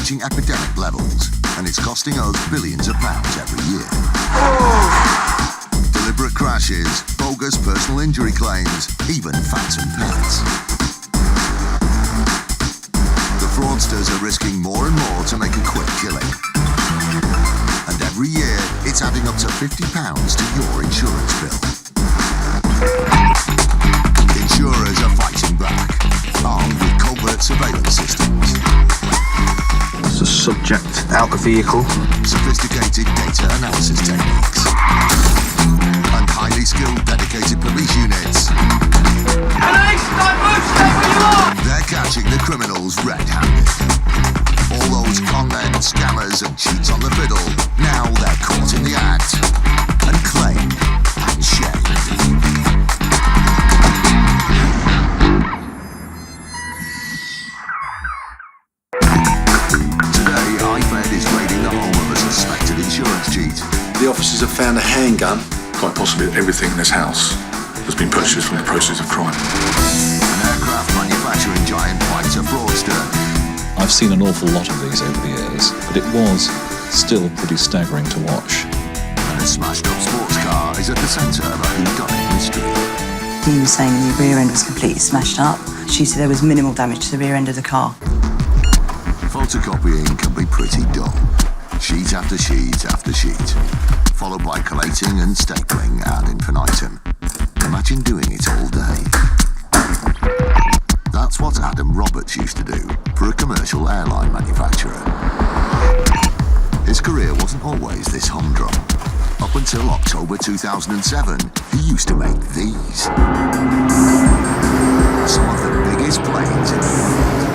reaching epidemic levels, and it's costing us billions of pounds every year. Deliberate crashes, bogus personal injury claims, even phantom pets. The fraudsters are risking more and more to make a quick killing. And every year, it's adding up to £50 to your insurance bill. Insurers are fighting back, armed with covert surveillance systems. There's a subject out the vehicle. Sophisticated data analysis techniques. And highly skilled, dedicated police units. They're catching the criminals red-handed. All those con men, scammers and cheats on the fiddle, now they're caught in the act and claimed and shamed. Is raiding the home of a suspected insurance cheat. The officers have found a handgun. Quite possibly everything in this house has been purchased from the proceeds of crime. An aircraft manufacturing giant finds a fraudster. I've seen an awful lot of these over the years, but it was still pretty staggering to watch. And a smashed up sports car is at the centre of a whodunit mystery. He was saying the rear end was completely smashed up. She said there was minimal damage to the rear end of the car. Photocopying can be pretty dull. Sheet after sheet after sheet, followed by collating and stapling ad infinitum. Imagine doing it all day. That's what Adam Roberts used to do for a commercial airline manufacturer. His career wasn't always this humdrum. Up until October 2007, he used to make these. Some of the biggest planes in the world.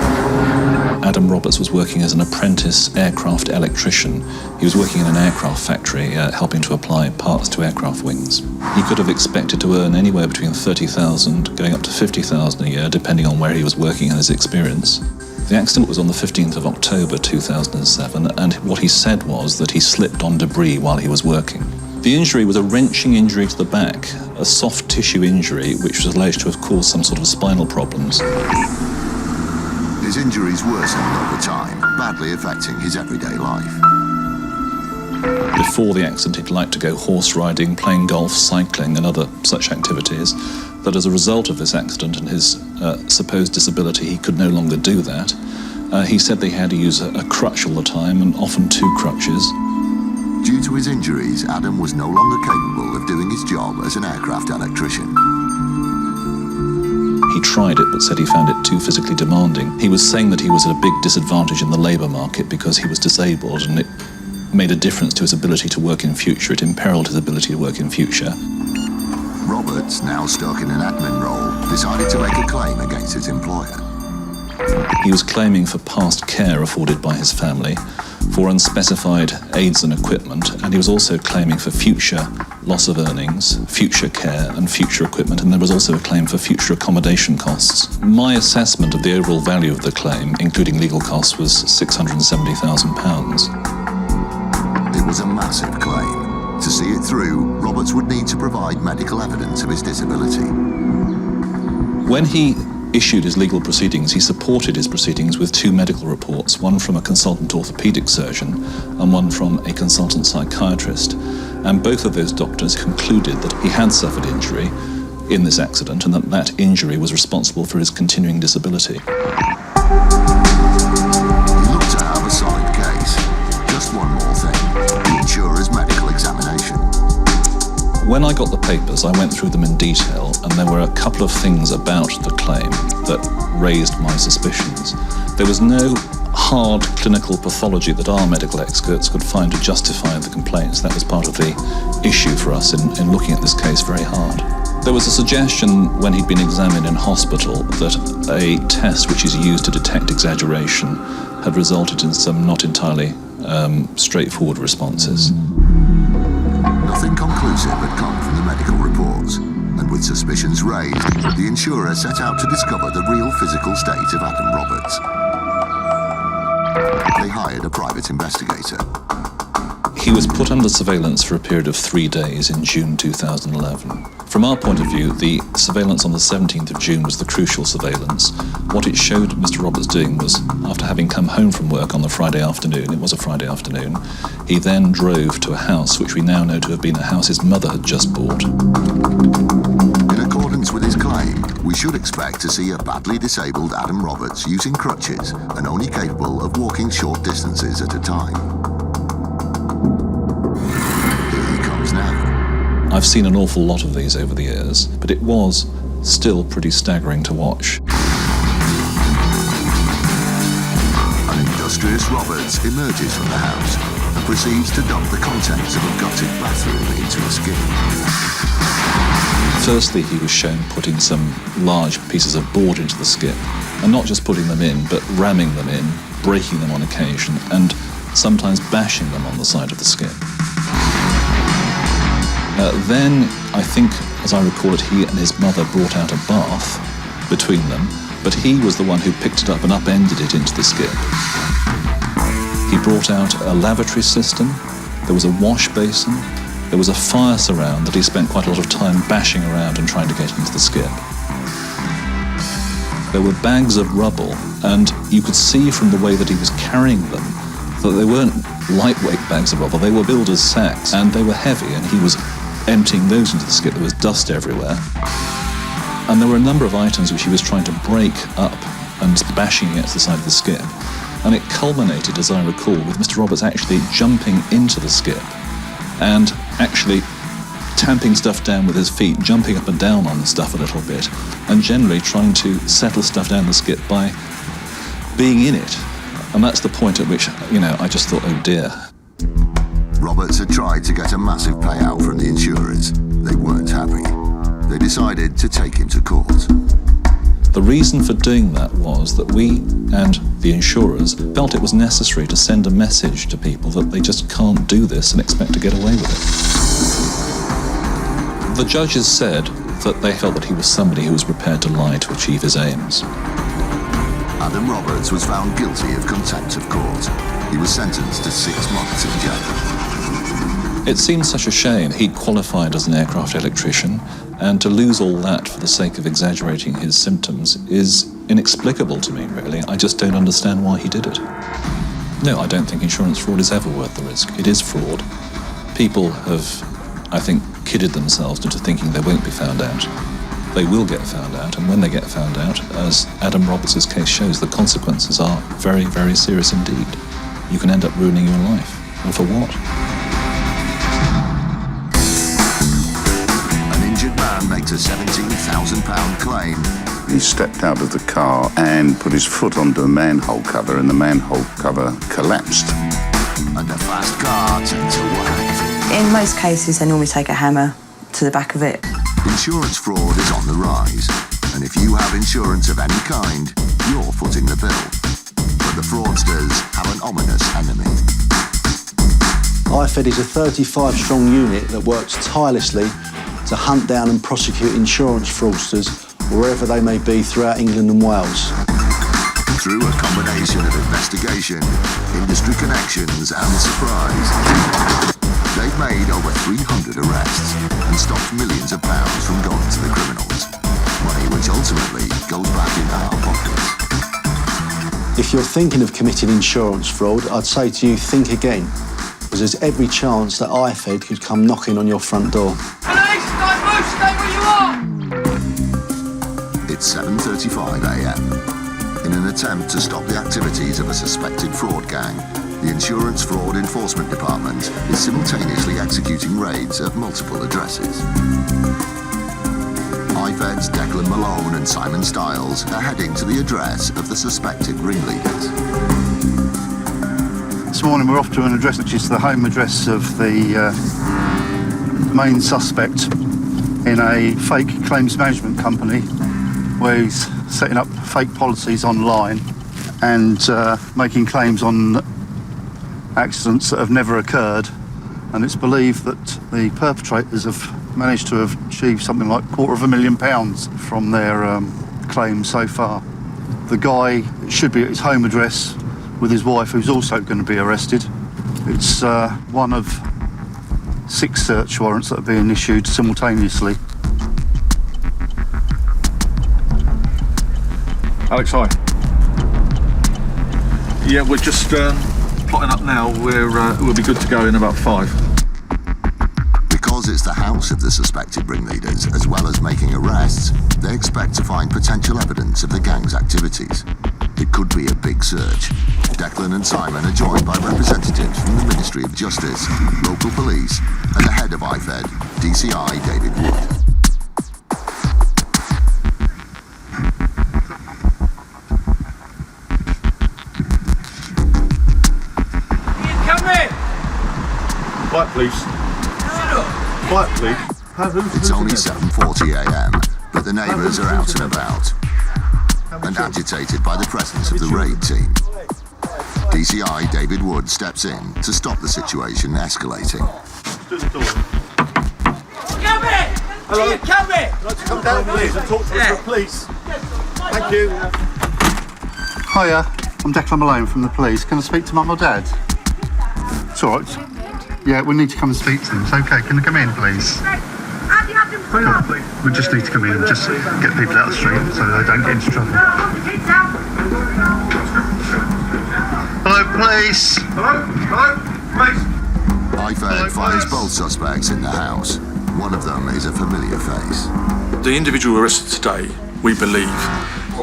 Adam Roberts was working as an apprentice aircraft electrician. He was working in an aircraft factory, helping to apply parts to aircraft wings. He could have expected to earn anywhere between $30,000 going up to $50,000 a year, depending on where he was working and his experience. The accident was on the 15th of October 2007, and what he said was that he slipped on debris while he was working. The injury was a wrenching injury to the back, a soft tissue injury which was alleged to have caused some sort of spinal problems. His injuries worsened over time, badly affecting his everyday life. Before the accident, he'd liked to go horse riding, playing golf, cycling and other such activities. But as a result of this accident and his supposed disability, he could no longer do that. He said they had to use a crutch all the time, and often two crutches. Due to his injuries, Adam was no longer capable of doing his job as an aircraft electrician. He tried it, but said he found it too physically demanding. He was saying that he was at a big disadvantage in the labour market because he was disabled, and it made a difference to his ability to work in future. It imperilled his ability to work in future. Roberts, now stuck in an admin role, decided to make a claim against his employer. He was claiming for past care afforded by his family, for unspecified aids and equipment, and he was also claiming for future loss of earnings, future care and future equipment, and there was also a claim for future accommodation costs. My assessment of the overall value of the claim, including legal costs, was £670,000. It was a massive claim. To see it through, Roberts would need to provide medical evidence of his disability. When he issued his legal proceedings, he supported his proceedings with two medical reports, one from a consultant orthopaedic surgeon and one from a consultant psychiatrist. And both of those doctors concluded that he had suffered injury in this accident and that that injury was responsible for his continuing disability. He looked to have a solid case. Just one more thing, the insurer's medical examination. When I got the papers, I went through them in detail, and there were a couple of things about the claim that raised my suspicions. There was no hard clinical pathology that our medical experts could find to justify the complaints. That was part of the issue for us in looking at this case very hard. There was a suggestion when he'd been examined in hospital that a test which is used to detect exaggeration had resulted in some not entirely straightforward responses. Nothing conclusive had come from the medical reports, and with suspicions raised, the insurer set out to discover the real physical state of Adam Roberts. They hired a private investigator. He was put under surveillance for a period of 3 days in June 2011. From our point of view, the surveillance on the 17th of June was the crucial surveillance. What it showed Mr. Roberts doing was, after having come home from work on the Friday afternoon, it was a Friday afternoon, he then drove to a house which we now know to have been a house his mother had just bought. In accordance with his claim, we should expect to see a badly disabled Adam Roberts using crutches and only capable of walking short distances at a time. Here he comes now. I've seen an awful lot of these over the years, but it was still pretty staggering to watch. An industrious Roberts emerges from the house and proceeds to dump the contents of a gutted bathroom into a skip. Firstly, he was shown putting some large pieces of board into the skip, and not just putting them in, but ramming them in, breaking them on occasion, and sometimes bashing them on the side of the skip. Then, I think, as I recall it, he and his mother brought out a bath between them, but he was the one who picked it up and upended it into the skip. He brought out a lavatory system, there was a wash basin, there was a fire surround that he spent quite a lot of time bashing around and trying to get into the skip. There were bags of rubble, and you could see from the way that he was carrying them that they weren't lightweight bags of rubble, they were builder's sacks, and they were heavy, and he was emptying those into the skip. There was dust everywhere. And there were a number of items which he was trying to break up and bashing against the side of the skip. And it culminated, as I recall, with Mr. Roberts actually jumping into the skip and actually tamping stuff down with his feet, jumping up and down on the stuff a little bit, and generally trying to settle stuff down the skip by being in it. And that's the point at which, I just thought, oh dear. Roberts had tried to get a massive payout from the insurers. They weren't happy. They decided to take him to court. The reason for doing that was that we and the insurers felt it was necessary to send a message to people that they just can't do this and expect to get away with it. The judges said that they felt that he was somebody who was prepared to lie to achieve his aims. Adam Roberts was found guilty of contempt of court. He was sentenced to 6 months in jail. It seems such a shame. He'd qualified as an aircraft electrician, and to lose all that for the sake of exaggerating his symptoms is inexplicable to me, really. I just don't understand why he did it. No, I don't think insurance fraud is ever worth the risk. It is fraud. People have, I think, kidded themselves into thinking they won't be found out. They will get found out, and when they get found out, as Adam Roberts' case shows, the consequences are very, very serious indeed. You can end up ruining your life. And for what? Man makes a £17,000 claim. He stepped out of the car and put his foot onto a manhole cover, and the manhole cover collapsed. And the fast car takes a whack. In most cases, they normally take a hammer to the back of it. Insurance fraud is on the rise, and if you have insurance of any kind, you're footing the bill. But the fraudsters have an ominous enemy. IFED is a 35-strong unit that works tirelessly to hunt down and prosecute insurance fraudsters wherever they may be throughout England and Wales. Through a combination of investigation, industry connections and surprise, they've made over 300 arrests and stopped millions of pounds from going to the criminals. Money which ultimately goes back in our pockets. If you're thinking of committing insurance fraud, I'd say to you, think again, because there's every chance that IFED could come knocking on your front door. Stay where you are! It's 7:35 a.m. In an attempt to stop the activities of a suspected fraud gang, the Insurance Fraud Enforcement Department is simultaneously executing raids at multiple addresses. IFED's Declan Malone and Simon Stiles are heading to the address of the suspected ringleaders. This morning we're off to an address which is the home address of the main suspect in a fake claims management company where he's setting up fake policies online and making claims on accidents that have never occurred. And it's believed that the perpetrators have managed to have achieved something like £250,000 from their claims so far. The guy should be at his home address with his wife, who's also going to be arrested. It's one of 6 search warrants that are being issued simultaneously. Alex, hi. Yeah, we're just plotting up now. We'll be good to go in about 5. Because it's the house of the suspected ringleaders, as well as making arrests, they expect to find potential evidence of the gang's activities. It could be a big search. Declan and Simon are joined by representatives from the Ministry of Justice, local police, and the head of IFED, DCI David Wood. Quiet, please. Quiet, please. It's only 7:40 a.m, but the neighbours are out and about and agitated by the presence of the raid team. DCI David Wood steps in to stop the situation escalating. Come in! Hello? Come in! I'd like to come down, please, and talk to the police. Thank you. Hiya, I'm Declan Malone from the police. Can I speak to Mum or Dad? It's all right. Yeah, we need to come and speak to them. It's okay. Can I come in, please? We just need to come in and just get people out of the street so they don't get into trouble. Hello, police. Hello, police. IFED finds both suspects in the house. One of them is a familiar face. The individual arrested today, we believe,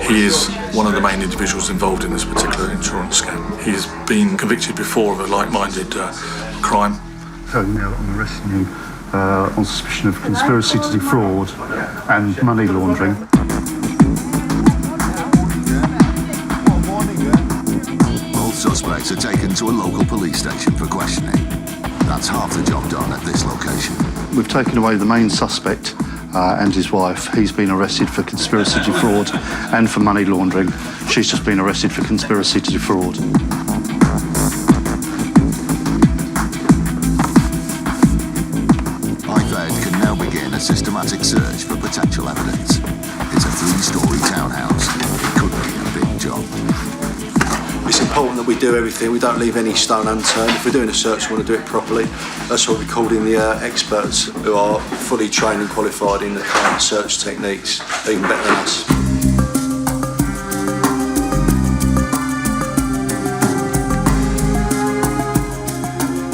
he is one of the main individuals involved in this particular insurance scam. He has been convicted before of a like-minded crime. So now I'm arresting you on suspicion of conspiracy to defraud and money laundering. Both suspects are taken to a local police station for questioning. That's half the job done at this location. We've taken away the main suspect and his wife. He's been arrested for conspiracy to defraud and for money laundering. She's just been arrested for conspiracy to defraud. IFED can now begin a systematic search for potential evidence. It's a 3-story townhouse. It could be a big job. It's important that we do everything. We don't leave any stone unturned. If we're doing a search, we want to do it properly. That's why we called in the experts who are fully trained and qualified in the current search techniques, even better than us.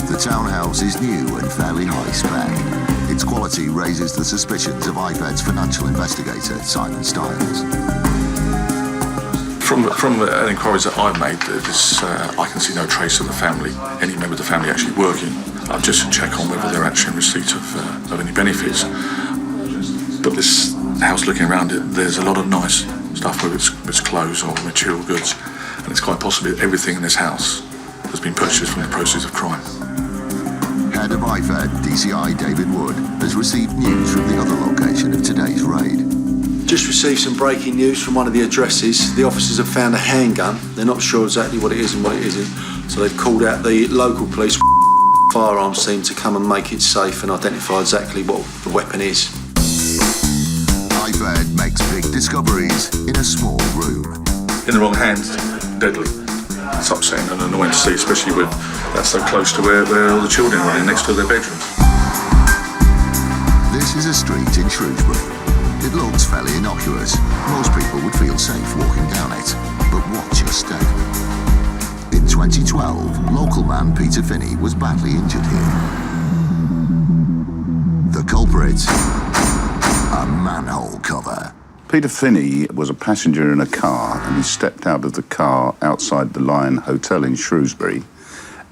The townhouse is new and fairly high spec. Its quality raises the suspicions of IFED's financial investigator, Simon Stiles. From the inquiries that I've made, I can see no trace of the family, any member of the family actually working. I've just to check on whether they're actually in receipt of any benefits. But this house, looking around it, there's a lot of nice stuff, whether it's clothes or material goods, and it's quite possibly that everything in this house has been purchased from the proceeds of crime. Head of IFED, DCI David Wood, has received news from the other location of today's raid. Just received some breaking news from one of the addresses. The officers have found a handgun. They're not sure exactly what it is and what it isn't, so they've called out the local police firearms team to come and make it safe and identify exactly what the weapon is. IFED makes big discoveries in a small room. In the wrong hands, deadly. It's upsetting and annoying to see, especially with that's so close to where all the children are running next to their bedrooms. This is a street in Shrewsbury. It looks fairly innocuous. Most people would feel safe walking down it. But watch your step. In 2012, local man Peter Finney was badly injured here. The culprit, a manhole cover. Peter Finney was a passenger in a car, and he stepped out of the car outside the Lion Hotel in Shrewsbury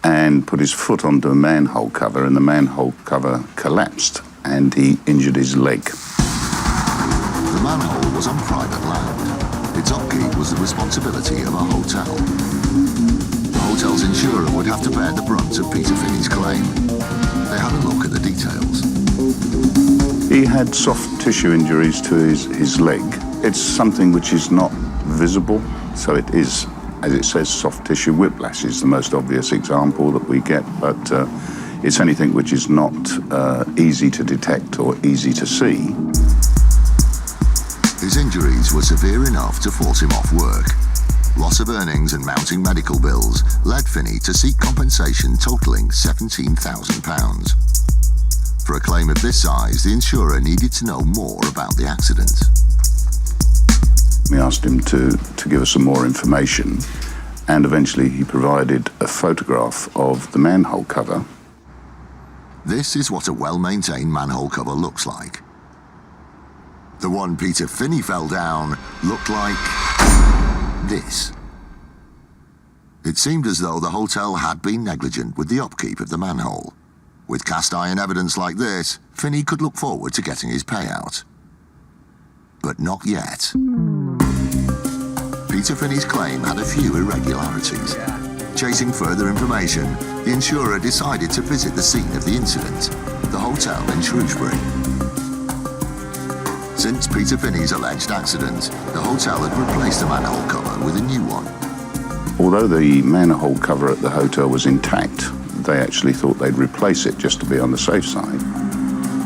and put his foot onto a manhole cover, and the manhole cover collapsed and he injured his leg. The manhole was on private land. Its upkeep was the responsibility of a hotel. The hotel's insurer would have to bear the brunt of Peter Finney's claim. They had a look at the details. He had soft tissue injuries to his leg. It's something which is not visible, so it is, as it says, soft tissue whiplash is the most obvious example that we get, but it's anything which is not easy to detect or easy to see. His injuries were severe enough to force him off work. Loss of earnings and mounting medical bills led Finney to seek compensation totalling £17,000. For a claim of this size, the insurer needed to know more about the accident. We asked him to give us some more information, and eventually he provided a photograph of the manhole cover. This is what a well-maintained manhole cover looks like. The one Peter Finney fell down looked like this. It seemed as though the hotel had been negligent with the upkeep of the manhole. With cast iron evidence like this, Finney could look forward to getting his payout. But not yet. Peter Finney's claim had a few irregularities. Chasing further information, the insurer decided to visit the scene of the incident, the hotel in Shrewsbury. Since Peter Finney's alleged accident, the hotel had replaced the manhole cover with a new one. Although the manhole cover at the hotel was intact, they actually thought they'd replace it just to be on the safe side.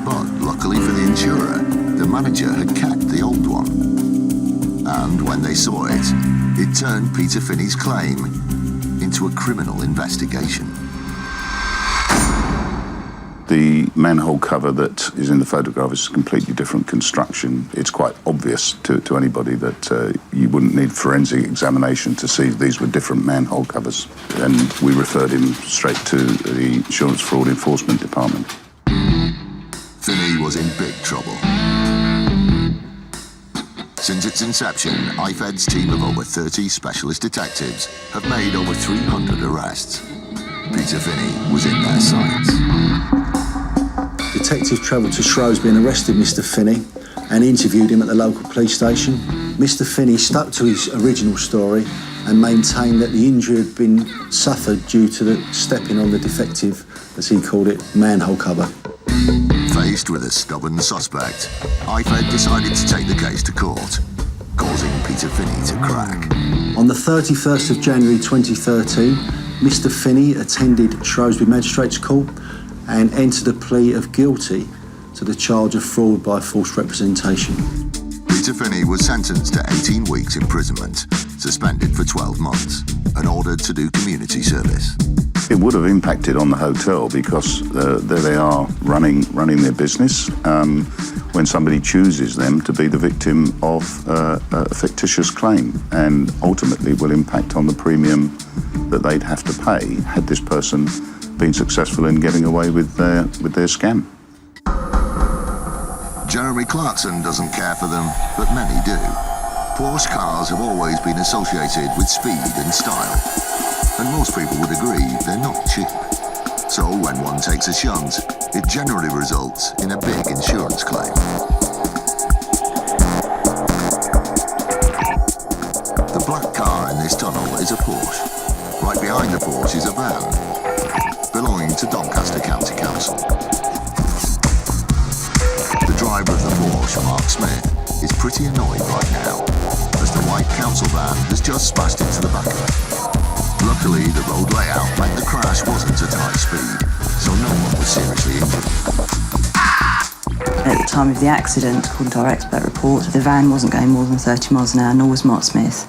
But luckily for the insurer, the manager had kept the old one. And when they saw it, it turned Peter Finney's claim into a criminal investigation. The manhole cover that is in the photograph is a completely different construction. It's quite obvious to anybody that you wouldn't need forensic examination to see these were different manhole covers. And we referred him straight to the Insurance Fraud Enforcement Department. Finney was in big trouble. Since its inception, IFED's team of over 30 specialist detectives have made over 300 arrests. Peter Finney was in their sights. Detectives travelled to Shrewsbury and arrested Mr. Finney and interviewed him at the local police station. Mr. Finney stuck to his original story and maintained that the injury had been suffered due to the stepping on the defective, as he called it, manhole cover. Faced with a stubborn suspect, IFED decided to take the case to court, causing Peter Finney to crack. On the 31st of January 2013, Mr. Finney attended Shrewsbury Magistrates Court and entered a plea of guilty to the charge of fraud by false representation. Peter Finney was sentenced to 18 weeks imprisonment, suspended for 12 months, and ordered to do community service. It would have impacted on the hotel because there they are running their business when somebody chooses them to be the victim of a fictitious claim, and ultimately will impact on the premium that they'd have to pay had this person been successful in getting away with their scam. Jeremy Clarkson doesn't care for them, but many do. Porsche cars have always been associated with speed and style, and most people would agree they're not cheap. So when one takes a shunt, it generally results in a big insurance claim. The black car in this tunnel is a Porsche. Right behind the Porsche is a van belonging to Doncaster County Council. The driver of the Porsche, Mark Smith, is pretty annoyed right now, as the white council van has just smashed into the back of it. Luckily, the road layout meant the crash wasn't at high speed, so no one was seriously injured. At the time of the accident, according to our expert report, the van wasn't going more than 30 miles an hour, nor was Mark Smith.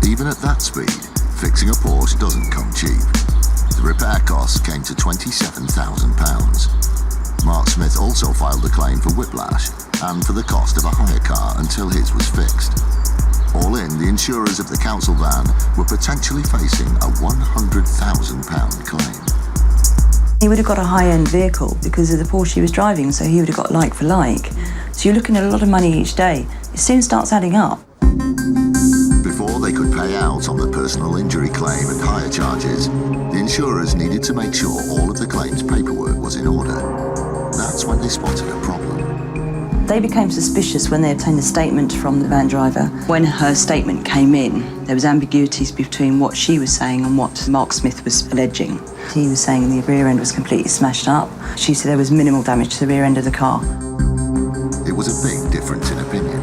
Even at that speed, fixing a Porsche doesn't come cheap. The repair costs came to £27,000. Mark Smith also filed a claim for whiplash and for the cost of a hire car until his was fixed. All in, the insurers of the council van were potentially facing a £100,000 claim. He would have got a high-end vehicle because of the Porsche he was driving, so he would have got like for like. So you're looking at a lot of money each day. It soon starts adding up. Before they could pay out on the personal injury claim and hire charges, the insurers needed to make sure all of the claim's paperwork was in order. That's when they spotted a problem. They became suspicious when they obtained a statement from the van driver. When her statement came in, there was ambiguities between what she was saying and what Mark Smith was alleging. He was saying the rear end was completely smashed up. She said there was minimal damage to the rear end of the car. It was a big difference in opinion.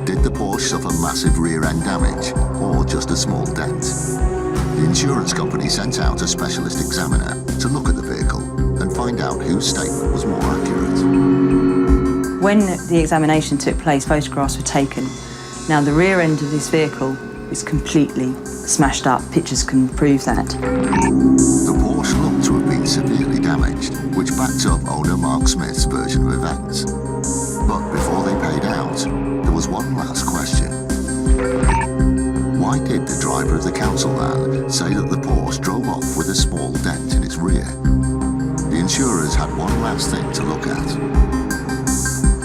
Did the Porsche suffer massive rear-end damage, or just a small dent? The insurance company sent out a specialist examiner to look at the vehicle and find out whose statement was more accurate. When the examination took place, photographs were taken. Now, the rear end of this vehicle is completely smashed up. Pictures can prove that. The Porsche looked to have been severely damaged, which backed up owner Mark Smith's version of events. But before they paid out, there was one last question. why did the driver of the council van say that the Porsche drove off with a small dent in its rear? The insurers had one last thing to look at.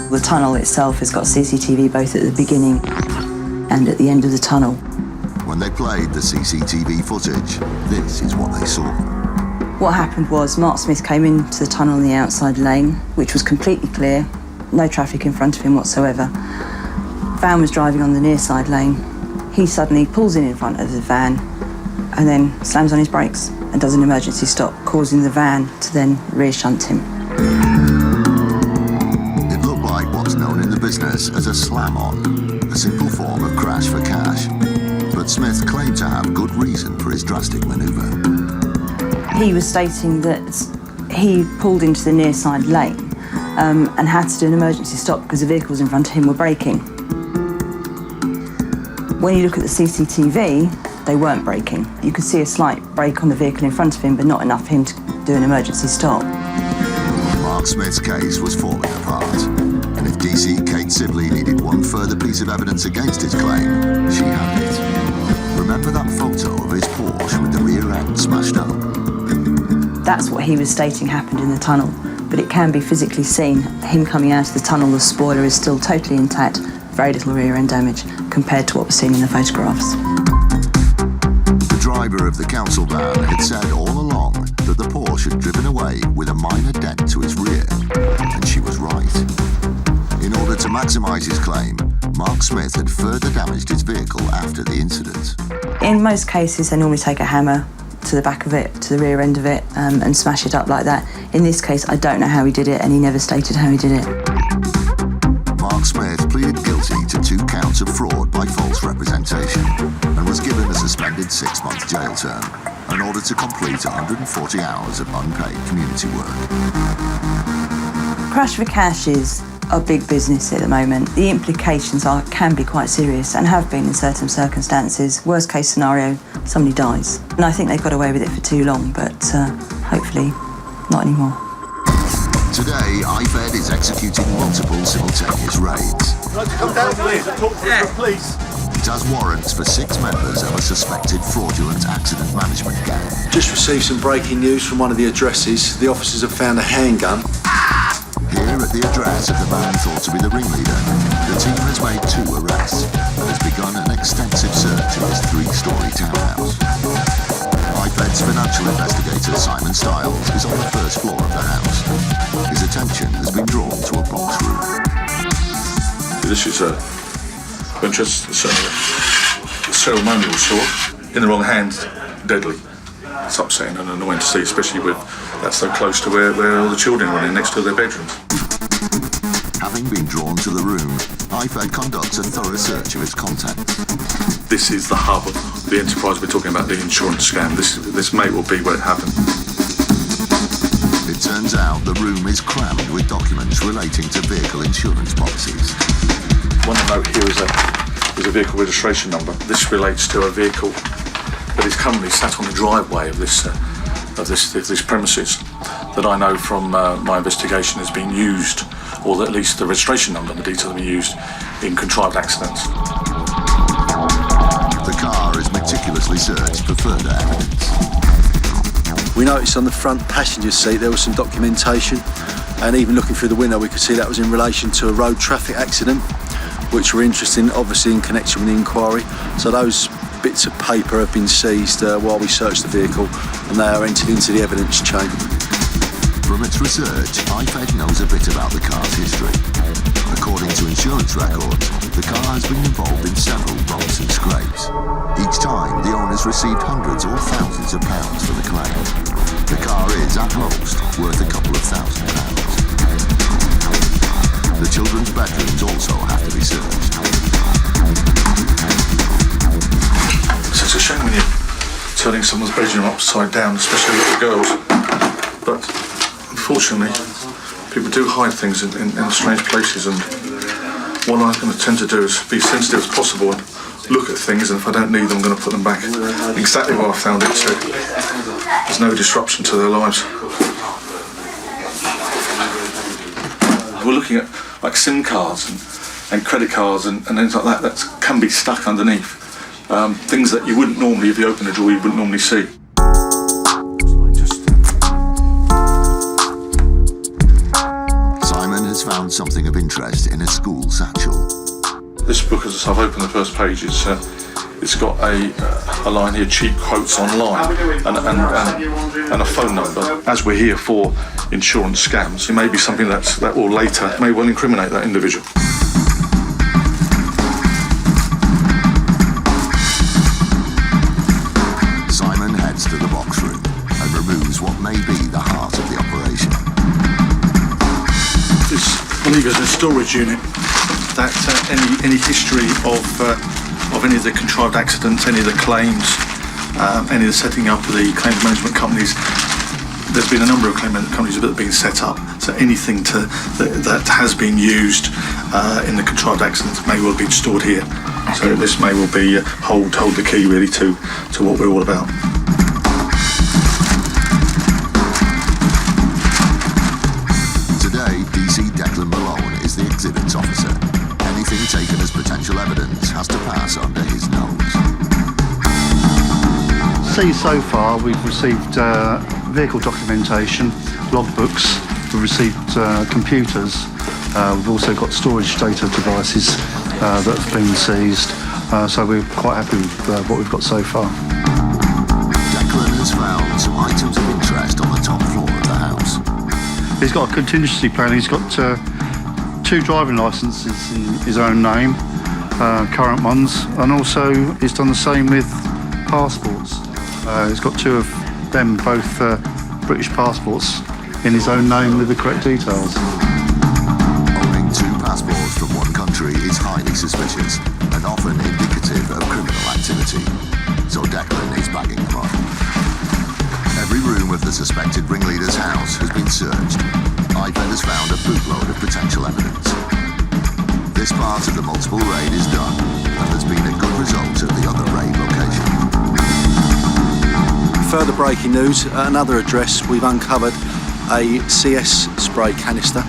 The tunnel itself has got CCTV both at the beginning and at the end of the tunnel. When they played the CCTV footage, this is what they saw. What happened was Mark Smith came into the tunnel on the outside lane, which was completely clear, no traffic in front of him whatsoever. Van was driving on the near side lane. He suddenly pulls in front of the van and then slams on his brakes and does an emergency stop, causing the van to then rear shunt him. It looked like what's known in the business as a slam-on, a simple form of crash for cash. But Smith claimed to have good reason for his drastic manoeuvre. He was stating that he pulled into the near side lane and had to do an emergency stop because the vehicles in front of him were braking. When you look at the CCTV, they weren't braking. You could see a slight brake on the vehicle in front of him, but not enough for him to do an emergency stop. Mark Smith's case was falling apart. And if DC Kate Sibley needed one further piece of evidence against his claim, she had it. Remember that photo of his Porsche with the rear end smashed up? That's what he was stating happened in the tunnel, but it can be physically seen. Him coming out of the tunnel, the spoiler is still totally intact, very little rear end damage compared to what was seen in the photographs. The driver of the council van had said all along that the Porsche had driven away with a minor dent to its rear, and she was right. In order to maximise his claim, Mark Smith had further damaged his vehicle after the incident. In most cases, they normally take a hammer to the back of it, to the rear end of it, and smash it up like that. In this case, I don't know how he did it, and he never stated how he did it. Mark Smith pleaded guilty to 2 counts of fraud by false representation and was given a suspended 6-month jail term in order to complete 140 hours of unpaid community work. Crash for cash is a big business at the moment. The implications can be quite serious and have been in certain circumstances. Worst case scenario, somebody dies. And I think they got away with it for too long, but hopefully not anymore. Today, IFED is executing multiple simultaneous raids. Come down, please. Talk to the police. It has warrants for 6 members of a suspected fraudulent accident management gang. Just received some breaking news from one of the addresses. The officers have found a handgun. Here at the address of the man thought to be the ringleader, the team has made 2 arrests and has begun an extensive search of his 3-storey townhouse. IFED's financial investigator Simon Stiles is on the 1st floor of the house. His attention has been drawn to a box room. This is a ceremonial sword. In the wrong hand, deadly. It's upsetting and annoying to see, especially with that so close to where all the children are in, next to their bedrooms. Having been drawn to the room, IFED conducts a thorough search of its contents. This is the hub of the enterprise we're talking about, the insurance scam. This may well be where it happened. It turns out the room is crammed with documents relating to vehicle insurance policies. One note here is a vehicle registration number. This relates to a vehicle that is currently sat on the driveway of this premises that I know from my investigation has been used, or at least the registration number and the details have been used in contrived accidents. The car is meticulously searched for further evidence. We noticed on the front passenger seat there was some documentation, and even looking through the window we could see that was in relation to a road traffic accident, which were interesting, obviously in connection with the inquiry. So those bits of paper have been seized while we searched the vehicle, and they are entered into the evidence chain. From its research, IFED knows a bit about the car's history. According to insurance records, the car has been involved in several bumps and scrapes. Each time, the owners received hundreds or thousands of pounds for the claim. The car is, at most, worth a couple of £1,000. The children's bedrooms also have to be searched. So it's a shame when you're turning someone's bedroom upside down, especially little girls. But unfortunately, people do hide things in strange places, and what I'm going to tend to do is be sensitive as possible and look at things, and if I don't need them, I'm going to put them back exactly where I found it, so there's no disruption to their lives. We're looking at like SIM cards and credit cards and things like that can be stuck underneath things that you wouldn't normally, if you open a drawer, you wouldn't normally see. Simon has found something of interest in a school satchel. This book, as I've opened the first page, it's got a line here, cheap quotes online, and a phone number. As we're here for insurance scams, it may be something that will later may well incriminate that individual. Simon heads to the box room and removes what may be the heart of the operation. This, I believe, is a storage unit. That any history of any of the contrived accidents, any of the claims, any of the setting up of the claims management companies. There's been a number of claims management companies that have been set up. So anything that has been used in the contrived accidents may well be stored here. So this may well be hold the key really to what we're all about. Today, DC Declan Malone is the exhibits officer. Anything taken as potential evidence has to pass under his nose. See, so far we've received vehicle documentation, logbooks, we've received computers, we've also got storage data devices that have been seized, so we're quite happy with what we've got so far. Declan has found some items of interest on the top floor of the house. He's got a contingency plan. He's got 2 driving licences in his own name, current ones, and also he's done the same with passports. He's got 2 of them, both British passports, in his own name with the correct details. Owning 2 passports from one country is highly suspicious and often indicative of criminal activity, so Declan is bagging them up. Every room of the suspected ringleader's house has been searched. iPad has found a bootload of potential evidence. This part of the multiple raid is done, and there's been a good result at the other raid location. Further breaking news, at another address we've uncovered a CS spray canister.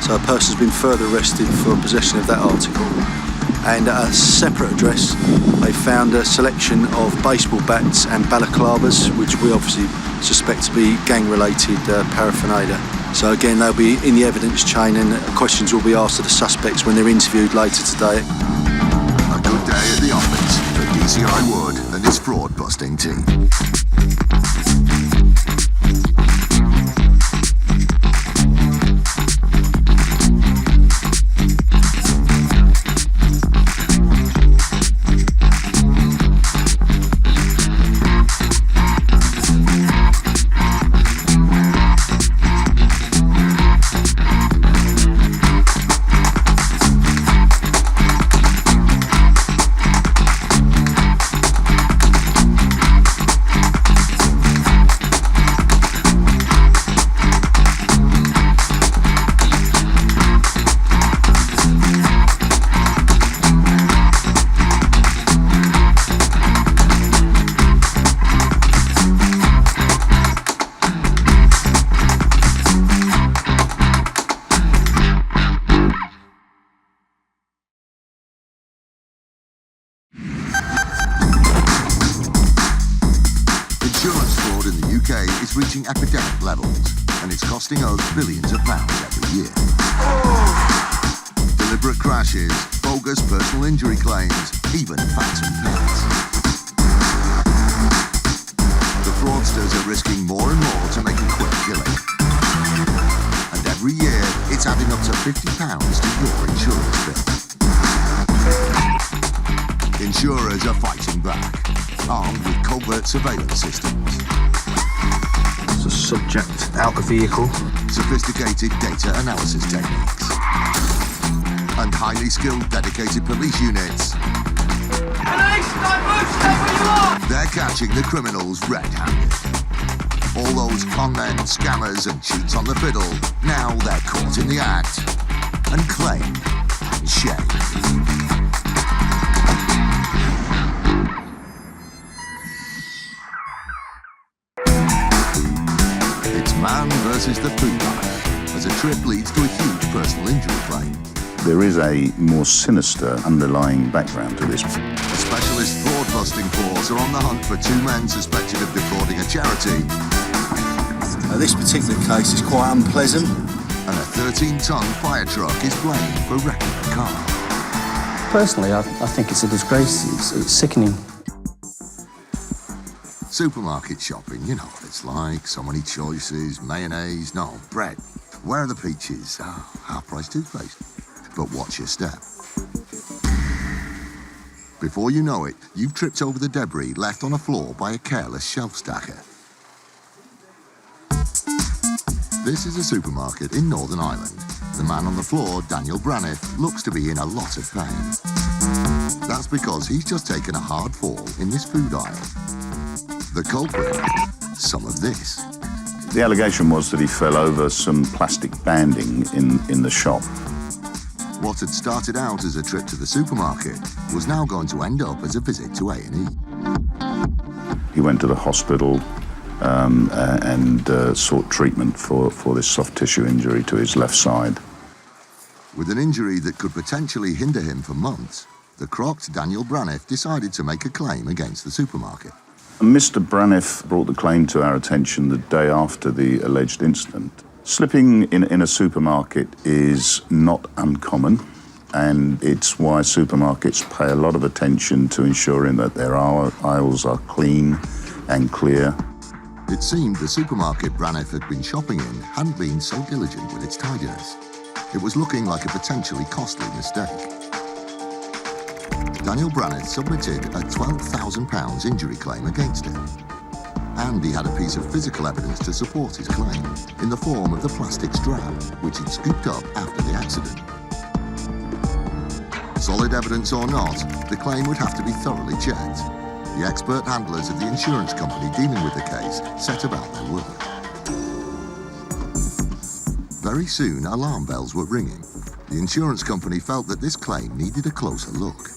So a person's been further arrested for possession of that article. And at a separate address, they found a selection of baseball bats and balaclavas, which we obviously suspect to be gang-related paraphernalia. So again, they'll be in the evidence chain, and questions will be asked of the suspects when they're interviewed later today. A good day at the office for DCI Wood and his fraud-busting team. Reaching epidemic levels, and it's costing us billions of pounds every year. Deliberate crashes, bogus personal injury claims, even phantom pets. The fraudsters are risking more and more to make a quick killing. And every year, it's adding up to £50 to your insurance bill. Insurers are fighting back, armed with covert surveillance systems. A subject out the vehicle. Sophisticated data analysis techniques. And highly skilled dedicated police units. They're catching the criminals red-handed. All those con men, scammers and cheats on the fiddle, now they're caught in the act and claimed and shamed. Man versus the food line, as a trip leads to a huge personal injury claim. There is a more sinister underlying background to this. A specialist fraud Broadcasting Force are on the hunt for two men suspected of defrauding a charity. This particular case is quite unpleasant. And a 13-ton fire truck is blamed for wrecking the car. Personally, I think it's a disgrace. It's sickening. Supermarket shopping, you know what it's like. So many choices, mayonnaise, no, bread. Where are the peaches? Oh, half-price toothpaste. But watch your step. Before you know it, you've tripped over the debris left on a floor by a careless shelf stacker. This is a supermarket in Northern Ireland. The man on the floor, Daniel Braniff, looks to be in a lot of pain. That's because he's just taken a hard fall in this food aisle. The culprit, some of this. The allegation was that he fell over some plastic banding in the shop. What had started out as a trip to the supermarket was now going to end up as a visit to A&E. He went to the hospital and sought treatment for this soft tissue injury to his left side. With an injury that could potentially hinder him for months, the crocked Daniel Braniff decided to make a claim against the supermarket. Mr. Braniff brought the claim to our attention the day after the alleged incident. Slipping in a supermarket is not uncommon, and it's why supermarkets pay a lot of attention to ensuring that their aisles are clean and clear. It seemed the supermarket Braniff had been shopping in hadn't been so diligent with its tidiness. It was looking like a potentially costly mistake. Daniel Braniff submitted a £12,000 injury claim against him. And he had a piece of physical evidence to support his claim, in the form of the plastic strap, which he'd scooped up after the accident. Solid evidence or not, the claim would have to be thoroughly checked. The expert handlers of the insurance company dealing with the case set about their work. Very soon, alarm bells were ringing. The insurance company felt that this claim needed a closer look.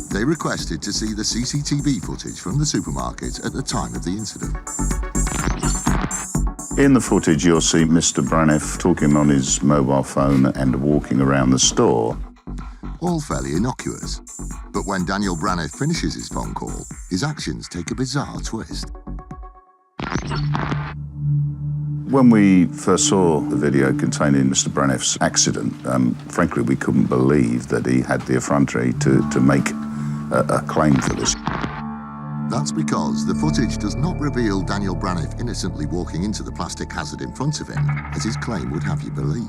They requested to see the CCTV footage from the supermarket at the time of the incident. In the footage, you'll see Mr. Braniff talking on his mobile phone and walking around the store. All fairly innocuous. But when Daniel Braniff finishes his phone call, his actions take a bizarre twist. When we first saw the video containing Mr. Braniff's accident, frankly, we couldn't believe that he had the effrontery to make a claim for this. That's because the footage does not reveal Daniel Braniff innocently walking into the plastic hazard in front of him, as his claim would have you believe.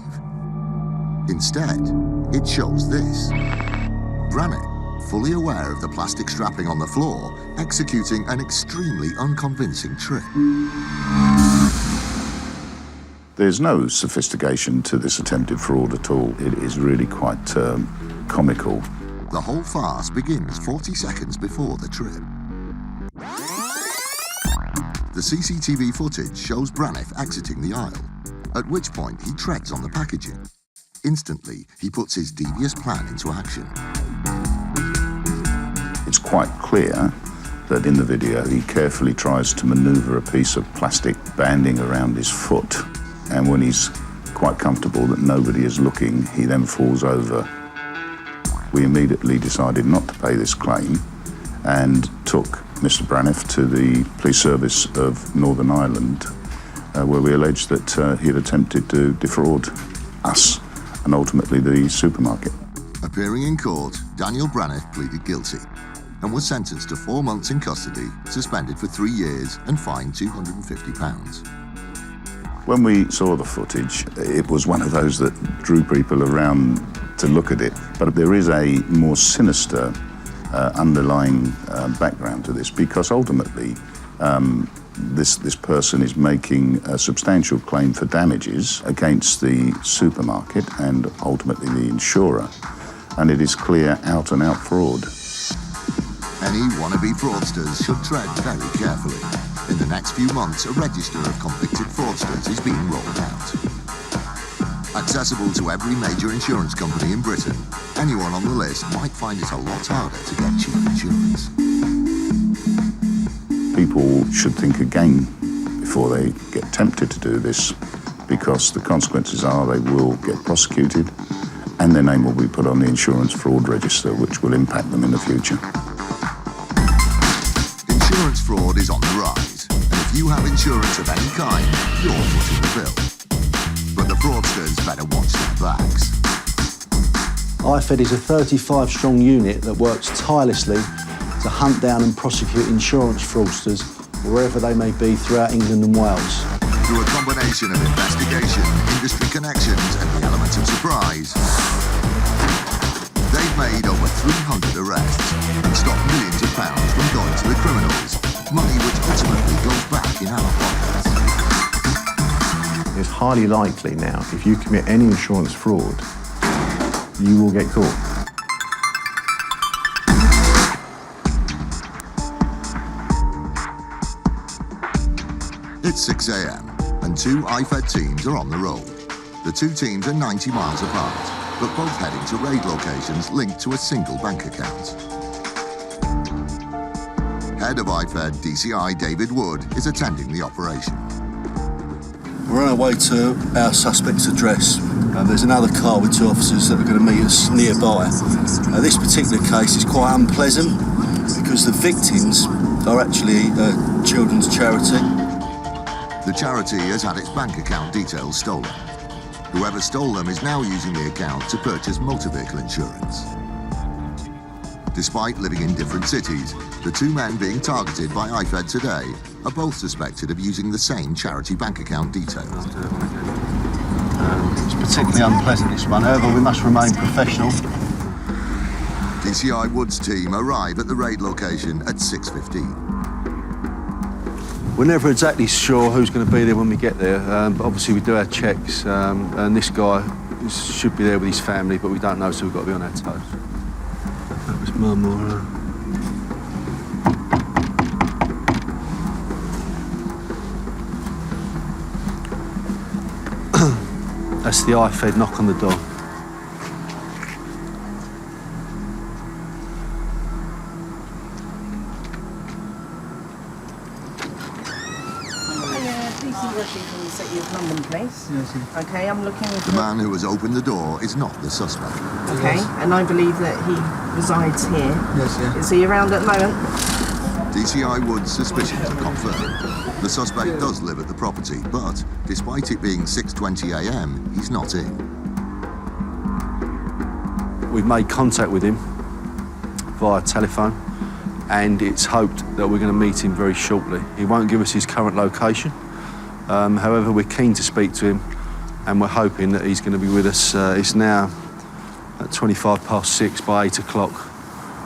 Instead, it shows this. Braniff, fully aware of the plastic strapping on the floor, executing an extremely unconvincing trick. There's no sophistication to this attempted fraud at all. It is really quite comical. The whole farce begins 40 seconds before the trip. The CCTV footage shows Braniff exiting the aisle, at which point he treads on the packaging. Instantly, he puts his devious plan into action. It's quite clear that in the video he carefully tries to maneuver a piece of plastic banding around his foot, and when he's quite comfortable that nobody is looking, he then falls over. We immediately decided not to pay this claim and took Mr. Braniff to the police service of Northern Ireland, where we alleged that he had attempted to defraud us and ultimately the supermarket. Appearing in court, Daniel Braniff pleaded guilty and was sentenced to 4 months in custody, suspended for 3 years and fined £250. When we saw the footage, it was one of those that drew people around to look at it. But there is a more sinister underlying background to this, because ultimately this person is making a substantial claim for damages against the supermarket and ultimately the insurer. And it is clear out-and-out fraud. Any wannabe fraudsters should tread very carefully. In the next few months, a register of convicted fraudsters is being rolled out. Accessible to every major insurance company in Britain, anyone on the list might find it a lot harder to get cheap insurance. People should think again before they get tempted to do this, because the consequences are they will get prosecuted and their name will be put on the insurance fraud register, which will impact them in the future. Insurance fraud is on the rise, and if you have insurance of any kind, you're footing the bill. But the fraudsters better watch their backs. IFED is a 35-strong unit that works tirelessly to hunt down and prosecute insurance fraudsters wherever they may be throughout England and Wales. Through a combination of investigation, industry connections and the element of surprise, they've made over 300 arrests and stopped millions of pounds from going to the criminals, money which ultimately goes back in our pockets. It's highly likely now, if you commit any insurance fraud, you will get caught. It's 6 a.m. and two IFED teams are on the road. The two teams are 90 miles apart, but both heading to raid locations linked to a single bank account. Head of IFED DCI David Wood is attending the operation. We're on our way to our suspect's address. There's another car with two officers that are going to meet us nearby. This particular case is quite unpleasant because the victims are actually a children's charity. The charity has had its bank account details stolen. Whoever stole them is now using the account to purchase motor vehicle insurance. Despite living in different cities, the two men being targeted by IFED today are both suspected of using the same charity bank account details. It's particularly unpleasant, this one. However, we must remain professional. DCI Wood's team arrive at the raid location at 6:15. We're never exactly sure who's going to be there when we get there, but obviously we do our checks, and this guy should be there with his family, but we don't know, so we've got to be on our toes. That was Mum or... That's the IFED knock on the door. From the City of London, please. Yes. Okay, I'm looking for... The man who has opened the door is not the suspect. Okay, yes. And I believe that he resides here. Yes, yeah. Is he around at the moment? DCI Wood's suspicions are confirmed. The suspect does live at the property, but despite it being 6:20 a.m, he's not in. We've made contact with him via telephone, and it's hoped that we're going to meet him very shortly. He won't give us his current location. However, we're keen to speak to him, and we're hoping that he's going to be with us. It's now at 6:25. By 8 o'clock,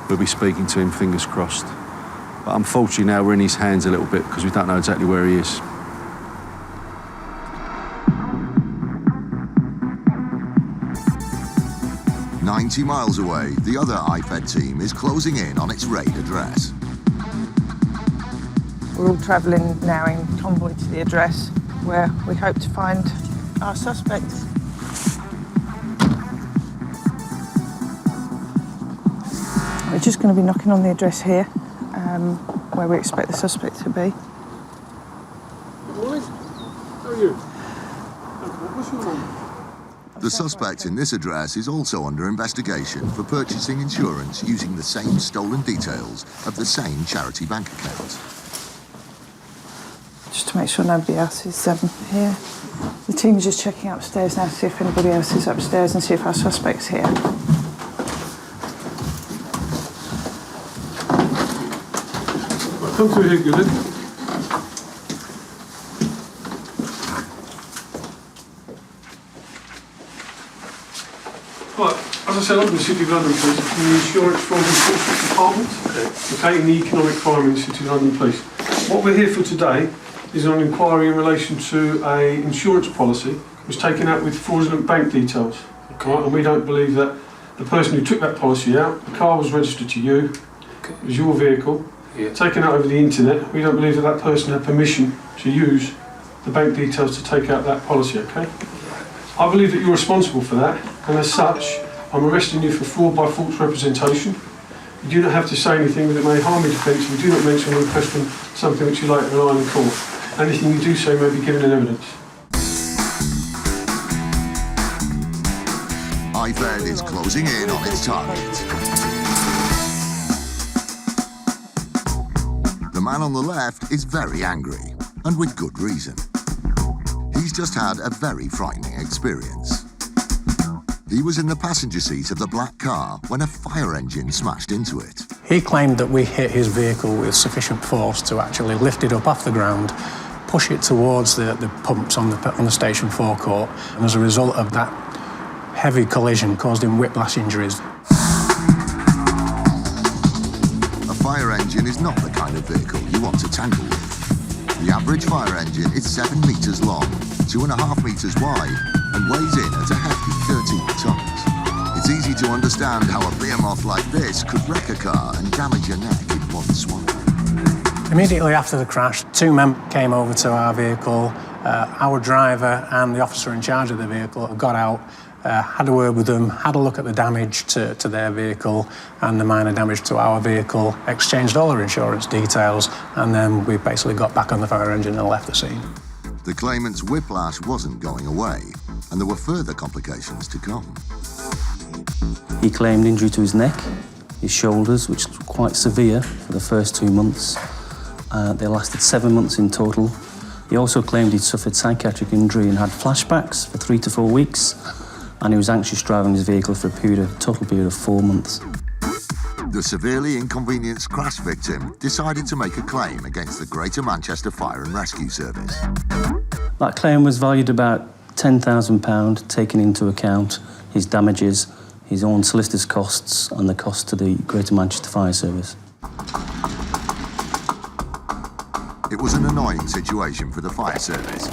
we'll be speaking to him, fingers crossed. But unfortunately now we're in his hands a little bit because we don't know exactly where he is. "90 miles away, the other IFED team is closing in on its raid address. We're all travelling now in convoy to the address where we hope to find our suspect. We're just going to be knocking on the address here, where we expect the suspect to be. How are you? What's your name? The suspect in this address is also under investigation for purchasing insurance using the same stolen details of the same charity bank account. Just to make sure nobody else is here. The team is just checking upstairs now to see if anybody else is upstairs and see if our suspect's here. Come through here, Goodin. Right, as I said, I'm from the City of London Police, from the Insurance Fraud Enforcement Department, okay, in the Economic Crime in the City of London Police. What we're here for today is an inquiry in relation to an insurance policy that was taken out with fraudulent bank details. Okay. Right, and we don't believe that the person who took that policy out, the car was registered to you, okay. It was your vehicle, yeah. Taken out over the internet. We don't believe that that person had permission to use the bank details to take out that policy, okay? I believe that you're responsible for that, and as such, I'm arresting you for fraud by false representation. You do not have to say anything that may harm your defence. You do not mention or question something which you later rely on in court. Anything you do say may be given in evidence. knife head is closing in on its target. The man on the left is very angry, and with good reason. He's just had a very frightening experience. He was in the passenger seat of the black car when a fire engine smashed into it. He claimed that we hit his vehicle with sufficient force to actually lift it up off the ground, push it towards the pumps on the station forecourt, and as a result of that heavy collision caused him whiplash injuries. A fire engine is not the kind of vehicle you want to tangle with. The average fire engine is 7 metres long, 2.5 metres wide, and weighs in at a hefty 13 tonnes. It's easy to understand how a behemoth like this could wreck a car and damage your neck in one swipe. Immediately after the crash, 2 men came over to our vehicle. Our driver and the officer in charge of the vehicle got out, had a word with them, had a look at the damage to their vehicle and the minor damage to our vehicle, exchanged all our insurance details, and then we basically got back on the fire engine and left the scene. The claimant's whiplash wasn't going away, and there were further complications to come. He claimed injury to his neck, his shoulders, which was quite severe for the first 2 months. They lasted 7 months in total. He also claimed he'd suffered psychiatric injury and had flashbacks for 3 to 4 weeks, and he was anxious driving his vehicle for a total period of 4 months. The severely inconvenienced crash victim decided to make a claim against the Greater Manchester Fire and Rescue Service. That claim was valued about £10,000, taking into account his damages, his own solicitor's costs and the cost to the Greater Manchester Fire Service. It was an annoying situation for the fire service.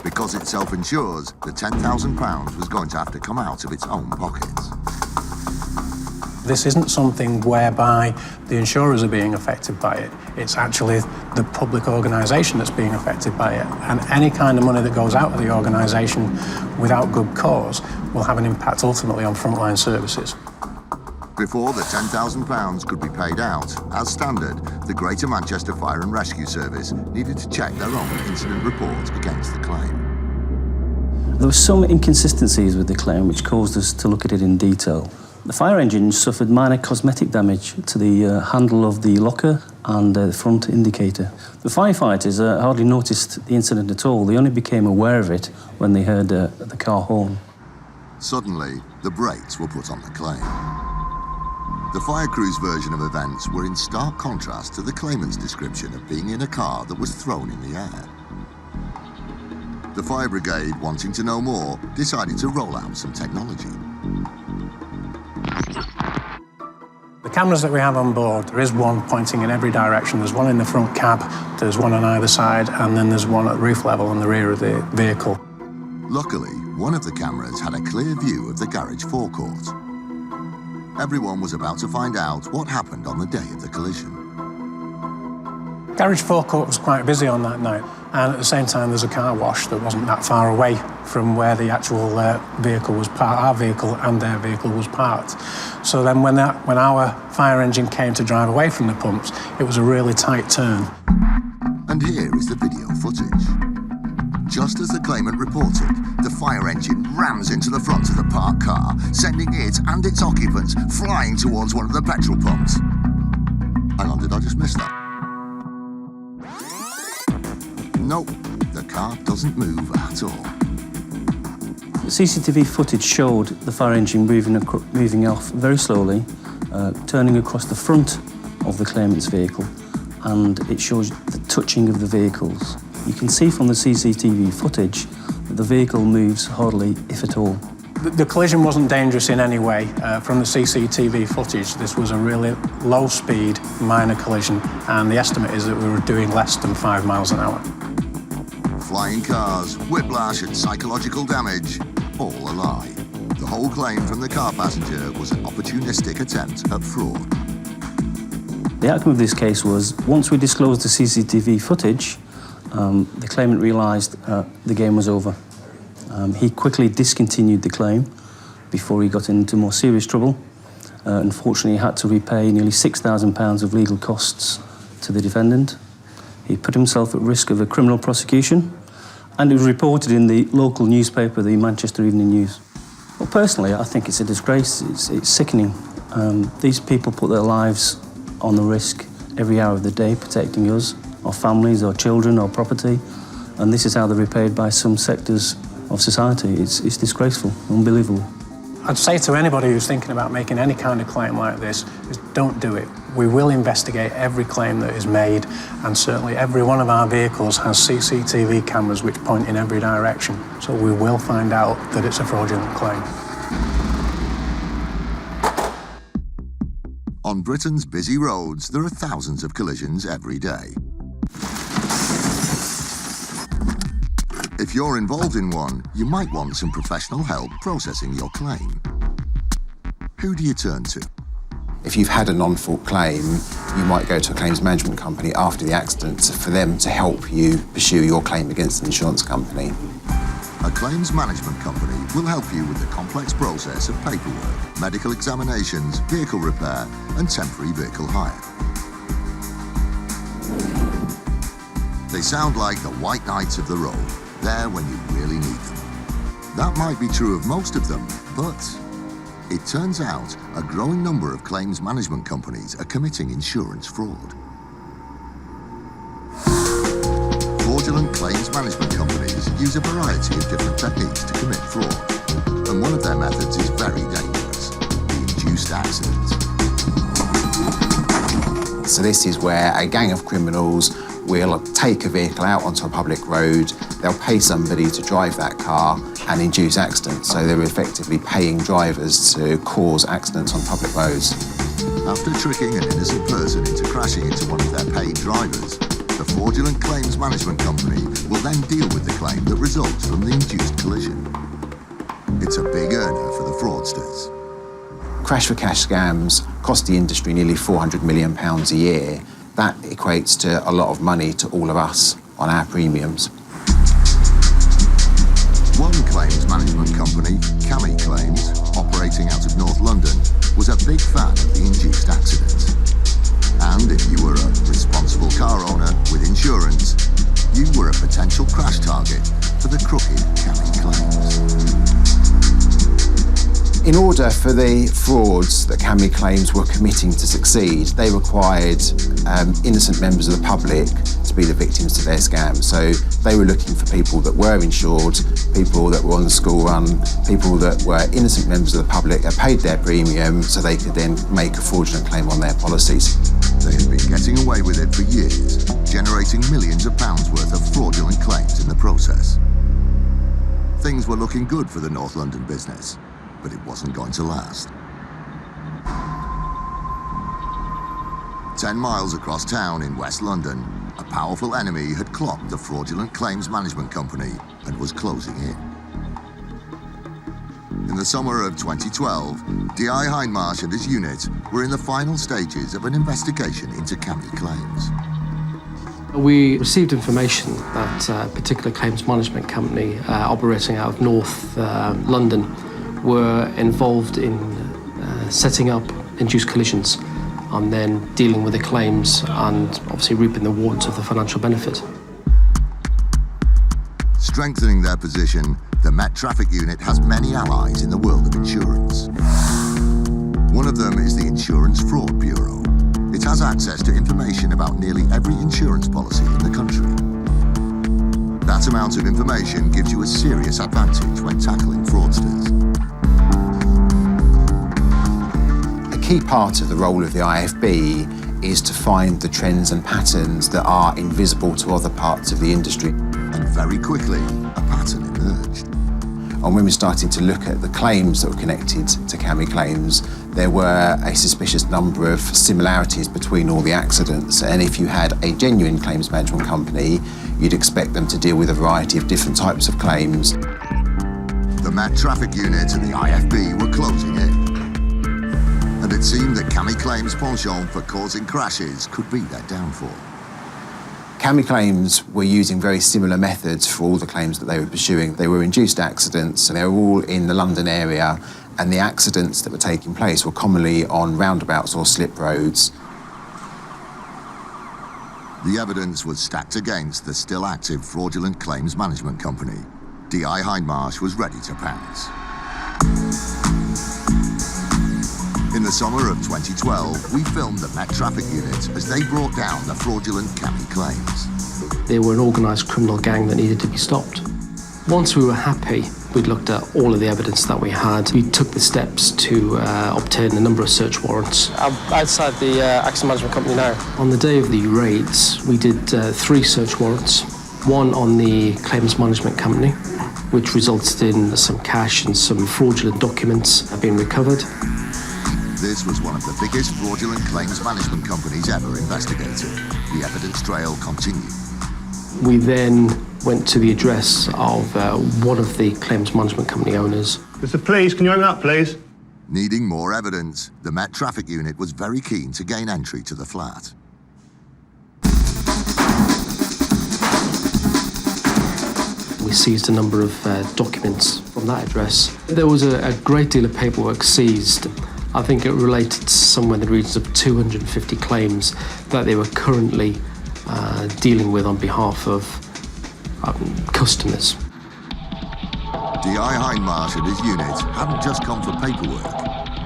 Because it self-insures, the £10,000 was going to have to come out of its own pockets. This isn't something whereby the insurers are being affected by it. It's actually the public organisation that's being affected by it. And any kind of money that goes out of the organisation without good cause will have an impact ultimately on frontline services. Before the £10,000 could be paid out, as standard, the Greater Manchester Fire and Rescue Service needed to check their own incident report against the claim. There were some inconsistencies with the claim which caused us to look at it in detail. The fire engine suffered minor cosmetic damage to the handle of the locker and the front indicator. The firefighters hardly noticed the incident at all. They only became aware of it when they heard the car horn. Suddenly, the brakes were put on the claim. The fire crew's version of events were in stark contrast to the claimant's description of being in a car that was thrown in the air. The fire brigade, wanting to know more, decided to roll out some technology. The cameras that we have on board, there is one pointing in every direction. There's one in the front cab, there's one on either side, and then there's one at roof level on the rear of the vehicle. Luckily, one of the cameras had a clear view of the garage forecourt. Everyone was about to find out what happened on the day of the collision. Garage forecourt was quite busy on that night, and at the same time there's a car wash that wasn't that far away from where the actual vehicle was parked. Our vehicle and their vehicle was parked. So then when our fire engine came to drive away from the pumps, it was a really tight turn. And here is the video footage. Just as the claimant reported, the fire engine rams into the front of the parked car, sending it and its occupants flying towards one of the petrol pumps. Hang on, did I just miss that? Nope, the car doesn't move at all. The CCTV footage showed the fire engine moving off very slowly, turning across the front of the claimant's vehicle, and it shows the touching of the vehicles. You can see from the CCTV footage that the vehicle moves hardly, if at all. The collision wasn't dangerous in any way. From the CCTV footage, this was a really low-speed, minor collision, and the estimate is that we were doing less than 5 miles an hour. Flying cars, whiplash and psychological damage, all a lie. The whole claim from the car passenger was an opportunistic attempt at fraud. The outcome of this case was, once we disclosed the CCTV footage, the claimant realised the game was over. He quickly discontinued the claim before he got into more serious trouble. Unfortunately, he had to repay nearly £6,000 of legal costs to the defendant. He put himself at risk of a criminal prosecution, and it was reported in the local newspaper, the Manchester Evening News. Well, personally, I think it's a disgrace. It's sickening. These people put their lives on the risk every hour of the day, protecting us, our families, our children, our property, and this is how they're repaid by some sectors of society. It's disgraceful, unbelievable. I'd say to anybody who's thinking about making any kind of claim like this, is don't do it. We will investigate every claim that is made, and certainly every one of our vehicles has CCTV cameras which point in every direction, so we will find out that it's a fraudulent claim. On Britain's busy roads, there are thousands of collisions every day. If you're involved in one, you might want some professional help processing your claim. Who do you turn to? If you've had a non-fault claim, you might go to a claims management company after the accident for them to help you pursue your claim against an insurance company. A claims management company will help you with the complex process of paperwork, medical examinations, vehicle repair, and temporary vehicle hire. They sound like the white knights of the road, there when you really need them. That might be true of most of them, but it turns out a growing number of claims management companies are committing insurance fraud. Fraudulent claims management companies use a variety of different techniques to commit fraud, and one of their methods is very dangerous: the induced accident. So this is where a gang of criminals will take a vehicle out onto a public road, they'll pay somebody to drive that car and induce accidents. So they're effectively paying drivers to cause accidents on public roads. After tricking an innocent person into crashing into one of their paid drivers, the fraudulent claims management company will then deal with the claim that results from the induced collision. It's a big earner for the fraudsters. Crash for cash scams cost the industry nearly £400 million a year. That equates to a lot of money to all of us on our premiums. One claims management company, Cami Claims, operating out of North London, was a big fan of the induced accident. And if you were a responsible car owner with insurance, you were a potential crash target for the crooked Cami Claims. In order for the frauds that Cami Claims were committing to succeed, they required innocent members of the public to be the victims to their scams. So they were looking for people that were insured, people that were on the school run, people that were innocent members of the public that paid their premium so they could then make a fraudulent claim on their policies. They had been getting away with it for years, generating millions of pounds worth of fraudulent claims in the process. Things were looking good for the North London business, but it wasn't going to last. 10 miles across town in West London, a powerful enemy had clocked the fraudulent claims management company and was closing in. In the summer of 2012, D.I. Hindmarsh and his unit were in the final stages of an investigation into Cami Claims. We received information that a particular claims management company operating out of North London were involved in setting up induced collisions and then dealing with the claims and obviously reaping the rewards of the financial benefit. Strengthening their position, the Met Traffic Unit has many allies in the world of insurance. One of them is the Insurance Fraud Bureau. It has access to information about nearly every insurance policy in the country. That amount of information gives you a serious advantage when tackling fraudsters. A key part of the role of the IFB is to find the trends and patterns that are invisible to other parts of the industry. And very quickly, a pattern emerged. And when we started to look at the claims that were connected to Cami Claims, there were a suspicious number of similarities between all the accidents. And if you had a genuine claims management company, you'd expect them to deal with a variety of different types of claims. The Met Traffic Unit and the IFB were closing in. And it seemed that Cami Claims' penchant for causing crashes could be their downfall. Cami Claims were using very similar methods for all the claims that they were pursuing. They were induced accidents, and they were all in the London area, and the accidents that were taking place were commonly on roundabouts or slip roads. The evidence was stacked against the still active fraudulent claims management company. D.I. Hindmarsh was ready to pounce. In the summer of 2012, we filmed the Met Traffic Unit as they brought down the fraudulent Cammy claims. They were an organised criminal gang that needed to be stopped. Once we were happy, we'd looked at all of the evidence that we had. We took the steps to obtain a number of search warrants. I'm outside the accident management company now. On the day of the raids, we did 3 search warrants. One on the claims management company, which resulted in some cash and some fraudulent documents being recovered. This was one of the biggest fraudulent claims management companies ever investigated. The evidence trail continued. We then went to the address of one of the claims management company owners. Mr. Please, can you open up, please? Needing more evidence, the Met Traffic Unit was very keen to gain entry to the flat. We seized a number of documents from that address. There was a great deal of paperwork seized. I think it related to somewhere in the regions of 250 claims that they were currently dealing with on behalf of customers. D.I. Hindmarsh and his unit hadn't just come for paperwork.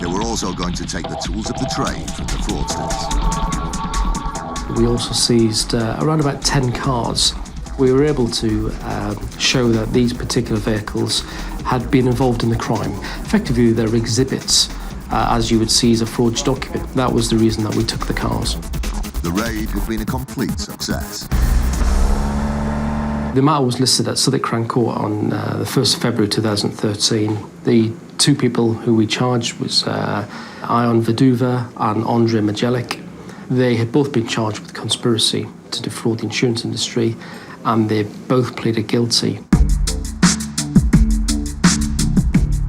They were also going to take the tools of the trade from the fraudsters. We also seized around about 10 cars. We were able to show that these particular vehicles had been involved in the crime. Effectively, they're exhibits, as you would seize a forged document. That was the reason that we took the cars. The raid had been a complete success. The matter was listed at Southwark Crown Court on the 1st of February 2013. The 2 people who we charged was Ion Vaduva and Andrei Majelik. They had both been charged with conspiracy to defraud the insurance industry, and they both pleaded guilty.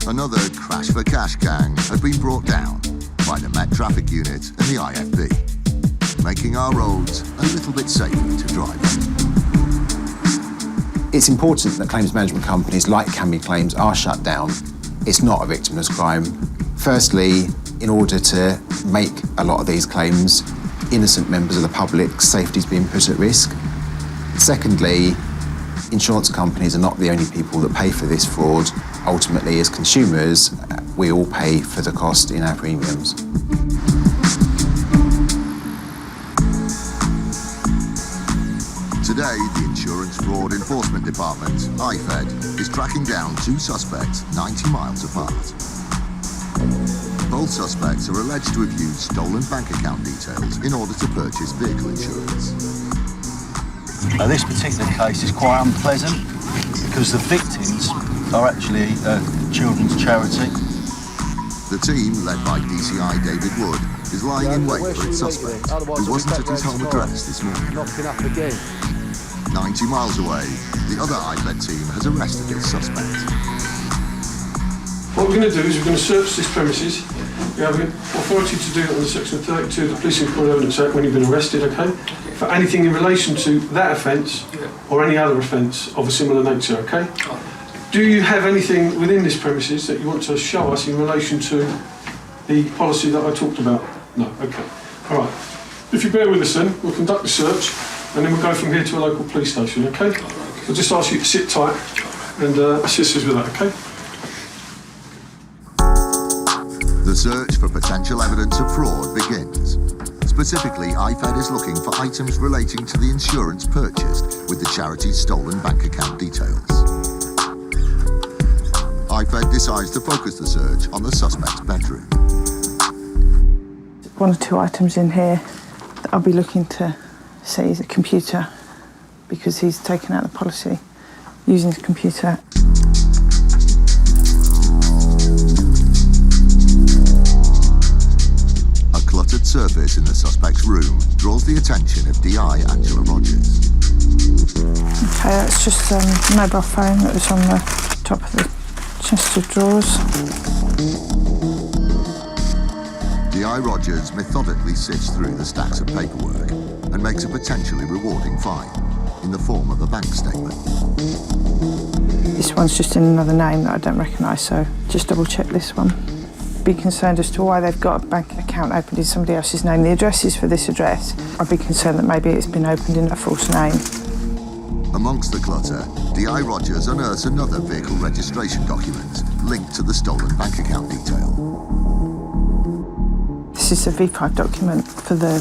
Another crash for cash gang had been brought down by the Met Traffic Unit and the IFB, making our roads a little bit safer to drive on. It's important that claims management companies like Cammy Claims are shut down. It's not a victimless crime. Firstly, in order to make a lot of these claims, innocent members of the public's safety is being put at risk. Secondly, insurance companies are not the only people that pay for this fraud. Ultimately, as consumers, we all pay for the cost in our premiums. Today, the Insurance Fraud Enforcement Department, IFED, is tracking down 2 suspects 90 miles apart. Both suspects are alleged to have used stolen bank account details in order to purchase vehicle insurance. This particular case is quite unpleasant because the victims are actually a children's charity. The team, led by DCI David Wood, is lying in wait for its suspect, who wasn't at his home address this morning. 90 miles away, the other IFED team has arrested its suspect. What we're going to do is we're going to search this premises. We have authority to do it under Section 32 of the Police and Criminal Evidence Act when you've been arrested, okay? For anything in relation to that offence or any other offence of a similar nature, okay? Do you have anything within this premises that you want to show us in relation to the policy that I talked about? No, okay. All right. If you bear with us then, we'll conduct the search and then we'll go from here to a local police station, okay? I'll just ask you to sit tight and assist us with that, okay? The search for potential evidence of fraud begins. Specifically, IFED is looking for items relating to the insurance purchased with the charity's stolen bank account details. IFED decides to focus the search on the suspect's bedroom. 1 or 2 items in here that I'll be looking to seize: a computer, because he's taken out the policy using his computer. A cluttered surface in the suspect's room draws the attention of DI Angela Rogers. Okay, that's just a mobile phone that was on the top of the chest of drawers. DI Rogers methodically sifts through the stacks of paperwork and makes a potentially rewarding find in the form of a bank statement. This one's just in another name that I don't recognise, so just double check this one. Be concerned as to why they've got a bank account opened in somebody else's name. The address is for this address. I'd be concerned that maybe it's been opened in a false name. Amongst the clutter, DI Rogers unearths another vehicle registration document linked to the stolen bank account detail. This is a V5 document for the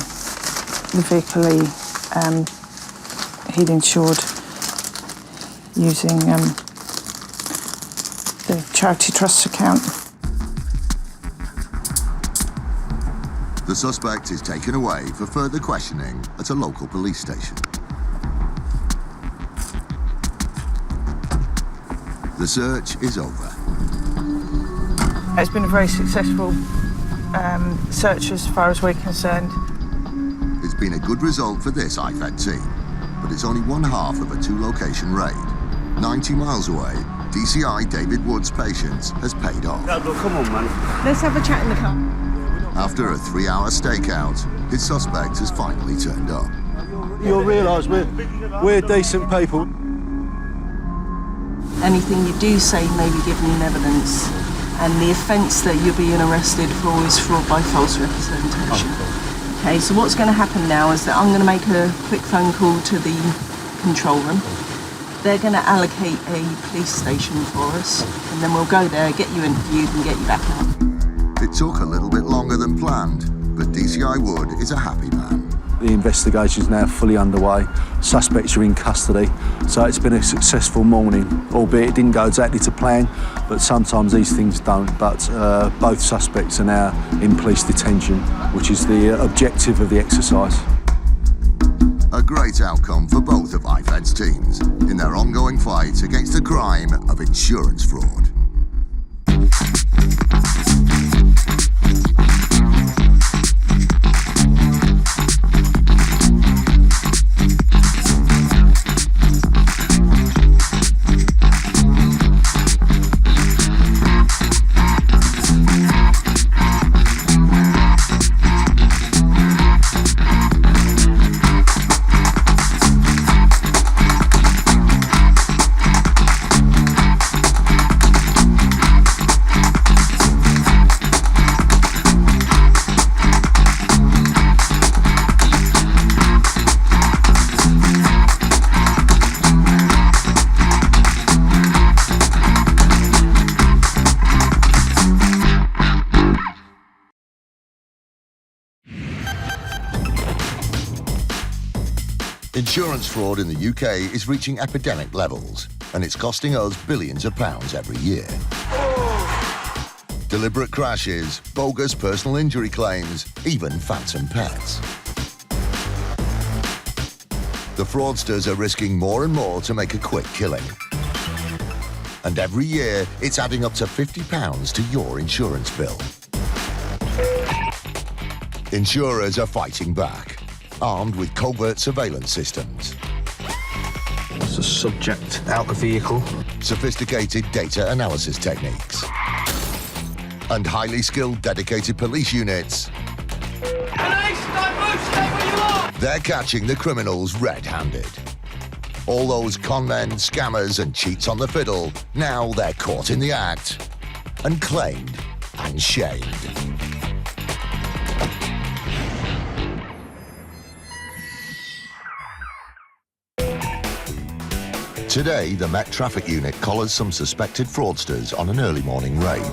vehicle he'd insured using the charity trust account. The suspect is taken away for further questioning at a local police station. The search is over. It's been a very successful search as far as we're concerned. It's been a good result for this IFED team, but it's only one half of a two-location raid. 90 miles away, DCI David Wood's patience has paid off. Come on, man. Let's have a chat in the car. After a 3-hour stakeout, his suspect has finally turned up. You'll realise we're decent people. Anything you do say may be given in evidence, and the offence that you're being arrested for is fraud by false representation. Okay, so what's going to happen now is that I'm going to make a quick phone call to the control room. They're going to allocate a police station for us, and then we'll go there, get you interviewed, and get you back out. It took a little bit longer than planned, but DCI Wood is a happy man. The investigation is now fully underway. Suspects are in custody, so it's been a successful morning, albeit it didn't go exactly to plan, but sometimes these things don't. But both suspects are now in police detention, which is the objective of the exercise. A great outcome for both of IFED's teams in their ongoing fight against the crime of insurance fraud. Insurance fraud in the UK is reaching epidemic levels, and it's costing us billions of pounds every year. Deliberate crashes, bogus personal injury claims, even phantom pets. The fraudsters are risking more and more to make a quick killing. And every year, it's adding up to £50 to your insurance bill. Insurers are fighting back, armed with covert surveillance systems. There's a subject out the vehicle. Sophisticated data analysis techniques. And highly skilled dedicated police units. They're catching the criminals red-handed. All those con men, scammers and cheats on the fiddle, now they're caught in the act and claimed and shamed. Today, the Met Traffic Unit collars some suspected fraudsters on an early morning raid.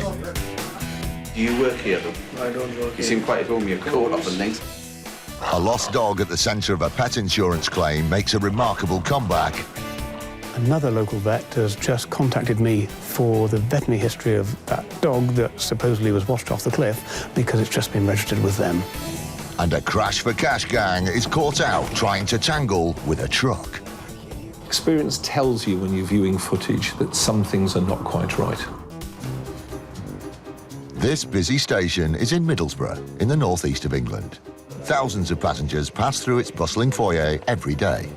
Do you work here, though? I don't work here. You seem quite at home. You're caught up and things. A lost dog at the centre of a pet insurance claim makes a remarkable comeback. Another local vet has just contacted me for the veterinary history of that dog that supposedly was washed off the cliff because it's just been registered with them. And a crash for cash gang is caught out trying to tangle with a truck. Experience tells you when you're viewing footage that some things are not quite right. This busy station is in Middlesbrough, in the northeast of England. Thousands of passengers pass through its bustling foyer every day.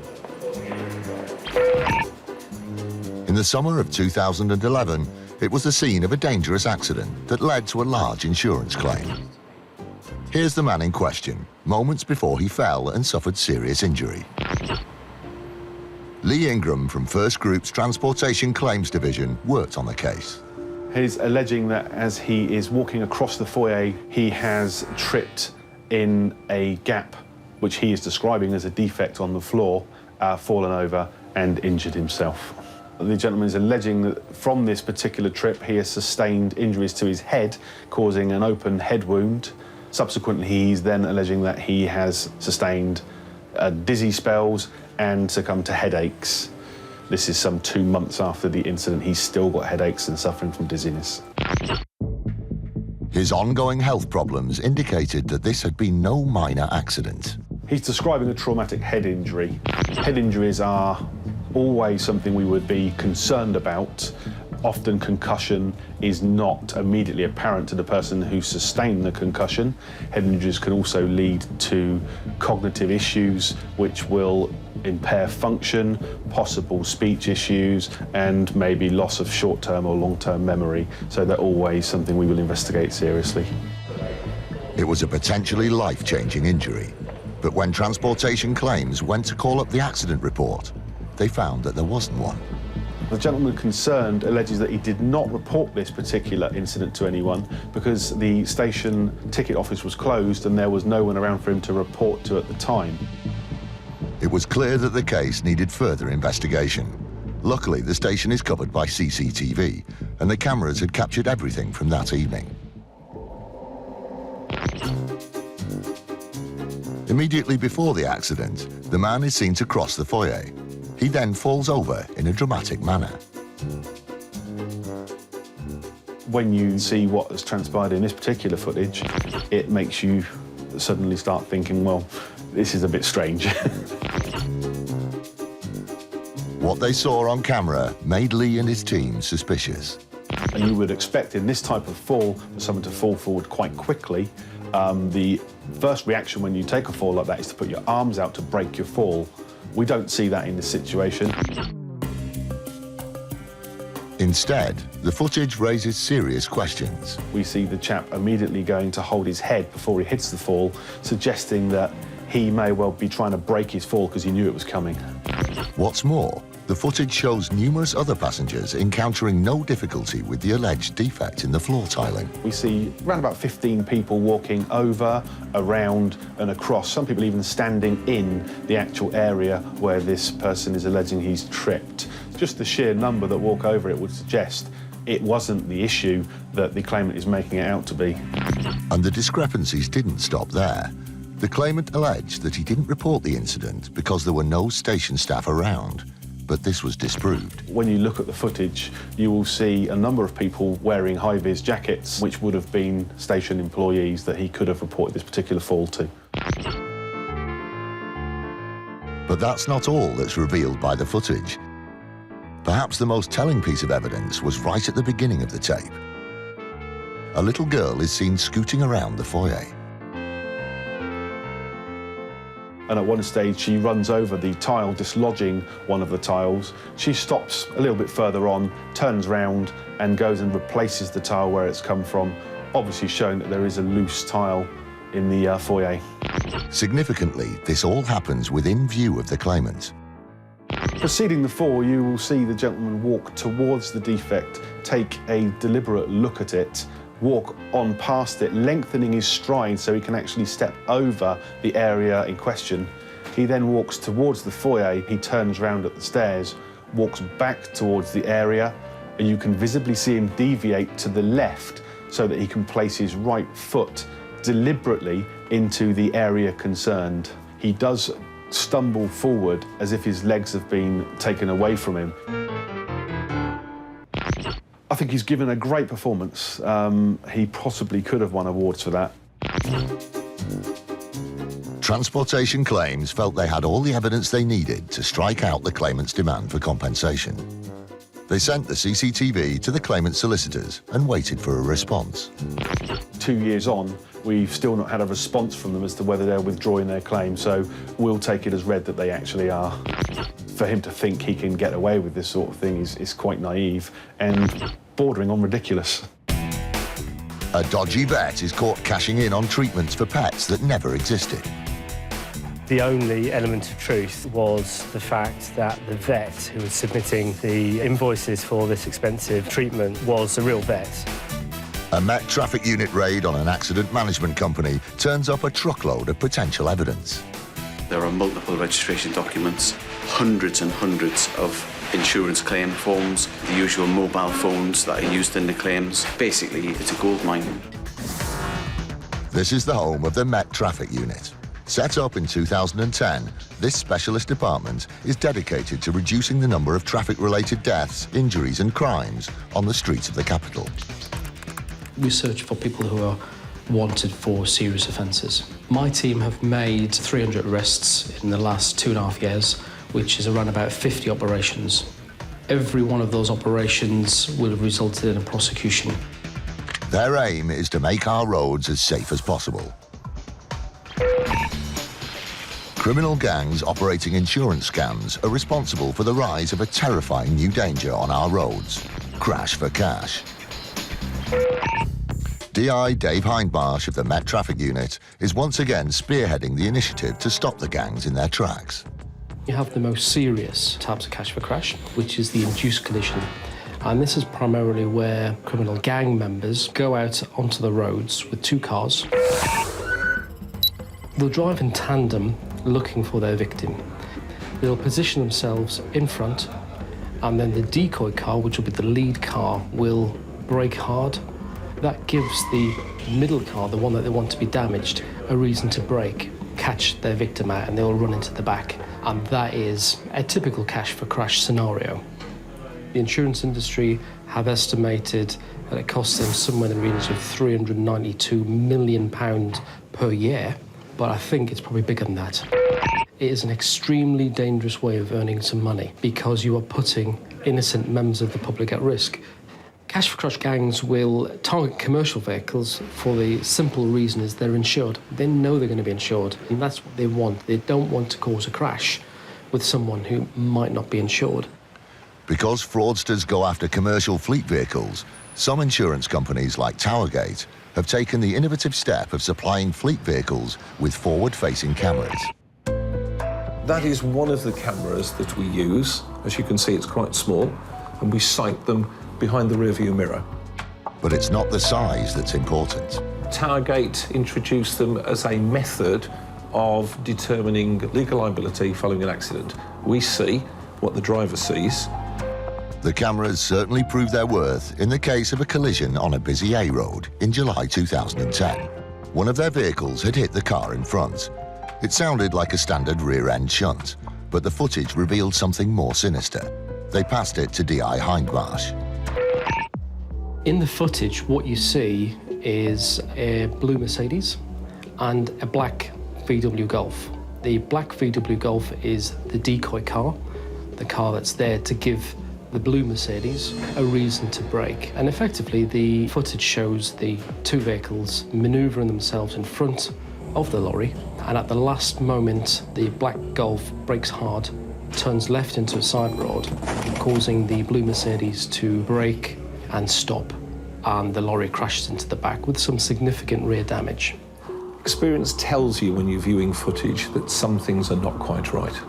In the summer of 2011, it was the scene of a dangerous accident that led to a large insurance claim. Here's the man in question, moments before he fell and suffered serious injury. Lee Ingram from First Group's Transportation Claims Division worked on the case. He's alleging that as he is walking across the foyer, he has tripped in a gap, which he is describing as a defect on the floor, fallen over and injured himself. The gentleman is alleging that from this particular trip, he has sustained injuries to his head, causing an open head wound, Subsequently, he's then alleging that he has sustained dizzy spells and succumbed to headaches. This is some 2 months after the incident. He's still got headaches and suffering from dizziness. His ongoing health problems indicated that this had been no minor accident. He's describing a traumatic head injury. Head injuries are always something we would be concerned about. Often concussion is not immediately apparent to the person who sustained the concussion. Head injuries can also lead to cognitive issues which will impair function, possible speech issues, and maybe loss of short-term or long-term memory. So they're always something we will investigate seriously. It was a potentially life-changing injury, but when Transportation Claims went to call up the accident report, they found that there wasn't one. The gentleman concerned alleges that he did not report this particular incident to anyone because the station ticket office was closed and there was no one around for him to report to at the time. It was clear that the case needed further investigation. Luckily, the station is covered by CCTV, and the cameras had captured everything from that evening. Immediately before the accident, the man is seen to cross the foyer. He then falls over in a dramatic manner. When you see what has transpired in this particular footage, it makes you suddenly start thinking, well, this is a bit strange. What they saw on camera made Lee and his team suspicious. And you would expect in this type of fall for someone to fall forward quite quickly. The first reaction when you take a fall like that is to put your arms out to break your fall. We don't see that in this situation. Instead, the footage raises serious questions. We see the chap immediately going to hold his head before he hits the fall, suggesting that he may well be trying to break his fall because he knew it was coming. What's more, the footage shows numerous other passengers encountering no difficulty with the alleged defect in the floor tiling. We see around about 15 people walking over, around and across, some people even standing in the actual area where this person is alleging he's tripped. Just the sheer number that walk over it would suggest it wasn't the issue that the claimant is making it out to be. And the discrepancies didn't stop there. The claimant alleged that he didn't report the incident because there were no station staff around, but this was disproved. When you look at the footage, you will see a number of people wearing high-vis jackets, which would have been station employees that he could have reported this particular fall to. But that's not all that's revealed by the footage. Perhaps the most telling piece of evidence was right at the beginning of the tape. A little girl is seen scooting around the foyer. And at one stage, she runs over the tile, dislodging one of the tiles. She stops a little bit further on, turns round, and goes and replaces the tile where it's come from, obviously showing that there is a loose tile in the foyer. Significantly, this all happens within view of the claimant. Preceding the fall, you will see the gentleman walk towards the defect, take a deliberate look at it, walk on past it, lengthening his stride so he can actually step over the area in question. He then walks towards the foyer, he turns round at the stairs, walks back towards the area, and you can visibly see him deviate to the left so that he can place his right foot deliberately into the area concerned. He does stumble forward as if his legs have been taken away from him. I think he's given a great performance. He possibly could have won awards for that. Transportation Claims felt they had all the evidence they needed to strike out the claimant's demand for compensation. They sent the CCTV to the claimant's solicitors and waited for a response. 2 years on, we've still not had a response from them as to whether they're withdrawing their claim, so we'll take it as read that they actually are. For him to think he can get away with this sort of thing is quite naive and bordering on ridiculous. A dodgy vet is caught cashing in on treatments for pets that never existed. The only element of truth was the fact that the vet who was submitting the invoices for this expensive treatment was a real vet. A Met Traffic Unit raid on an accident management company turns up a truckload of potential evidence. There are multiple registration documents, hundreds and hundreds of insurance claim forms, the usual mobile phones that are used in the claims. Basically, it's a gold mine. This is the home of the Met Traffic Unit. Set up in 2010, this specialist department is dedicated to reducing the number of traffic-related deaths, injuries and crimes on the streets of the capital. We search for people who are wanted for serious offences. My team have made 300 arrests in the last 2.5 years, which is around about 50 operations. Every one of those operations will have resulted in a prosecution. Their aim is to make our roads as safe as possible. Criminal gangs operating insurance scams are responsible for the rise of a terrifying new danger on our roads: crash for cash. DI Dave Hindmarsh of the Met Traffic Unit is once again spearheading the initiative to stop the gangs in their tracks. You have the most serious types of cash for crash, which is the induced collision. And this is primarily where criminal gang members go out onto the roads with two cars. They'll drive in tandem looking for their victim. They'll position themselves in front, and then the decoy car, which will be the lead car, will brake hard. That gives the middle car, the one that they want to be damaged, a reason to brake, catch their victim out, and they'll run into the back. And that is a typical cash for crash scenario. The insurance industry have estimated that it costs them somewhere in the range of £392 million per year, but I think it's probably bigger than that. It is an extremely dangerous way of earning some money because you are putting innocent members of the public at risk. Cash for crash gangs will target commercial vehicles for the simple reason is they're insured. They know they're going to be insured, and that's what they want. They don't want to cause a crash with someone who might not be insured. Because fraudsters go after commercial fleet vehicles, some insurance companies like Towergate have taken the innovative step of supplying fleet vehicles with forward-facing cameras. That is one of the cameras that we use. As you can see, it's quite small, and we sight them behind the rearview mirror. But it's not the size that's important. Towergate introduced them as a method of determining legal liability following an accident. We see what the driver sees. The cameras certainly prove their worth in the case of a collision on a busy A road in July 2010. One of their vehicles had hit the car in front. It sounded like a standard rear-end shunt, but the footage revealed something more sinister. They passed it to DI Hindmarsh. In the footage, what you see is a blue Mercedes and a black VW Golf. The black VW Golf is the decoy car, the car that's there to give the blue Mercedes a reason to brake. And effectively, the footage shows the two vehicles manoeuvring themselves in front of the lorry, and at the last moment, the black Golf brakes hard, turns left into a side road, causing the blue Mercedes to brake and stop, and the lorry crashes into the back with some significant rear damage. Experience tells you when you're viewing footage that some things are not quite right.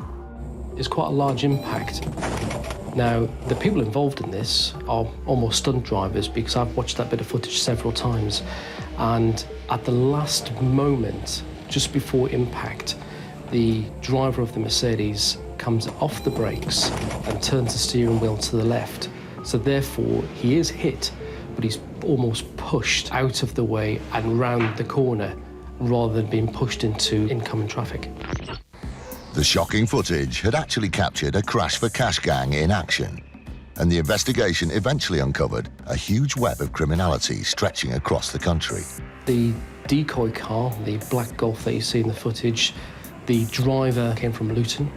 It's quite a large impact. Now, the people involved in this are almost stunt drivers because I've watched that bit of footage several times, and at the last moment, just before impact, the driver of the Mercedes comes off the brakes and turns the steering wheel to the left. So therefore, he is hit, but he's almost pushed out of the way and round the corner rather than being pushed into incoming traffic. The shocking footage had actually captured a crash for cash gang in action, and the investigation eventually uncovered a huge web of criminality stretching across the country. The decoy car, the black Golf that you see in the footage, the driver came from Luton.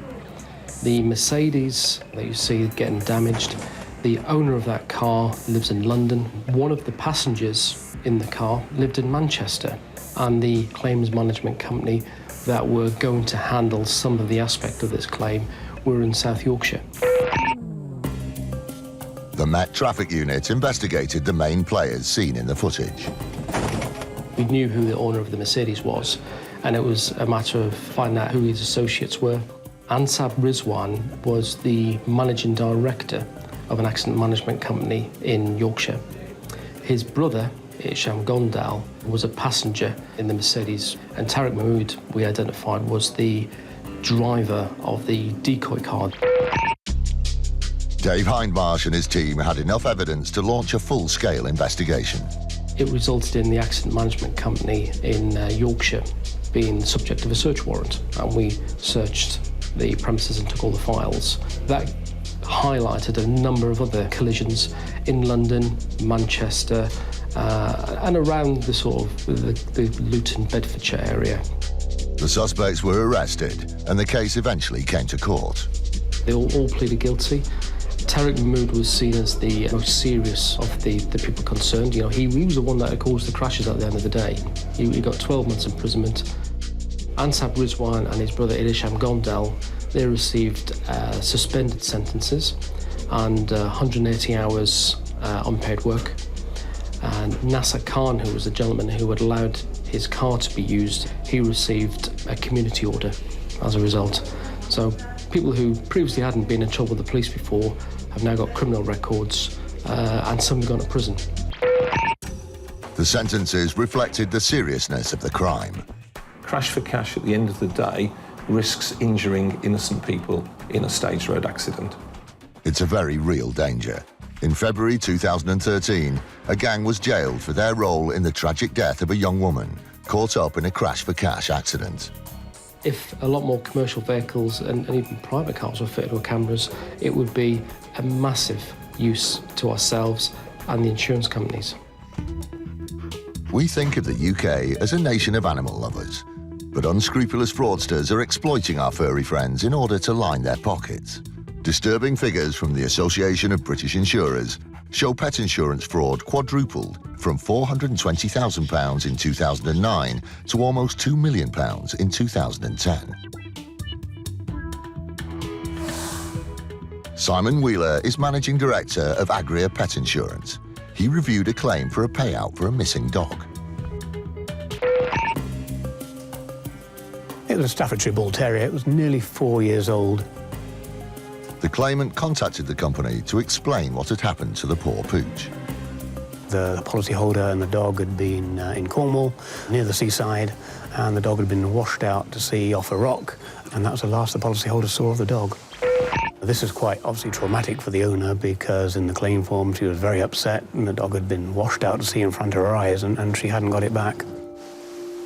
The Mercedes that you see getting damaged, the owner of that car lives in London. One of the passengers in the car lived in Manchester, and the claims management company that were going to handle some of the aspect of this claim were in South Yorkshire. The Met Traffic Unit investigated the main players seen in the footage. We knew who the owner of the Mercedes was, and it was a matter of finding out who his associates were. Ansab Rizwan was the managing director of an accident management company in Yorkshire. His brother, Isham Gondal, was a passenger in the Mercedes, and Tariq Mahmood, we identified, was the driver of the decoy car. Dave Hindmarsh and his team had enough evidence to launch a full-scale investigation. It resulted in the accident management company in Yorkshire being subject of a search warrant, and we searched the premises and took all the files. That highlighted a number of other collisions in London, Manchester, and around the sort of the Luton, Bedfordshire area. The suspects were arrested, and the case eventually came to court. They all pleaded guilty. Tariq Mahmood was seen as the most serious of the people concerned. You know, he was the one that had caused the crashes at the end of the day. He got 12 months imprisonment. Ansab Rizwan and his brother Ilisham Gondal, they received suspended sentences and 180 hours unpaid work. And Nasser Khan, who was the gentleman who had allowed his car to be used, he received a community order as a result. So people who previously hadn't been in trouble with the police before have now got criminal records, and some have gone to prison. The sentences reflected the seriousness of the crime. Crash for cash at the end of the day risks injuring innocent people in a staged road accident. It's a very real danger. In February 2013, a gang was jailed for their role in the tragic death of a young woman caught up in a crash for cash accident. If a lot more commercial vehicles and even private cars were fitted with cameras, it would be a massive use to ourselves and the insurance companies. We think of the UK as a nation of animal lovers, but unscrupulous fraudsters are exploiting our furry friends in order to line their pockets. Disturbing figures from the Association of British Insurers show pet insurance fraud quadrupled from £420,000 in 2009 to almost £2 million in 2010. Simon Wheeler is Managing Director of Agria Pet Insurance. He reviewed a claim for a payout for a missing dog. It was a Staffordshire Bull Terrier. It was nearly 4 years old. The claimant contacted the company to explain what had happened to the poor pooch. The policyholder and the dog had been in Cornwall, near the seaside, and the dog had been washed out to sea off a rock, and that was the last the policyholder saw of the dog. This is quite obviously traumatic for the owner, because in the claim form she was very upset, and the dog had been washed out to sea in front of her eyes, and she hadn't got it back.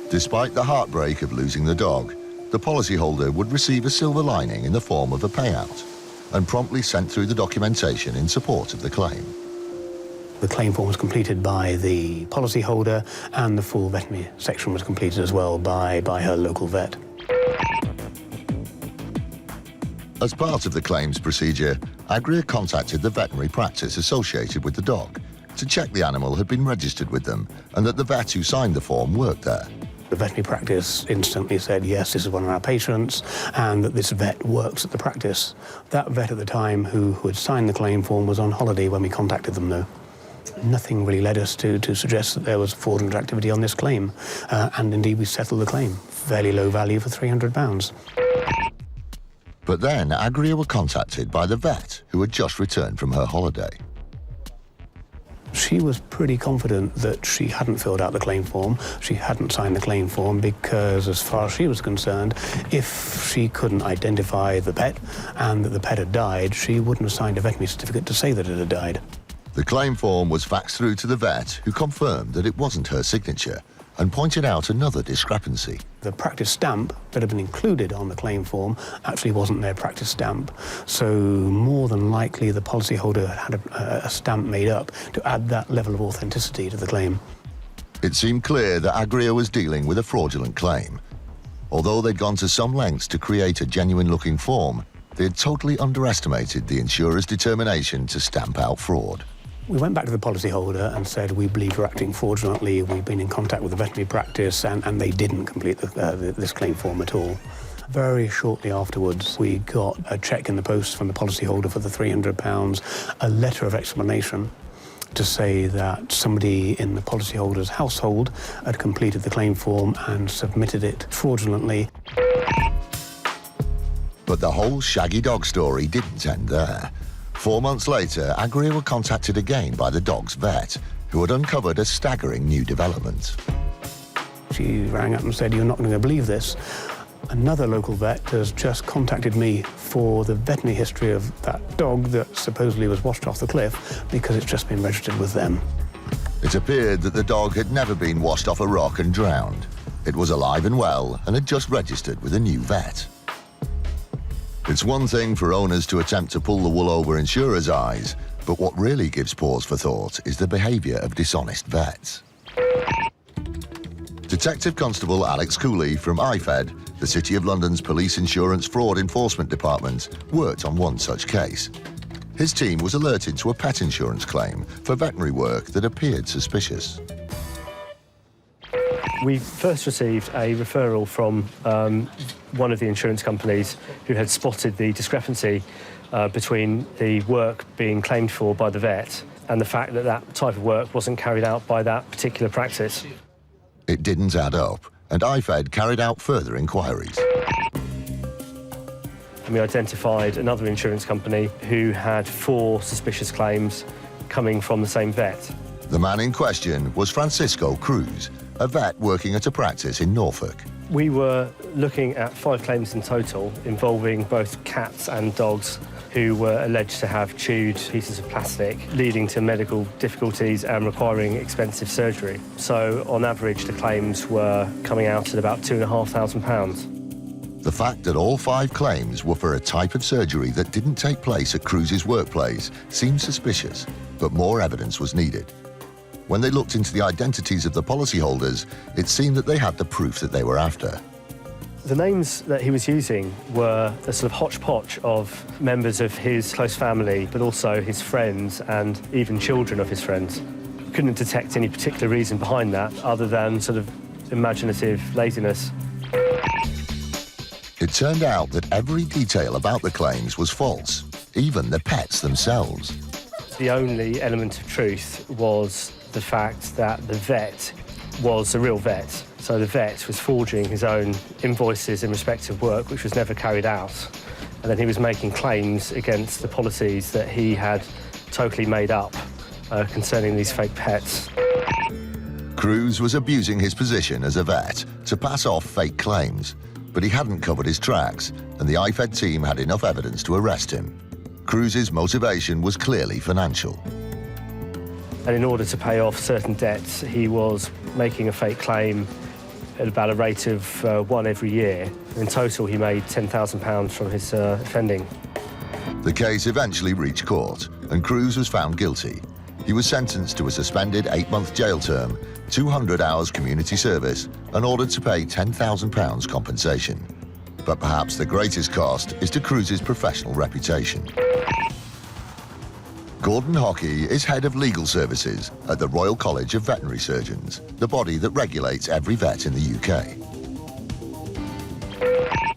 Despite the heartbreak of losing the dog, the policyholder would receive a silver lining in the form of a payout, and promptly sent through the documentation in support of the claim. The claim form was completed by the policyholder, and the full veterinary section was completed as well by her local vet. As part of the claims procedure, Agria contacted the veterinary practice associated with the dog to check the animal had been registered with them and that the vet who signed the form worked there. The veterinary practice instantly said, yes, this is one of our patients, and that this vet works at the practice. That vet at the time who had signed the claim form was on holiday when we contacted them, though. Nothing really led us to suggest that there was fraudulent activity on this claim, and indeed we settled the claim. Fairly low value for £300. But then Agria were contacted by the vet who had just returned from her holiday. She was pretty confident that she hadn't filled out the claim form, she hadn't signed the claim form, because as far as she was concerned, if she couldn't identify the pet and that the pet had died, she wouldn't have signed a veterinary certificate to say that it had died. The claim form was faxed through to the vet, who confirmed that it wasn't her signature and pointed out another discrepancy. The practice stamp that had been included on the claim form actually wasn't their practice stamp. So more than likely the policyholder had a stamp made up to add that level of authenticity to the claim. It seemed clear that Agria was dealing with a fraudulent claim. Although they'd gone to some lengths to create a genuine-looking form, they had totally underestimated the insurer's determination to stamp out fraud. We went back to the policyholder and said, we believe you're acting fraudulently, we've been in contact with the veterinary practice, and they didn't complete this claim form at all. Very shortly afterwards, we got a cheque in the post from the policyholder for the £300, a letter of explanation to say that somebody in the policyholder's household had completed the claim form and submitted it fraudulently. But the whole shaggy dog story didn't end there. 4 months later, Agria were contacted again by the dog's vet, who had uncovered a staggering new development. She rang up and said, you're not going to believe this. Another local vet has just contacted me for the veterinary history of that dog that supposedly was washed off the cliff because it's just been registered with them. It appeared that the dog had never been washed off a rock and drowned. It was alive and well and had just registered with a new vet. It's one thing for owners to attempt to pull the wool over insurers' eyes, but what really gives pause for thought is the behaviour of dishonest vets. Detective Constable Alex Cooley from IFED, the City of London's Police Insurance Fraud Enforcement Department, worked on one such case. His team was alerted to a pet insurance claim for veterinary work that appeared suspicious. We first received a referral from one of the insurance companies who had spotted the discrepancy between the work being claimed for by the vet and the fact that that type of work wasn't carried out by that particular practice. It didn't add up, and IFED carried out further inquiries. We identified another insurance company who had 4 suspicious claims coming from the same vet. The man in question was Francisco Cruz, a vet working at a practice in Norfolk. We were looking at 5 claims in total involving both cats and dogs who were alleged to have chewed pieces of plastic, leading to medical difficulties and requiring expensive surgery. So on average, the claims were coming out at about £2,500. The fact that all 5 claims were for a type of surgery that didn't take place at Cruz's workplace seemed suspicious, but more evidence was needed. When they looked into the identities of the policyholders, it seemed that they had the proof that they were after. The names that he was using were a sort of hodgepodge of members of his close family, but also his friends and even children of his friends. Couldn't detect any particular reason behind that other than sort of imaginative laziness. It turned out that every detail about the claims was false, even the pets themselves. The only element of truth was the fact that the vet was a real vet. So the vet was forging his own invoices in respect of work which was never carried out. And then he was making claims against the policies that he had totally made up concerning these fake pets. Cruz was abusing his position as a vet to pass off fake claims, but he hadn't covered his tracks, and the IFED team had enough evidence to arrest him. Cruz's motivation was clearly financial. And in order to pay off certain debts, he was making a fake claim at about a rate of 1 every year. In total, he made £10,000 from his offending. The case eventually reached court, and Cruz was found guilty. He was sentenced to a suspended 8-month jail term, 200 hours community service, and ordered to pay £10,000 compensation. But perhaps the greatest cost is to Cruz's professional reputation. Gordon Hockey is head of legal services at the Royal College of Veterinary Surgeons, the body that regulates every vet in the UK.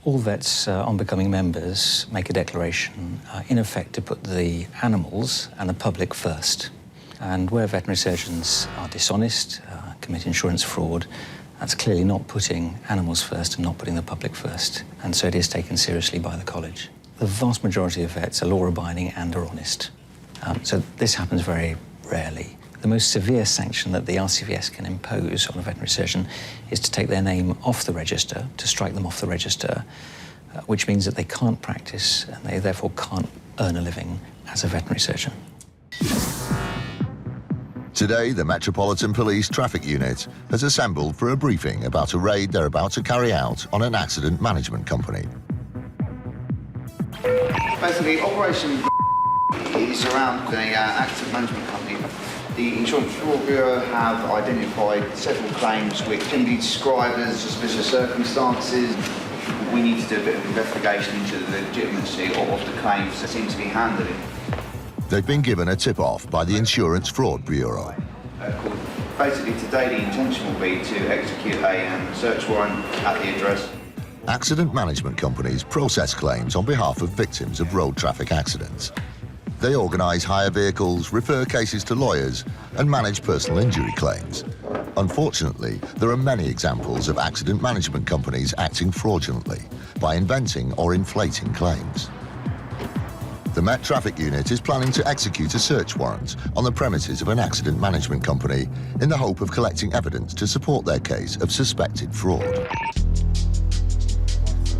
All vets on becoming members make a declaration, in effect, to put the animals and the public first. And where veterinary surgeons are dishonest, commit insurance fraud, that's clearly not putting animals first and not putting the public first. And so it is taken seriously by the college. The vast majority of vets are law-abiding and are honest. So this happens very rarely. The most severe sanction that the RCVS can impose on a veterinary surgeon is to take their name off the register, to strike them off the register, which means that they can't practice and they therefore can't earn a living as a veterinary surgeon. Today, the Metropolitan Police Traffic Unit has assembled for a briefing about a raid they're about to carry out on an accident management company. Basically, Operation is around the accident management company. The Insurance Fraud Bureau have identified several claims which can be described as suspicious circumstances. We need to do a bit of investigation into the legitimacy of the claims that seem to be handled. They've been given a tip-off by the Insurance Fraud Bureau. Basically, today the intention will be to execute a search warrant at the address. Accident management companies process claims on behalf of victims of road traffic accidents. They organise hire vehicles, refer cases to lawyers, and manage personal injury claims. Unfortunately, there are many examples of accident management companies acting fraudulently by inventing or inflating claims. The Met Traffic Unit is planning to execute a search warrant on the premises of an accident management company in the hope of collecting evidence to support their case of suspected fraud.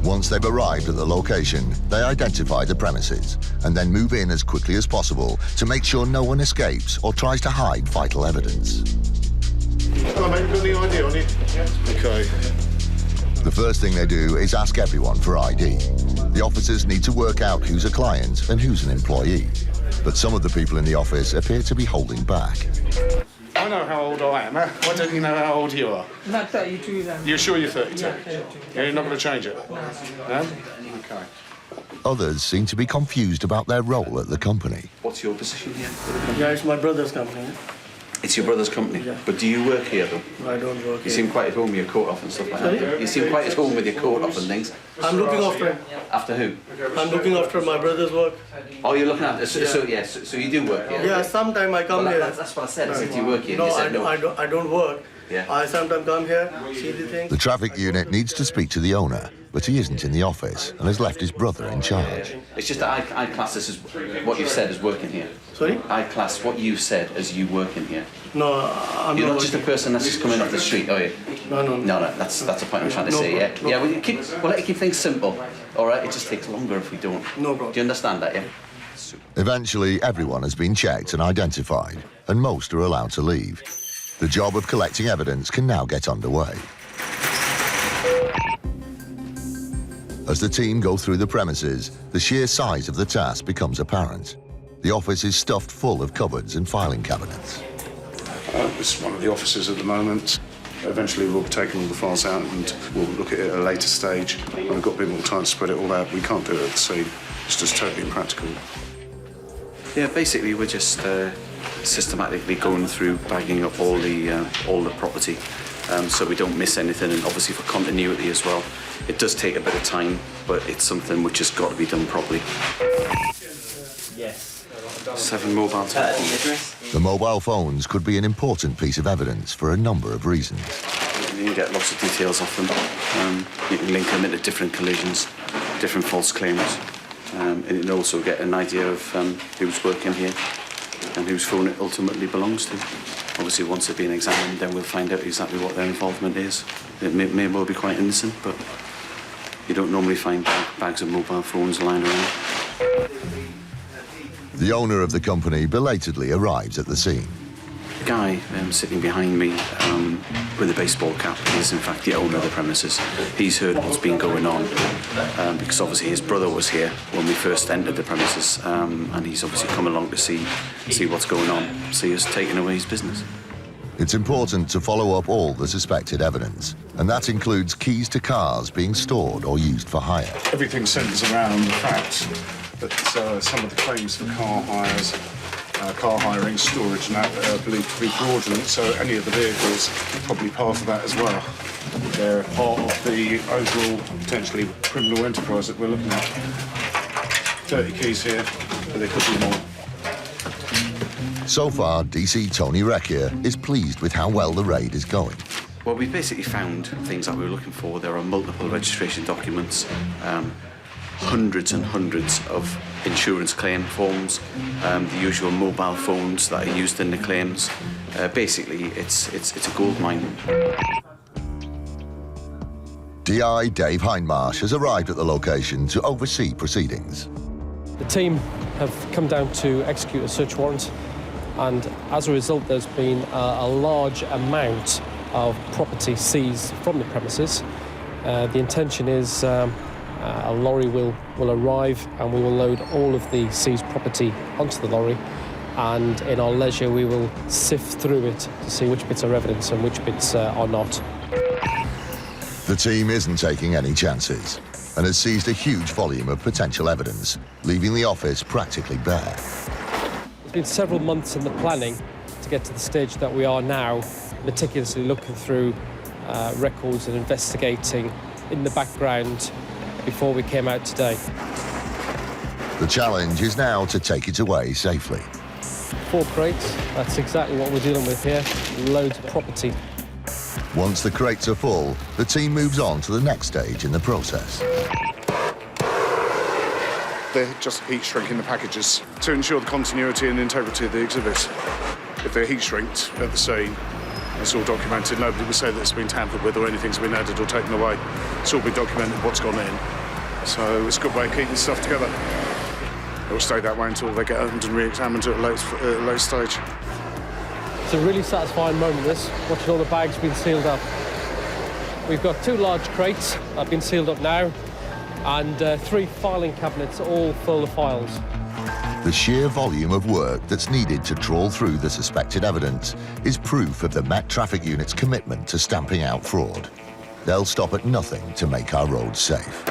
Once they've arrived at the location, they identify the premises and then move in as quickly as possible to make sure no one escapes or tries to hide vital evidence. Hello mate, got any ID on you? Yes. Okay. The first thing they do is ask everyone for ID. The officers need to work out who's a client and who's an employee. But some of the people in the office appear to be holding back. I know how old I am. Why don't you know how old you are? Not 32 then. You're sure you're 32? Yeah, 32. Yeah, you're not going to change it? No? Okay. Others seem to be confused about their role at the company. What's your position here? Yeah, it's my brother's company. It's your brother's company? Yeah. But do you work here, though? I don't work You here. seem quite at home with your coat off and stuff like that. Sorry? You seem quite at home with your coat off and things. I'm looking after him. After who? I'm looking after my brother's work. Oh, you're looking after... So you do work here? Yeah, sometime I come here. That's what I said. I said, do you work here? No, You said I don't work. Yeah. I sometimes come here, see the things. The traffic unit needs to speak to the owner, but he isn't in the office and has left his brother in charge. It's just that I class this as what you've said as working here. Sorry? I class what you've said as you working here. No, I'm You're not not just a person that's just coming off the street, are you? No. That's the point I'm trying to No say, yeah? problem. Yeah, we'll let you keep things simple, all right? It just takes longer if we don't. No problem. Do you understand that, yeah? Eventually, everyone has been checked and identified, and most are allowed to leave. The job of collecting evidence can now get underway. As the team go through the premises, the sheer size of the task becomes apparent. The office is stuffed full of cupboards and filing cabinets. It's one of the offices at the moment. Eventually we'll be taking all the files out and we'll look at it at a later stage. When we've got a bit more time to spread it all out, we can't do it at the scene. It's just totally impractical. Yeah, basically we're just systematically going through, bagging up all the property, so we don't miss anything, and obviously for continuity as well. It does take a bit of time, but it's something which has got to be done properly. Yes. 7 mobile telephones. The mobile phones could be an important piece of evidence for a number of reasons. You can get lots of details off them. You can link them into different collisions, different false claims, and you can also get an idea of who's working here and whose phone it ultimately belongs to. Obviously, once they've been examined, then we'll find out exactly what their involvement is. It may well be quite innocent, but you don't normally find bags of mobile phones lying around. The owner of the company belatedly arrives at the scene. The guy sitting behind me with a baseball cap is in fact the owner of the premises. He's heard what's been going on because obviously his brother was here when we first entered the premises, and he's obviously come along to see what's going on, see us taking away his business. It's important to follow up all the suspected evidence, and that includes keys to cars being stored or used for hire. Everything centres around the fact that some of the claims for car hires, car hiring, storage and that are believed to be fraudulent, so any of the vehicles are probably part of that as well. They're part of the overall potentially criminal enterprise that we're looking at. 30 keys here, but there could be more. So far, DC Tony Recchia is pleased with how well the raid is going. Well, we basically found things that we were looking for. There are multiple registration documents, hundreds and hundreds of insurance claim forms, the usual mobile phones that are used in the claims. Basically, it's a gold mine. DI Dave Hindmarsh has arrived at the location to oversee proceedings. The team have come down to execute a search warrant, and as a result there's been a large amount of property seized from the premises. The intention is a lorry will arrive and we will load all of the seized property onto the lorry, and in our leisure we will sift through it to see which bits are evidence and which bits are not. The team isn't taking any chances and has seized a huge volume of potential evidence, leaving the office practically bare. It's been several months in the planning to get to the stage that we are now, meticulously looking through records and investigating in the background before we came out today. The challenge is now to take it away safely. 4 crates, that's exactly what we're dealing with here, loads of property. Once the crates are full, the team moves on to the next stage in the process. They're just heat shrinking the packages to ensure the continuity and integrity of the exhibits. If they're heat shrinked at the scene, It's all documented. Nobody will say that it's been tampered with or anything's been added or taken away. It's all been documented what's gone in. So it's a good way of keeping stuff together. It will stay that way until they get opened and re-examined at a later stage. It's a really satisfying moment, this, watching all the bags being sealed up. We've got 2 large crates that have been sealed up now, and 3 filing cabinets all full of files. The sheer volume of work that's needed to trawl through the suspected evidence is proof of the Met Traffic Unit's commitment to stamping out fraud. They'll stop at nothing to make our roads safe.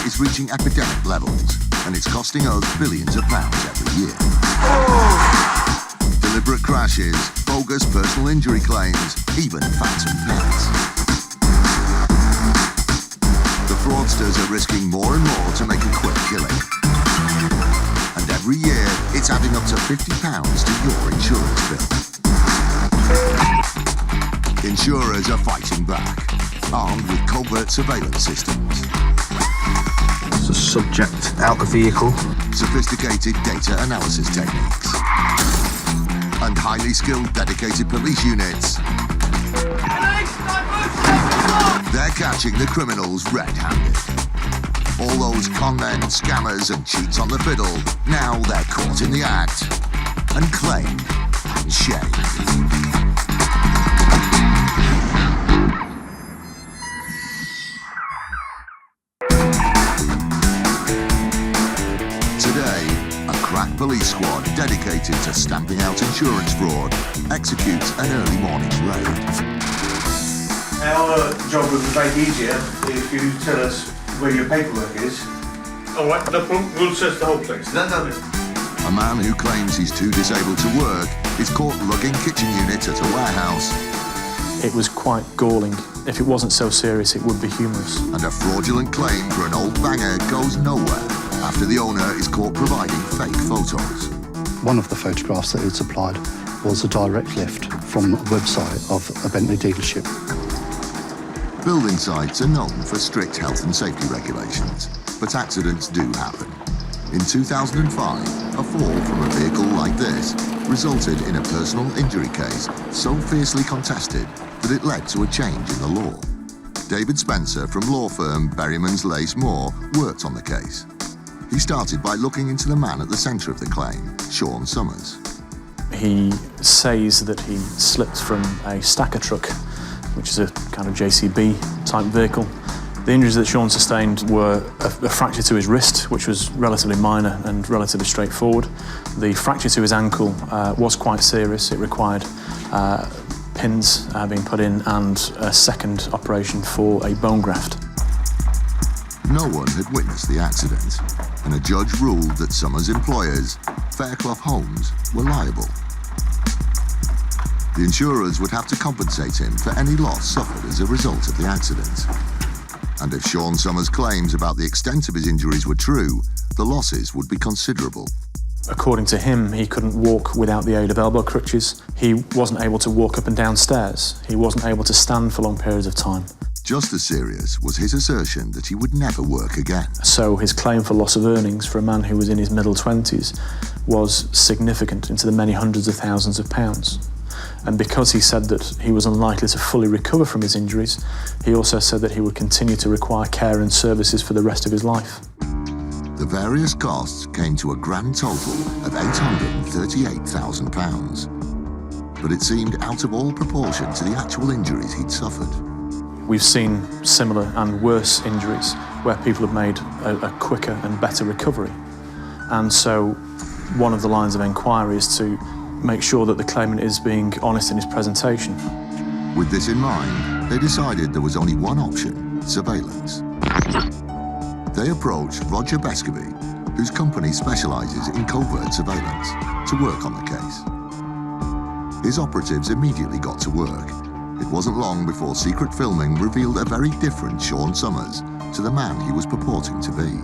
Is reaching epidemic levels, and it's costing us billions of pounds every year. Deliberate crashes, bogus personal injury claims, even phantom pets. The fraudsters are risking more and more to make a quick killing. And every year, it's adding up to £50 to your insurance bill. Insurers are fighting back, armed with covert surveillance systems. The subject out the vehicle. Sophisticated data analysis techniques. And highly skilled dedicated police units. They're catching the criminals red-handed. All those con men, scammers and cheats on the fiddle, now they're caught in the act and claimed and shamed. Police squad dedicated to stamping out insurance fraud executes an early morning raid. Our job would be made easier if you tell us where your paperwork is. All right, no problem. We'll search the whole place. No. A man who claims he's too disabled to work is caught lugging kitchen units at a warehouse. It was quite galling. If it wasn't so serious, it would be humorous. And a fraudulent claim for an old banger goes nowhere after the owner is caught providing fake photos. One of the photographs that he'd supplied was a direct lift from the website of a Bentley dealership. Building sites are known for strict health and safety regulations, but accidents do happen. In 2005, a fall from a vehicle like this resulted in a personal injury case so fiercely contested that it led to a change in the law. David Spencer from law firm Berryman's Lace Moore worked on the case. He started by looking into the man at the centre of the claim, Sean Summers. He says that he slipped from a stacker truck, which is a kind of JCB type vehicle. The injuries that Sean sustained were a fracture to his wrist, which was relatively minor and relatively straightforward. The fracture to his ankle was quite serious. It required pins being put in and a second operation for a bone graft. No one had witnessed the accident, and a judge ruled that Summers' employers, Fairclough Homes, were liable. The insurers would have to compensate him for any loss suffered as a result of the accident. And if Sean Summers' claims about the extent of his injuries were true, the losses would be considerable. According to him, he couldn't walk without the aid of elbow crutches. He wasn't able to walk up and down stairs. He wasn't able to stand for long periods of time. Just as serious was his assertion that he would never work again. So his claim for loss of earnings for a man who was in his middle 20s was significant, into the many hundreds of thousands of pounds. And because he said that he was unlikely to fully recover from his injuries, he also said that he would continue to require care and services for the rest of his life. The various costs came to a grand total of £838,000. But it seemed out of all proportion to the actual injuries he'd suffered. We've seen similar and worse injuries where people have made a quicker and better recovery. And so one of the lines of inquiry is to make sure that the claimant is being honest in his presentation. With this in mind, they decided there was only one option: surveillance. They approached Roger Bescaby, whose company specialises in covert surveillance, to work on the case. His operatives immediately got to work. It wasn't long before secret filming revealed a very different Sean Summers to the man he was purporting to be.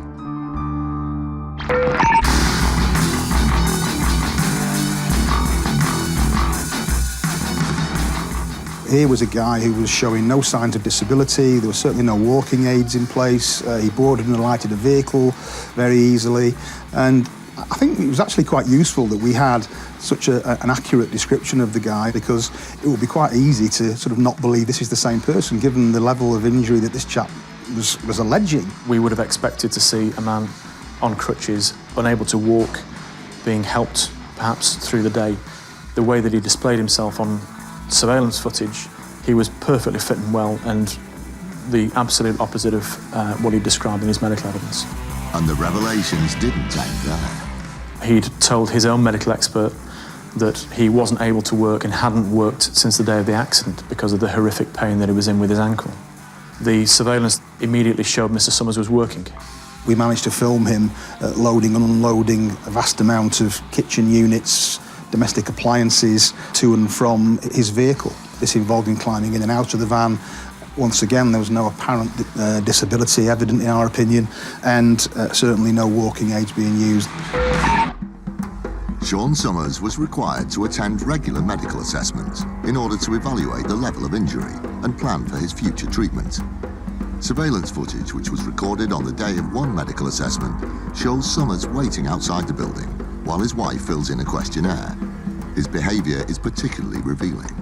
Here was a guy who was showing no signs of disability. There was certainly no walking aids in place. He boarded and alighted a vehicle very easily. And I think it was actually quite useful that we had such an accurate description of the guy, because it would be quite easy to sort of not believe this is the same person, given the level of injury that this chap was alleging. We would have expected to see a man on crutches, unable to walk, being helped perhaps through the day. The way that he displayed himself on surveillance footage, he was perfectly fit and well, and the absolute opposite of what he described in his medical evidence. And the revelations didn't end there. He'd told his own medical expert that he wasn't able to work and hadn't worked since the day of the accident because of the horrific pain that he was in with his ankle. The surveillance immediately showed Mr. Summers was working. We managed to film him loading and unloading a vast amount of kitchen units, domestic appliances to and from his vehicle. This involved him climbing in and out of the van. Once again, there was no apparent disability evident in our opinion, and certainly no walking aids being used. Sean Summers was required to attend regular medical assessments in order to evaluate the level of injury and plan for his future treatment. Surveillance footage, which was recorded on the day of one medical assessment, shows Summers waiting outside the building while his wife fills in a questionnaire. His behaviour is particularly revealing.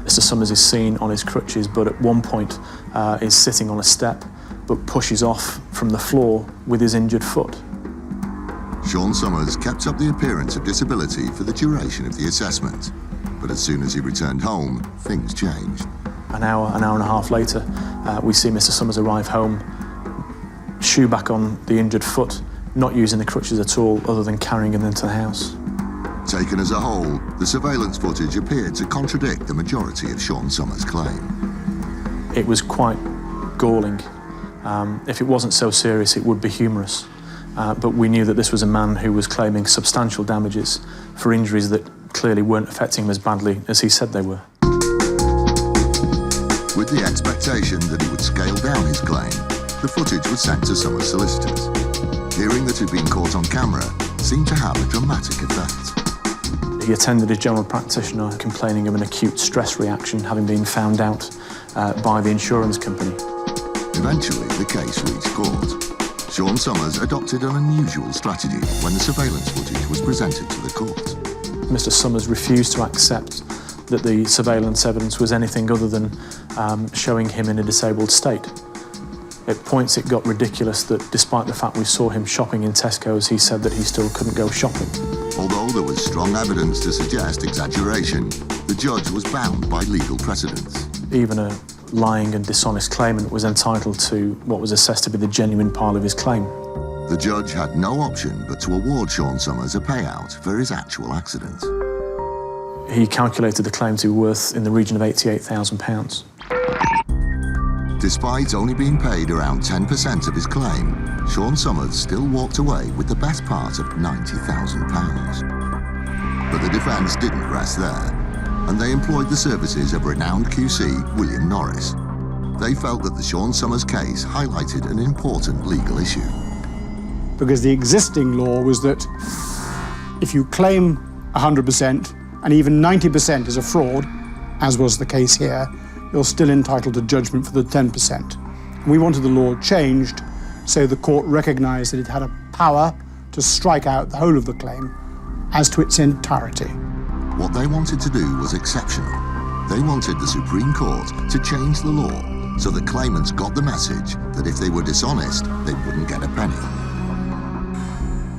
Mr. Summers is seen on his crutches, but at one point is sitting on a step, but pushes off from the floor with his injured foot. Sean Summers kept up the appearance of disability for the duration of the assessment, but as soon as he returned home, things changed. An hour and a half later, we see Mr. Summers arrive home, shoe back on the injured foot, not using the crutches at all, other than carrying him into the house. Taken as a whole, the surveillance footage appeared to contradict the majority of Sean Summers' claim. It was quite galling. If it wasn't so serious, it would be humorous. But we knew that this was a man who was claiming substantial damages for injuries that clearly weren't affecting him as badly as he said they were. With the expectation that he would scale down his claim, the footage was sent to Summers' solicitors. Hearing that he'd been caught on camera seemed to have a dramatic effect. He attended his general practitioner complaining of an acute stress reaction having been found out by the insurance company. Eventually, the case reached court. Sean Summers adopted an unusual strategy when the surveillance footage was presented to the court. Mr. Summers refused to accept that the surveillance evidence was anything other than showing him in a disabled state. At points it got ridiculous that despite the fact we saw him shopping in Tesco's, he said that he still couldn't go shopping. Although there was strong evidence to suggest exaggeration, the judge was bound by legal precedents. Even a lying and dishonest claimant was entitled to what was assessed to be the genuine part of his claim. The judge had no option but to award Sean Summers a payout for his actual accident. He calculated the claim to be worth in the region of £88,000. Despite only being paid around 10% of his claim, Sean Summers still walked away with the best part of £90,000. But the defence didn't rest there, and they employed the services of renowned QC William Norris. They felt that the Sean Summers case highlighted an important legal issue. Because the existing law was that if you claim 100% and even 90% is a fraud, as was the case here, you're still entitled to judgment for the 10%. And we wanted the law changed so the court recognised that it had a power to strike out the whole of the claim as to its entirety. What they wanted to do was exceptional. They wanted the Supreme Court to change the law so that claimants got the message that if they were dishonest, they wouldn't get a penny.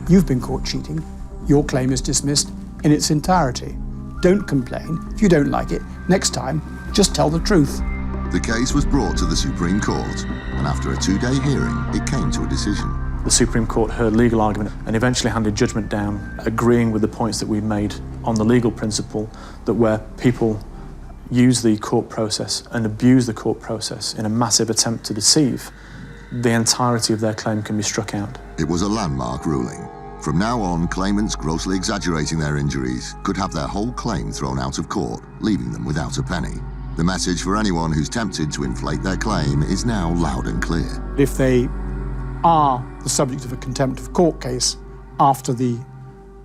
you've been caught cheating, your claim is dismissed in its entirety. Don't complain. If you don't like it, next time, just tell the truth. The case was brought to the Supreme Court, and after a 2-day hearing, it came to a decision. The Supreme Court heard legal argument and eventually handed judgment down, agreeing with the points that we've made on the legal principle that where people use the court process and abuse the court process in a massive attempt to deceive, the entirety of their claim can be struck out. It was a landmark ruling. From now on, claimants grossly exaggerating their injuries could have their whole claim thrown out of court, leaving them without a penny. The message for anyone who's tempted to inflate their claim is now loud and clear. If they are the subject of a contempt of court case after the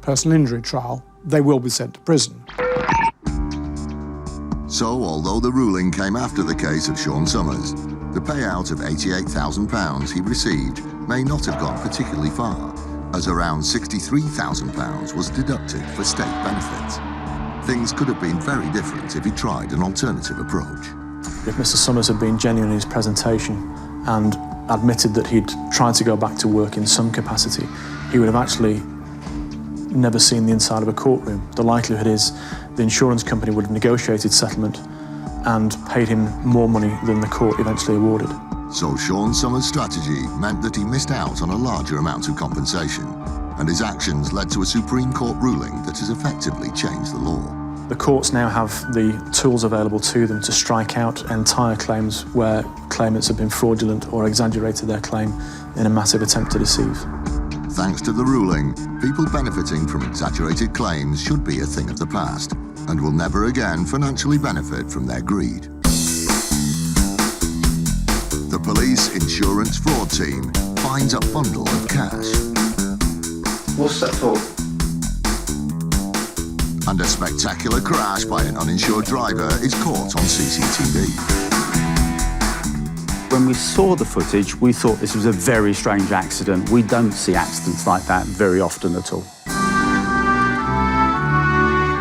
personal injury trial, they will be sent to prison. So, although the ruling came after the case of Sean Summers, the payout of £88,000 he received may not have gone particularly far, as around £63,000 was deducted for state benefits. Things could have been very different if he tried an alternative approach. If Mr. Summers had been genuine in his presentation and admitted that he'd tried to go back to work in some capacity, he would have actually never seen the inside of a courtroom. The likelihood is the insurance company would have negotiated settlement and paid him more money than the court eventually awarded. So Sean Summers' strategy meant that he missed out on a larger amount of compensation, and his actions led to a Supreme Court ruling that has effectively changed the law. The courts now have the tools available to them to strike out entire claims where claimants have been fraudulent or exaggerated their claim in a massive attempt to deceive. Thanks to the ruling, people benefiting from exaggerated claims should be a thing of the past and will never again financially benefit from their greed. The police insurance fraud team finds a bundle of cash. What's that for? And a spectacular crash by an uninsured driver is caught on CCTV. When we saw the footage, we thought this was a very strange accident. We don't see accidents like that very often at all.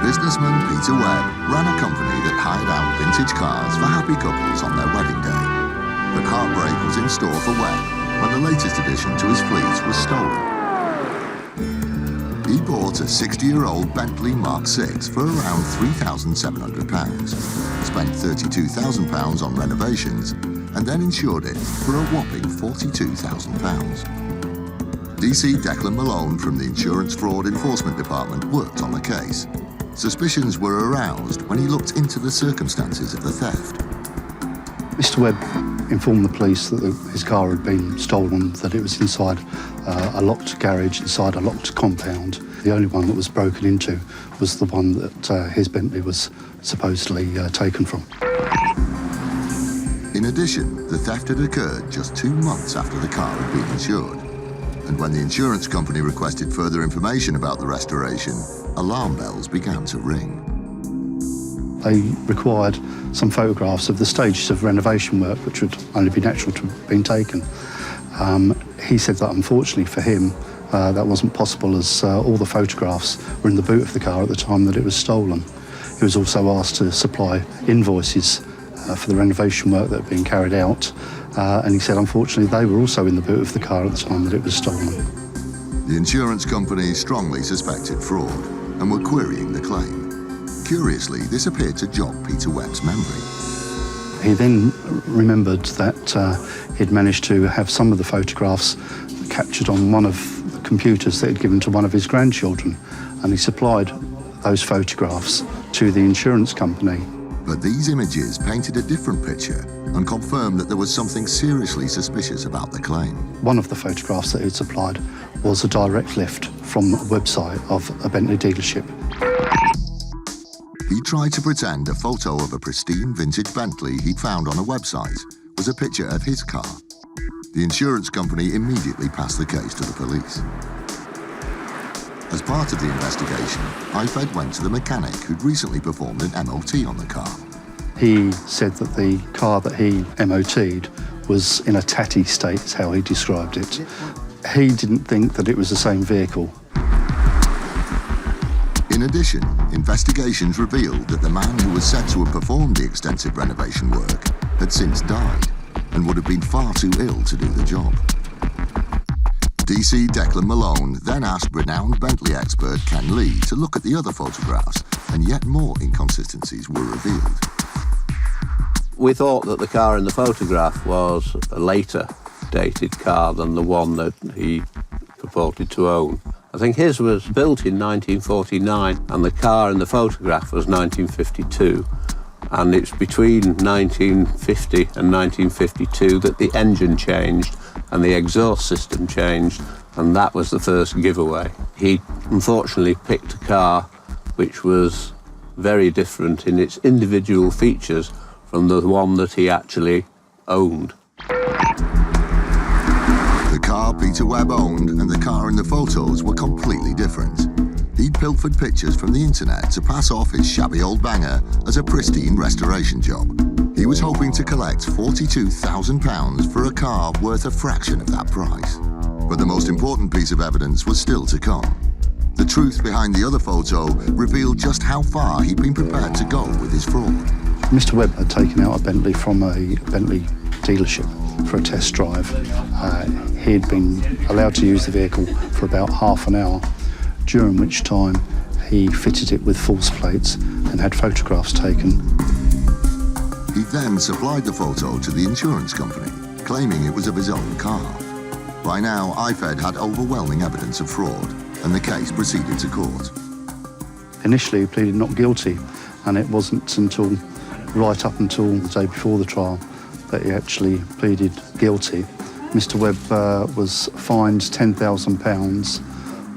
Businessman Peter Webb ran a company that hired out vintage cars for happy couples on their wedding day. But heartbreak was in store for Webb when the latest addition to his fleet was stolen. He bought a 60-year-old Bentley Mark VI for around £3,700, spent £32,000 on renovations, and then insured it for a whopping £42,000. DC Declan Malone from the Insurance Fraud Enforcement Department worked on the case. Suspicions were aroused when he looked into the circumstances of the theft. Mr. Webb informed the police that his car had been stolen, that it was inside a locked garage, inside a locked compound. The only one that was broken into was the one that his Bentley was supposedly taken from. In addition, the theft had occurred just 2 months after the car had been insured. And when the insurance company requested further information about the restoration, alarm bells began to ring. They required some photographs of the stages of renovation work, which would only be natural to have been taken. He said that unfortunately for him, that wasn't possible, as all the photographs were in the boot of the car at the time that it was stolen. He was also asked to supply invoices for the renovation work that had been carried out, and he said unfortunately they were also in the boot of the car at the time that it was stolen. The insurance company strongly suspected fraud and were querying the claim. Curiously, this appeared to jog Peter Webb's memory. He then remembered that he'd managed to have some of the photographs captured on one of the computers that he'd given to one of his grandchildren, and he supplied those photographs to the insurance company. But these images painted a different picture and confirmed that there was something seriously suspicious about the claim. One of the photographs that he'd supplied was a direct lift from the website of a Bentley dealership. He tried to pretend a photo of a pristine vintage Bentley he'd found on a website was a picture of his car. The insurance company immediately passed the case to the police. As part of the investigation, IFED went to the mechanic who'd recently performed an MOT on the car. He said that the car that he MOT'd was in a tatty state, is how he described it. He didn't think that it was the same vehicle. In addition, investigations revealed that the man who was said to have performed the extensive renovation work had since died and would have been far too ill to do the job. DC Declan Malone then asked renowned Bentley expert Ken Lee to look at the other photographs, and yet more inconsistencies were revealed. We thought that the car in the photograph was a later dated car than the one that he purported to own. I think his was built in 1949 and the car in the photograph was 1952. And it's between 1950 and 1952 that the engine changed and the exhaust system changed, and that was the first giveaway. He unfortunately picked a car which was very different in its individual features from the one that he actually owned. The car Peter Webb owned and the car in the photos were completely different. He'd pilfered pictures from the internet to pass off his shabby old banger as a pristine restoration job. He was hoping to collect £42,000 for a car worth a fraction of that price. But the most important piece of evidence was still to come. The truth behind the other photo revealed just how far he'd been prepared to go with his fraud. Mr Webb had taken out a Bentley from a Bentley dealership for a test drive. He'd been allowed to use the vehicle for about half an hour, during which time he fitted it with false plates and had photographs taken. He then supplied the photo to the insurance company, claiming it was of his own car. By now, IFED had overwhelming evidence of fraud, and the case proceeded to court. Initially, he pleaded not guilty, and it wasn't until right up until the day before the trial that he actually pleaded guilty. Mr Webb was fined £10,000,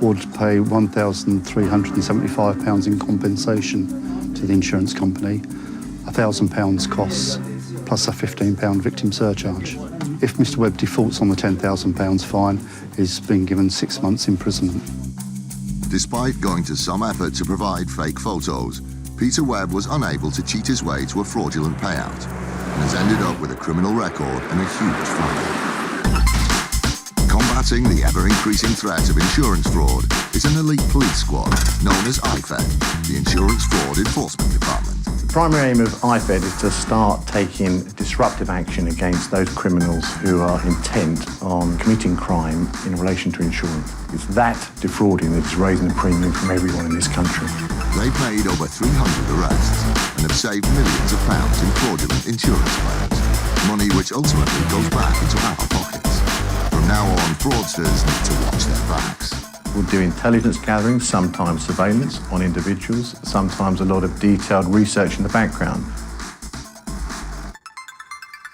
ordered to pay £1,375 in compensation to the insurance company, £1,000 costs, plus a £15 victim surcharge. If Mr Webb defaults on the £10,000 fine, he's been given 6 months imprisonment. Despite going to some effort to provide fake photos, Peter Webb was unable to cheat his way to a fraudulent payout and has ended up with a criminal record and a huge fine. Combating the ever-increasing threat of insurance fraud is an elite police squad known as IFED, the Insurance Fraud Enforcement Department. The primary aim of IFED is to start taking disruptive action against those criminals who are intent on committing crime in relation to insurance. It's that defrauding that is raising the premium from everyone in this country. They've made over 300 arrests and have saved millions of pounds in fraudulent insurance claims, money which ultimately goes back into our pockets. From now on, fraudsters need to watch their backs. We'll do intelligence gathering, sometimes surveillance on individuals, sometimes a lot of detailed research in the background.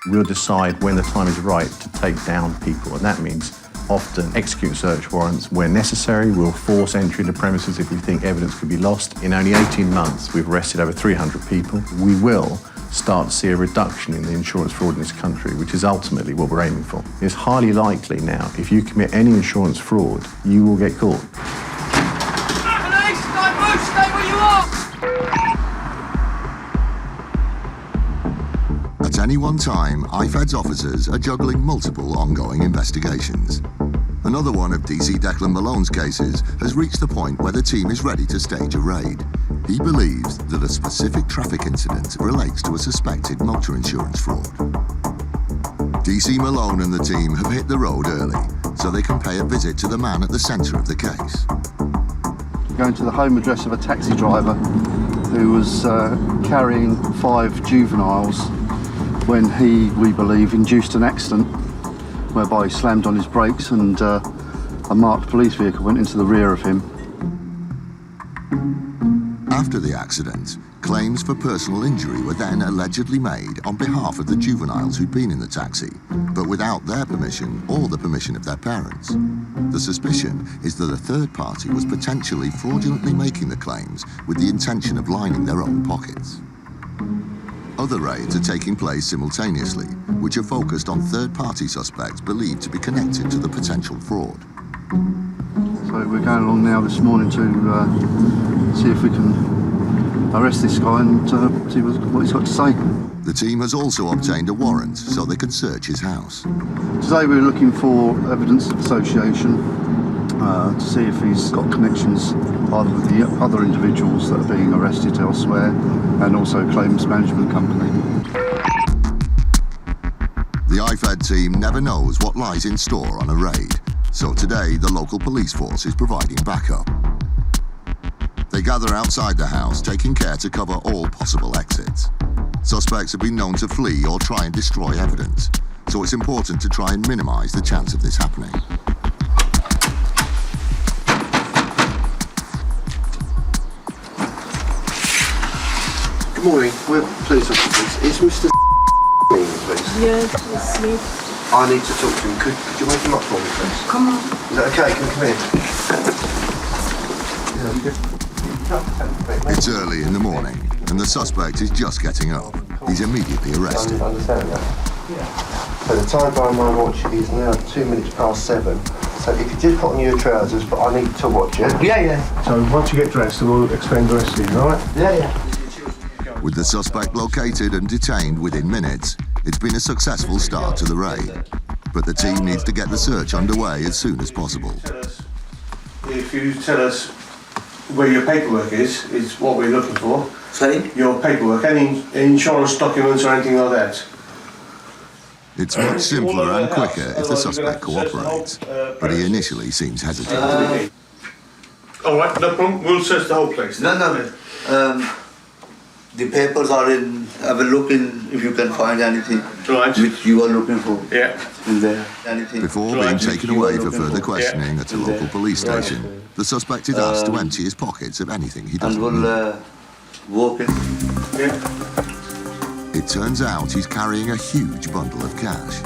We'll decide when the time is right to take down people, and that means often execute search warrants where necessary. We'll force entry into premises if we think evidence could be lost. In only 18 months, we've arrested over 300 people. We will start to see a reduction in the insurance fraud in this country, which is ultimately what we're aiming for. It's highly likely now, if you commit any insurance fraud, you will get caught. Police, don't move, stay where you are! At any one time, IFED's officers are juggling multiple ongoing investigations. Another one of DC Declan Malone's cases has reached the point where the team is ready to stage a raid. He believes that a specific traffic incident relates to a suspected motor insurance fraud. DC Malone and the team have hit the road early, so they can pay a visit to the man at the centre of the case. Going to the home address of a taxi driver who was carrying 5 juveniles when he, we believe, induced an accident whereby he slammed on his brakes and a marked police vehicle went into the rear of him. After the accident, claims for personal injury were then allegedly made on behalf of the juveniles who'd been in the taxi, but without their permission or the permission of their parents. The suspicion is that a third party was potentially fraudulently making the claims with the intention of lining their own pockets. Other raids are taking place simultaneously, which are focused on third-party suspects believed to be connected to the potential fraud. So we're going along now this morning to see if we can arrest this guy and see what he's got to say. The team has also obtained a warrant so they can search his house. Today we're looking for evidence of association to see if he's got connections either with the other individuals that are being arrested elsewhere and also claims management company. The IFED team never knows what lies in store on a raid, So today, the local police force is providing backup. They gather outside the house, taking care to cover all possible exits. Suspects have been known to flee or try and destroy evidence, so it's important to try and minimise the chance of this happening. Good morning, we're police officers. Is Mr. please? Yeah, it's me. I need to talk to him. Could you wake him up for me, please? Come on. Is that okay? Can you come in? It's early in the morning, and the suspect is just getting up. He's immediately arrested. Understand that? Yeah. So the time by my watch is now 2 minutes past 7. So if you just put on your trousers, but I need to watch it. Yeah. So once you get dressed, we'll explain the rest to you, all right? Yeah. With the suspect located and detained within minutes, it's been a successful start to the raid. But the team needs to get the search underway as soon as possible. If you tell us where your paperwork is what we're looking for. Sorry? Your paperwork, any insurance documents or anything like that. It's much simpler and quicker if the suspect cooperates, but he initially seems hesitant. All right, no problem. We'll search the whole place. No. The papers are in. Have a look in if you can find anything which you are looking for. Yeah. In there. Anything. Before being taken away for further questioning at a local police station, the suspect is asked to empty his pockets of anything he doesn't need. And we'll walk in. Yeah. It turns out he's carrying a huge bundle of cash.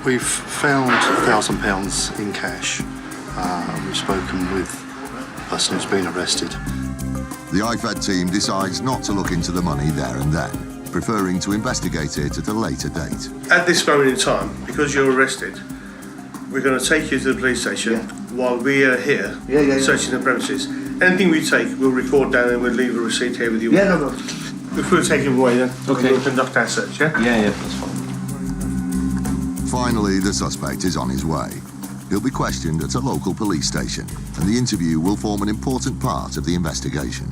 We've found £1,000 in cash. We've spoken with the person who's been arrested. The IFED team decides not to look into the money there and then, preferring to investigate it at a later date. At this moment in time, because you're arrested, we're going to take you to the police station while we are here searching the premises. Anything we take, we'll record down and we'll leave a receipt here with you. Yeah, no. If we'll take him away then, we'll conduct our search, yeah? Yeah, that's fine. Finally, the suspect is on his way. He'll be questioned at a local police station, and the interview will form an important part of the investigation.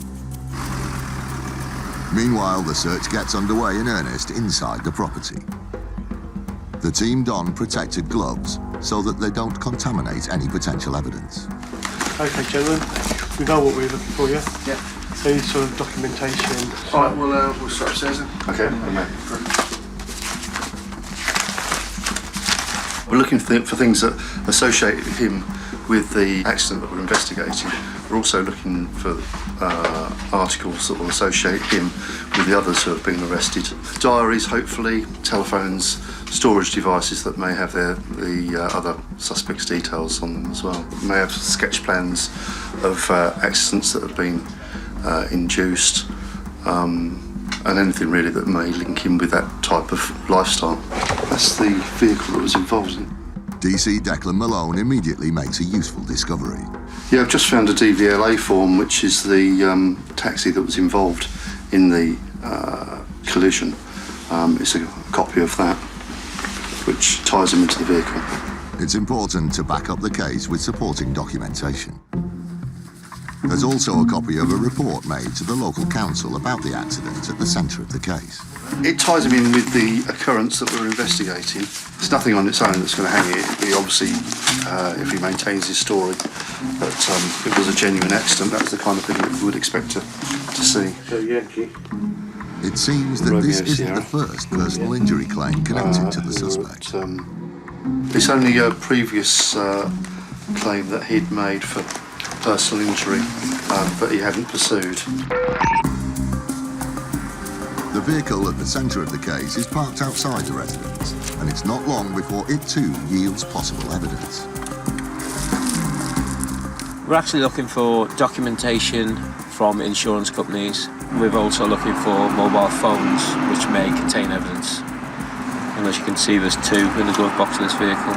Meanwhile, the search gets underway in earnest inside the property. The team don protected gloves so that they don't contaminate any potential evidence. Okay, gentlemen, we know what we're looking for, yeah? Yeah. So any sort of documentation. All right, we'll start upstairs then. Okay. We're looking for things that associate him with the accident that we're investigating. We're also looking for articles that will associate him with the others who have been arrested. Diaries, hopefully, telephones, storage devices that may have the other suspects' details on them as well. We may have sketch plans of accidents that have been induced, and anything really that may link him with that type of lifestyle. That's the vehicle that was involved in. DC Declan Malone immediately makes a useful discovery. Yeah, I've just found a DVLA form, which is the taxi that was involved in the collision. It's a copy of that, which ties him into the vehicle. It's important to back up the case with supporting documentation. There's also a copy of a report made to the local council about the accident at the centre of the case. It ties him in with the occurrence that we're investigating. There's nothing on its own that's going to hang it. He obviously, if he maintains his story, that it was a genuine accident, that's the kind of thing that we would expect to see. So, Yankee. It seems that this isn't the first personal injury claim connected to the suspect. It's only a previous claim that he'd made for personal injury, but he hadn't pursued. The vehicle at the centre of the case is parked outside the residence, and it's not long before it too yields possible evidence. We're actually looking for documentation from insurance companies. We're also looking for mobile phones which may contain evidence. And as you can see, there's two in the glove box of this vehicle.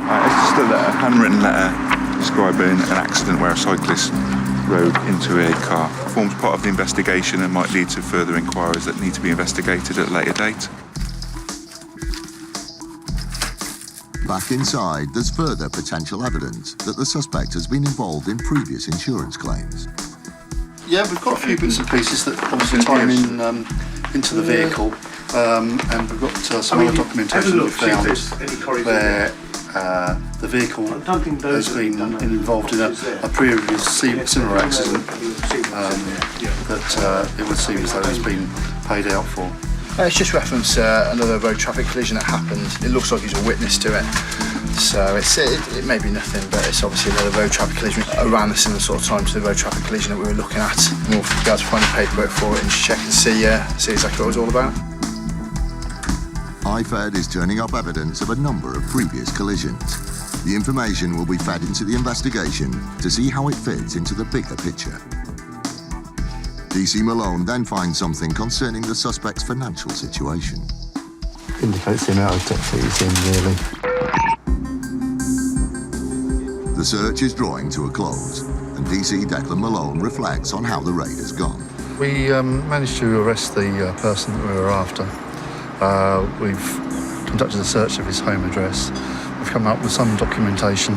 It's just a handwritten letter describing an accident where a cyclist rode into a car. It forms part of the investigation and might lead to further inquiries that need to be investigated at a later date. Back inside, there's further potential evidence that the suspect has been involved in previous insurance claims. Yeah, we've got a few bits and pieces that obviously tie him in, into the vehicle. and we've got some other documentation that we found where the vehicle has been involved in a previous similar accident that it would seem as though it's been paid out for. It's just reference another road traffic collision that happened. It looks like he's a witness to it. So it may be nothing, but it's obviously another road traffic collision around the similar sort of time to the road traffic collision that we were looking at. And we'll be able to find the paperwork for it and just check and see exactly what it was all about. IFED is turning up evidence of a number of previous collisions. The information will be fed into the investigation to see how it fits into the bigger picture. DC Malone then finds something concerning the suspect's financial situation. Indicates the amount of debt that he's in, really. The search is drawing to a close, and DC Declan Malone reflects on how the raid has gone. We managed to arrest the person that we were after. We've conducted a search of his home address. We've come up with some documentation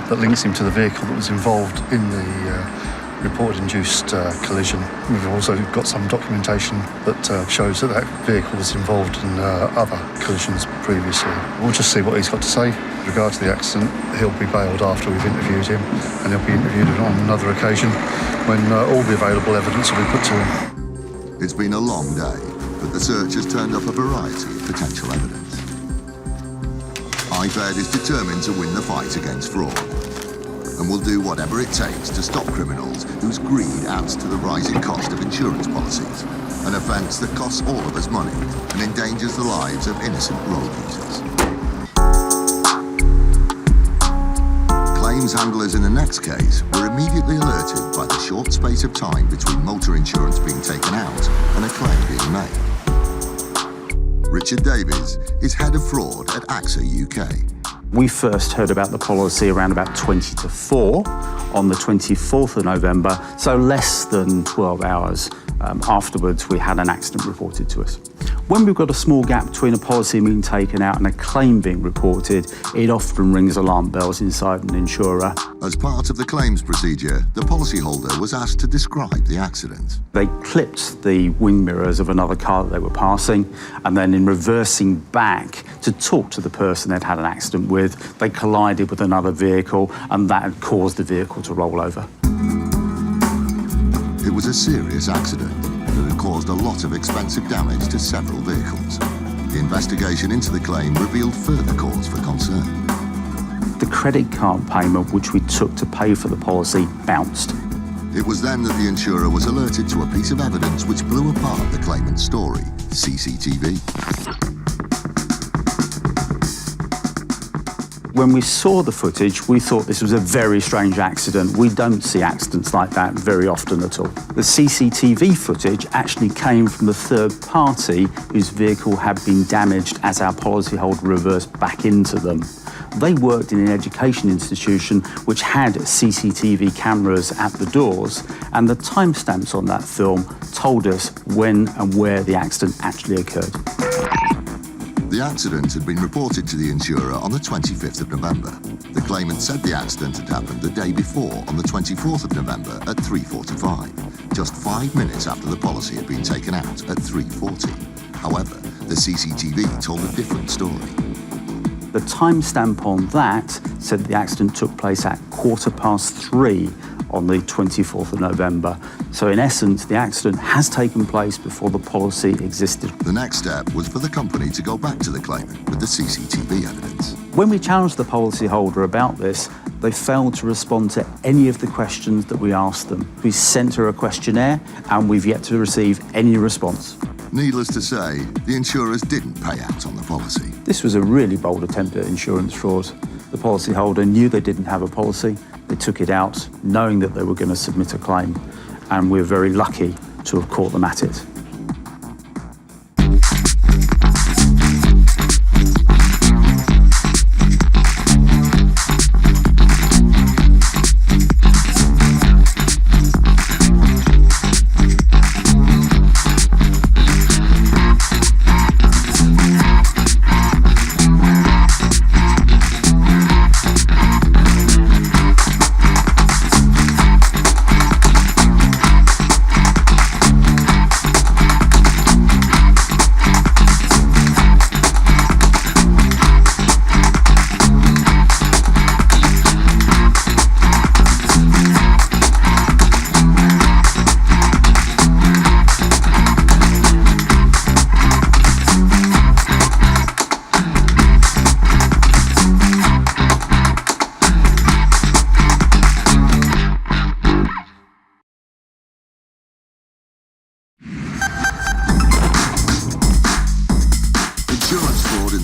that links him to the vehicle that was involved in the report-induced collision. We've also got some documentation that shows that vehicle was involved in other collisions previously. We'll just see what he's got to say. With regard to the accident, he'll be bailed after we've interviewed him, and he'll be interviewed on another occasion when all the available evidence will be put to him. It's been a long day, but the search has turned up a variety of potential evidence. IFED is determined to win the fight against fraud, and will do whatever it takes to stop criminals whose greed adds to the rising cost of insurance policies, an offence that costs all of us money and endangers the lives of innocent road users. Claims handlers in the next case were immediately alerted by the short space of time between motor insurance being taken out and a claim being made. Richard Davies is head of fraud at AXA UK. We first heard about the policy around about 20 to 4 on the 24th of November, so less than 12 hours afterwards we had an accident reported to us. When we've got a small gap between a policy being taken out and a claim being reported, it often rings alarm bells inside an insurer. As part of the claims procedure, the policyholder was asked to describe the accident. They clipped the wing mirrors of another car that they were passing, and then in reversing back to talk to the person they'd had an accident with, they collided with another vehicle, and that had caused the vehicle to roll over. It was a serious accident that had caused a lot of expensive damage to several vehicles. The investigation into the claim revealed further cause for concern. The credit card payment which we took to pay for the policy bounced. It was then that the insurer was alerted to a piece of evidence which blew apart the claimant's story: CCTV. When we saw the footage, we thought this was a very strange accident. We don't see accidents like that very often at all. The CCTV footage actually came from the third party whose vehicle had been damaged as our policyholder reversed back into them. They worked in an education institution which had CCTV cameras at the doors, and the timestamps on that film told us when and where the accident actually occurred. The accident had been reported to the insurer on the 25th of November. The claimant said the accident had happened the day before, on the 24th of November at 3:45, just 5 minutes after the policy had been taken out at 3:40. However, the CCTV told a different story. The timestamp on that said the accident took place at 3:15 on the 24th of November. So in essence, the accident has taken place before the policy existed. The next step was for the company to go back to the claimant with the CCTV evidence. When we challenged the policyholder about this, they failed to respond to any of the questions that we asked them. We sent her a questionnaire and we've yet to receive any response. Needless to say, the insurers didn't pay out on the policy. This was a really bold attempt at insurance fraud. The policyholder knew they didn't have a policy. They took it out knowing that they were going to submit a claim, and we're very lucky to have caught them at it.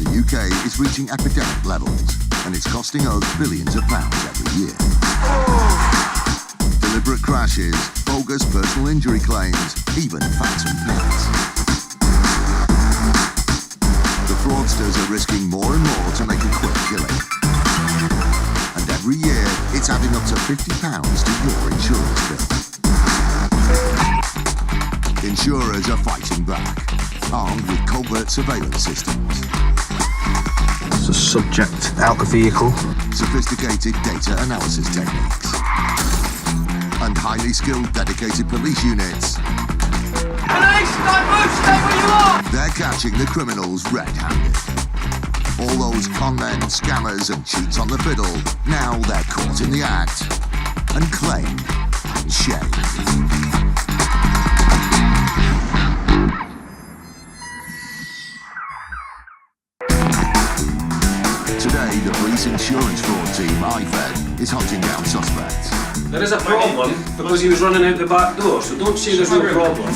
the UK is reaching epidemic levels, and it's costing us billions of pounds every year. Deliberate crashes, bogus personal injury claims, even phantom pets. The fraudsters are risking more and more to make a quick killing. And every year, it's adding up to £50 to your insurance bill. Insurers are fighting back, armed with covert surveillance systems. There's a subject out the vehicle. Sophisticated data analysis techniques. And highly skilled dedicated police units. Police, don't move, stay where you are! They're catching the criminals red-handed. All those con men, scammers and cheats on the fiddle, now they're caught in the act and claimed and shamed. Today, the police insurance fraud team, IFED, is hunting down suspects. There is a problem because he was running out the back door, so don't say there's no problem.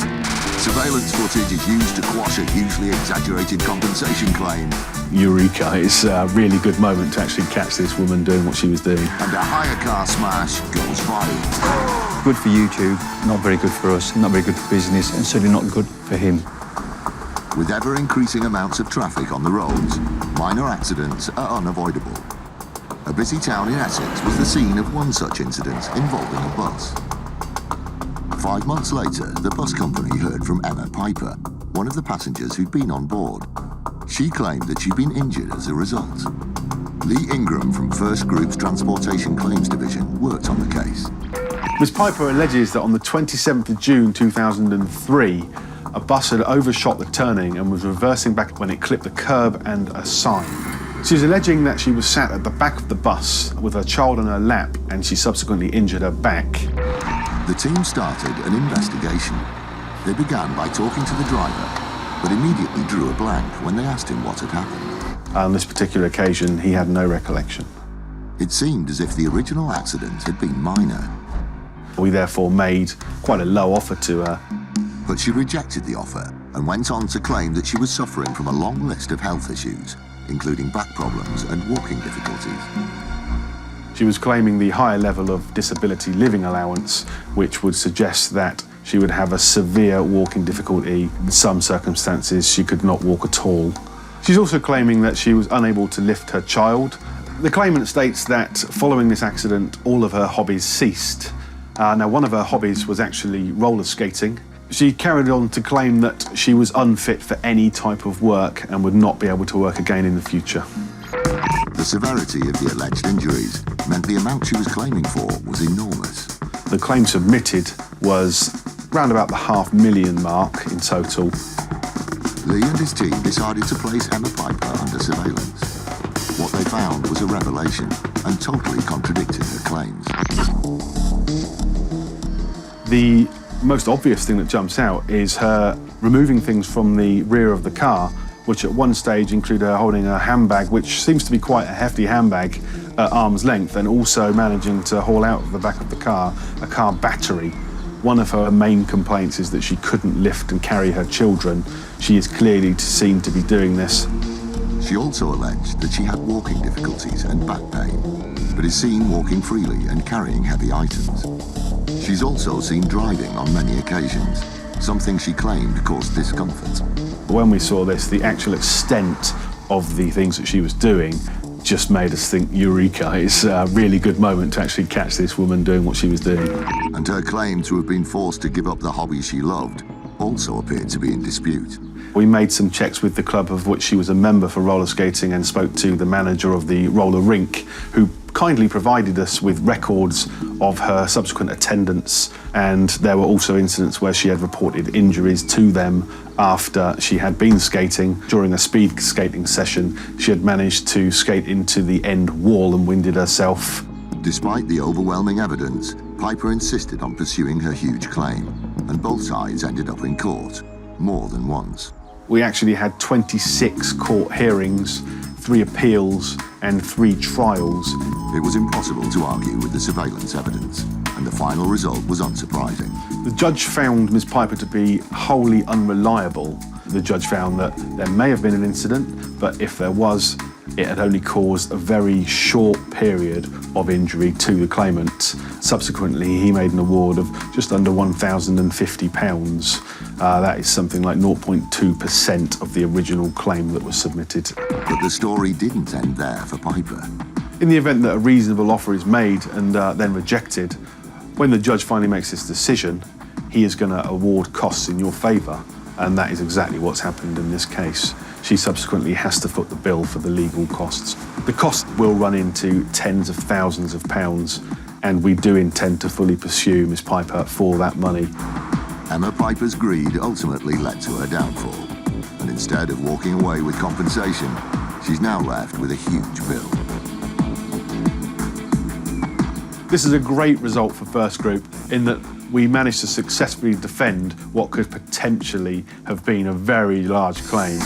Surveillance footage is used to quash a hugely exaggerated compensation claim. Eureka, it's a really good moment to actually catch this woman doing what she was doing. And a hire car smash goes viral. Good for YouTube, not very good for us, not very good for business, and certainly not good for him. With ever-increasing amounts of traffic on the roads, minor accidents are unavoidable. A busy town in Essex was the scene of one such incident involving a bus. 5 months later, the bus company heard from Emma Piper, one of the passengers who'd been on board. She claimed that she'd been injured as a result. Lee Ingram from First Group's Transportation Claims Division worked on the case. Ms Piper alleges that on the 27th of June 2003, a bus had overshot the turning and was reversing back when it clipped the curb and a sign. She was alleging that she was sat at the back of the bus with her child on her lap and she subsequently injured her back. The team started an investigation. They began by talking to the driver, but immediately drew a blank when they asked him what had happened. On this particular occasion, he had no recollection. It seemed as if the original accident had been minor. We therefore made quite a low offer to her. But she rejected the offer and went on to claim that she was suffering from a long list of health issues, including back problems and walking difficulties. She was claiming the higher level of disability living allowance, which would suggest that she would have a severe walking difficulty. In some circumstances, she could not walk at all. She's also claiming that she was unable to lift her child. The claimant states that following this accident, all of her hobbies ceased. Now, one of her hobbies was actually roller skating. She carried on to claim that she was unfit for any type of work and would not be able to work again in the future. The severity of the alleged injuries meant the amount she was claiming for was enormous. The claim submitted was round about the £500,000 mark in total. Lee and his team decided to place Emma Piper under surveillance. What they found was a revelation and totally contradicted her claims. The most obvious thing that jumps out is her removing things from the rear of the car, which at one stage included her holding a handbag, which seems to be quite a hefty handbag at arm's length, and also managing to haul out of the back of the car a car battery. One of her main complaints is that she couldn't lift and carry her children. She is clearly seen to be doing this. She also alleged that she had walking difficulties and back pain, but is seen walking freely and carrying heavy items. She's also seen driving on many occasions, something she claimed caused discomfort. When we saw this, the actual extent of the things that she was doing just made us think, Eureka, it's a really good moment to actually catch this woman doing what she was doing. And her claim to have been forced to give up the hobby she loved also appeared to be in dispute. We made some checks with the club of which she was a member for roller skating and spoke to the manager of the roller rink, who kindly provided us with records of her subsequent attendance, and there were also incidents where she had reported injuries to them after she had been skating. During a speed skating session, she had managed to skate into the end wall and winded herself. Despite the overwhelming evidence, Piper insisted on pursuing her huge claim, and both sides ended up in court, more than once. We actually had 26 court hearings, 3 appeals and 3 trials. It was impossible to argue with the surveillance evidence, and the final result was unsurprising. The judge found Ms Piper to be wholly unreliable The judge found that there may have been an incident, but if there was, it had only caused a very short period of injury to the claimant. Subsequently, he made an award of just under £1,050. That is something like 0.2% of the original claim that was submitted. But the story didn't end there for Piper. In the event that a reasonable offer is made and then rejected, when the judge finally makes this decision, he is going to award costs in your favour, and that is exactly what's happened in this case. She subsequently has to foot the bill for the legal costs. The cost will run into tens of thousands of pounds, and we do intend to fully pursue Miss Piper for that money. Emma Piper's greed ultimately led to her downfall, and instead of walking away with compensation, she's now left with a huge bill. This is a great result for First Group in that we managed to successfully defend what could potentially have been a very large claim.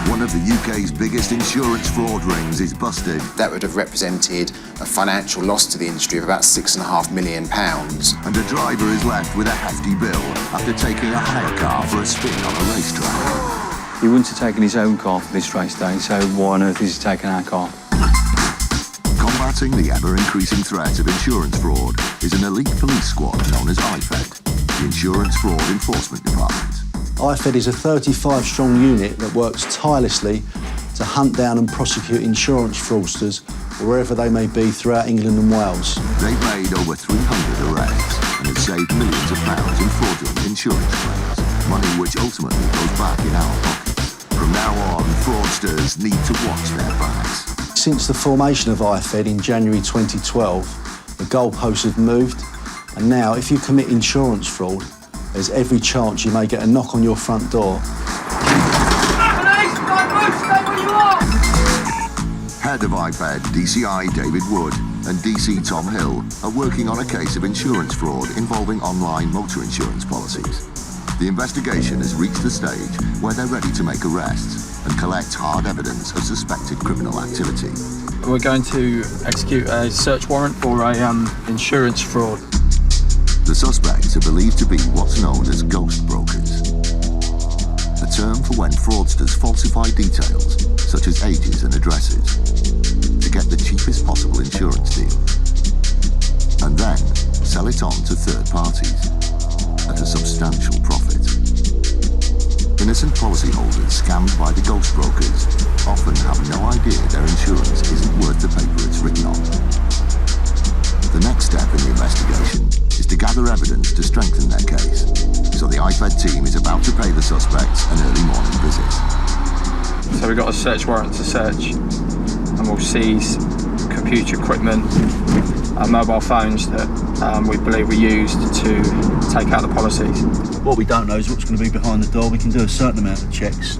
One of the UK's biggest insurance fraud rings is busted. That would have represented a financial loss to the industry of about £6.5 million. And a driver is left with a hefty bill after taking a hire car for a spin on a racetrack. He wouldn't have taken his own car for this race day, so why on earth is he taking our car? Combating the ever-increasing threat of insurance fraud is an elite police squad known as IFED, the Insurance Fraud Enforcement Department. IFED is a 35-strong unit that works tirelessly to hunt down and prosecute insurance fraudsters wherever they may be throughout England and Wales. They've made over 300 arrests and have saved millions of pounds in fraudulent insurance claims, money which ultimately goes back in our pockets. From now on, fraudsters need to watch their backs. Since the formation of IFED in January 2012, the goalposts have moved, and now if you commit insurance fraud, there's every chance you may get a knock on your front door. Head of IFED, DCI David Wood and DC Tom Hill are working on a case of insurance fraud involving online motor insurance policies. The investigation has reached the stage where they're ready to make arrests and collect hard evidence of suspected criminal activity. We're going to execute a search warrant for a insurance fraud. The suspects are believed to be what's known as ghost brokers, a term for when fraudsters falsify details, such as ages and addresses, to get the cheapest possible insurance deal, and then sell it on to third parties at a substantial profit. Innocent policyholders scammed by the ghost brokers often have no idea their insurance isn't worth the paper it's written on. The next step in the investigation is to gather evidence to strengthen their case, so the IFED team is about to pay the suspects an early morning visit. So we've got a search warrant to search, and we'll seize computer equipment, mobile phones that we believe were used to take out the policies. What we don't know is what's going to be behind the door. We can do a certain amount of checks,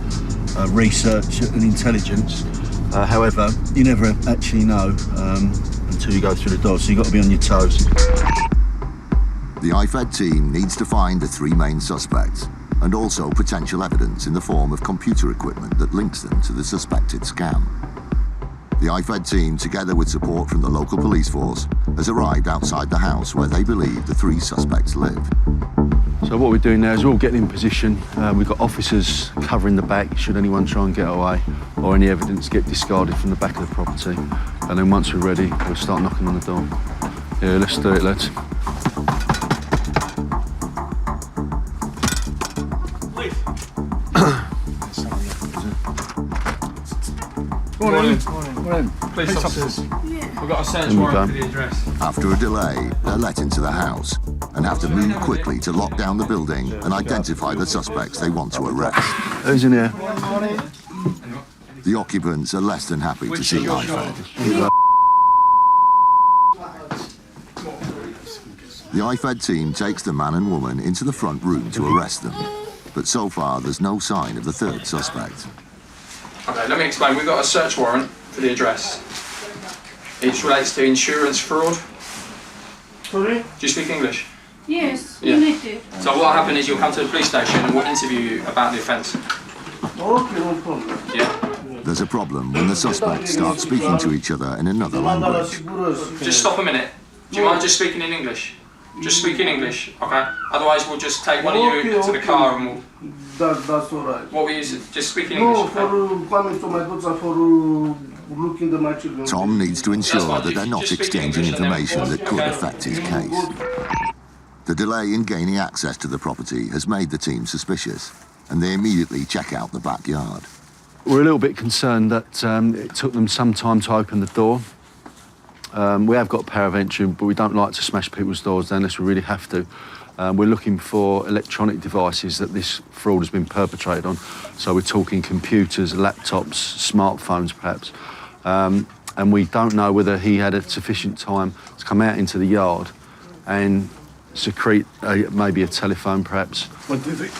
research and intelligence. However, you never actually know until you go through the door, so you've got to be on your toes. The IFED team needs to find the three main suspects and also potential evidence in the form of computer equipment that links them to the suspected scam. The IFED team, together with support from the local police force, has arrived outside the house where they believe the three suspects live. So what we're doing now is we're all getting in position. We've got officers covering the back should anyone try and get away or any evidence get discarded from the back of the property. And then once we're ready, we'll start knocking on the door. Yeah, let's do it, lads. Morning. Police officers. We've got a search warrant for the address. After a delay, they're let into the house and have to move quickly to lock down the building and identify the suspects they want to arrest. Who's in here? The occupants are less than happy to see IFED. The IFED team takes the man and woman into the front room to arrest them, but so far there's no sign of the third suspect. Okay, let me explain. We've got a search warrant for the address. It relates to insurance fraud. Sorry? Do you speak English? Yes, Yeah. you need to. So what will happen is you'll come to the police station and we'll interview you about the offence. Okay, no problem. Yeah. There's a problem when the suspects start speaking to each other in another language. Just stop a minute. Do you mind just speaking in English? Just speak in English, okay? Otherwise we'll just take one of you to the car and we'll... That's alright. What we use, just speak in No, English, okay? for coming to my daughter for looking at my children. Tom needs to ensure that they're not exchanging information that could affect his case. The delay in gaining access to the property has made the team suspicious, and they immediately check out the backyard. We're a little bit concerned that it took them some time to open the door. We have got a power of entry, but we don't like to smash people's doors down unless we really have to. We're looking for electronic devices that this fraud has been perpetrated on. So we're talking computers, laptops, smartphones perhaps. And we don't know whether he had a sufficient time to come out into the yard and secrete maybe a telephone perhaps. What did they?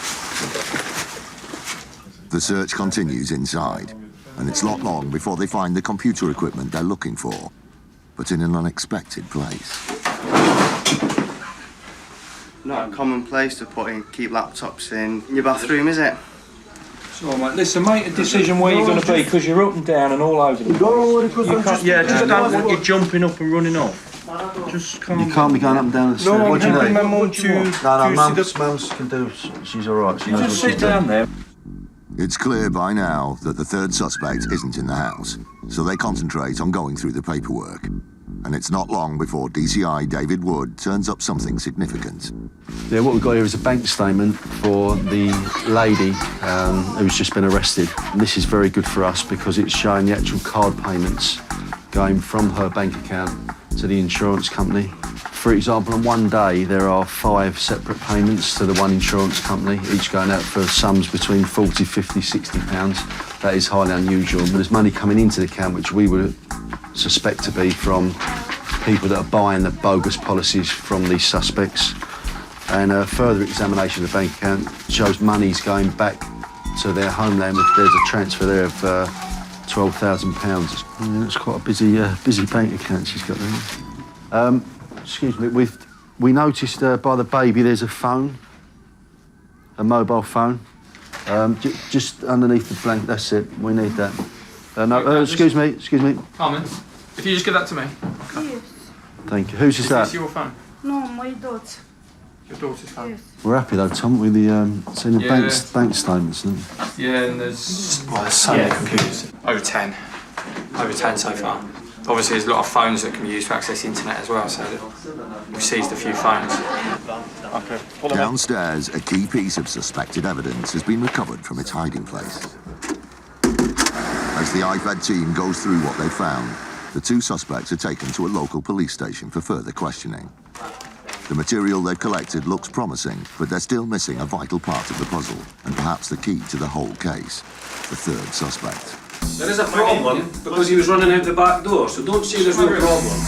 The search continues inside, and it's not long before they find the computer equipment they're looking for, but in an unexpected place. Not a common place to keep laptops in your bathroom, is it? So, mate, listen, make a decision where you're going to be, because you're up and down and all over the place. Don't worry, because I'm just... Yeah, just don't want you jumping up and running off. Just calm. You can't be going up and down the stairs. No, What do you need? Mum's can do. She's all right. She You knows just what sit she's down doing. there. It's clear by now that the third suspect isn't in the house, so they concentrate on going through the paperwork. And it's not long before DCI David Wood turns up something significant. Yeah, what we've got here is a bank statement for the lady who's just been arrested. And this is very good for us because it's showing the actual card payments going from her bank account to the insurance company. For example, on one day, there are 5 separate payments to the one insurance company, each going out for sums between 40, 50, 60 pounds. That is highly unusual. But there's money coming into the account, which we would suspect to be from people that are buying the bogus policies from these suspects. And a further examination of the bank account shows money's going back to their homeland. There's a transfer there of £12,000. It's quite a busy bank account she's got there. Excuse me, we noticed by the baby there's a phone, a mobile phone, just underneath the blank. That's it. We need that. Excuse me. Carmen, if you just give that to me. Yes. Thank you. Whose is that? Is this your phone? No, my daughter. Your daughter's phone? Yes. We're happy though, Tom, with the seeing the bank statements. Yeah, and there's so many computers. Over 10 so far. Obviously, there's a lot of phones that can be used to access the internet as well, so we've seized a few phones. Okay. Downstairs, a key piece of suspected evidence has been recovered from its hiding place. As the IFED team goes through what they found, the 2 suspects are taken to a local police station for further questioning. The material they've collected looks promising, but they're still missing a vital part of the puzzle, and perhaps the key to the whole case, the third suspect. There is a problem because he was running out the back door, so don't say there's no problem.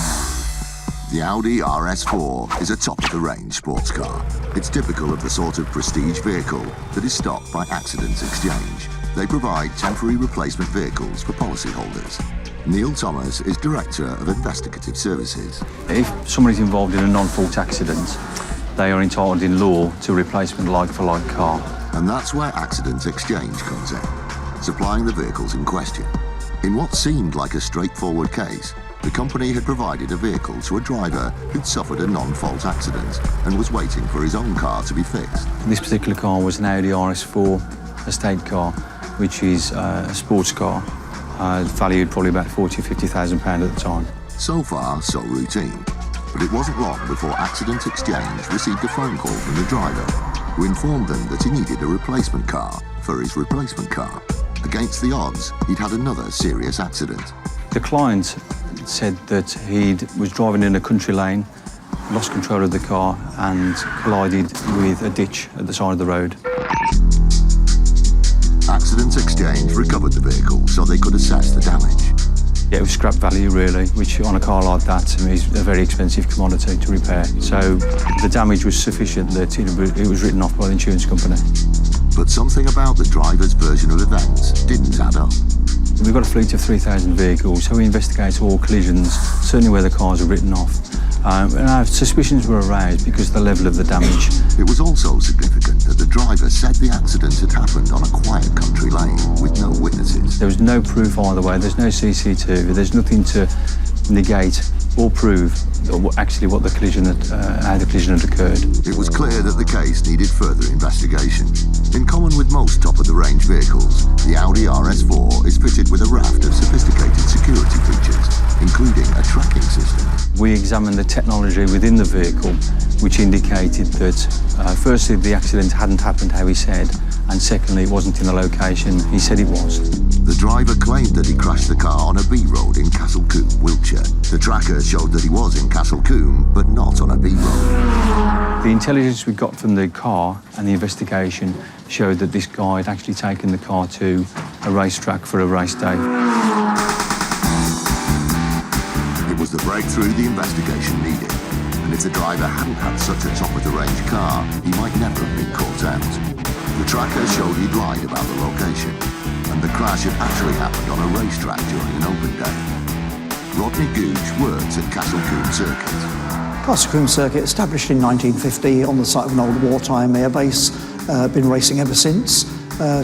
The Audi RS4 is a top-of-the-range sports car. It's typical of the sort of prestige vehicle that is stocked by Accident Exchange. They provide temporary replacement vehicles for policyholders. Neil Thomas is Director of Investigative Services. If somebody's involved in a non-fault accident, they are entitled in law to a replacement like-for-like car. And that's where Accident Exchange comes in, supplying the vehicles in question. In what seemed like a straightforward case, the company had provided a vehicle to a driver who'd suffered a non-fault accident and was waiting for his own car to be fixed. This particular car was an Audi RS4 estate car, which is a sports car, valued probably about £40,000 or £50,000 at the time. So far, so routine. But it wasn't long before Accident Exchange received a phone call from the driver, who informed them that he needed a replacement car for his replacement car. Against the odds, he'd had another serious accident. The client said that he was driving in a country lane, lost control of the car and collided with a ditch at the side of the road. Accident Exchange recovered the vehicle so they could assess the damage. Yeah, it was scrap value really, which on a car like that is a very expensive commodity to repair. So the damage was sufficient that it was written off by the insurance company. But something about the driver's version of events didn't add up. We've got a fleet of 3,000 vehicles, so we investigate all collisions, certainly where the cars are written off. And our suspicions were aroused because of the level of the damage. It was also significant that the driver said the accident had happened on a quiet country lane with no witnesses. There was no proof either way, there's no CCTV, there's nothing to negate or prove actually what the collision how the collision had occurred. It was clear that the case needed further investigation. In common with most top-of-the-range vehicles, the Audi RS4 is fitted with a raft of sophisticated security features, including a tracking system. We examined the technology within the vehicle, which indicated that firstly the accident hadn't happened how he said, and secondly it wasn't in the location he said it was. The driver claimed that he crashed the car on a B road in Castle Combe, Wiltshire. The tracker showed that he was in Castle Combe, but not on a B road. The intelligence we got from the car and the investigation showed that this guy had actually taken the car to a racetrack for a race day. It was the breakthrough the investigation needed, and if the driver hadn't had such a top-of-the-range car, he might never have been caught out. The tracker showed he'd lied about the location, and the crash had actually happened on a racetrack during an open day. Rodney Gooch works at Castle Combe Circuit. Castle Combe Circuit, established in 1950 on the site of an old wartime airbase, been racing ever since.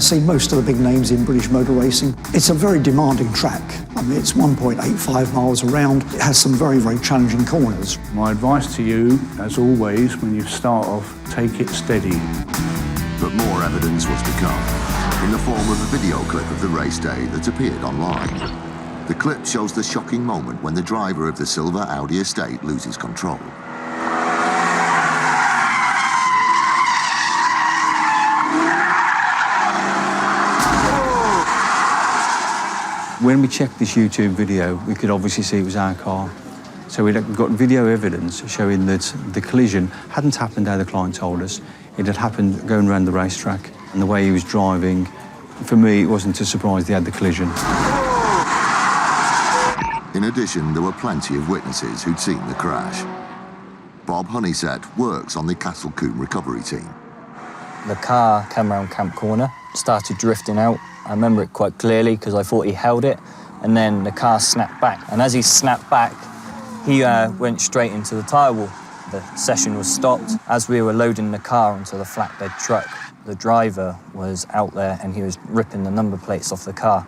Seen most of the big names in British motor racing. It's a very demanding track. I mean, it's 1.85 miles around. It has some very, very challenging corners. My advice to you, as always, when you start off, take it steady. But more evidence was to come, in the form of a video clip of the race day that appeared online. The clip shows the shocking moment when the driver of the silver Audi estate loses control. When we checked this YouTube video, we could obviously see it was our car. So we got video evidence showing that the collision hadn't happened how the client told us. It had happened going around the racetrack, and the way he was driving, for me, it wasn't a surprise they had the collision. In addition, there were plenty of witnesses who'd seen the crash. Bob Honeysett works on the Castle Combe recovery team. The car came around Camp Corner, started drifting out. I remember it quite clearly because I thought he held it, and then the car snapped back. And as he snapped back, he went straight into the tyre wall. The session was stopped. As we were loading the car onto the flatbed truck, the driver was out there and he was ripping the number plates off the car.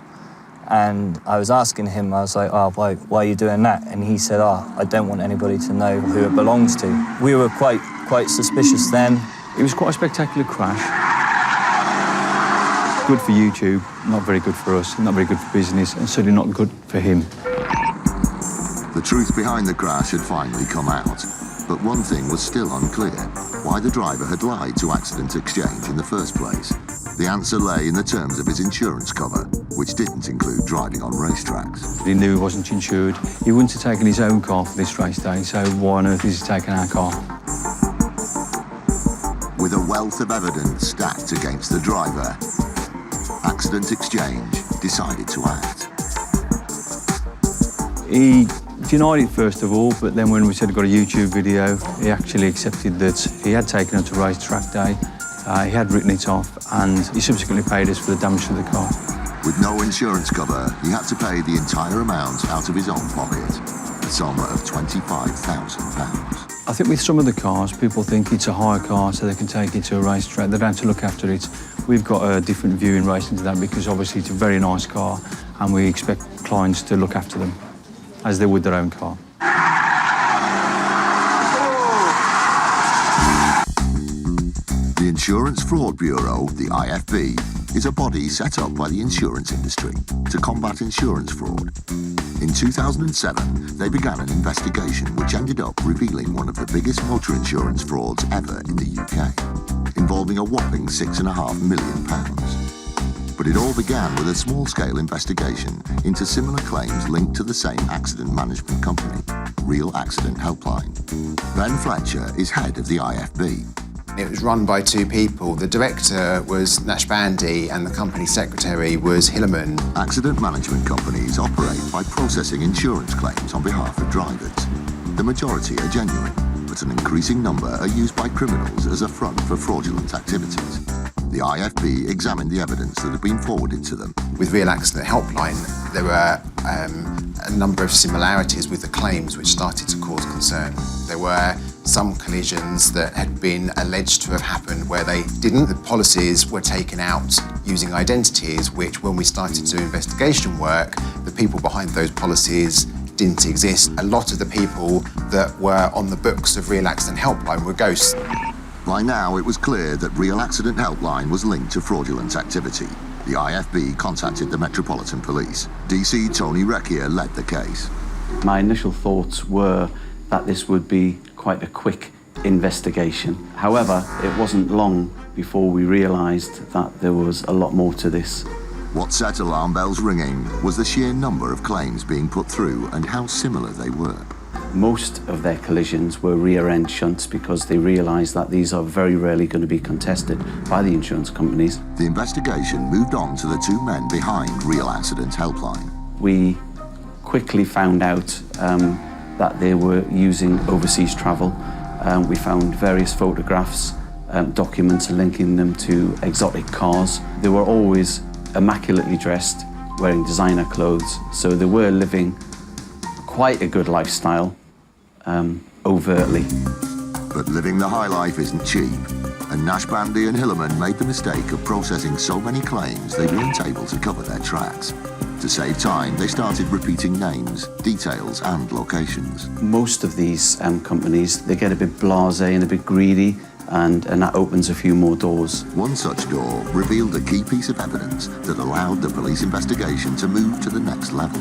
And I was asking him, I was like, oh, why are you doing that? And he said, oh, I don't want anybody to know who it belongs to. We were quite suspicious then. It was quite a spectacular crash. Good for YouTube, not very good for us, not very good for business, and certainly not good for him. The truth behind the crash had finally come out, but one thing was still unclear: why the driver had lied to Accident Exchange in the first place. The answer lay in the terms of his insurance cover, which didn't include driving on racetracks. He knew he wasn't insured. He wouldn't have taken his own car for this race day, so why on earth is he taking our car? With a wealth of evidence stacked against the driver, Accident Exchange decided to act. He denied it first of all, but then when we said he got a YouTube video, he actually accepted that he had taken it to racetrack day, he had written it off, and he subsequently paid us for the damage to the car. With no insurance cover, he had to pay the entire amount out of his own pocket, a sum of £25,000. I think with some of the cars, people think it's a hire car so they can take it to a racetrack. They don't have to look after it. We've got a different view in racing to that because obviously it's a very nice car and we expect clients to look after them as they would their own car. The Insurance Fraud Bureau, the IFB, is a body set up by the insurance industry to combat insurance fraud. In 2007, they began an investigation which ended up revealing one of the biggest motor insurance frauds ever in the UK, involving a whopping £6.5 million. But it all began with a small-scale investigation into similar claims linked to the same accident management company, Real Accident Helpline. Ben Fletcher is head of the IFB. It was run by two people. The director was Nashbandi and the company secretary was Hillerman. Accident management companies operate by processing insurance claims on behalf of drivers. The majority are genuine, but an increasing number are used by criminals as a front for fraudulent activities. The IFB examined the evidence that had been forwarded to them. With Real Accident Helpline, there were a number of similarities with the claims which started to cause concern. There were some collisions that had been alleged to have happened where they didn't. The policies were taken out using identities which, when we started to do investigation work, the people behind those policies didn't exist. A lot of the people that were on the books of Real Accident Helpline were ghosts. By now, it was clear that Real Accident Helpline was linked to fraudulent activity. The IFB contacted the Metropolitan Police. DC Tony Recchia led the case. My initial thoughts were that this would be quite a quick investigation. However, it wasn't long before we realised that there was a lot more to this. What set alarm bells ringing was the sheer number of claims being put through and how similar they were. Most of their collisions were rear-end shunts because they realised that these are very rarely going to be contested by the insurance companies. The investigation moved on to the two men behind Real Accident Helpline. We quickly found out that they were using overseas travel. We found various photographs, documents linking them to exotic cars. They were always immaculately dressed, wearing designer clothes, so they were living quite a good lifestyle, overtly. But living the high life isn't cheap, and Nash Bandy and Hillerman made the mistake of processing so many claims they weren't able to cover their tracks. To save time, they started repeating names, details and locations. Most of these companies, they get a bit blasé and a bit greedy, and that opens a few more doors. One such door revealed a key piece of evidence that allowed the police investigation to move to the next level.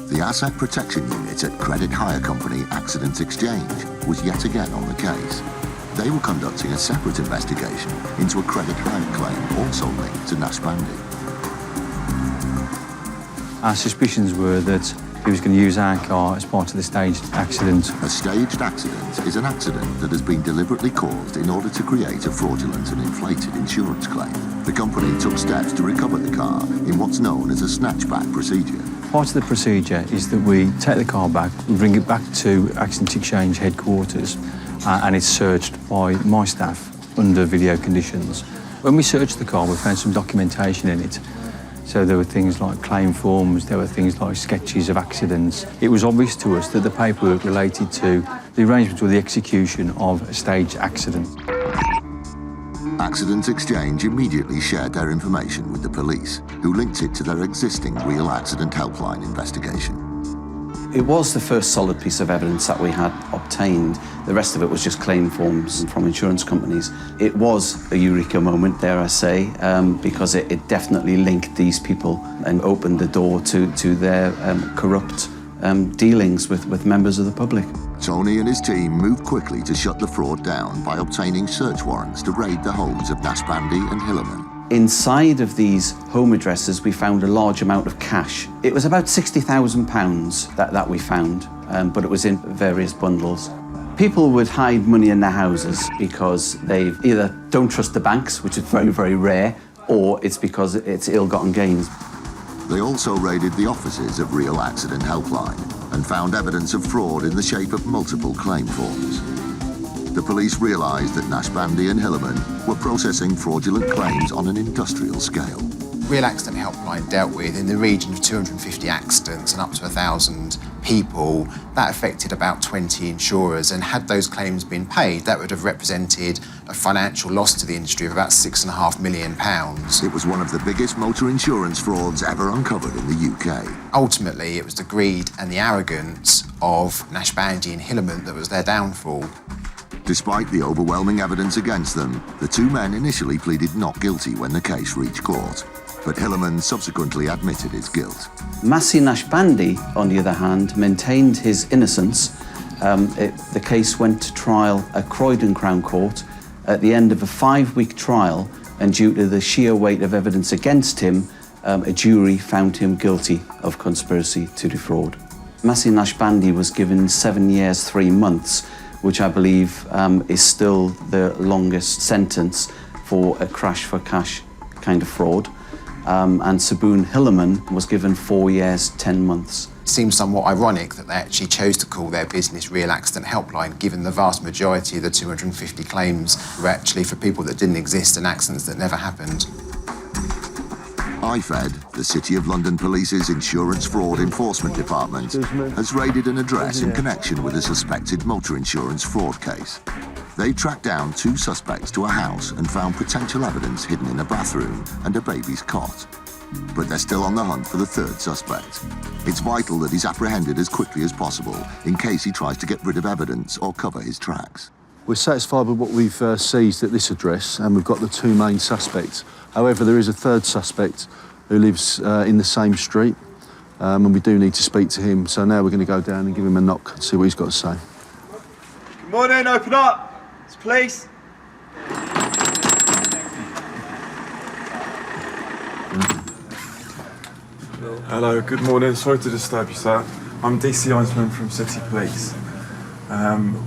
The Asset Protection Unit at credit hire company Accident Exchange was yet again on the case. They were conducting a separate investigation into a credit hire claim also linked to Nash Bandy. Our suspicions were that he was going to use our car as part of the staged accident. A staged accident is an accident that has been deliberately caused in order to create a fraudulent and inflated insurance claim. The company took steps to recover the car in what's known as a snatchback procedure. Part of the procedure is that we take the car back, we bring it back to Accident Exchange headquarters, and it's searched by my staff under video conditions. When we searched the car, we found some documentation in it. So there were things like claim forms, there were things like sketches of accidents. It was obvious to us that the paperwork related to the arrangement or the execution of a staged accident. Accident Exchange immediately shared their information with the police, who linked it to their existing Real Accident Helpline investigation. It was the first solid piece of evidence that we had obtained. The rest of it was just claim forms from insurance companies. It was a eureka moment, dare I say, because it definitely linked these people and opened the door to their corrupt dealings with members of the public. Tony and his team moved quickly to shut the fraud down by obtaining search warrants to raid the homes of Nash Bandy and Hillerman. Inside of these home addresses, we found a large amount of cash. It was about £60,000 that we found, but it was in various bundles. People would hide money in their houses because they either don't trust the banks, which is very, very rare, or it's because it's ill-gotten gains. They also raided the offices of Real Accident Helpline and found evidence of fraud in the shape of multiple claim forms. The police realised that Nash Bandy and Hillerman were processing fraudulent claims on an industrial scale. Real Accident Helpline dealt with in the region of 250 accidents and up to 1,000 people. That affected about 20 insurers, and had those claims been paid, that would have represented a financial loss to the industry of about £6.5 million. It was one of the biggest motor insurance frauds ever uncovered in the UK. Ultimately, it was the greed and the arrogance of Nash Bandy and Hillerman that was their downfall. Despite the overwhelming evidence against them, the two men initially pleaded not guilty when the case reached court, but Hillerman subsequently admitted his guilt. Massey Nash Bandy, on the other hand, maintained his innocence. The case went to trial at Croydon Crown Court. At the end of a 5-week trial, and due to the sheer weight of evidence against him, a jury found him guilty of conspiracy to defraud. Massey Nash Bandy was given 7 years, 3 months, which I believe is still the longest sentence for a crash for cash kind of fraud. And Saboon Hillerman was given 4 years, 10 months. It seems somewhat ironic that they actually chose to call their business Real Accident Helpline, given the vast majority of the 250 claims were actually for people that didn't exist and accidents that never happened. IFED, the City of London Police's Insurance Fraud Enforcement Department, has raided an address in connection with a suspected motor insurance fraud case. They tracked down 2 suspects to a house and found potential evidence hidden in a bathroom and a baby's cot. but they're still on the hunt for the third suspect. It's vital that he's apprehended as quickly as possible in case he tries to get rid of evidence or cover his tracks. We're satisfied with what we've seized at this address, and we've got the two main suspects. However, there is a third suspect who lives in the same street, and we do need to speak to him. So now we're going to go down and give him a knock and see what he's got to say. Good morning, open up. It's police. Hello, good morning. Sorry to disturb you, sir. I'm DC Einsman from City Police.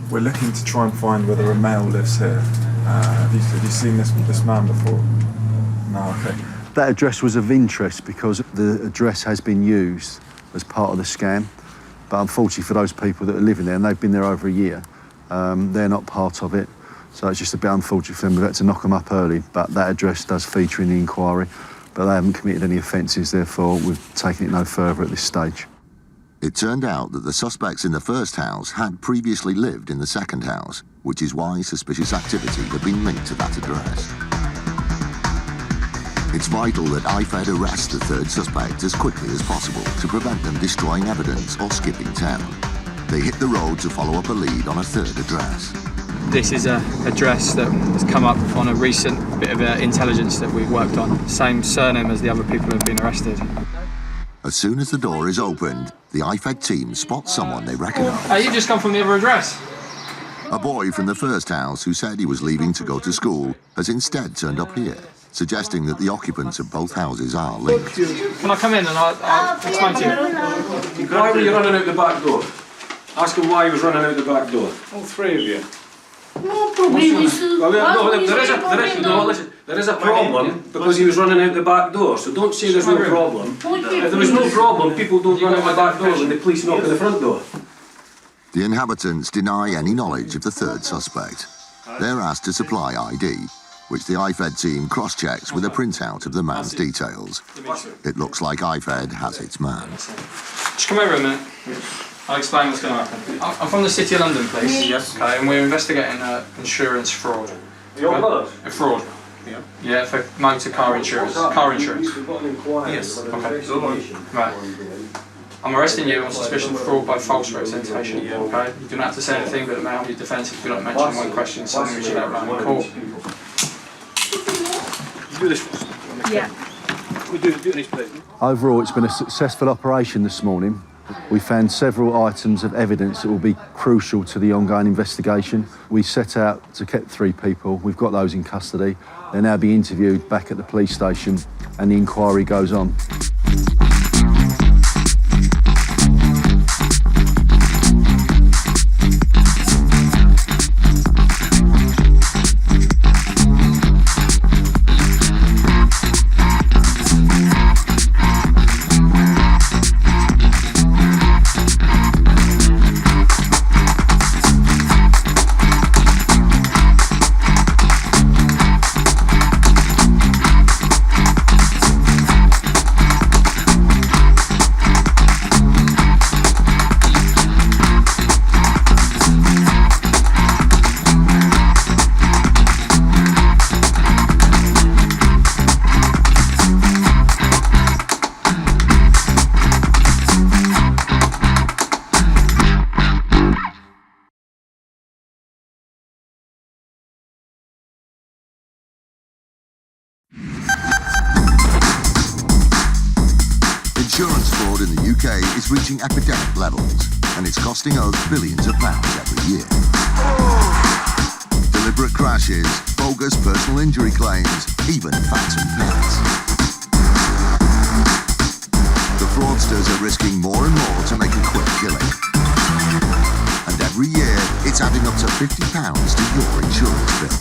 We're looking to try and find whether a male lives here. Have you seen this man before? No, okay. That address was of interest because the address has been used as part of the scam. But unfortunately for those people that are living there, and they've been there over a year, they're not part of it. So it's just a bit unfortunate for them. We've had to knock them up early, but that address does feature in the inquiry. But they haven't committed any offences, therefore we've taken it no further at this stage. It turned out that the suspects in the first house had previously lived in the second house, which is why suspicious activity had been linked to that address. It's vital that IFED arrest the third suspect as quickly as possible to prevent them destroying evidence or skipping town. They hit the road to follow up a lead on a third address. This is an address that has come up on a recent bit of intelligence that we've worked on. Same surname as the other people who have been arrested. As soon as the door is opened, the IFED team spots someone they recognise. Oh, you just come from the other address? A boy from the first house who said he was leaving to go to school has instead turned up here, suggesting that the occupants of both houses are linked. Can I come in and I'll explain to you? Why were you running out the back door? Ask him why he was running out the back door. All three of you. There is a problem because he was running out the back door, so don't say there's no problem. If there was no problem, people don't run out the back door when the police knock on the front door. The inhabitants deny any knowledge of the third suspect. They're asked to supply ID, which the IFED team cross-checks with a printout of the man's details. It looks like IFED has its man. Just come over a minute. I'll explain what's going to happen. I'm from the City of London, please. Yes. Okay, and we're investigating insurance fraud. Your blood? A fraud. Yeah. Yeah, for motor car insurance. Car insurance. We've got an inquiry. Yes. Okay. Right. I'm arresting you on suspicion of fraud by false representation. Yeah. Okay. You do not have to say anything, but it may help your defence if you don't mention one question, something we should outline in court. Do this. Yeah. We do this, please. Overall, it's been a successful operation this morning. We found several items of evidence that will be crucial to the ongoing investigation. We set out to get 3 people. We've got those in custody. They'll now be interviewed back at the police station and the inquiry goes on. Insurance fraud in the UK is reaching epidemic levels, and it's costing us billions of pounds every year. Deliberate crashes, bogus personal injury claims, even phantom pets. The fraudsters are risking more and more to make a quick killing. And every year, it's adding up to £50 to your insurance bill.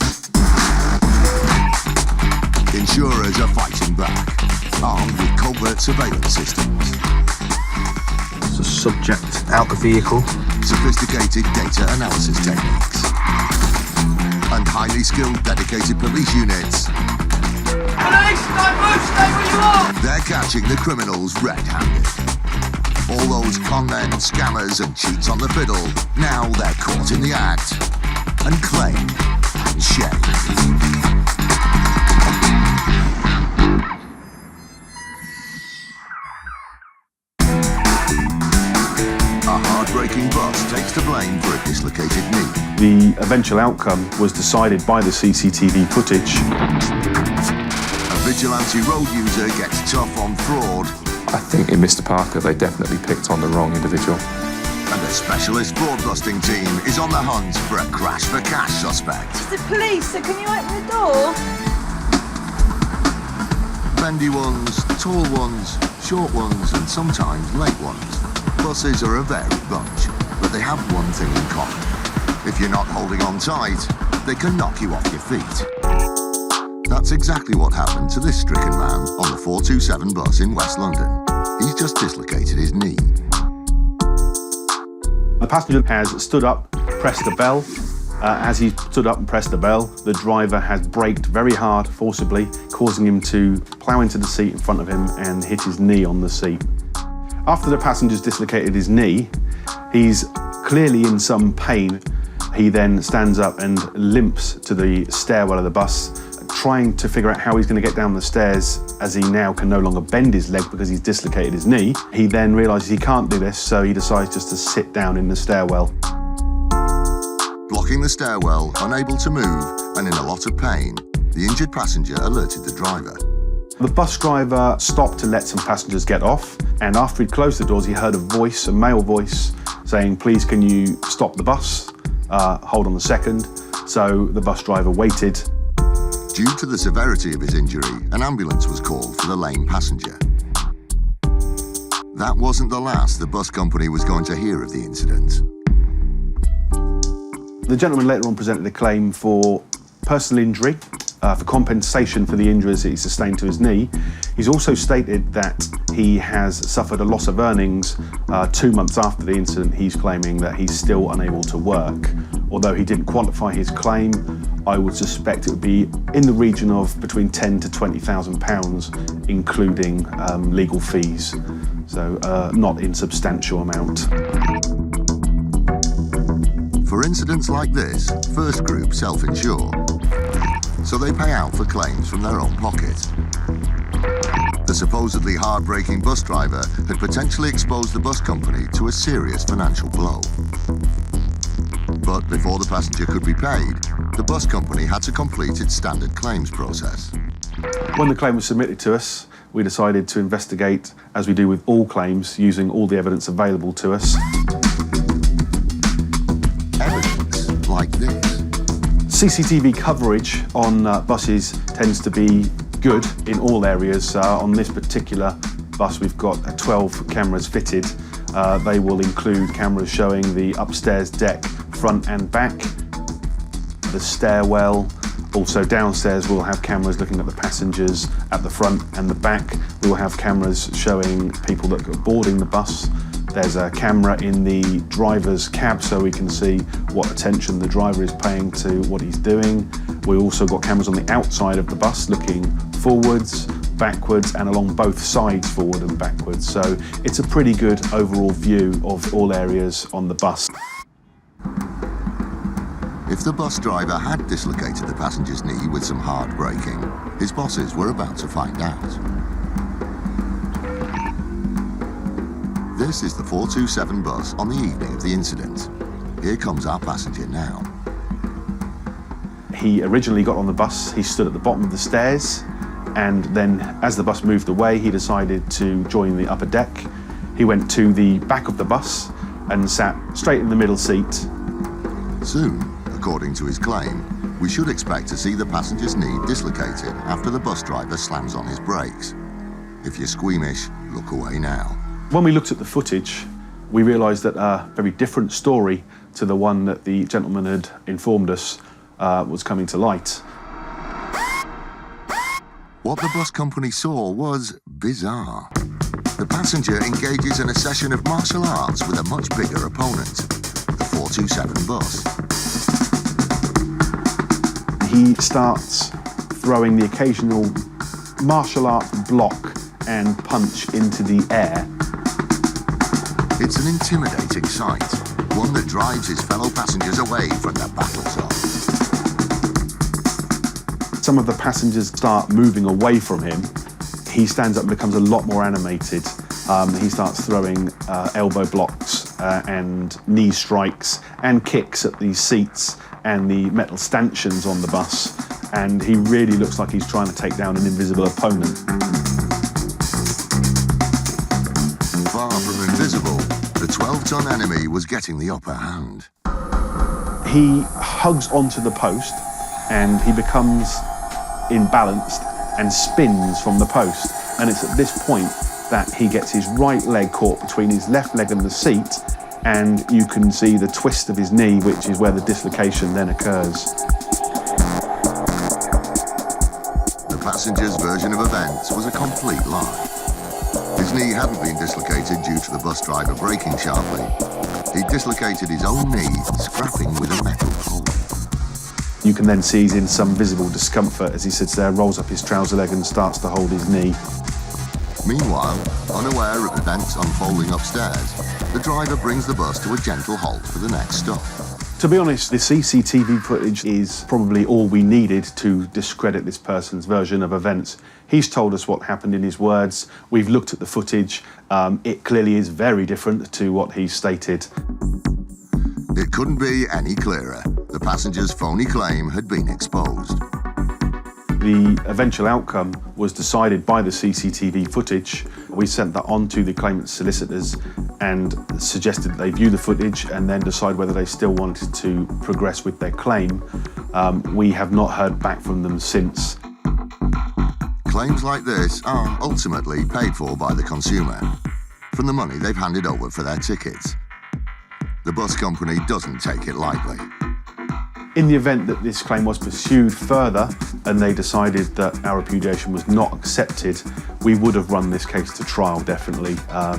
Insurers are fighting back, armed with covert surveillance systems. There's a subject out the vehicle. Sophisticated data analysis techniques. And highly skilled dedicated police units. Police, don't move, stay where you are! They're catching the criminals red-handed. All those con men, scammers and cheats on the fiddle, now they're caught in the act and claimed and shamed. dislocated knee. The eventual outcome was decided by the CCTV footage. A vigilante road user gets tough on fraud. I think in Mr. Parker, they definitely picked on the wrong individual. And a specialist fraud-busting team is on the hunt for a crash-for-cash suspect. It's the police, so can you open the door? Bendy ones, tall ones, short ones, and sometimes late ones. Buses are a varied bunch, but they have one thing in common. If you're not holding on tight, they can knock you off your feet. That's exactly what happened to this stricken man on the 427 bus in West London. He's just dislocated his knee. The passenger has stood up, pressed the bell. As he stood up and pressed the bell, the driver has braked very hard, forcibly, causing him to plough into the seat in front of him and hit his knee on the seat. After the passenger's dislocated his knee, he's clearly in some pain. He then stands up and limps to the stairwell of the bus, trying to figure out how he's going to get down the stairs as he now can no longer bend his leg because he's dislocated his knee. He then realises he can't do this, so he decides just to sit down in the stairwell. Blocking the stairwell, unable to move, and in a lot of pain, the injured passenger alerted the driver. The bus driver stopped to let some passengers get off, and after he'd closed the doors, he heard a voice, a male voice, saying, "Please, can you stop the bus? Hold on a second." So the bus driver waited. Due to the severity of his injury, an ambulance was called for the lame passenger. That wasn't the last the bus company was going to hear of the incident. The gentleman later on presented a claim for personal injury, for compensation for the injuries that he sustained to his knee. He's also stated that he has suffered a loss of earnings 2 months after the incident. He's claiming that he's still unable to work. Although he didn't quantify his claim, I would suspect it would be in the region of between £10,000 to £20,000, including legal fees. So not insubstantial amount. For incidents like this, First Group self-insure, so they pay out for claims from their own pocket. The supposedly hard-braking bus driver had potentially exposed the bus company to a serious financial blow. But before the passenger could be paid, the bus company had to complete its standard claims process. When the claim was submitted to us, we decided to investigate, as we do with all claims, using all the evidence available to us. Evidence like this. CCTV coverage on buses tends to be good in all areas. On this particular bus, we've got 12 cameras fitted. They will include cameras showing the upstairs deck, front and back, the stairwell. Also downstairs we'll have cameras looking at the passengers at the front and the back. We will have cameras showing people that are boarding the bus. There's a camera in the driver's cab so we can see what attention the driver is paying to what he's doing. We also got cameras on the outside of the bus looking forwards, backwards and along both sides, forward and backwards. So it's a pretty good overall view of all areas on the bus. If the bus driver had dislocated the passenger's knee with some hard braking, his bosses were about to find out. This is the 427 bus on the evening of the incident. Here comes our passenger now. He originally got on the bus, he stood at the bottom of the stairs, and then as the bus moved away, he decided to join the upper deck. He went to the back of the bus and sat straight in the middle seat. Soon, according to his claim, we should expect to see the passenger's knee dislocated after the bus driver slams on his brakes. If you're squeamish, look away now. When we looked at the footage, we realised that a very different story to the one that the gentleman had informed us was coming to light. What the bus company saw was bizarre. The passenger engages in a session of martial arts with a much bigger opponent, the 427 bus. He starts throwing the occasional martial art block and punch into the air. It's an intimidating sight, one that drives his fellow passengers away from the battle zone. Some of the passengers start moving away from him. He stands up and becomes a lot more animated. He starts throwing elbow blocks and knee strikes and kicks at the seats and the metal stanchions on the bus, and he really looks like he's trying to take down an invisible opponent. Far from invisible, the 12-ton enemy was getting the upper hand. He hugs onto the post and he becomes imbalanced and spins from the post, and it's at this point that he gets his right leg caught between his left leg and the seat, and you can see the twist of his knee, which is where the dislocation then occurs. The passenger's version of events was a complete lie. His knee hadn't been dislocated due to the bus driver braking sharply. He dislocated his own knee, scrapping with a metal pole. You can then see he's in some visible discomfort as he sits there, rolls up his trouser leg and starts to hold his knee. Meanwhile, unaware of events unfolding upstairs, the driver brings the bus to a gentle halt for the next stop. To be honest, the CCTV footage is probably all we needed to discredit this person's version of events. He's told us what happened in his words. We've looked at the footage. It clearly is very different to what he stated. It couldn't be any clearer. The passenger's phony claim had been exposed. The eventual outcome was decided by the CCTV footage. We sent that on to the claimant's solicitors and suggested that they view the footage and then decide whether they still wanted to progress with their claim. We have not heard back from them since. Claims like this are ultimately paid for by the consumer, from the money they've handed over for their tickets. The bus company doesn't take it lightly. In the event that this claim was pursued further and they decided that our repudiation was not accepted, we would have run this case to trial, definitely,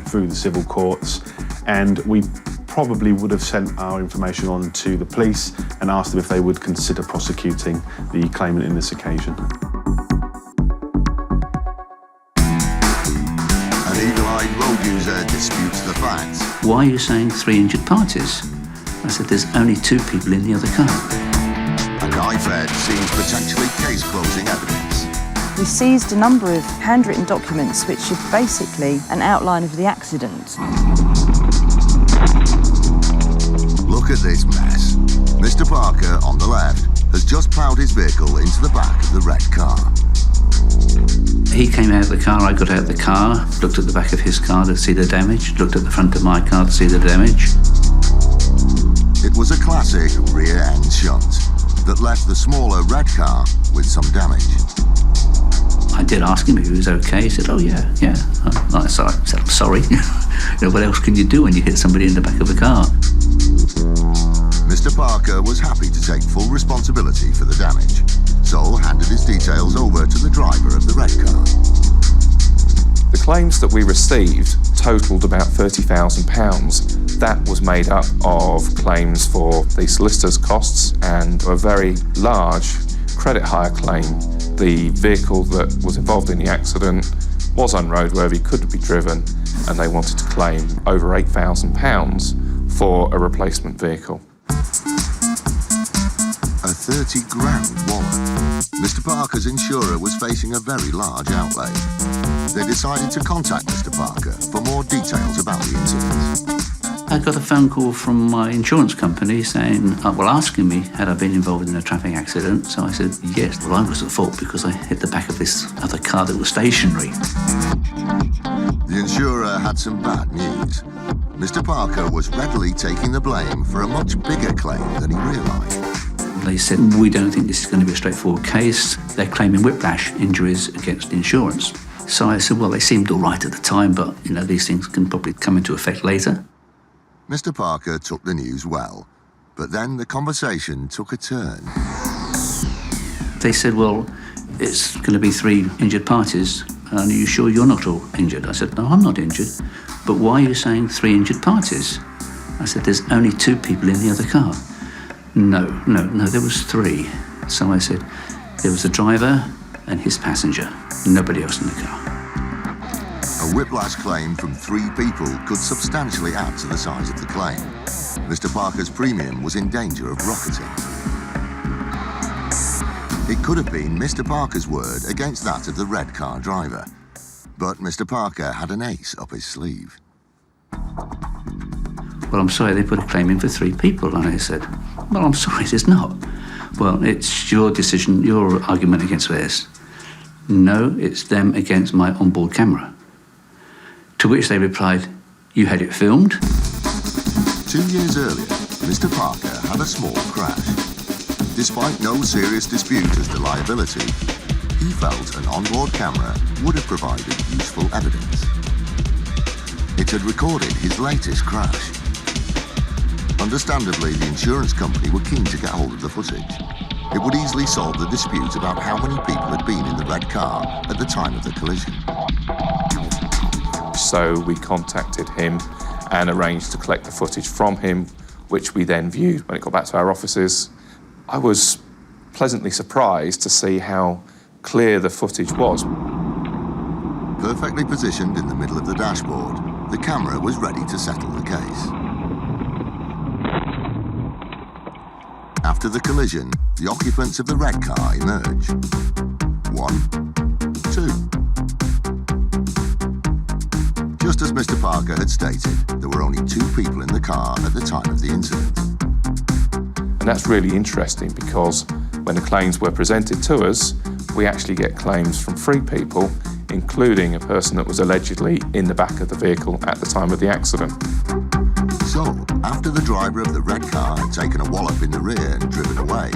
through the civil courts, and we probably would have sent our information on to the police and asked them if they would consider prosecuting the claimant in this occasion. An eagle-eyed road user disputes the facts. Why are you saying 3 injured parties? I said, there's only 2 people in the other car. A knife edge seems potentially case-closing evidence. We seized a number of handwritten documents which are basically an outline of the accident. Look at this mess. Mr. Parker, on the left, has just ploughed his vehicle into the back of the red car. He came out of the car, I got out of the car, looked at the back of his car to see the damage, looked at the front of my car to see the damage. It was a classic rear-end shunt that left the smaller red car with some damage. I did ask him if he was okay. He said, oh, yeah. I said, I'm sorry. What else can you do when you hit somebody in the back of a car? Mr. Parker was happy to take full responsibility for the damage, so handed his details over to the driver of the red car. The claims that we received totalled about £30,000. That was made up of claims for the solicitor's costs and a very large credit hire claim. The vehicle that was involved in the accident was unroadworthy, couldn't be driven, and they wanted to claim over £8,000 for a replacement vehicle. A 30 grand wallet. Mr. Parker's insurer was facing a very large outlay. They decided to contact Mr. Parker for more details about the incident. I got a phone call from my insurance company saying, asking me had I been involved in a traffic accident. So I said, yes. Well, I was at fault because I hit the back of this other car that was stationary. The insurer had some bad news. Mr. Parker was readily taking the blame for a much bigger claim than he realised. They said, we don't think this is going to be a straightforward case. They're claiming whiplash injuries against insurance. So I said, well, they seemed all right at the time, but, these things can probably come into effect later. Mr. Parker took the news well, but then the conversation took a turn. They said, well, it's going to be 3 injured parties. Are you sure you're not all injured? I said, no, I'm not injured. But why are you saying 3 injured parties? I said, there's only 2 people in the other car. No, there was 3. So I said, there was the driver and his passenger, nobody else in the car. A whiplash claim from 3 people could substantially add to the size of the claim. Mr. Parker's premium was in danger of rocketing. It could have been Mr. Parker's word against that of the red car driver. But Mr. Parker had an ace up his sleeve. well, I'm sorry, they put a claim in for 3 people. And I said, well, I'm sorry, it's not. Well, it's your decision, your argument against theirs. No, it's them against my onboard camera. To which they replied, you had it filmed? 2 years earlier, Mr. Parker had a small crash. Despite no serious dispute as to liability, he felt an onboard camera would have provided useful evidence. It had recorded his latest crash. Understandably, the insurance company were keen to get hold of the footage. It would easily solve the dispute about how many people had been in the red car at the time of the collision. So we contacted him and arranged to collect the footage from him, which we then viewed when it got back to our offices. I was pleasantly surprised to see how clear the footage was. Perfectly positioned in the middle of the dashboard, the camera was ready to settle the case. After the collision, the occupants of the red car emerge. 1, 2. Just as Mr. Parker had stated, there were only 2 people in the car at the time of the incident. And that's really interesting because when the claims were presented to us, we actually get claims from 3 people, including a person that was allegedly in the back of the vehicle at the time of the accident. So, after the driver of the red car had taken a wallop in the rear and driven away,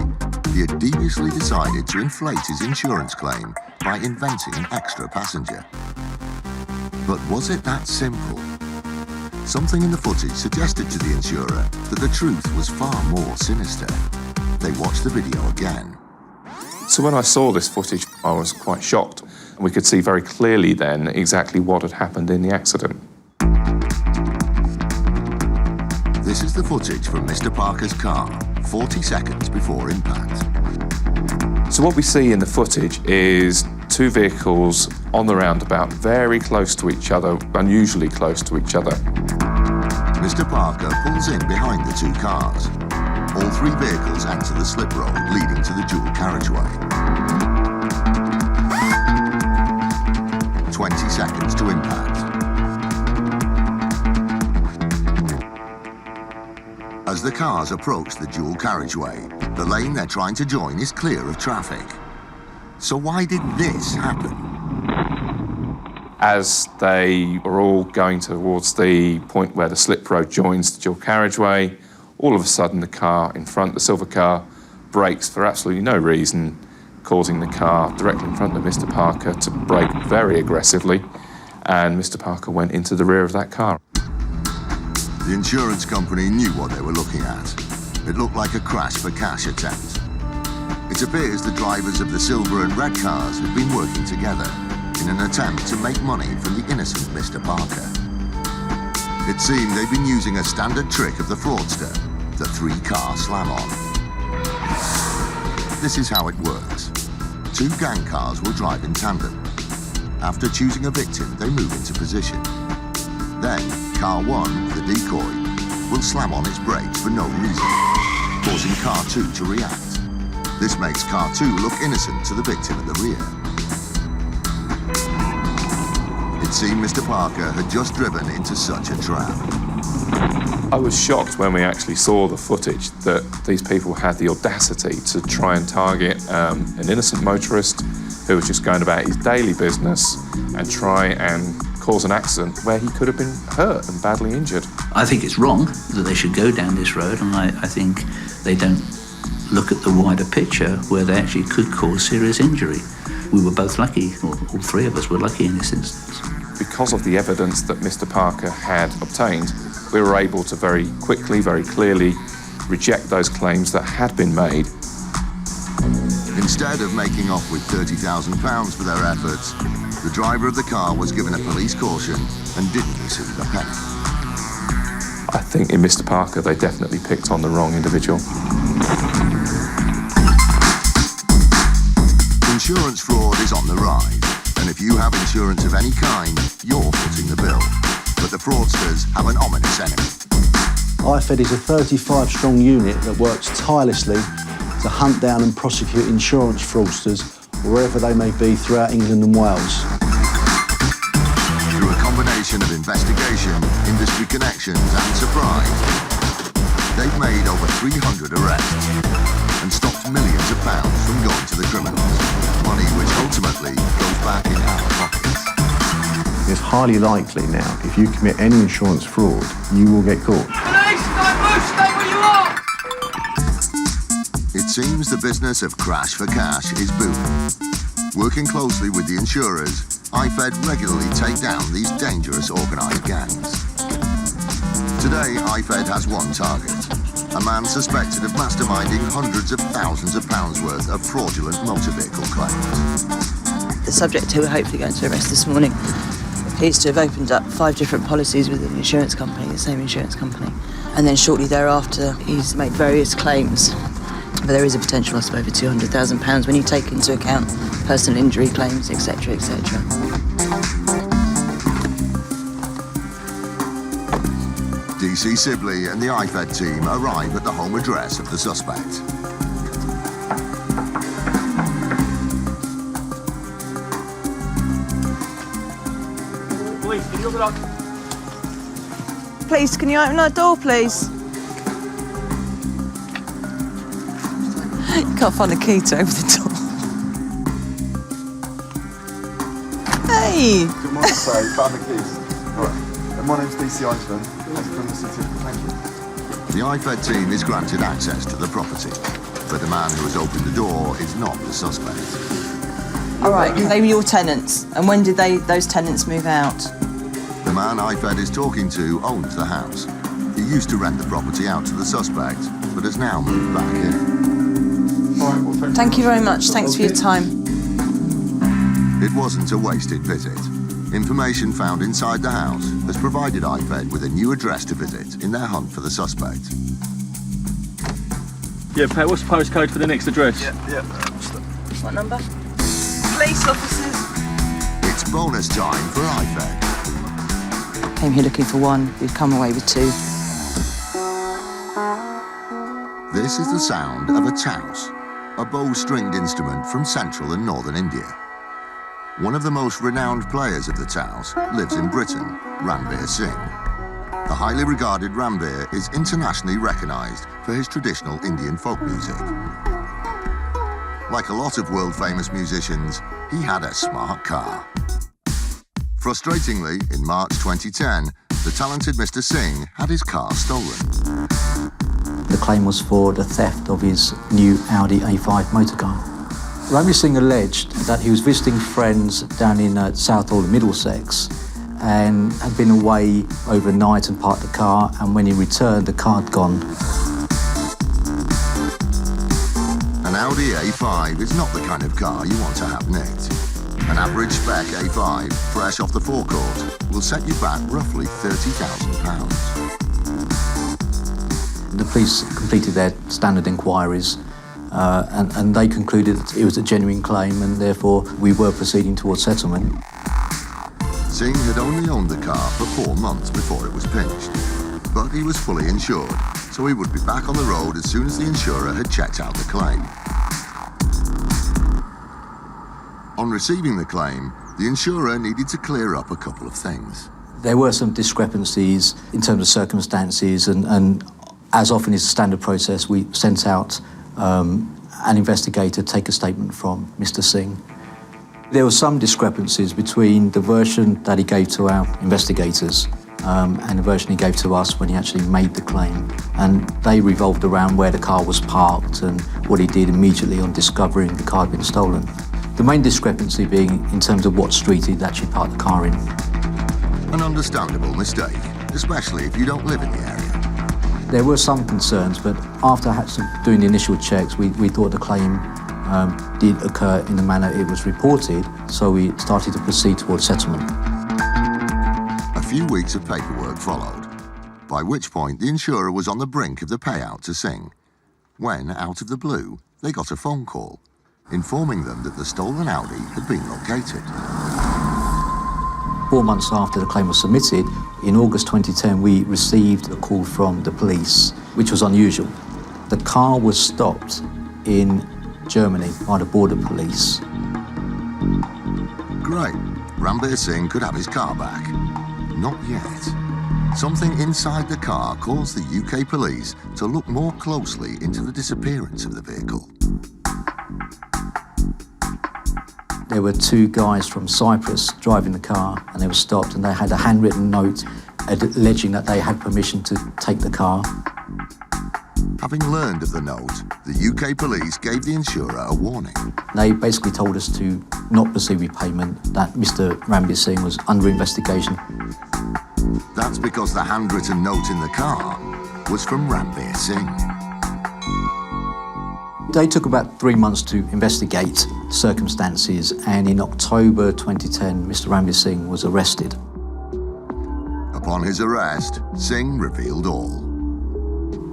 he had deviously decided to inflate his insurance claim by inventing an extra passenger. But was it that simple? Something in the footage suggested to the insurer that the truth was far more sinister. They watched the video again. So when I saw this footage, I was quite shocked. And we could see very clearly then exactly what had happened in the accident. This is the footage from Mr. Parker's car, 40 seconds before impact. So what we see in the footage is 2 vehicles on the roundabout, very close to each other, unusually close to each other. Mr. Parker pulls in behind the 2 cars. All 3 vehicles enter the slip road leading to the dual carriageway. 20 seconds to impact. As the cars approach the dual carriageway, the lane they're trying to join is clear of traffic. So why did this happen? As they were all going towards the point where the slip road joins the dual carriageway, all of a sudden the car in front, the silver car, brakes for absolutely no reason, causing the car directly in front of Mr. Parker to brake very aggressively, and Mr. Parker went into the rear of that car. The insurance company knew what they were looking at. It looked like a crash for cash attempt. It appears the drivers of the silver and red cars had been working together in an attempt to make money from the innocent Mr. Parker. It seemed they'd been using a standard trick of the fraudster, the 3-car slam-on. This is how it works. 2 gang cars will drive in tandem. After choosing a victim, they move into position. Then, car 1, the decoy, will slam on its brakes for no reason, causing car 2 to react. This makes car 2 look innocent to the victim at the rear. It seemed Mr. Parker had just driven into such a trap. I was shocked when we actually saw the footage that these people had the audacity to try and target an innocent motorist who was just going about his daily business and try and cause an accident where he could have been hurt and badly injured. I think it's wrong that they should go down this road, and I think they don't look at the wider picture where they actually could cause serious injury. We were both lucky, or all 3 of us were lucky in this instance. Because of the evidence that Mr. Parker had obtained, we were able to very quickly, very clearly reject those claims that had been made. Instead of making off with £30,000 for their efforts, the driver of the car was given a police caution and didn't receive a penny. I think in Mr. Parker, they definitely picked on the wrong individual. Insurance fraud is on the rise, and if you have insurance of any kind, you're footing the bill. But the fraudsters have an ominous enemy. IFED is a 35-strong unit that works tirelessly to hunt down and prosecute insurance fraudsters wherever they may be throughout England and Wales. Through a combination combination of investigation, industry connections and surprise, they've made over 300 arrests and stopped millions of pounds from going to the criminals, money which ultimately goes back in our pockets. It's highly likely now, if you commit any insurance fraud, you will get caught. Police, don't move, stay where you are! It seems the business of crash for cash is booming. Working closely with the insurers, IFED regularly take down these dangerous organised gangs. Today, IFED has one target, a man suspected of masterminding hundreds of thousands of pounds worth of fraudulent motor vehicle claims. The subject who we're hopefully going to arrest this morning appears to have opened up 5 different policies with an insurance company, the same insurance company. And then shortly thereafter, he's made various claims. But there is a potential loss of over £200,000 when you take into account personal injury claims, etc., etc. DC Sibley and the IFED team arrive at the home address of the suspect. Police, can you open up? Please, can you open that door, please? You can't find the key to open the door. Hey! Good morning, sir. You found the keys. All right. My name's DC Iceman. I'm from the city. Thank you. The IFED team is granted access to the property, but the man who has opened the door is not the suspect. All right, they were your tenants. And when did those tenants move out? The man IFED is talking to owns the house. He used to rent the property out to the suspect, but has now moved back in. Thank you very much. Thanks for your time. It wasn't a wasted visit. Information found inside the house has provided IFED with a new address to visit in their hunt for the suspect. Yeah, Pat, what's the postcode for the next address? Yeah. What number? Police officers. It's bonus time for IFED. Came here looking for 1. We've come away with 2. This is the sound of a taus, a bow-stringed instrument from central and northern India. One of the most renowned players of the taus lives in Britain, Ranveer Singh. The highly regarded Ranveer is internationally recognised for his traditional Indian folk music. Like a lot of world-famous musicians, he had a smart car. Frustratingly, in March 2010, the talented Mr. Singh had his car stolen. The claim was for the theft of his new Audi A5 motor car. Ranveer Singh alleged that he was visiting friends down in Southall, Middlesex, and had been away overnight and parked the car, and when he returned, the car had gone. An Audi A5 is not the kind of car you want to have nicked. An average spec A5, fresh off the forecourt, will set you back roughly £30,000. The police completed their standard inquiries and they concluded that it was a genuine claim, and therefore we were proceeding towards settlement. Singh had only owned the car for 4 months before it was pinched, but he was fully insured, so he would be back on the road as soon as the insurer had checked out the claim. On receiving the claim, the insurer needed to clear up a couple of things. There were some discrepancies in terms of circumstances, and as often is the standard process, we sent out an investigator to take a statement from Mr. Singh. There were some discrepancies between the version that he gave to our investigators and the version he gave to us when he actually made the claim. And they revolved around where the car was parked and what he did immediately on discovering the car had been stolen. The main discrepancy being in terms of what street he'd actually parked the car in. An understandable mistake, especially if you don't live in the area. There were some concerns, but after doing the initial checks, we thought the claim did occur in the manner it was reported, so we started to proceed towards settlement. A few weeks of paperwork followed, by which point the insurer was on the brink of the payout to Singh, when, out of the blue, they got a phone call, informing them that the stolen Audi had been located. 4 months after the claim was submitted, in August 2010, we received a call from the police, which was unusual. The car was stopped in Germany by the border police. Great. Ranveer Singh could have his car back. not yet. Something inside the car caused the UK police to look more closely into the disappearance of the vehicle. There were two guys from Cyprus driving the car, and they were stopped, and they had a handwritten note alleging that they had permission to take the car. Having learned of the note, the UK police gave the insurer a warning. They basically told us to not proceed with payment, that Mr. Ranbir Singh was under investigation. That's because the handwritten note in the car was from Ranbir Singh. They took about 3 months to investigate circumstances, and in October 2010, Mr. Ranbir Singh was arrested. Upon his arrest, Singh revealed all.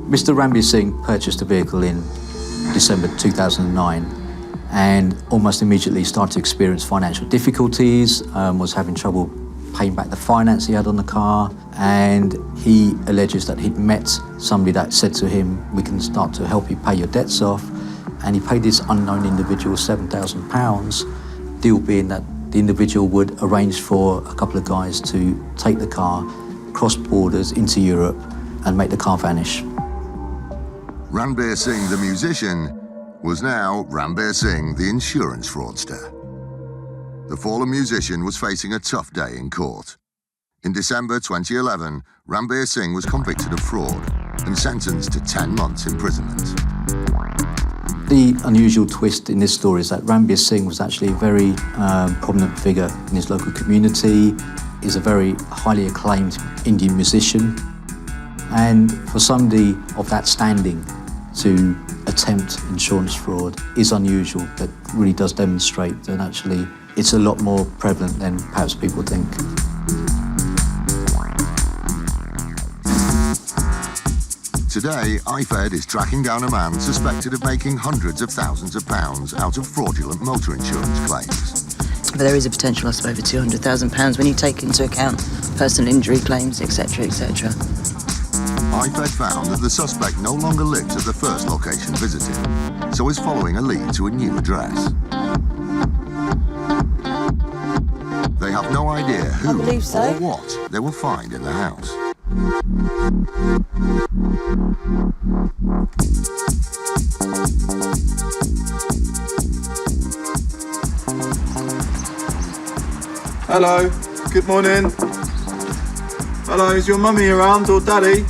Mr. Ranbir Singh purchased a vehicle in December 2009 and almost immediately started to experience financial difficulties, was having trouble paying back the finance he had on the car, and he alleges that he'd met somebody that said to him, "We can start to help you pay your debts off," and he paid this unknown individual £7,000, deal being that the individual would arrange for a couple of guys to take the car, cross borders into Europe and make the car vanish. Ranbir Singh, the musician, was now Ranbir Singh, the insurance fraudster. The fallen musician was facing a tough day in court. In December 2011, Ranbir Singh was convicted of fraud and sentenced to 10 months imprisonment. The unusual twist in this story is that Ranbir Singh was actually a very prominent figure in his local community. He's a very highly acclaimed Indian musician. And for somebody of that standing to attempt insurance fraud is unusual, but really does demonstrate that actually it's a lot more prevalent than perhaps people think. Today, IFED is tracking down a man suspected of making hundreds of thousands of pounds out of fraudulent motor insurance claims. But there is a potential loss of over £200,000 when you take into account personal injury claims, etc., etc. IFED found that the suspect no longer lives at the first location visited, so is following a lead to a new address. They have no idea who or what they will find in the house. Hello, good morning. Hello, is your mummy around or daddy?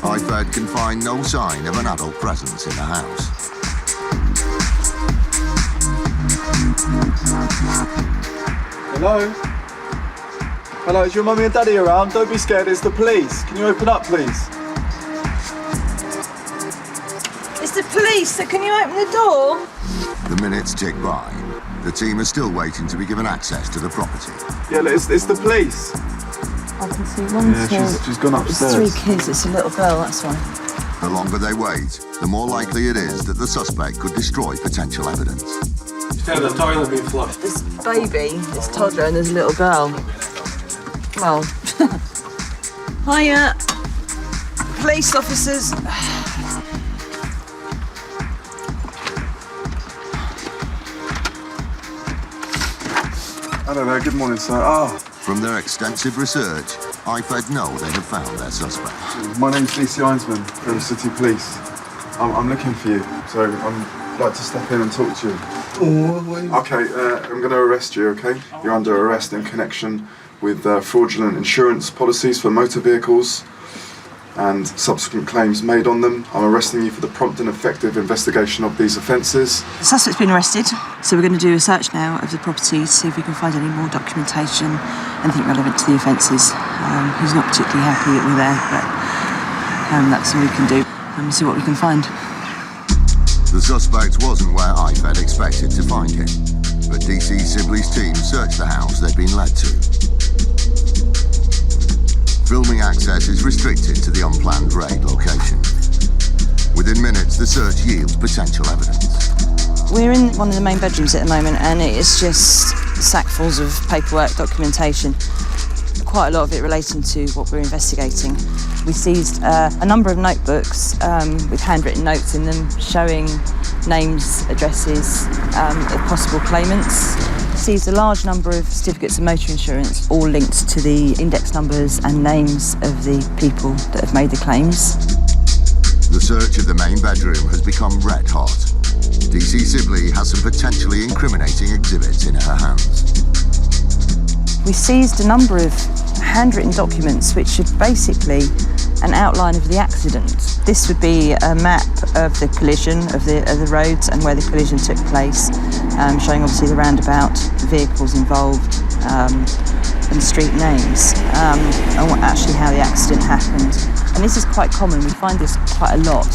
IFED can find no sign of an adult presence in the house. Hello? Hello, is your mummy and daddy around? Don't be scared, it's the police. Can you open up, please? It's the police, so can you open the door? The minutes tick by. The team is still waiting to be given access to the property. Yeah, it's the police. I can see one she's gone upstairs. It's 3 kids, it's a little girl, that's why. The longer they wait, the more likely it is that the suspect could destroy potential evidence. Instead of the toilet being flushed. This baby, this toddler, and there's a little girl. Well, hiya, police officers. Hello there, good morning, sir. From their extensive research, IFED know they have found their suspect. My name's DC Einsman from City Police. I'm looking for you, so I'd like to step in and talk to you. Okay, I'm going to arrest you, okay? You're under arrest in connection with fraudulent insurance policies for motor vehicles and subsequent claims made on them. I'm arresting you for the prompt and effective investigation of these offences. The suspect's been arrested, so we're going to do a search now of the property to see if we can find any more documentation, anything relevant to the offences. He's not particularly happy that we're there, but that's all we can do, and see what we can find. The suspect wasn't where IFED expected to find him, but DC Sibley's team searched the house they'd been led to. Filming access is restricted to the unplanned raid location. Within minutes, the search yields potential evidence. We're in one of the main bedrooms at the moment, and it's just sackfuls of paperwork, documentation, quite a lot of it relating to what we're investigating. We seized a number of notebooks with handwritten notes in them showing names, addresses of possible claimants. seized a large number of certificates of motor insurance, all linked to the index numbers and names of the people that have made the claims. The search of the main bedroom has become red hot. DC Sibley has some potentially incriminating exhibits in her hands. We seized a number of handwritten documents which are basically an outline of the accident. This would be a map of the collision of the roads and where the collision took place, showing obviously the roundabout, vehicles involved, and street names, and actually how the accident happened. And this is quite common, we find this quite a lot.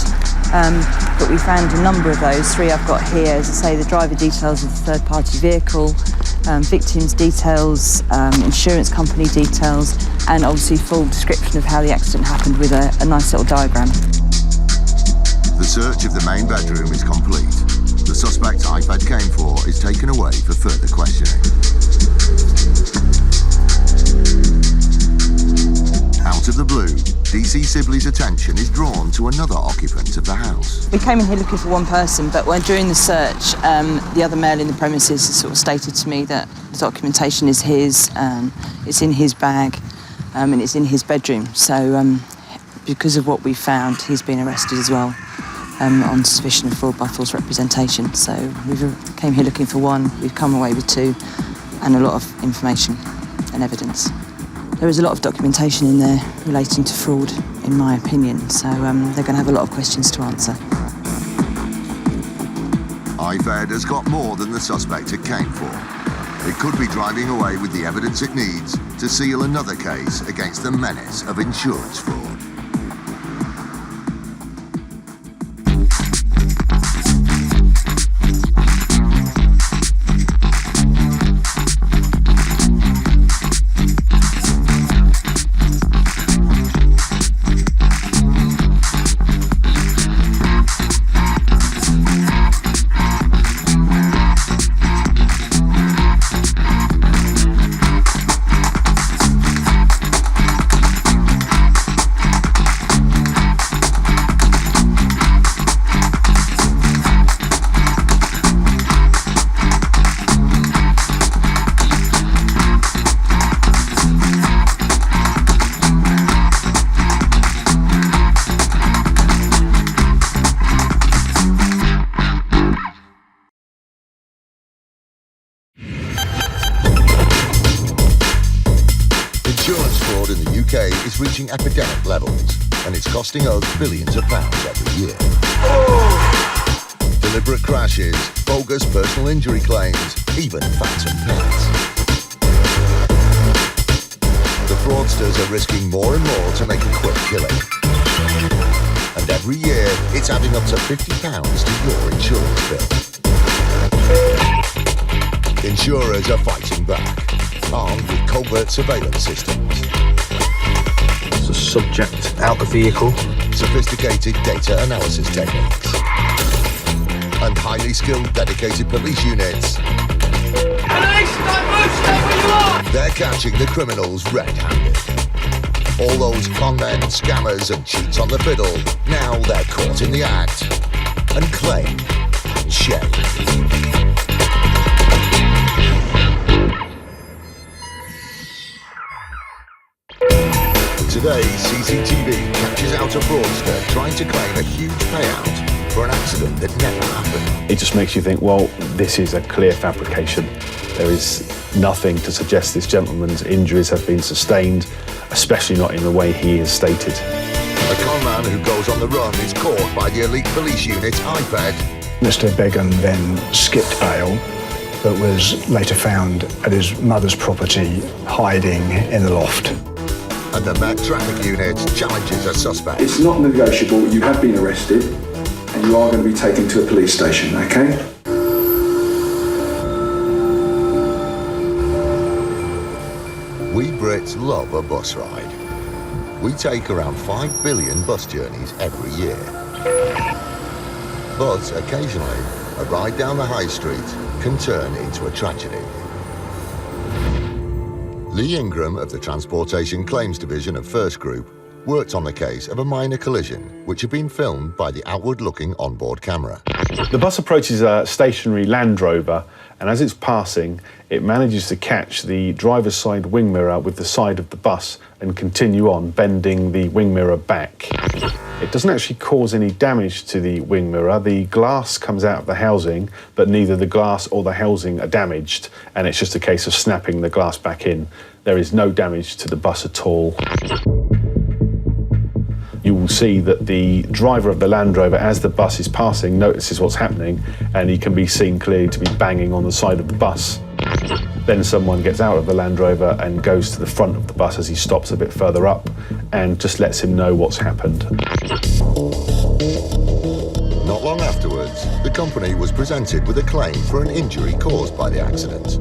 But we found a number of those, 3 I've got here, as I say, the driver details of the third-party vehicle, victims' details, insurance company details, and obviously full description of how the accident happened with a nice little diagram. The search of the main bedroom is complete. The suspect iPad came for is taken away for further questioning. Out of the blue, DC Sibley's attention is drawn to another occupant of the house. We came in here looking for one person, but when during the search, the other male in the premises sort of stated to me that the documentation is his, it's in his bag, and it's in his bedroom. So because of what we found, he's been arrested as well on suspicion of fraud by false representation. So we came here looking for one, we've come away with 2, and a lot of information and evidence. There is a lot of documentation in there relating to fraud, in my opinion, so they're going to have a lot of questions to answer. iFed has got more than the suspect it came for. It could be driving away with the evidence it needs to seal another case against the menace of insurance fraud. Is reaching epidemic levels, and it's costing us billions of pounds every year. Deliberate crashes, bogus personal injury claims, even phantom pets. The fraudsters are risking more and more to make a quick killing. And every year, it's adding up to £50 to your insurance bill. Insurers are fighting back, armed with covert surveillance systems. The subject out the vehicle. Sophisticated data analysis techniques. And highly skilled dedicated police units. Police, don't move, stay where you are! They're catching the criminals red-handed. All those con men, scammers and cheats on the fiddle, now they're caught in the act and claimed and shamed. Today, CCTV catches out a fraudster trying to claim a huge payout for an accident that never happened. It just makes you think, well, this is a clear fabrication. There is nothing to suggest this gentleman's injuries have been sustained, especially not in the way he is stated. A con man who goes on the run is caught by the elite police unit's iPad. Mr. Begum then skipped bail, but was later found at his mother's property, hiding in the loft. And the Met Traffic Unit challenges a suspect. It's not negotiable. You have been arrested and you are going to be taken to a police station, okay? We Brits love a bus ride. We take around 5 billion bus journeys every year. But occasionally, a ride down the high street can turn into a tragedy. Lee Ingram of the Transportation Claims Division of First Group worked on the case of a minor collision which had been filmed by the outward-looking onboard camera. The bus approaches a stationary Land Rover, and as it's passing, it manages to catch the driver's side wing mirror with the side of the bus and continue on, bending the wing mirror back. It doesn't actually cause any damage to the wing mirror. The glass comes out of the housing, but neither the glass or the housing are damaged, and it's just a case of snapping the glass back in. There is no damage to the bus at all. You will see that the driver of the Land Rover, as the bus is passing, notices what's happening, and he can be seen clearly to be banging on the side of the bus. Then someone gets out of the Land Rover and goes to the front of the bus as he stops a bit further up and just lets him know what's happened. Not long afterwards, the company was presented with a claim for an injury caused by the accident.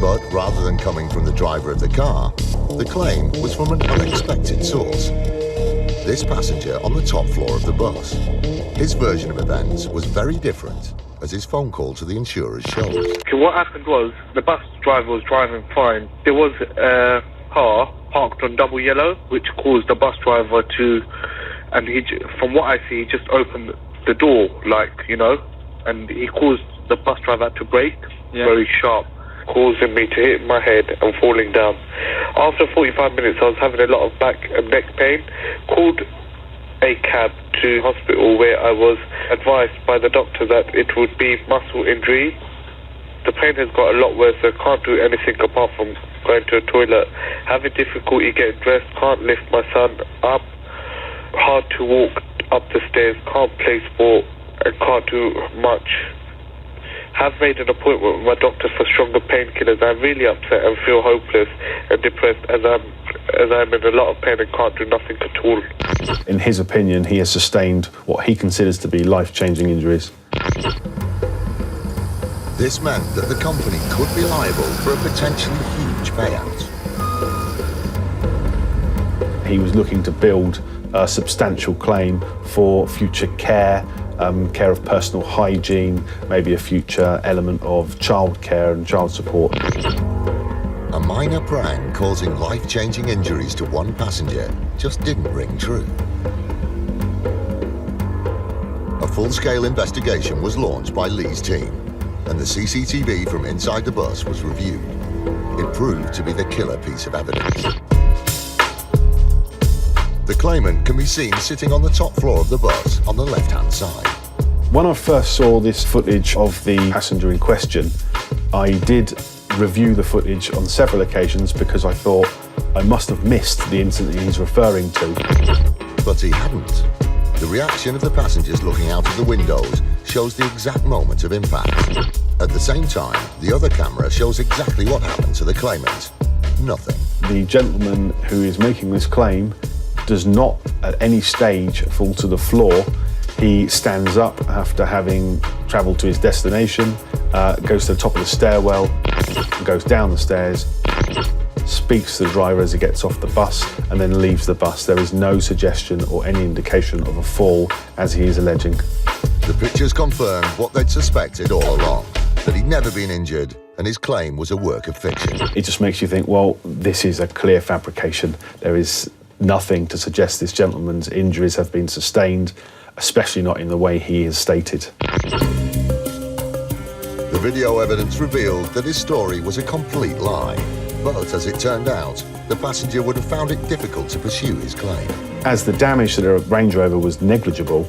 But rather than coming from the driver of the car, the claim was from an unexpected source. This passenger on the top floor of the bus. His version of events was very different, as his phone call to the insurers shows. Okay, what happened was, the bus driver was driving fine. There was a car parked on double yellow, which caused the bus driver to, and from what I see, he just opened the door, and he caused the bus driver to brake very sharp, causing me to hit my head and falling down. After 45 minutes, I was having a lot of back and neck pain. Called a cab to hospital where I was advised by the doctor that it would be muscle injury. The pain has got a lot worse, so I can't do anything apart from going to a toilet. Having difficulty getting dressed, can't lift my son up, hard to walk up the stairs, can't play sport, and can't do much. Have made an appointment with my doctor for stronger painkillers. I'm really upset and feel hopeless and depressed as I'm in a lot of pain and can't do nothing at all. In his opinion, he has sustained what he considers to be life-changing injuries. This meant that the company could be liable for a potentially huge payout. He was looking to build a substantial claim for future care, care of personal hygiene, maybe a future element of childcare and child support. A minor prank causing life-changing injuries to one passenger just didn't ring true. A full-scale investigation was launched by Lee's team, and the CCTV from inside the bus was reviewed. It proved to be the killer piece of evidence. The claimant can be seen sitting on the top floor of the bus on the left-hand side. When I first saw this footage of the passenger in question, I did review the footage on several occasions because I thought I must have missed the incident he's referring to. But he hadn't. The reaction of the passengers looking out of the windows shows the exact moment of impact. At the same time, the other camera shows exactly what happened to the claimant. Nothing. The gentleman who is making this claim does not at any stage fall to the floor. He stands up after having travelled to his destination, goes to the top of the stairwell, goes down the stairs, speaks to the driver as he gets off the bus, and then leaves the bus. There is no suggestion or any indication of a fall, as he is alleging. The pictures confirmed what they'd suspected all along, that he'd never been injured, and his claim was a work of fiction. It just makes you think, well, this is a clear fabrication. There is nothing to suggest this gentleman's injuries have been sustained, especially not in the way he has stated. The video evidence revealed that his story was a complete lie, but as it turned out, the passenger would have found it difficult to pursue his claim. As the damage to the Range Rover was negligible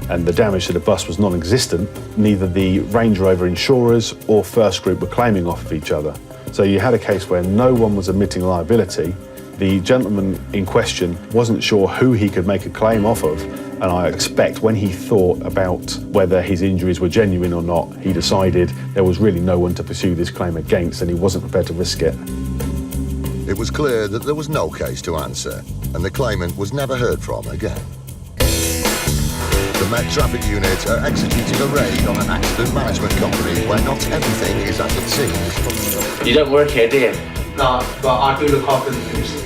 and the damage to the bus was non-existent, neither the Range Rover insurers or First Group were claiming off of each other. So you had a case where no one was admitting liability. The gentleman in question wasn't sure who he could make a claim off of, and I expect when he thought about whether his injuries were genuine or not, he decided there was really no one to pursue this claim against, and he wasn't prepared to risk it. It was clear that there was no case to answer, and the claimant was never heard from again. The Met Traffic Unit are executing a raid on an accident management company where not everything is as it seems. You don't work here, do you? No, but I do look after the police.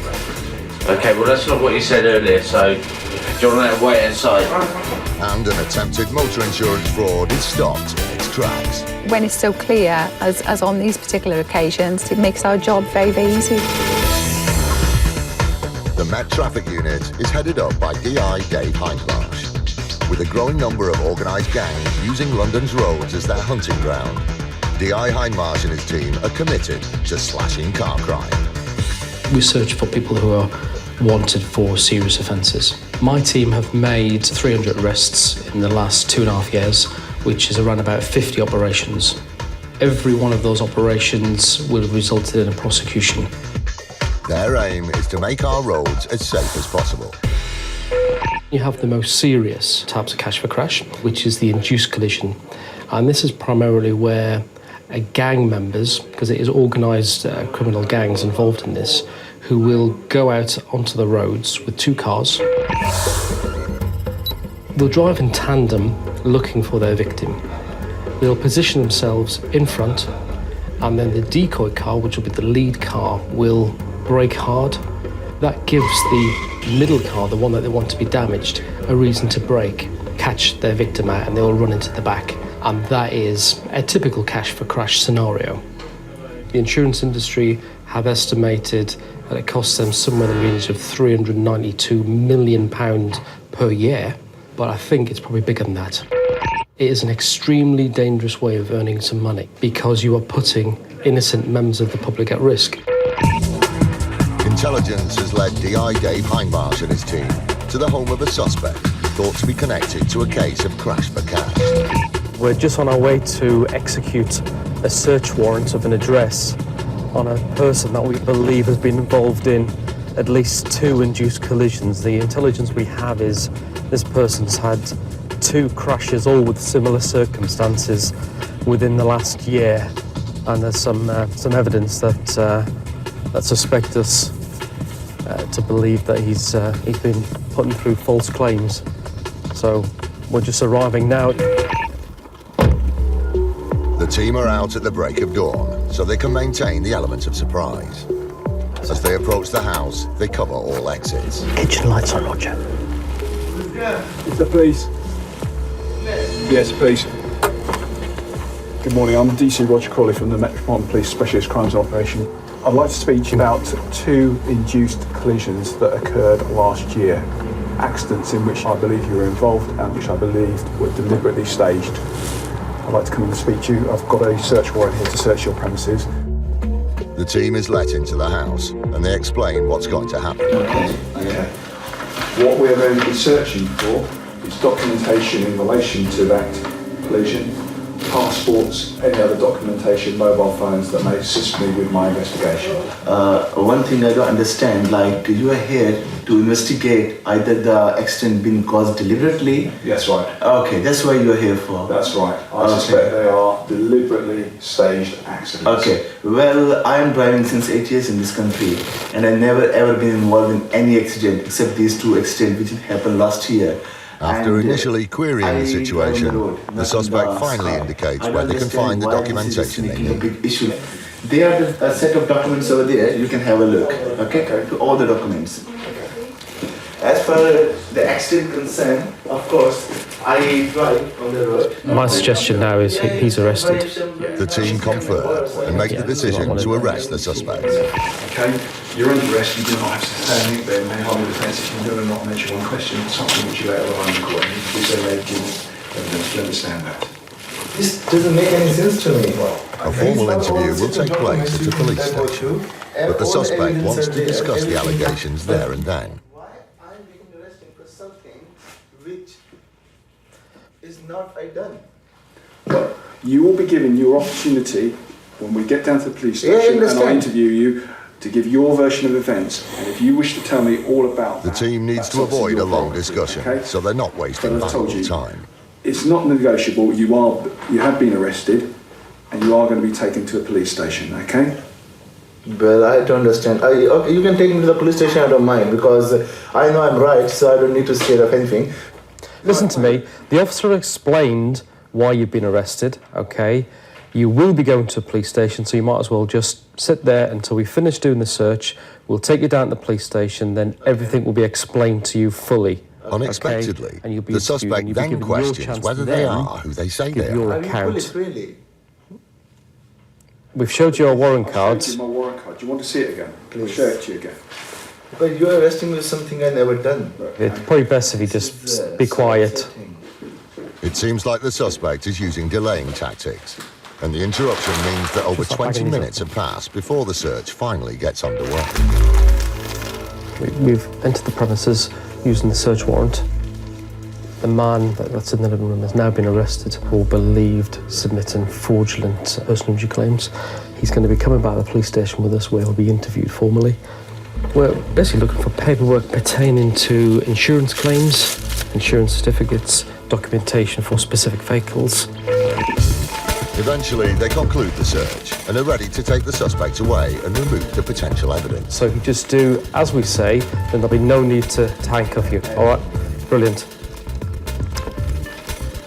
Okay, well that's not what you said earlier, so do you want to wait outside? And an attempted motor insurance fraud is stopped in its tracks. When it's so clear, as on these particular occasions, it makes our job very, very easy. The Met Traffic Unit is headed up by DI Dave Hindmarsh. With a growing number of organised gangs using London's roads as their hunting ground, DI Hindmarsh and his team are committed to slashing car crime. We search for people who are wanted for serious offences. My team have made 300 arrests in the last 2.5 years, which is around about 50 operations. Every one of those operations will have resulted in a prosecution. Their aim is to make our roads as safe as possible. You have the most serious types of cash for crash, which is the induced collision. And this is primarily where gang members, because it is organised criminal gangs involved in this, who will go out onto the roads with 2 cars. They'll drive in tandem looking for their victim. They'll position themselves in front, and then the decoy car, which will be the lead car, will brake hard. That gives the middle car, the one that they want to be damaged, a reason to brake, catch their victim out, and they'll run into the back. And that is a typical cash for crash scenario. The insurance industry have estimated that it costs them somewhere in the range of £392 million per year, but I think it's probably bigger than that. It is an extremely dangerous way of earning some money because you are putting innocent members of the public at risk. Intelligence has led DI Dave Hindmarsh and his team to the home of a suspect thought to be connected to a case of crash for cash. We're just on our way to execute a search warrant of an address on a person that we believe has been involved in at least 2 induced collisions. The intelligence we have is this person's had 2 crashes, all with similar circumstances, within the last year, and there's some evidence that suspect us to believe that he's been putting through false claims. So we're just arriving now. The team are out at the break of dawn, so they can maintain the element of surprise. As they approach the house, they cover all exits. Kitchen lights on, Roger. Is the police? Yes, please. Good morning, I'm DC Roger Crawley from the Metropolitan Police Specialist Crimes Operation. I'd like to speak to you about 2 induced collisions that occurred last year. Accidents in which I believe you were involved and which I believed were deliberately staged. I'd like to come and speak to you. I've got a search warrant here to search your premises. The team is let into the house and they explain what's going to happen. Okay. What we're going to be searching for is documentation in relation to that collision, passports, any other documentation, mobile phones that may assist me with my investigation. One thing I don't understand, like you are here to investigate either the accident being caused deliberately. That's right. Okay, that's what you are here for. That's right. I suspect they are deliberately staged accidents. Okay, well, I am driving since 8 years in this country and I've never ever been involved in any accident except these 2 accidents which happened last year. After initially querying the situation, the suspect finally indicates where they can find the documentation they need. There are a set of documents over there, you can have a look, okay, to all the documents. As far as the accident concerned, of course, I drive on the road. My suggestion now is he's arrested. The team confer and make the decision to arrest the suspect. Okay, you're under arrest, you do not have to say anything, but it may harm the defence if you do not mention one question, something which you later on in court. You say they give evidence, you understand that. This doesn't make any sense to me. A formal interview will take place at a police station, but the suspect wants to discuss the allegations there and then. Is not I done. Well, you will be given your opportunity when we get down to the police station and I interview you to give your version of events. And if you wish to tell me all about the team needs to avoid a long discussion, okay? So they're not wasting valuable time. It's not negotiable. You have been arrested, and you are going to be taken to a police station. Okay? Well, I don't understand. Okay, you can take me to the police station. I don't mind because I know I'm right, so I don't need to scare of anything. Listen to me. The officer explained why you've been arrested, okay? You will be going to a police station, so you might as well just sit there until we finish doing the search. We'll take you down to the police station, then everything will be explained to you fully. Unexpectedly, okay? And you'll be the suspect then questions whether they are who they say they your are. Account. Really? We've showed you our warrant cards. I've showed you my warrant card. Do you want to see it again? Please. I'll show it to you again. But you're arresting me with something I never done. It's probably best if you just be quiet. It seems like the suspect is using delaying tactics, and the interruption means that over 20 minutes have passed before the search finally gets underway. We've entered the premises using the search warrant. The man that's in the living room has now been arrested for believed submitting fraudulent personal injury claims. He's going to be coming back to the police station with us where he'll be interviewed formally. We're basically looking for paperwork pertaining to insurance claims, insurance certificates, documentation for specific vehicles. Eventually, they conclude the search and are ready to take the suspect away and remove the potential evidence. So if you just do as we say, then there'll be no need to handcuff you. All right, brilliant.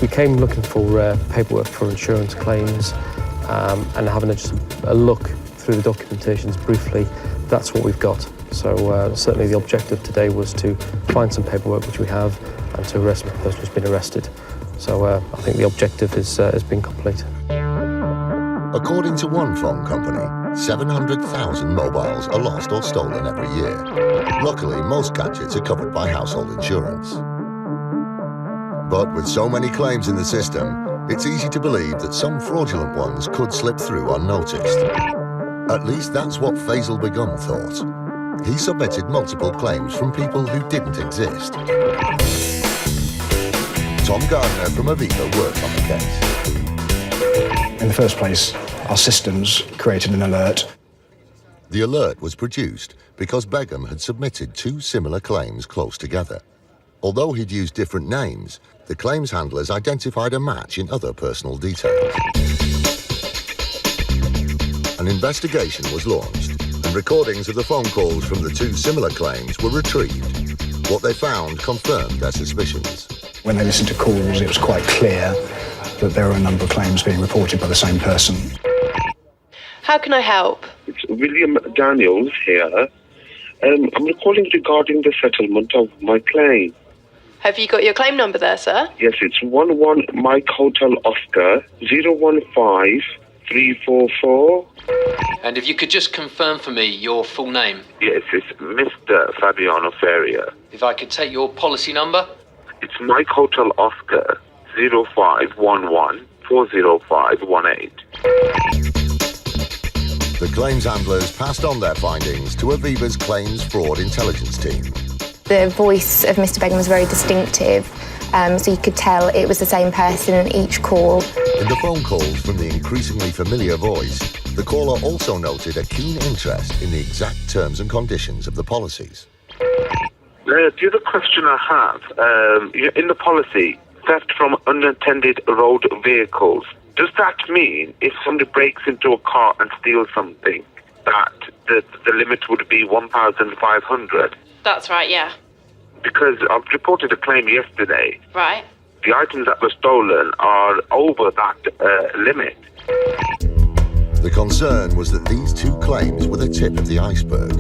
We came looking for paperwork for insurance claims and having just a look through the documentations briefly. That's what we've got. So certainly the objective today was to find some paperwork, which we have, and to arrest the person who's been arrested. So I think the objective has been complete. According to one phone company, 700,000 mobiles are lost or stolen every year. Luckily, most gadgets are covered by household insurance. But with so many claims in the system, it's easy to believe that some fraudulent ones could slip through unnoticed. At least that's what Faisal Begum thought. He submitted multiple claims from people who didn't exist. Tom Gardner from Aviva worked on the case. In the first place, our systems created an alert. The alert was produced because Begum had submitted two similar claims close together. Although he'd used different names, the claims handlers identified a match in other personal details. An investigation was launched, and recordings of the phone calls from the two similar claims were retrieved. What they found confirmed their suspicions. When they listened to calls, it was quite clear that there were a number of claims being reported by the same person. How can I help? It's William Daniels here. I'm calling regarding the settlement of my claim. Have you got your claim number there, sir? Yes, it's 11 Mike Hotel Oscar 015344. And if you could just confirm for me your full name. Yes, it's Mr. Fabiano Feria. If I could take your policy number. It's Mike Hotel Oscar 0511-40518. The claims handlers passed on their findings to Aviva's Claims Fraud Intelligence team. The voice of Mr. Begum was very distinctive, so you could tell it was the same person in each call. In the phone calls from the increasingly familiar voice, the caller also noted a keen interest in the exact terms and conditions of the policies. The other question I have, in the policy, theft from unattended road vehicles, does that mean if somebody breaks into a car and steals something, that the limit would be 1,500? That's right, yeah. Because I've reported a claim yesterday. Right. The items that were stolen are over that limit. The concern was that these two claims were the tip of the iceberg.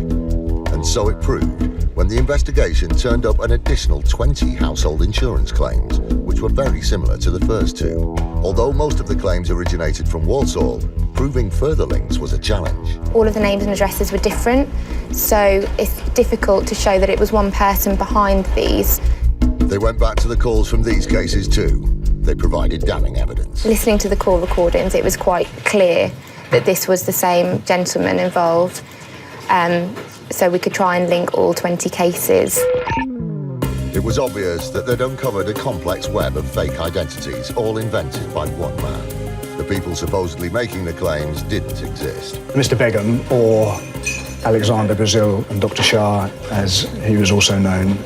And so it proved when the investigation turned up an additional 20 household insurance claims, which were very similar to the first two. Although most of the claims originated from Walsall, proving further links was a challenge. All of the names and addresses were different, so it's difficult to show that it was one person behind these. They went back to the calls from these cases too. They provided damning evidence. Listening to the call recordings, it was quite clear that this was the same gentleman involved. So we could try and link all 20 cases. It was obvious that they'd uncovered a complex web of fake identities, all invented by one man. The people supposedly making the claims didn't exist. Mr. Begum, or Alexander Brazil and Dr. Shah, as he was also known,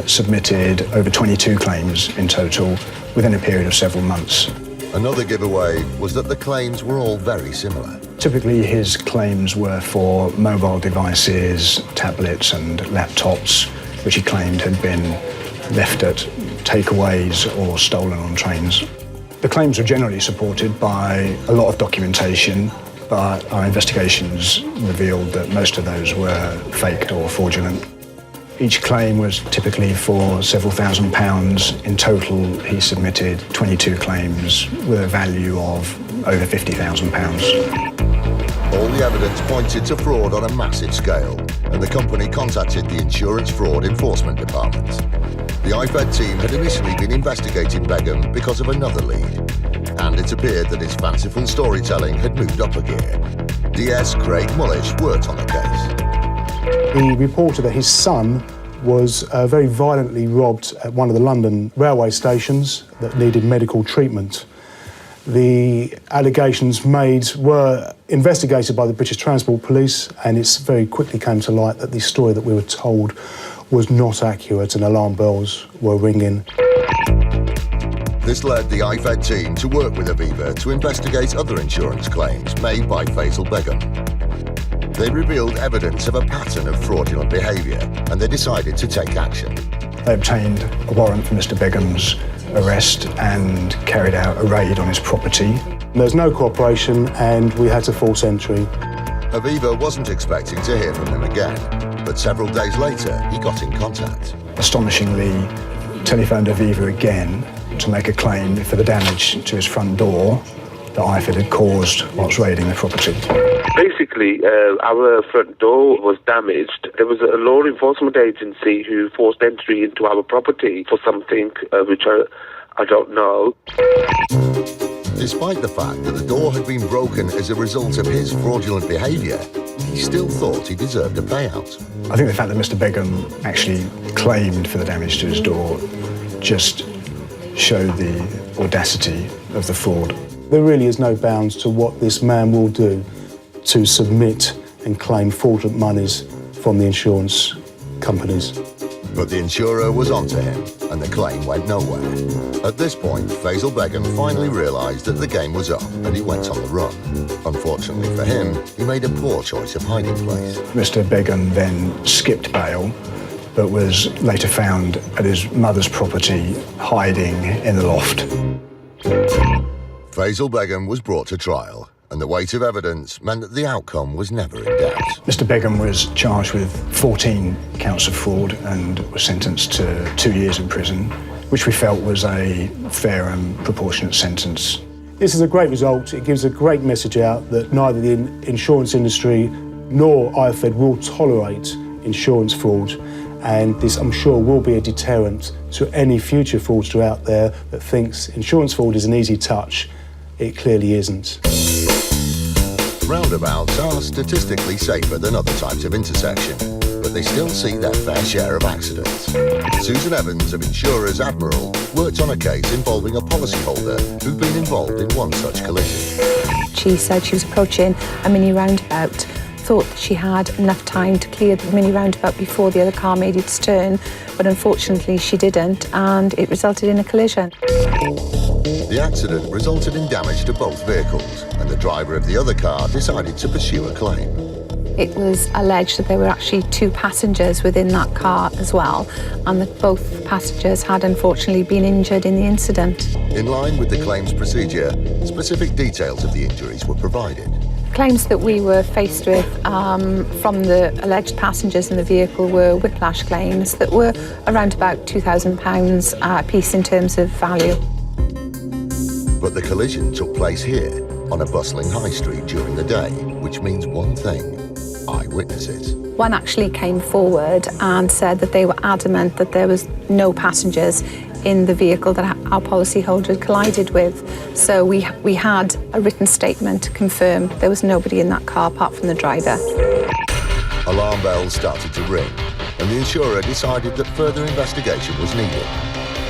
submitted over 22 claims in total within a period of several months. Another giveaway was that the claims were all very similar. Typically, his claims were for mobile devices, tablets and laptops, which he claimed had been left at takeaways or stolen on trains. The claims were generally supported by a lot of documentation, but our investigations revealed that most of those were faked or fraudulent. Each claim was typically for several £1,000s. In total, he submitted 22 claims with a value of over £50,000. All the evidence pointed to fraud on a massive scale, and the company contacted the Insurance Fraud Enforcement Department. The IFED team had initially been investigating Begum because of another lead, and it appeared that his fanciful storytelling had moved up a gear. DS Craig Mullish worked on the case. He reported that his son was very violently robbed at one of the London railway stations that needed medical treatment. The allegations made were investigated by the British Transport Police, and it very quickly came to light that the story that we were told was not accurate and alarm bells were ringing. This led the IFED team to work with Aviva to investigate other insurance claims made by Faisal Begum. They revealed evidence of a pattern of fraudulent behaviour, and they decided to take action. They obtained a warrant for Mr. Begum's arrest and carried out a raid on his property. There was no cooperation, and we had to force entry. Aviva wasn't expecting to hear from him again, but several days later he got in contact. Astonishingly, telephoned Aviva again to make a claim for the damage to his front door that IFED had caused whilst raiding the property. Basically, our front door was damaged. There was a law enforcement agency who forced entry into our property for something which I don't know. Despite the fact that the door had been broken as a result of his fraudulent behaviour, he still thought he deserved a payout. I think the fact that Mr. Begum actually claimed for the damage to his door just showed the audacity of the fraud. There really is no bounds to what this man will do to submit and claim fraudulent monies from the insurance companies. But the insurer was onto him, and the claim went nowhere. At this point, Faisal Begum finally realised that the game was up, and he went on the run. Unfortunately for him, he made a poor choice of hiding place. Mr. Begum then skipped bail, but was later found at his mother's property, hiding in the loft. Faisal Begum was brought to trial, and the weight of evidence meant that the outcome was never in doubt. Mr. Begum was charged with 14 counts of fraud and was sentenced to 2 years in prison, which we felt was a fair and proportionate sentence. This is a great result. It gives a great message out that neither the insurance industry nor IFED will tolerate insurance fraud, and this, I'm sure, will be a deterrent to any future fraudster out there that thinks insurance fraud is an easy touch. It clearly isn't. Roundabouts are statistically safer than other types of intersection, but they still see their fair share of accidents. Susan Evans of Insurers Admiral worked on a case involving a policyholder who'd been involved in one such collision. She said she was approaching a mini roundabout, thought that she had enough time to clear the mini roundabout before the other car made its turn, but unfortunately she didn't, and it resulted in a collision. The accident resulted in damage to both vehicles, and the driver of the other car decided to pursue a claim. It was alleged that there were actually 2 passengers within that car as well, and that both passengers had unfortunately been injured in the incident. In line with the claims procedure, specific details of the injuries were provided. Claims that we were faced with from the alleged passengers in the vehicle were whiplash claims that were around about £2,000 a piece in terms of value. But the collision took place here, on a bustling high street during the day, which means one thing: eyewitnesses. One actually came forward and said that they were adamant that there was no passengers in the vehicle that our policyholder had collided with. So we had a written statement to confirm there was nobody in that car apart from the driver. Alarm bells started to ring, and the insurer decided that further investigation was needed.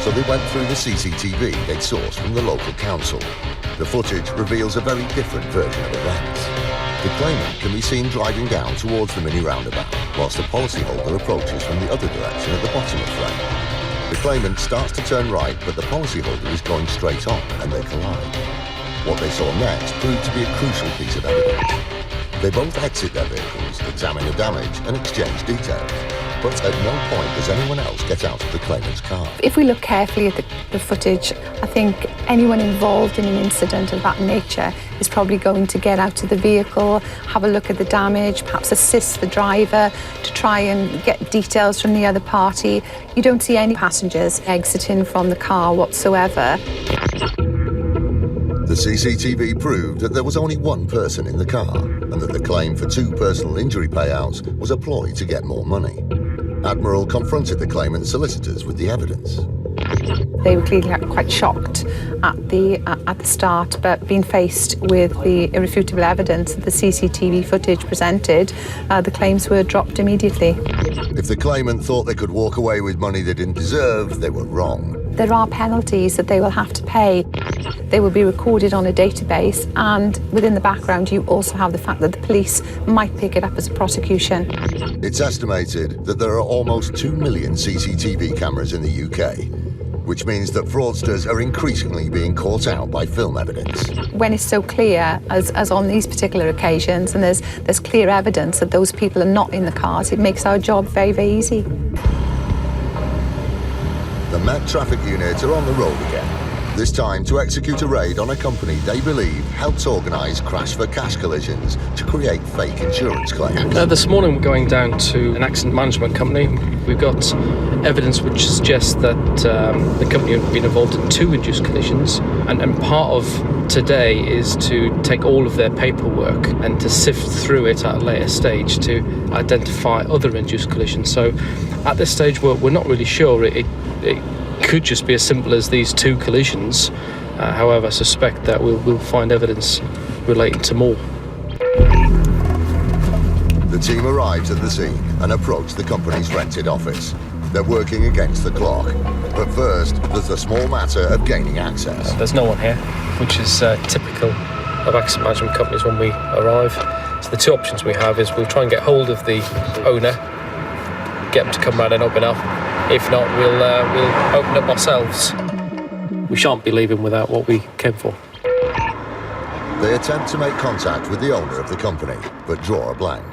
So they went through the CCTV they'd sourced from the local council. The footage reveals a very different version of events. The claimant can be seen driving down towards the mini roundabout, whilst the policyholder approaches from the other direction at the bottom of frame. The claimant starts to turn right, but the policyholder is going straight on, and they collide. What they saw next proved to be a crucial piece of evidence. They both exit their vehicles, examine the damage, and exchange details. But at no point does anyone else get out of the claimant's car. If we look carefully at the footage, I think anyone involved in an incident of that nature is probably going to get out of the vehicle, have a look at the damage, perhaps assist the driver to try and get details from the other party. You don't see any passengers exiting from the car whatsoever. The CCTV proved that there was only one person in the car, and that the claim for 2 personal injury payouts was a ploy to get more money. Admiral confronted the claimant's solicitors with the evidence. They were clearly quite shocked at the start, but being faced with the irrefutable evidence that the CCTV footage presented, the claims were dropped immediately. If the claimant thought they could walk away with money they didn't deserve, they were wrong. There are penalties that they will have to pay. They will be recorded on a database, and within the background you also have the fact that the police might pick it up as a prosecution. It's estimated that there are almost 2 million CCTV cameras in the UK, which means that fraudsters are increasingly being caught out by film evidence. When it's so clear, as on these particular occasions, and there's clear evidence that those people are not in the cars, it makes our job very, very easy. The Met Traffic Unit are on the road again, this time to execute a raid on a company they believe helps organise crash-for-cash collisions to create fake insurance claims. This morning we're going down to an accident management company. We've got evidence which suggests that the company had been involved in 2 induced collisions, and part of today is to take all of their paperwork and to sift through it at a later stage to identify other induced collisions. So at this stage we're not really sure. It could just be as simple as these 2 collisions. However, I suspect that we'll find evidence relating to more. The team arrives at the scene and approach the company's rented office. They're working against the clock. But first, there's the small matter of gaining access. There's no one here, which is typical of accident management companies when we arrive. So the 2 options we have is we'll try and get hold of the owner, get them to come round and open up. If not, we'll open up ourselves. We shan't be leaving without what we came for. They attempt to make contact with the owner of the company, but draw a blank.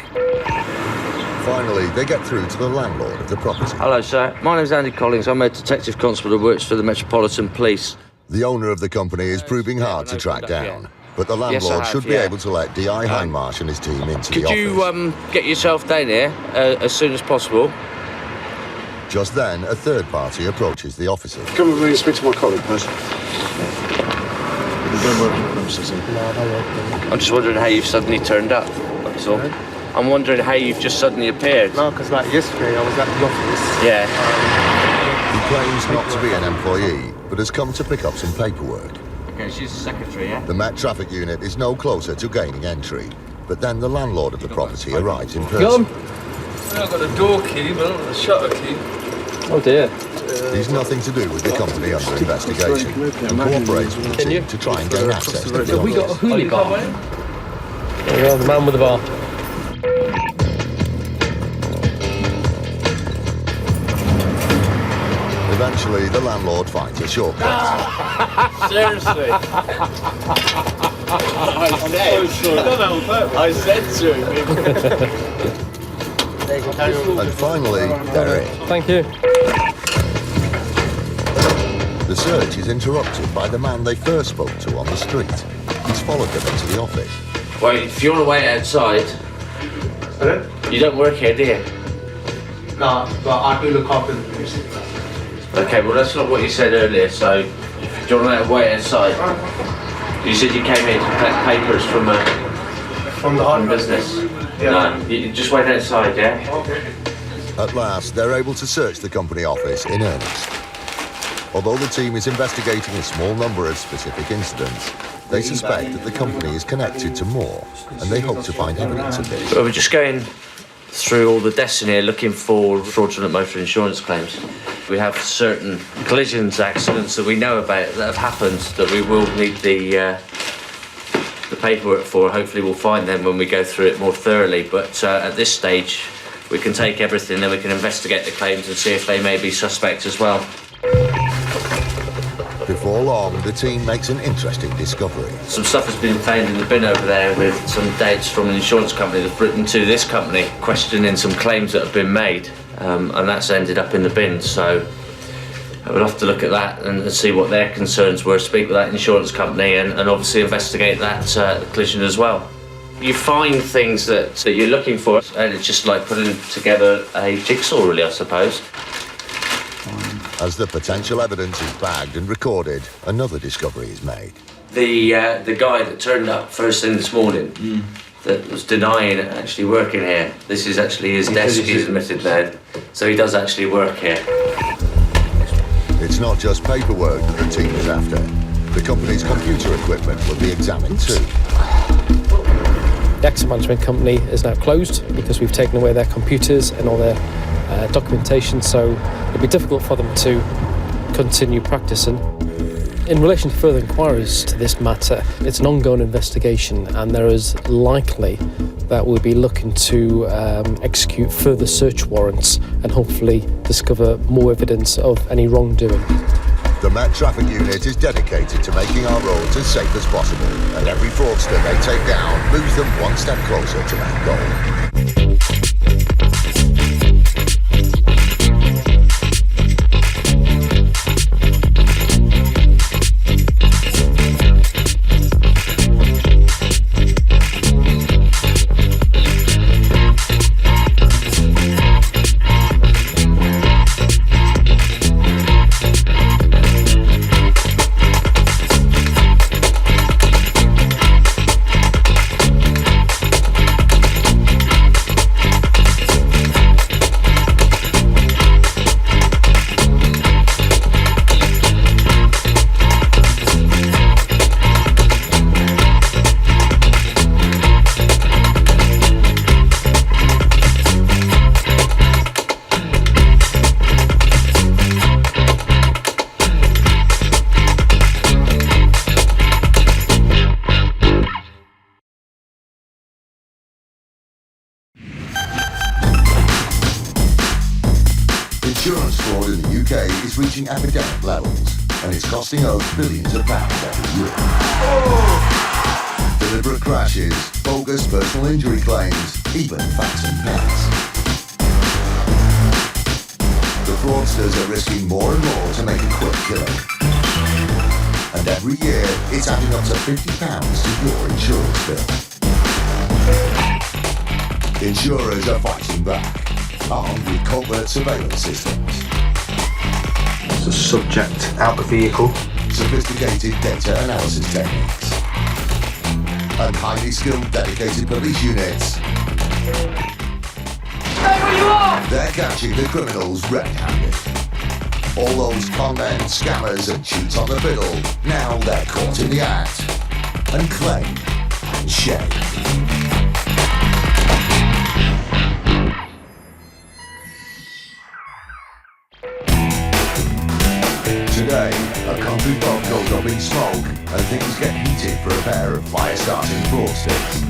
Finally, they get through to the landlord of the property. Hello, sir. My name's Andy Collins. I'm a detective constable who works for the Metropolitan Police. The owner of the company is proving hard to track down, but the landlord should be able to let D.I. Hindmarsh and his team into the office. Could you get yourself down here as soon as possible? Just then, a third party approaches the officers. Come with me and speak to my colleague, please. I'm just wondering how you've suddenly turned up, that's all. I'm wondering how you've just suddenly appeared. No, because like yesterday I was at the office. Yeah. He claims not to be an employee, but has come to pick up some paperwork. Okay, she's the secretary, yeah? The Met Traffic Unit is no closer to gaining entry, but then the landlord of the property arrives in person. I've got a door key, but I don't have a shutter key. Oh dear. He's nothing to do with the company under investigation and cooperates with the team to try and gain access to the office. Have we got a hooligan? There we go, the man with the bar. Eventually, the landlord finds a shortcut. Seriously? I said to him. And finally, they're in. Thank you. The search is interrupted by the man they first spoke to on the street. He's followed them into the office. Wait, if you want to wait outside, you don't work here, do you? No, but I do look after the police. Okay, well that's not what you said earlier, so do you want to wait outside? You said you came here to collect papers from the business. Yeah. No, you just wait outside, yeah? Okay. At last, they're able to search the company office in earnest. Although the team is investigating a small number of specific incidents, they suspect that the company is connected to more, and they hope to find evidence of this. Well, we're just going through all the desks in here looking for fraudulent motor insurance claims. We have certain collisions, accidents that we know about that have happened that we will need the paperwork for. Hopefully we'll find them when we go through it more thoroughly, but at this stage we can take everything, then we can investigate the claims and see if they may be suspect as well. Before long, the team makes an interesting discovery. Some stuff has been found in the bin over there with some dates from an insurance company that's written to this company questioning some claims that have been made, and that's ended up in the bin. So we'll have to look at that and see what their concerns were, speak with that insurance company and obviously investigate that collision as well. You find things that you're looking for, and it's just like putting together a jigsaw really, I suppose. As the potential evidence is bagged and recorded, another discovery is made. The guy that turned up first thing this morning, that was denying actually working here. This is actually his desk, he's admitted there. So he does actually work here. It's not just paperwork that the team is after. The company's computer equipment will be examined too. The AXA management company is now closed because we've taken away their computers and all their documentation, so it'll be difficult for them to continue practicing. In relation to further inquiries to this matter, it's an ongoing investigation, and there is likely that we'll be looking to execute further search warrants and hopefully discover more evidence of any wrongdoing. The Met Traffic Unit is dedicated to making our roads as safe as possible, and every fraudster they take down moves them one step closer to that goal. Insurance fraud in the UK is reaching epidemic levels, and it's costing us billions of pounds every year. Deliberate crashes, bogus personal injury claims, even phantom pets. The fraudsters are risking more and more to make a quick killing. And every year, it's adding up to £50 to your insurance bill. Insurers are fighting back, armed with covert surveillance systems. The subject out the vehicle. Sophisticated data analysis techniques. And highly skilled dedicated police units. Stay where you are! They're catching the criminals red-handed. All those con men, scammers and cheats on the fiddle, now they're caught in the act. And claim and shame. Today, a country pub goes up in smoke and things get heated for a pair of fire-starting fraudsters.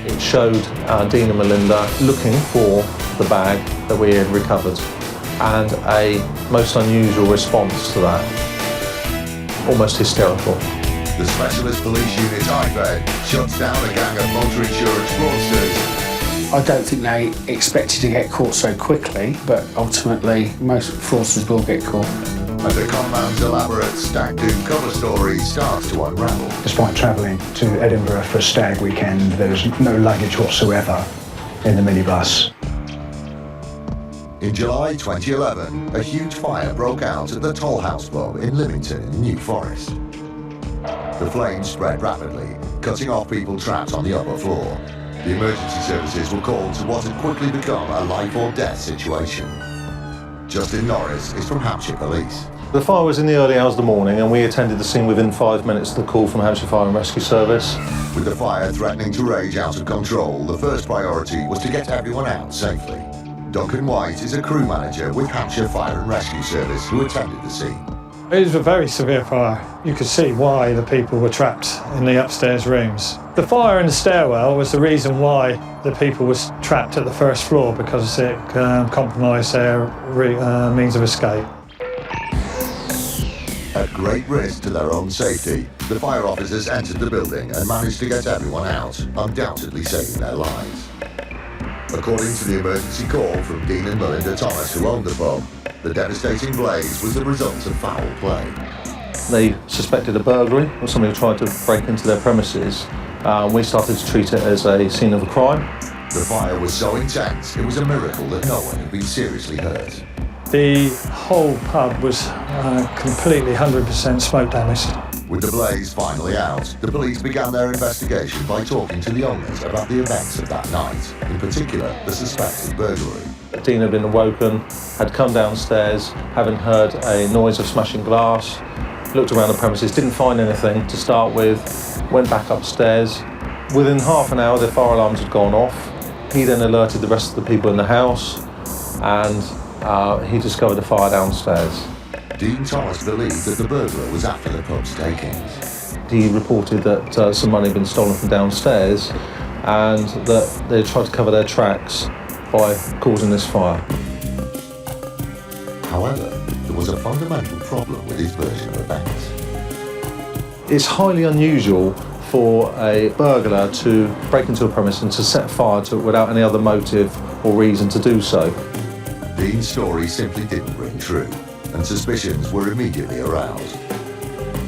It showed Dean and Melinda looking for the bag that we had recovered, and a most unusual response to that, almost hysterical. The Specialist Police Unit IFED shuts down a gang of motor insurance fraudsters. I don't think they expected to get caught so quickly, but ultimately most fraudsters will get caught. And the con man's elaborate Stag Do cover story starts to unravel. Despite travelling to Edinburgh for a stag weekend, there was no luggage whatsoever in the minibus. In July 2011, a huge fire broke out at the Toll House pub in Lymington in New Forest. The flames spread rapidly, cutting off people trapped on the upper floor. The emergency services were called to what had quickly become a life or death situation. Justin Norris is from Hampshire Police. The fire was in the early hours of the morning, and we attended the scene within 5 minutes of the call from Hampshire Fire and Rescue Service. With the fire threatening to rage out of control, the first priority was to get everyone out safely. Duncan White is a crew manager with Hampshire Fire and Rescue Service who attended the scene. It was a very severe fire. You could see why the people were trapped in the upstairs rooms. The fire in the stairwell was the reason why the people were trapped at the first floor, because it compromised their means of escape. At great risk to their own safety, the fire officers entered the building and managed to get everyone out, undoubtedly saving their lives. According to the emergency call from Dean and Melinda Thomas, who owned the pub, the devastating blaze was the result of foul play. They suspected a burglary or somebody who tried to break into their premises. We started to treat it as a scene of a crime. The fire was so intense, it was a miracle that no one had been seriously hurt. The whole pub was completely 100% smoke damaged. With the blaze finally out, the police began their investigation by talking to the owners about the events of that night, in particular the suspected burglary. Dean had been awoken, had come downstairs, having heard a noise of smashing glass, looked around the premises, didn't find anything to start with, went back upstairs. Within half an hour, the fire alarms had gone off. He then alerted the rest of the people in the house, and he discovered a fire downstairs. Dean Thomas believed that the burglar was after the pub's takings. He reported that some money had been stolen from downstairs and that they tried to cover their tracks by causing this fire. However, there was a fundamental problem with his version of events. It's highly unusual for a burglar to break into a premise and to set fire to it without any other motive or reason to do so. Dean's story simply didn't ring true, and suspicions were immediately aroused.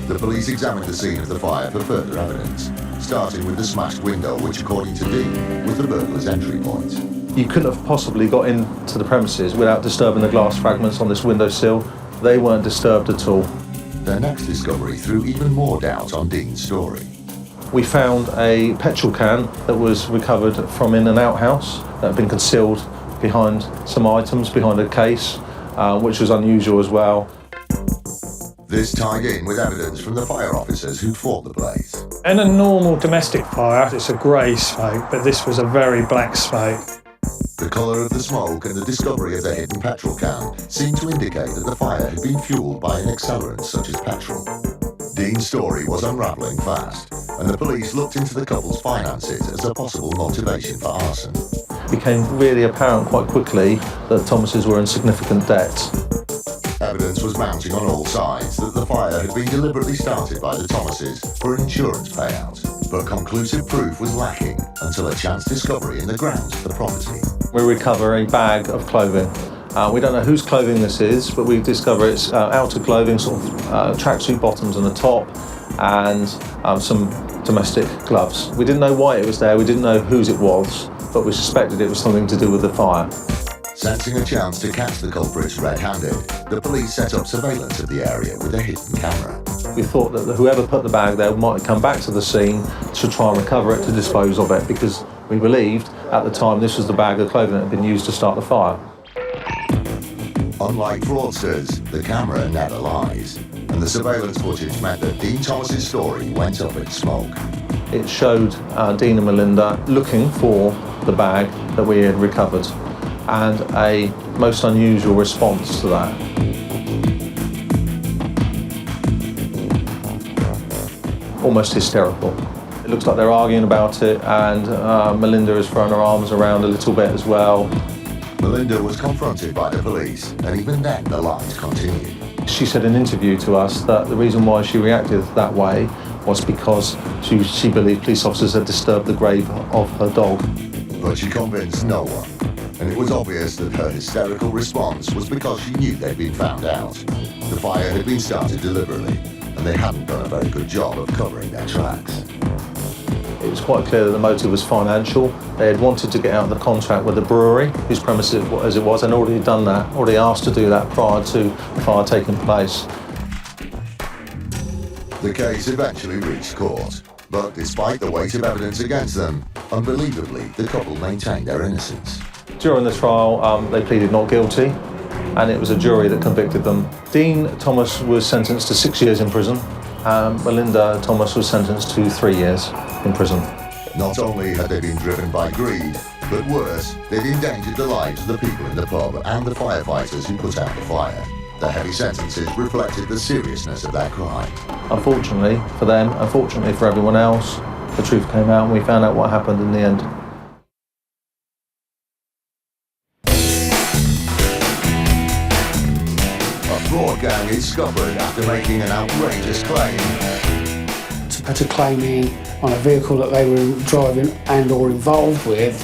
The police examined the scene of the fire for further evidence, starting with the smashed window, which, according to Dean, was the burglar's entry point. You couldn't have possibly got into the premises without disturbing the glass fragments on this windowsill. They weren't disturbed at all. Their next discovery threw even more doubt on Dean's story. We found a petrol can that was recovered from in an outhouse that had been concealed behind some items, behind a case, which was unusual as well. This tied in with evidence from the fire officers who fought the blaze. In a normal domestic fire, it's a grey smoke, but this was a very black smoke. The colour of the smoke and the discovery of the hidden petrol can seemed to indicate that the fire had been fuelled by an accelerant such as petrol. Dean's story was unravelling fast, and the police looked into the couple's finances as a possible motivation for arson. It became really apparent quite quickly that Thomases were in significant debt. Evidence was mounting on all sides that the fire had been deliberately started by the Thomases for an insurance payout, but conclusive proof was lacking until a chance discovery in the grounds of the property. We recover a bag of clothing. We don't know whose clothing this is, but we discover it's outer clothing, sort of tracksuit bottoms and a top, and some domestic gloves. We didn't know why it was there, we didn't know whose it was, but we suspected it was something to do with the fire. Sensing a chance to catch the culprits red-handed, the police set up surveillance of the area with a hidden camera. We thought that whoever put the bag there might come back to the scene to try and recover it, to dispose of it, because we believed at the time this was the bag of clothing that had been used to start the fire. Unlike fraudsters, the camera never lies, and the surveillance footage meant that Dean Thomas's story went up in smoke. It showed Dean and Melinda looking for the bag that we had recovered, and a most unusual response to that. Almost hysterical. It looks like they're arguing about it, and Melinda is throwing her arms around a little bit as well. Melinda was confronted by the police, and even then the lies continued. She said in an interview to us that the reason why she reacted that way was because she believed police officers had disturbed the grave of her dog. But she convinced no one, and it was obvious that her hysterical response was because she knew they'd been found out. The fire had been started deliberately, and they hadn't done a very good job of covering their tracks. It was quite clear that the motive was financial. They had wanted to get out of the contract with the brewery, whose premise as it was, and already done that, already asked to do that prior to the fire taking place. The case eventually reached court, but despite the weight of evidence against them, unbelievably, the couple maintained their innocence. During the trial, they pleaded not guilty, and it was a jury that convicted them. Dean Thomas was sentenced to 6 years in prison. Melinda Thomas was sentenced to 3 years in prison. Not only had they been driven by greed, but worse, they'd endangered the lives of the people in the pub and the firefighters who put out the fire. The heavy sentences reflected the seriousness of their crime. Unfortunately for them, unfortunately for everyone else, the truth came out and we found out what happened in the end. Fraud gang is scuppered after making an outrageous claim. To put a claim in on a vehicle that they were driving and or involved with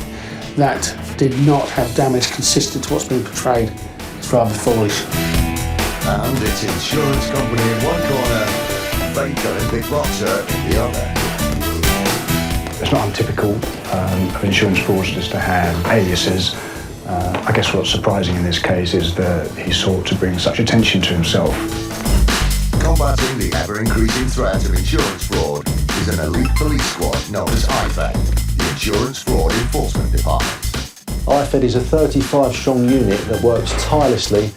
that did not have damage consistent to what's been portrayed is rather foolish. And its insurance company in one corner, fake Olympic boxer in the other. It's not untypical of insurance fraudsters to have aliases. I guess what's surprising in this case is that he sought to bring such attention to himself. Combating the ever-increasing threat of insurance fraud is an elite police squad known as IFED, the Insurance Fraud Enforcement Department. IFED is a 35-strong unit that works tirelessly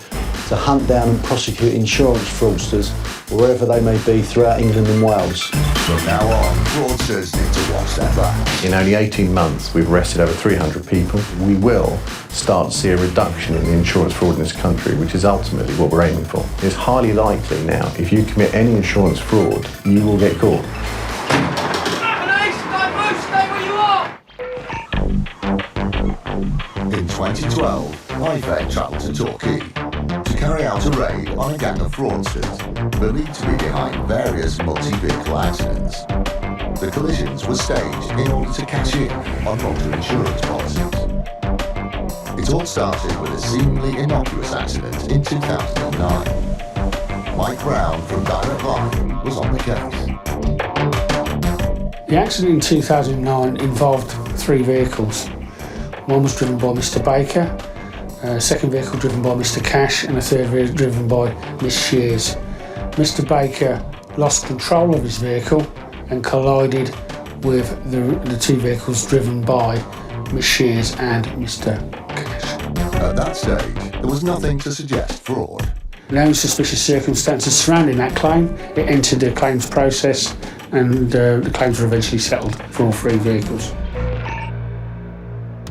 to hunt down and prosecute insurance fraudsters wherever they may be throughout England and Wales. From now on, fraudsters need to watch their back. In only 18 months, we've arrested over 300 people. We will start to see a reduction in the insurance fraud in this country, which is ultimately what we're aiming for. It's highly likely now, if you commit any insurance fraud, you will get caught. In 2012, IFED travelled to Torquay to carry out a raid on a gang of fraudsters believed to be behind various multi-vehicle accidents. The collisions were staged in order to cash in on motor insurance policies. It all started with a seemingly innocuous accident in 2009. Mike Brown from Direct Line was on the case. The accident in 2009 involved 3 vehicles. One was driven by Mr Baker, a second vehicle driven by Mr Cash, and a third vehicle driven by Miss Shears. Mr Baker lost control of his vehicle and collided with the 2 vehicles driven by Miss Shears and Mr Cash. At that stage, there was nothing to suggest fraud. No suspicious circumstances surrounding that claim. It entered the claims process and the claims were eventually settled for all 3 vehicles.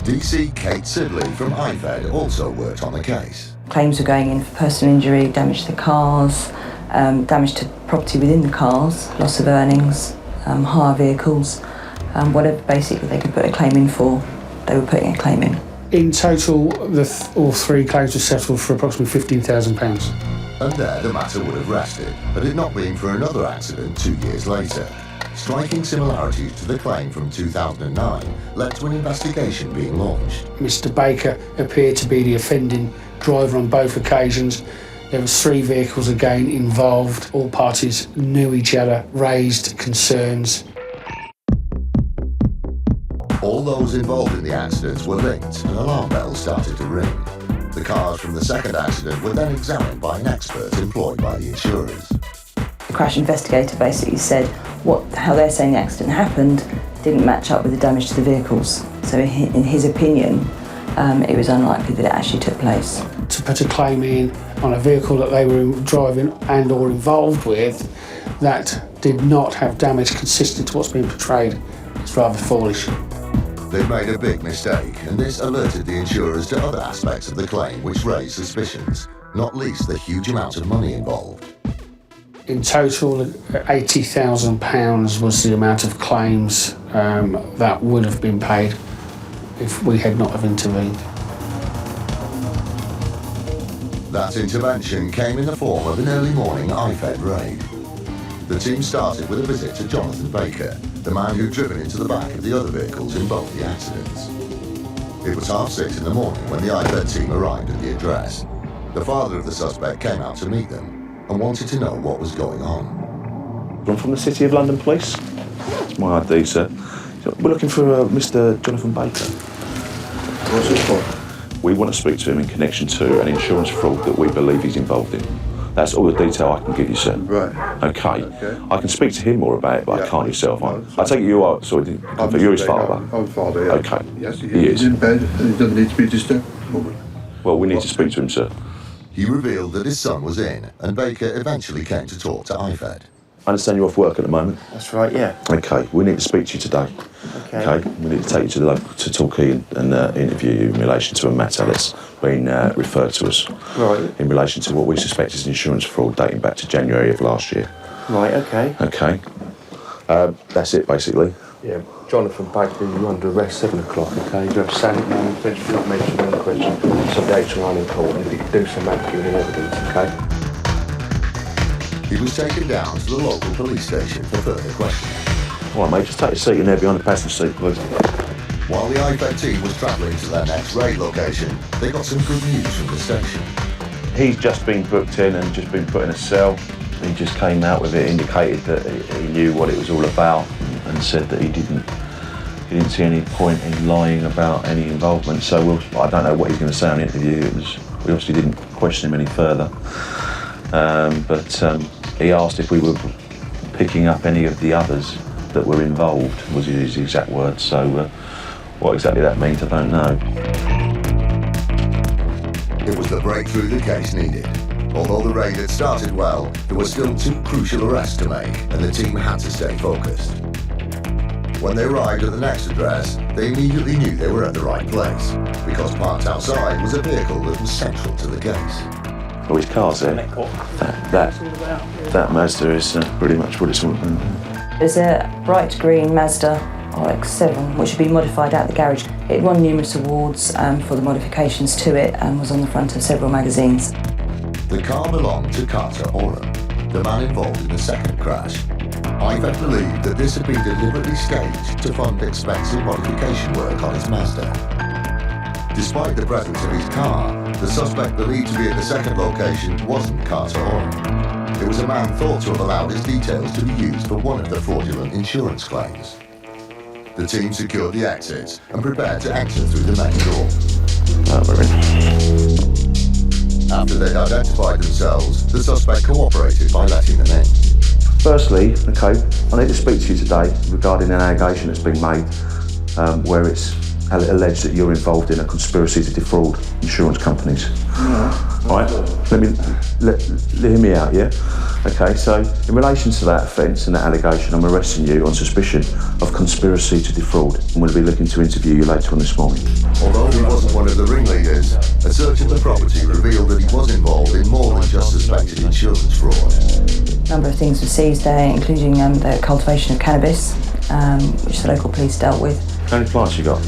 DC Kate Sidley from IFED also worked on the case. Claims were going in for personal injury, damage to cars, damage to property within the cars, loss of earnings, hire vehicles, whatever basically they could put a claim in for, they were putting a claim in. In total, all 3 claims were settled for approximately £15,000. And there the matter would have rested, had it not been for another accident 2 years later. Striking similarities to the claim from 2009 led to an investigation being launched. Mr Baker appeared to be the offending driver on both occasions. There was 3 vehicles again involved. All parties knew each other, raised concerns. All those involved in the accidents were linked and alarm bells started to ring. The cars from the second accident were then examined by an expert employed by the insurers. The crash investigator basically said how they're saying the accident happened didn't match up with the damage to the vehicles. So in his opinion, it was unlikely that it actually took place. To put a claim in on a vehicle that they were driving and or involved with that did not have damage consistent to what's being portrayed is rather foolish. They made a big mistake, and this alerted the insurers to other aspects of the claim which raised suspicions, not least the huge amount of money involved. In total, £80,000 was the amount of claims that would have been paid if we had not have intervened. That intervention came in the form of an early morning IFED raid. The team started with a visit to Jonathan Baker, the man who'd driven into the back of the other vehicles in both the accidents. It was 6:30 in the morning when the IFED team arrived at the address. The father of the suspect came out to meet them and wanted to know what was going on. I'm from the City of London Police. It's my ID, sir. We're looking for Mr. Jonathan Baker. What's it for? We want to speak to him in connection to an insurance fraud that we believe he's involved in. That's all the detail I can give you, sir. Right. Okay. I can speak to him more about it, but I can't yourself. I take it you are, you're his father? I'm father, yeah. Okay. Yes, he is. He's in bed and he doesn't need to be disturbed. Well, we need to speak to him, sir. He revealed that his son was in, and Baker eventually came to talk to IFED. I understand you're off work at the moment. That's right, yeah. Okay, we need to speak to you today. Okay. We need to take you to Torquay and interview you in relation to a matter that's been referred to us. Right. In relation to what we suspect is insurance fraud dating back to January of last year. Right, okay. Okay. That's it, basically. Yeah, Jonathan Baker, you're under arrest, 7 o'clock, okay? You have standing man, bench for not mentioning any question. Subject to running court, and if you can do some man giving evidence, okay? He was taken down to the local police station for further questioning. All right, mate, just take your seat in there behind the passenger seat, please. While the IFED team was travelling to their next raid location, they got some good news from the station. He's just been booked in and just been put in a cell. He just came out with it, indicated that he knew what it was all about, and said that he didn't see any point in lying about any involvement. So I don't know what he's going to say on the interview. We obviously didn't question him any further. But He asked if we were picking up any of the others that were involved, was his exact words. So what exactly that means, I don't know. It was the breakthrough the case needed. Although the raid had started well, there were still 2 crucial arrests to make, and the team had to stay focused. When they arrived at the next address, they immediately knew they were at the right place, because parked outside was a vehicle that was central to the case. Oh, his car's there. That Mazda is pretty much what it's all about. There's a bright green Mazda RX-7, which had been modified at the garage. It won numerous awards for the modifications to it and was on the front of several magazines. The car belonged to Carter Oram, the man involved in the second crash. IFED believed that this had been deliberately staged to fund expensive modification work on his Mazda. Despite the presence of his car, the suspect believed to be at the second location wasn't Carter Oram. It was a man thought to have allowed his details to be used for one of the fraudulent insurance claims. The team secured the exits and prepared to enter through the main door. We're in. After they'd identified themselves, the suspect cooperated by letting them in. Firstly, okay, I need to speak to you today regarding an allegation that's been made where it's alleged that you're involved in a conspiracy to defraud insurance companies. Right? Hear me out, yeah? Okay, so in relation to that offence and that allegation, I'm arresting you on suspicion of conspiracy to defraud, and we'll be looking to interview you later on this morning. Although he wasn't one of the ringleaders, a search of the property revealed that he was involved in more than just suspected insurance fraud. A number of things were seized there, including the cultivation of cannabis, which the local police dealt with. How many plants you got?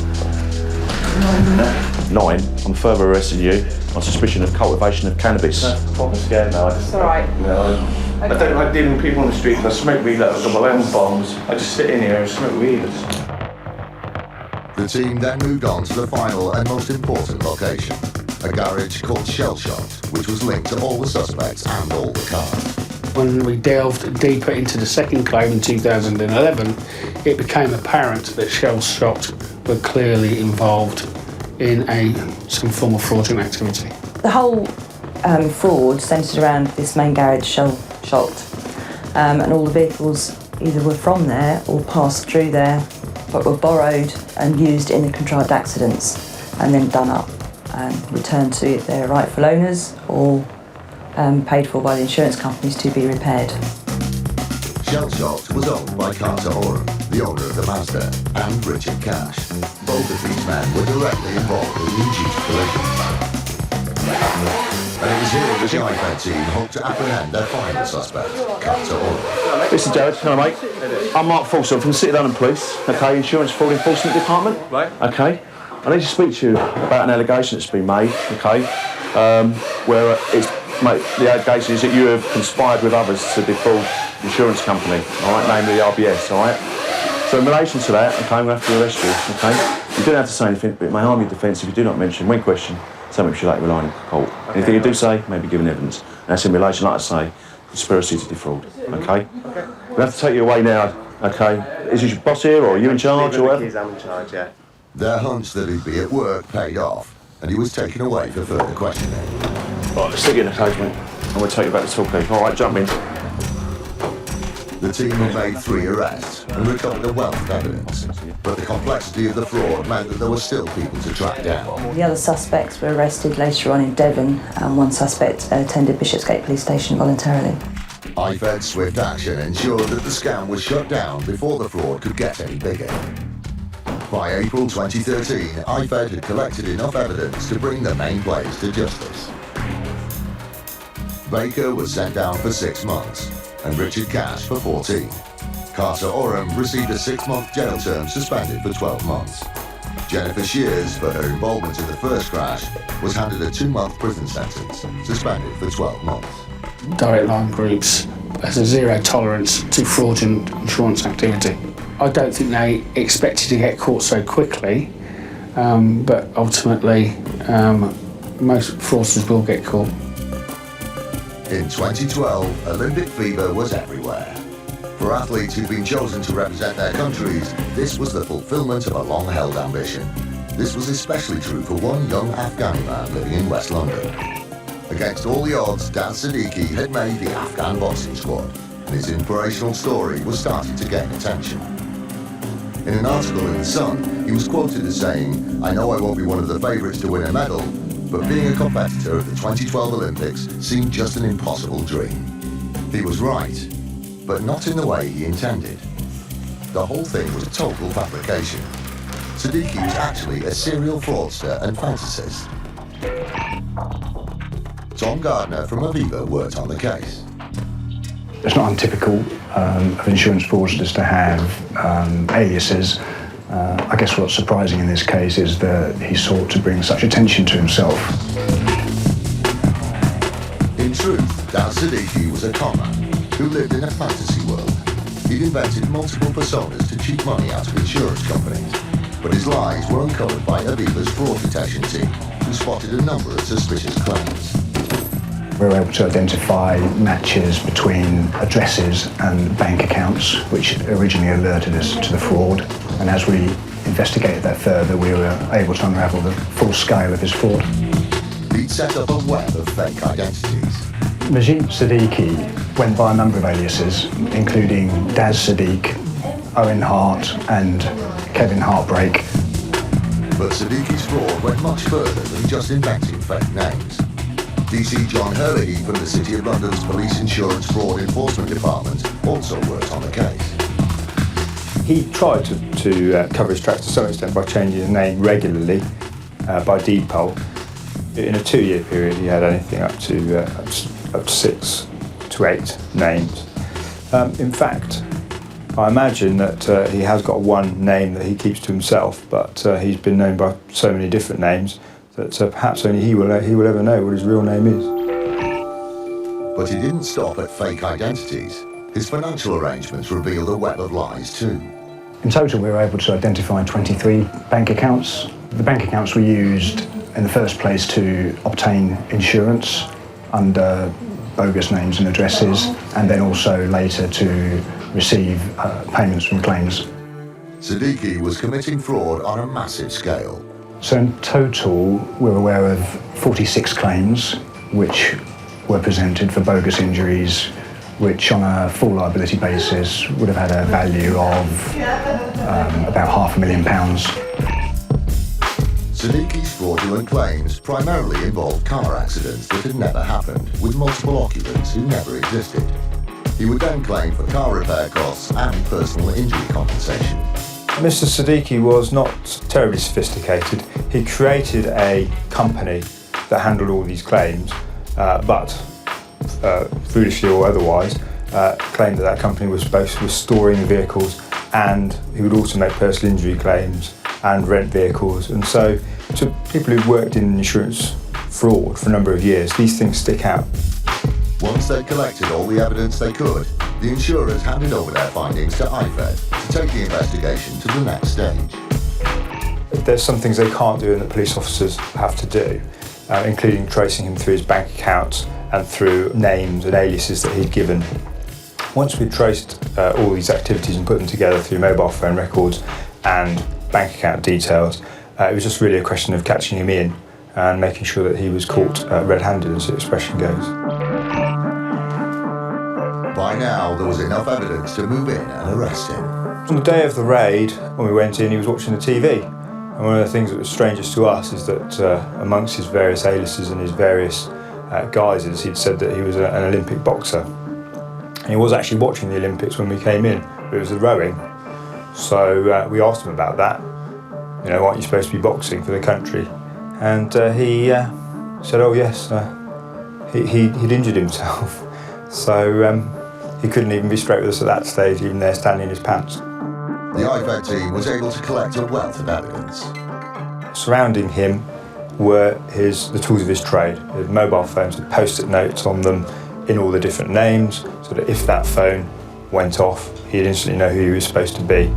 9. I'm further arresting you on suspicion of cultivation of cannabis. I'm proper scared now. It's all right. I don't like dealing with people on the street. I smoke weed like I've got my own bombs. I just sit in here and smoke weed. The team then moved on to the final and most important location, a garage called Shell Shot, which was linked to all the suspects and all the cars. When we delved deeper into the second claim in 2011, it became apparent that Shell Shot were clearly involved in some form of fraudulent activity. The whole fraud centred around this main garage, Shell Shot, and all the vehicles either were from there or passed through there, but were borrowed and used in the contrived accidents and then done up and returned to their rightful owners or paid for by the insurance companies to be repaired. Shell Shot was owned by Carter Oram, the owner of the Mazda, and Richard Cash. Both of these men were directly involved in the induced collision. And it was here that the IFED team hoped to apprehend their final suspect, Carter Oram. Listen, Jared, hello, mate. I'm Mark Folsom from City London Police, okay, Insurance Fraud Enforcement Department. Right. Okay. I need to speak to you about an allegation that's been made, okay, where the allegation is that you have conspired with others to defraud the insurance company, all right, namely the RBS, all right? So in relation to that, okay, I'm going to have to arrest you, okay? You don't have to say anything, but it may harm your defence if you do not mention, when questioned, something which you later rely on in court. Okay. Anything you do say may be given evidence. And that's in relation, like I say, conspiracy to defraud, okay? We'll have to take you away now, okay? Is your boss here, or are you in charge, or whatever? I'm in charge, yeah. Their hunch that he'd be at work paid off, and he was taken away for further questioning. Right, stick you in the cage, mate, and we'll take you back to Torquay. All right, jump in. The team had made 3 arrests and recovered a wealth of evidence, but the complexity of the fraud meant that there were still people to track down. The other suspects were arrested later on in Devon, and one suspect attended Bishopsgate Police Station voluntarily. IFED's swift action ensured that the scam was shut down before the fraud could get any bigger. By April 2013, IFED had collected enough evidence to bring the main players to justice. Baker was sent down for 6 months, and Richard Cash for 14. Carter Oram received a 6-month jail term suspended for 12 months. Jennifer Shears, for her involvement in the first crash, was handed a 2-month prison sentence, suspended for 12 months. Direct line groups has a zero tolerance to fraudulent insurance activity. I don't think they expected to get caught so quickly, but ultimately most fraudsters will get caught. In 2012, Olympic fever was everywhere. For athletes who'd been chosen to represent their countries, this was the fulfillment of a long-held ambition. This was especially true for one young Afghani man living in West London. Against all the odds, Daz Siddiqui had made the Afghan boxing squad, and his inspirational story was starting to gain attention. In an article in The Sun, he was quoted as saying, "I know I won't be one of the favourites to win a medal, but being a competitor at the 2012 Olympics seemed just an impossible dream." He was right, but not in the way he intended. The whole thing was a total fabrication. Siddiqui was actually a serial fraudster and fantasist. Tom Gardner from Aviva worked on the case. It's not untypical of insurance fraudsters to have aliases. I guess what's surprising in this case is that he sought to bring such attention to himself. In truth, Daz Siddiqui was a conman who lived in a fantasy world. He'd invented multiple personas to cheat money out of insurance companies, but his lies were uncovered by Aviva's fraud detection team, who spotted a number of suspicious claims. We were able to identify matches between addresses and bank accounts, which originally alerted us to the fraud. And as we investigated that further, we were able to unravel the full scale of his fraud. He'd set up a web of fake identities. Majid Siddiqui went by a number of aliases, including Daz Siddiq, Owen Hart, and Kevin Heartbreak. But Siddiqui's fraud went much further than just inventing fake names. DC John Hurley from the City of London's Police Insurance Fraud Enforcement Department also worked on the case. He tried to cover his tracks to some extent by changing his name regularly by deed poll. In a 2-year period, he had anything up to 6 to 8 names. In fact, I imagine that he has got one name that he keeps to himself, but he's been known by so many different names that perhaps only he will ever know what his real name is. But he didn't stop at fake identities. His financial arrangements revealed a web of lies too. In total, we were able to identify 23 bank accounts. The bank accounts were used in the first place to obtain insurance under bogus names and addresses, and then also later to receive payments from claims. Siddiqui was committing fraud on a massive scale. So in total, we're aware of 46 claims which were presented for bogus injuries, which on a full liability basis would have had a value of about £500,000. Siddiqui's fraudulent claims primarily involved car accidents that had never happened, with multiple occupants who never existed. He would then claim for car repair costs and personal injury compensation. Mr. Siddiqui was not terribly sophisticated. He created a company that handled all these claims, but foolishly or otherwise, claimed that company was storing the vehicles, and he would also make personal injury claims and rent vehicles. And so to people who've worked in insurance fraud for a number of years, these things stick out. Once they'd collected all the evidence they could, the insurers handed over their findings to IFED to take the investigation to the next stage. There's some things they can't do and that police officers have to do, including tracing him through his bank accounts and through names and aliases that he'd given. Once we'd traced all these activities and put them together through mobile phone records and bank account details, it was just really a question of catching him in and making sure that he was caught red-handed, as the expression goes. By now, there was enough evidence to move in and arrest him. On the day of the raid, when we went in, he was watching the TV. And one of the things that was strangest to us is that amongst his various aliases and his various guises, he'd said that he was an Olympic boxer. And he was actually watching the Olympics when we came in, but it was the rowing. So we asked him about that. You know, aren't you supposed to be boxing for the country? And he said, oh yes, he'd injured himself. So he couldn't even be straight with us at that stage, even there standing in his pants. The IFED team was able to collect a wealth of evidence. Surrounding him were the tools of his trade. He had mobile phones with post-it notes on them in all the different names, so that if that phone went off, he'd instantly know who he was supposed to be.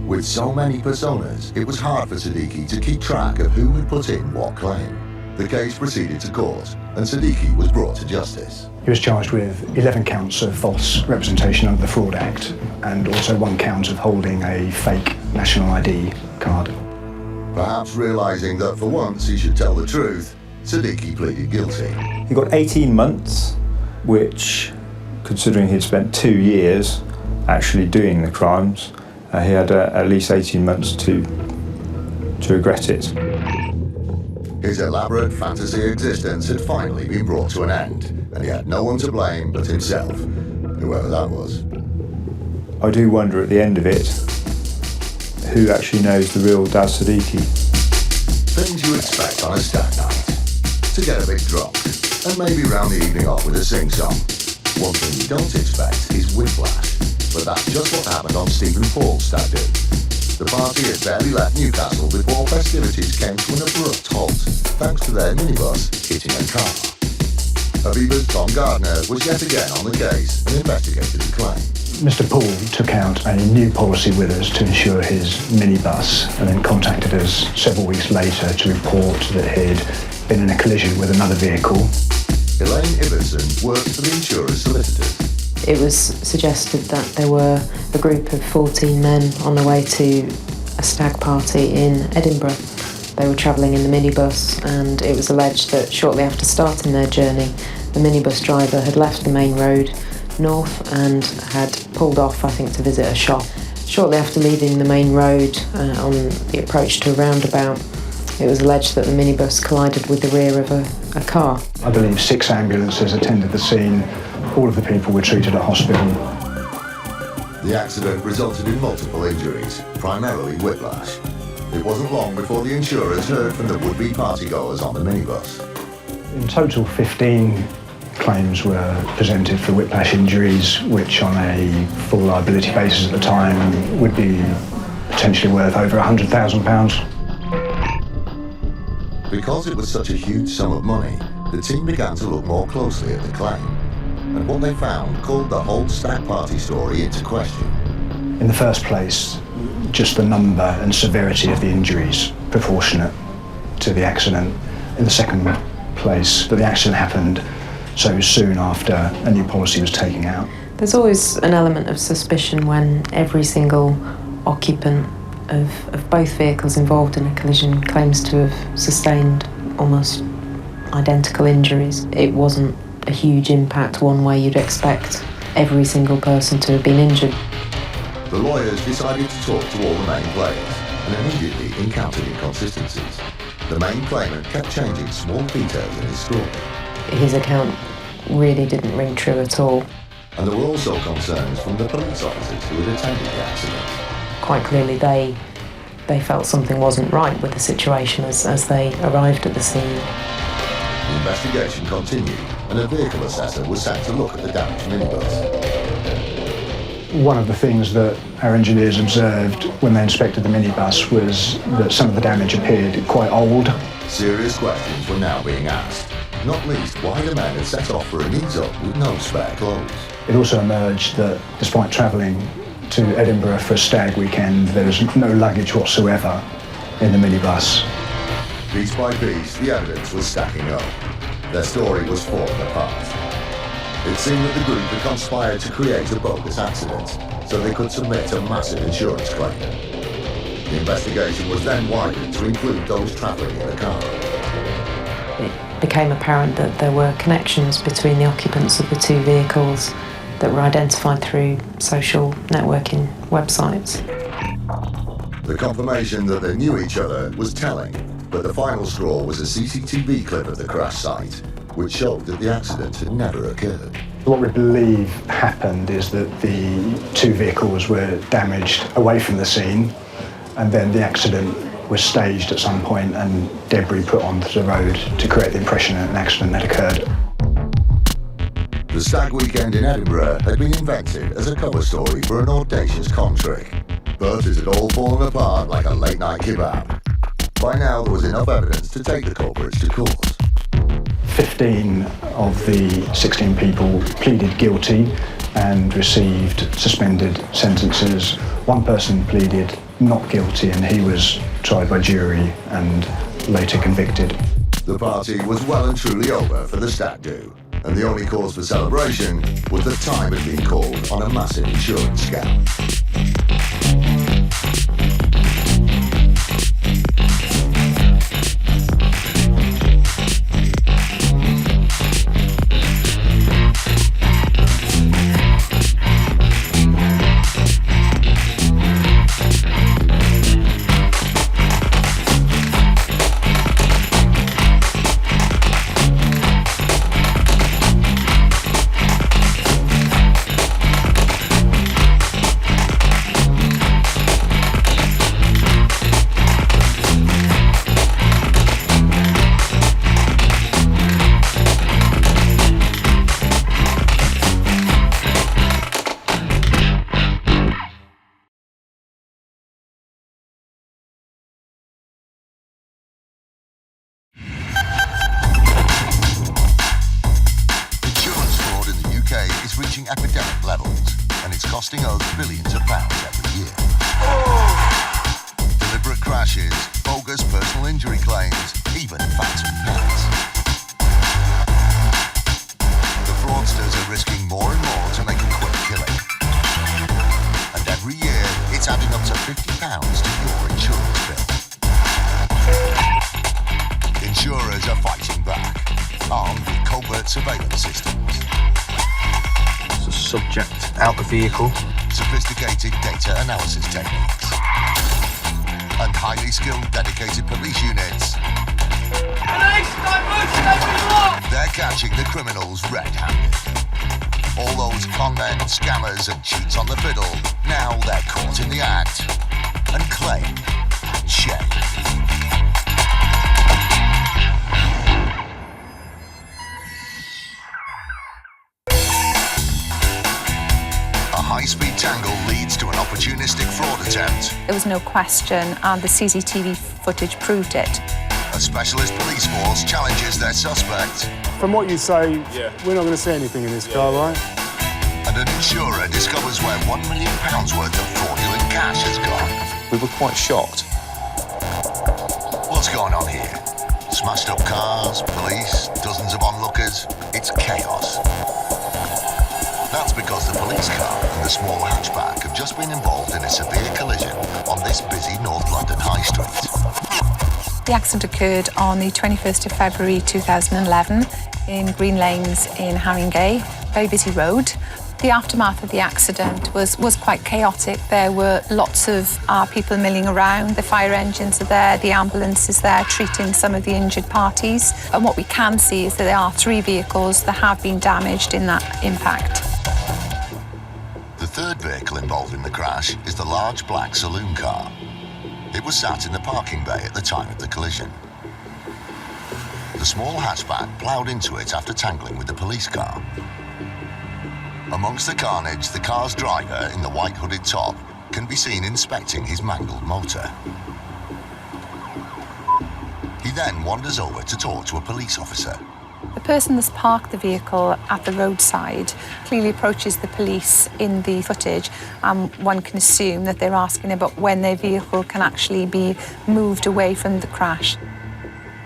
With so many personas, it was hard for Siddiqui to keep track of who had put in what claim. The case proceeded to court, and Siddiqui was brought to justice. He was charged with 11 counts of false representation under the Fraud Act, and also 1 count of holding a fake national ID card. Perhaps realising that for once he should tell the truth, Siddiqui pleaded guilty. He got 18 months, which, considering he'd spent 2 years actually doing the crimes, he had at least 18 months to regret it. His elaborate fantasy existence had finally been brought to an end, and he had no one to blame but himself, whoever that was. I do wonder at the end of it, who actually knows the real Daz Siddiqui? Things you expect on a stag night. To get a bit drunk, and maybe round the evening off with a sing-song. One thing you don't expect is whiplash, but that's just what happened on Stephen Paul's stag do. The party had barely left Newcastle before festivities came to an abrupt halt, thanks to their minibus hitting a car. Aviva's Tom Gardner was yet again on the case and investigated the claim. Mr. Paul took out a new policy with us to insure his minibus and then contacted us several weeks later to report that he'd been in a collision with another vehicle. Elaine Ibbotson worked for the insurer's solicitors. It was suggested that there were a group of 14 men on their way to a stag party in Edinburgh. They were travelling in the minibus, and it was alleged that shortly after starting their journey, the minibus driver had left the main road north and had pulled off, I think, to visit a shop. Shortly after leaving the main road on the approach to a roundabout, it was alleged that the minibus collided with the rear of a car. I believe 6 ambulances attended the scene. All of the people were treated at hospital. The accident resulted in multiple injuries, primarily whiplash. It wasn't long before the insurers heard from the would-be partygoers on the minibus. In total, 15 claims were presented for whiplash injuries, which on a full liability basis at the time would be potentially worth over £100,000. Because it was such a huge sum of money, the team began to look more closely at the claim. And what they found called the whole stag party story into question. In the first place, just the number and severity of the injuries proportionate to the accident. In the second place, that the accident happened so soon after a new policy was taken out. There's always an element of suspicion when every single occupant of both vehicles involved in a collision claims to have sustained almost identical injuries. It wasn't a huge impact one way you'd expect every single person to have been injured. The lawyers decided to talk to all the main players and immediately encountered inconsistencies. The main claimant kept changing small details in his story. His account really didn't ring true at all. And there were also concerns from the police officers who had attended the accident. Quite clearly they felt something wasn't right with the situation as they arrived at the scene. The investigation continued and a vehicle assessor was sent to look at the damaged minibus. One of the things that our engineers observed when they inspected the minibus was that some of the damage appeared quite old. Serious questions were now being asked, not least why the men had set off for a knees-up with no spare clothes. It also emerged that despite travelling to Edinburgh for a stag weekend, there was no luggage whatsoever in the minibus. Piece by piece, the evidence was stacking up. Their story was falling apart. It seemed that the group had conspired to create a bogus accident so they could submit a massive insurance claim. The investigation was then widened to include those travelling in the car. It became apparent that there were connections between the occupants of the two vehicles that were identified through social networking websites. The confirmation that they knew each other was telling, but the final straw was a CCTV clip of the crash site, which showed that the accident had never occurred. What we believe happened is that the two vehicles were damaged away from the scene, and then the accident was staged at some point and debris put onto the road to create the impression that an accident had occurred. The stag weekend in Edinburgh had been invented as a cover story for an audacious con trick, but it had all fallen apart like a late-night kebab. By now, there was enough evidence to take the culprits to court. 15 of the 16 people pleaded guilty and received suspended sentences. One person pleaded not guilty and he was tried by jury and later convicted. The party was well and truly over for the stag do, and the only cause for celebration was that time had been called on a massive insurance scam. epidemic levels, and it's costing us billions of pounds every year. Deliberate crashes, bogus personal injury claims, even phantom pets. The fraudsters are risking more and more to make a quick killing. And every year, it's adding up to £50 to your insurance bill. Insurers are fighting back, armed with covert surveillance systems. The subject out the vehicle. Sophisticated data analysis techniques. And highly skilled, dedicated police units. Police, don't move, stay where you are! They're catching the criminals red-handed. All those con men, scammers and cheats on the fiddle, now they're caught in the act. And claim and shame. A high-speed tangle leads to an opportunistic fraud attempt. There was no question, and the CCTV footage proved it. A specialist police force challenges their suspect. From what you say, we're not going to see anything in this car, right? And an insurer discovers where £1 million worth of fraudulent cash has gone. We were quite shocked. What's going on here? Smashed up cars, police, dozens of onlookers. It's chaos. That's because the police car and the small hatchback have just been involved in a severe collision on this busy North London High Street. The accident occurred on the 21st of February 2011 in Green Lanes in Haringey, very busy road. The aftermath of the accident was quite chaotic. There were lots of people milling around. The fire engines are there, the ambulance is there treating some of the injured parties. And what we can see is that there are 3 vehicles that have been damaged in that impact. The third vehicle involved in the crash is the large black saloon car. It was sat in the parking bay at the time of the collision. The small hatchback ploughed into it after tangling with the police car. Amongst the carnage, the car's driver in the white hooded top can be seen inspecting his mangled motor. He then wanders over to talk to a police officer. The person that's parked the vehicle at the roadside clearly approaches the police in the footage, and one can assume that they're asking about when their vehicle can actually be moved away from the crash.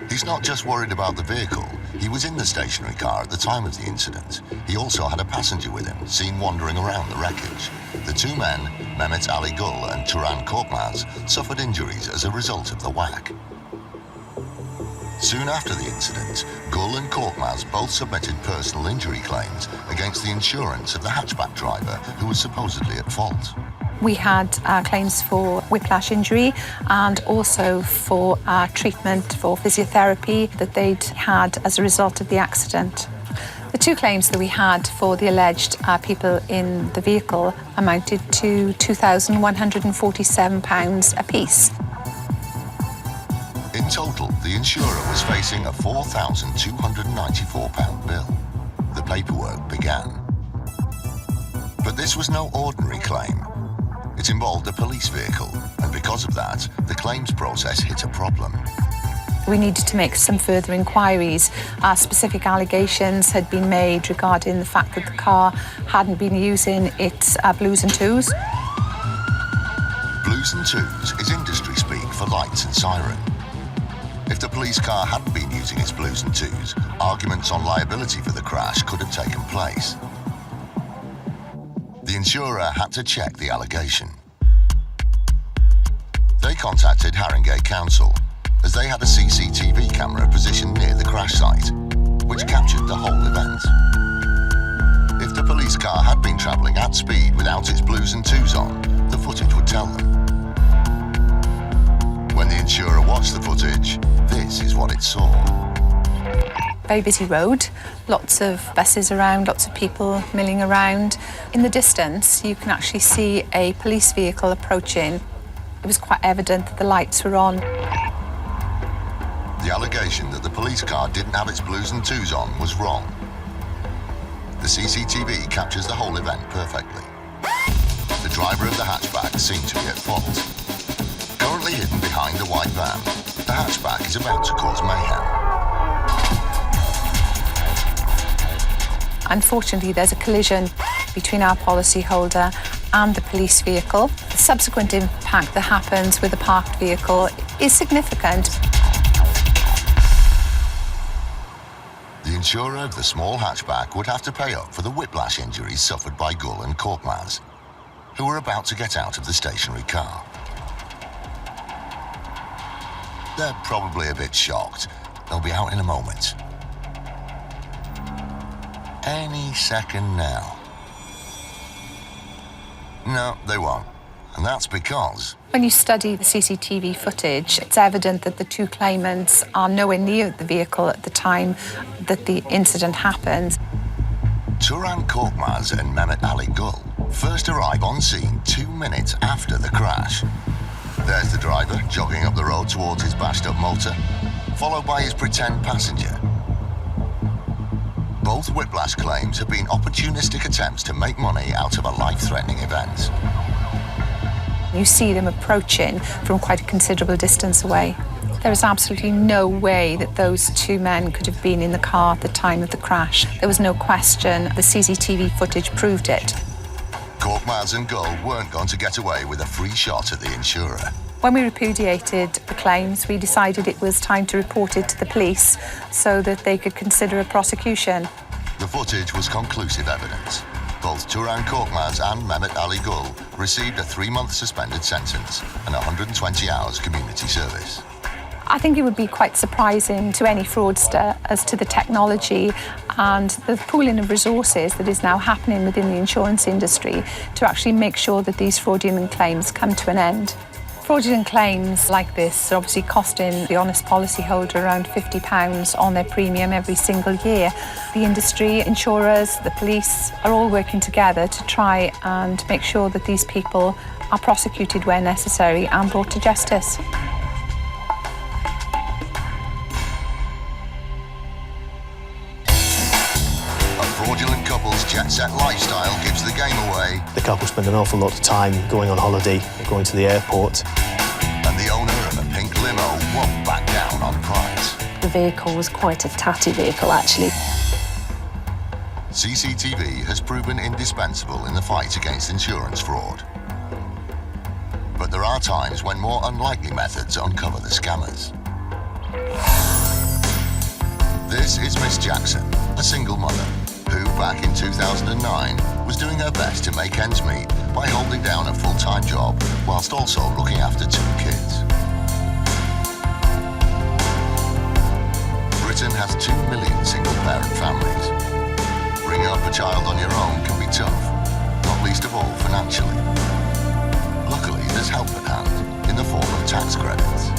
He's not just worried about the vehicle. He was in the stationary car at the time of the incident. He also had a passenger with him, seen wandering around the wreckage. The 2 men, Mehmet Ali Gul and Turan Korkmaz, suffered injuries as a result of the whack. Soon after the incident, Gul and Korkmaz both submitted personal injury claims against the insurance of the hatchback driver who was supposedly at fault. We had claims for whiplash injury and also for treatment for physiotherapy that they'd had as a result of the accident. The 2 claims that we had for the alleged people in the vehicle amounted to £2,147 apiece. In total, the insurer was facing a £4,294 bill. The paperwork began. But this was no ordinary claim. It involved a police vehicle, and because of that, the claims process hit a problem. We needed to make some further inquiries. Specific allegations had been made regarding the fact that the car hadn't been using its blues and twos. Blues and twos is industry speak for lights and siren. If the police car hadn't been using its blues and twos, arguments on liability for the crash could have taken place. The insurer had to check the allegation. They contacted Haringey Council, as they had a CCTV camera positioned near the crash site, which captured the whole event. If the police car had been travelling at speed without its blues and twos on, the footage would tell them. When the insurer watched the footage, this is what it saw. Very busy road, lots of buses around, lots of people milling around. In the distance, you can actually see a police vehicle approaching. It was quite evident that the lights were on. The allegation that the police car didn't have its blues and twos on was wrong. The CCTV captures the whole event perfectly. The driver of the hatchback seemed to be at fault. Currently hidden behind the white van, the hatchback is about to cause mayhem. Unfortunately, there's a collision. between our policyholder and the police vehicle. The subsequent impact that happens with a parked vehicle is significant. The insurer of the small hatchback would have to pay up for the whiplash injuries suffered by Gull and Korkmaz, who were about to get out of the stationary car. They're probably a bit shocked. They'll be out in a moment. Any second now. No, they won't. And that's because... When you study the CCTV footage, it's evident that the two claimants are nowhere near the vehicle at the time that the incident happened. Turan Korkmaz and Mehmet Ali Gull first arrive on scene 2 minutes after the crash. There's the driver jogging up the road towards his bashed-up motor, followed by his pretend passenger. Both whiplash claims have been opportunistic attempts to make money out of a life-threatening event. You see them approaching from quite a considerable distance away. There is absolutely no way that those two men could have been in the car at the time of the crash. There was no question. The CCTV footage proved it. Korkmaz and Gull weren't going to get away with a free shot at the insurer. When we repudiated the claims, we decided it was time to report it to the police so that they could consider a prosecution. The footage was conclusive evidence. Both Turan Korkmaz and Mehmet Ali Gull received a 3-month suspended sentence and 120 hours community service. I think it would be quite surprising to any fraudster as to the technology and the pooling of resources that is now happening within the insurance industry to actually make sure that these fraudulent claims come to an end. Fraudulent claims like this are obviously costing the honest policyholder around £50 on their premium every single year. The industry, insurers, the police are all working together to try and make sure that these people are prosecuted where necessary and brought to justice. Fraudulent couple's jet-set lifestyle gives the game away. The couple spend an awful lot of time going on holiday, going to the airport. And the owner of a pink limo won't back down on price. The vehicle was quite a tatty vehicle, actually. CCTV has proven indispensable in the fight against insurance fraud. But there are times when more unlikely methods uncover the scammers. This is Miss Jackson, a single mother, who back in 2009 was doing her best to make ends meet by holding down a full-time job whilst also looking after 2 kids. Britain has 2 million single-parent families. Bringing up a child on your own can be tough, not least of all financially. Luckily, there's help at hand in the form of tax credits.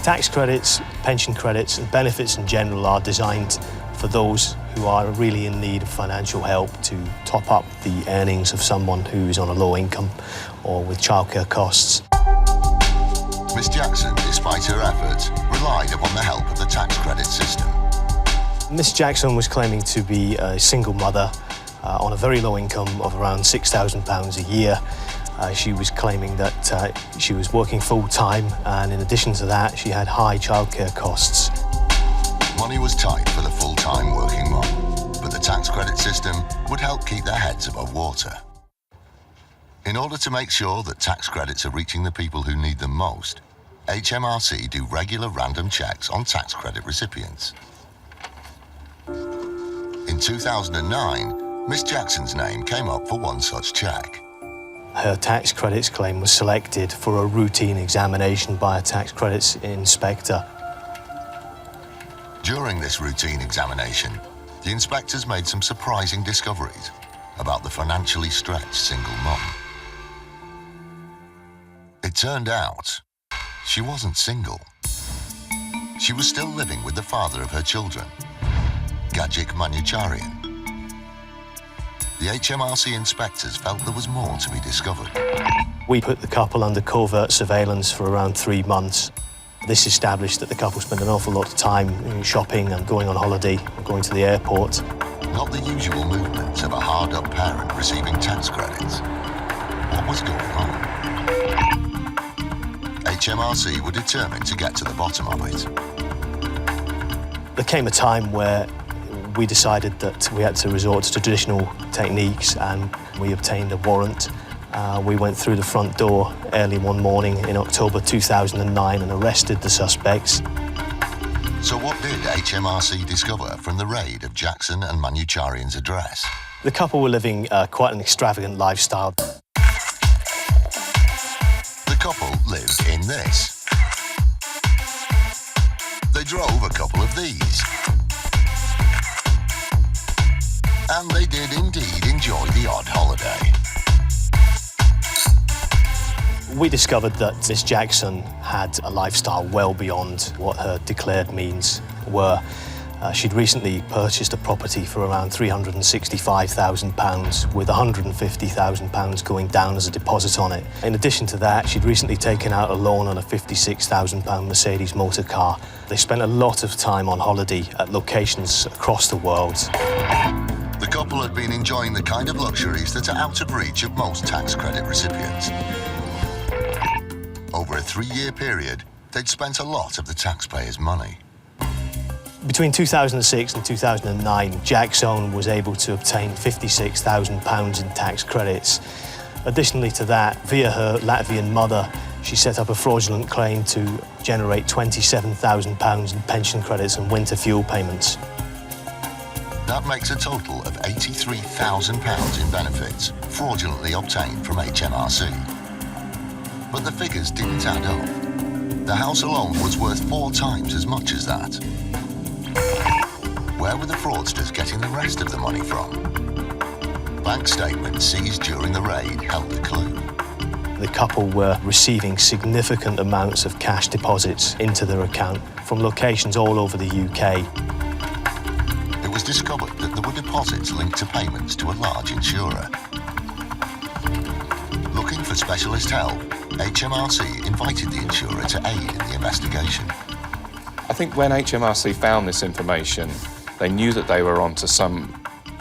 Tax credits, pension credits and benefits in general are designed for those who are really in need of financial help to top up the earnings of someone who is on a low income or with childcare costs. Miss Jackson, despite her efforts, relied upon the help of the tax credit system. Miss Jackson was claiming to be a single mother on a very low income of around £6,000 a year. She was claiming that she was working full-time, and in addition to that, she had high childcare costs. Money was tight for the full-time working mum, but the tax credit system would help keep their heads above water. In order to make sure that tax credits are reaching the people who need them most, HMRC do regular random checks on tax credit recipients. In 2009, Miss Jackson's name came up for one such check. Her tax credits claim was selected for a routine examination by a tax credits inspector. During this routine examination, the inspectors made some surprising discoveries about the financially stretched single mum. It turned out she wasn't single. She was still living with the father of her children, Gajik Manucharian. The HMRC inspectors felt there was more to be discovered. We put the couple under covert surveillance for around 3 months. This established that the couple spent an awful lot of time shopping and going on holiday and going to the airport. Not the usual movements of a hard-up parent receiving tax credits. What was going on? HMRC were determined to get to the bottom of it. There came a time where We decided that we had to resort to traditional techniques, and we obtained a warrant. We went through the front door early one morning in October 2009 and arrested the suspects. So what did HMRC discover from the raid of Jackson and Manucharian's address? The couple were living quite an extravagant lifestyle. The couple lived in this. They drove a couple of these. And they did indeed enjoy the odd holiday. We discovered that Miss Jackson had a lifestyle well beyond what her declared means were. She'd recently purchased a property for around £365,000 with £150,000 going down as a deposit on it. In addition to that, she'd recently taken out a loan on a £56,000 Mercedes motor car. They spent a lot of time on holiday at locations across the world. The couple had been enjoying the kind of luxuries that are out of reach of most tax credit recipients. Over a 3-year period, they'd spent a lot of the taxpayers' money. Between 2006 and 2009, Jackson was able to obtain £56,000 in tax credits. Additionally to that, via her Latvian mother, she set up a fraudulent claim to generate £27,000 in pension credits and winter fuel payments. That makes a total of £83,000 in benefits fraudulently obtained from HMRC. But the figures didn't add up. The house alone was worth 4 times as much as that. Where were the fraudsters getting the rest of the money from? Bank statements seized during the raid held a clue. The couple were receiving significant amounts of cash deposits into their account from locations all over the UK. It was discovered that there were deposits linked to payments to a large insurer. Looking for specialist help, HMRC invited the insurer to aid in the investigation. I think when HMRC found this information, they knew that they were onto some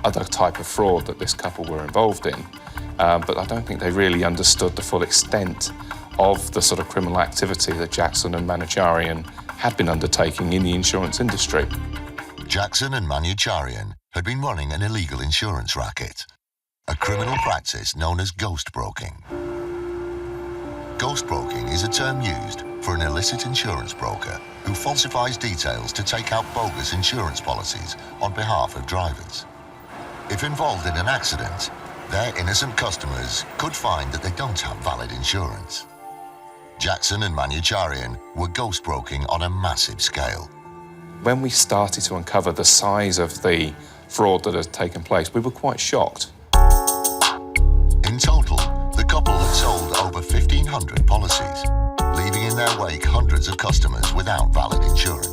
other type of fraud that this couple were involved in, but I don't think they really understood the full extent of the sort of criminal activity that Jackson and Manucharian had been undertaking in the insurance industry. Jackson and Manucharian had been running an illegal insurance racket, a criminal practice known as ghost broking. Ghost broking is a term used for an illicit insurance broker who falsifies details to take out bogus insurance policies on behalf of drivers. If involved in an accident, their innocent customers could find that they don't have valid insurance. Jackson and Manucharian were ghost broking on a massive scale. When we started to uncover the size of the fraud that had taken place, we were quite shocked. In total, the couple had sold over 1,500 policies, leaving in their wake hundreds of customers without valid insurance.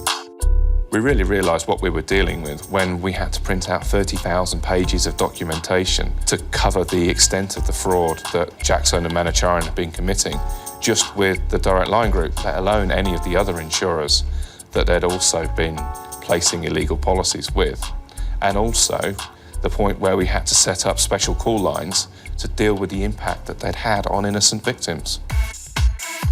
We really realised what we were dealing with when we had to print out 30,000 pages of documentation to cover the extent of the fraud that Jackson and Manucharian had been committing just with the Direct Line Group, let alone any of the other insurers that they'd also been placing illegal policies with. And also the point where we had to set up special call lines to deal with the impact that they'd had on innocent victims.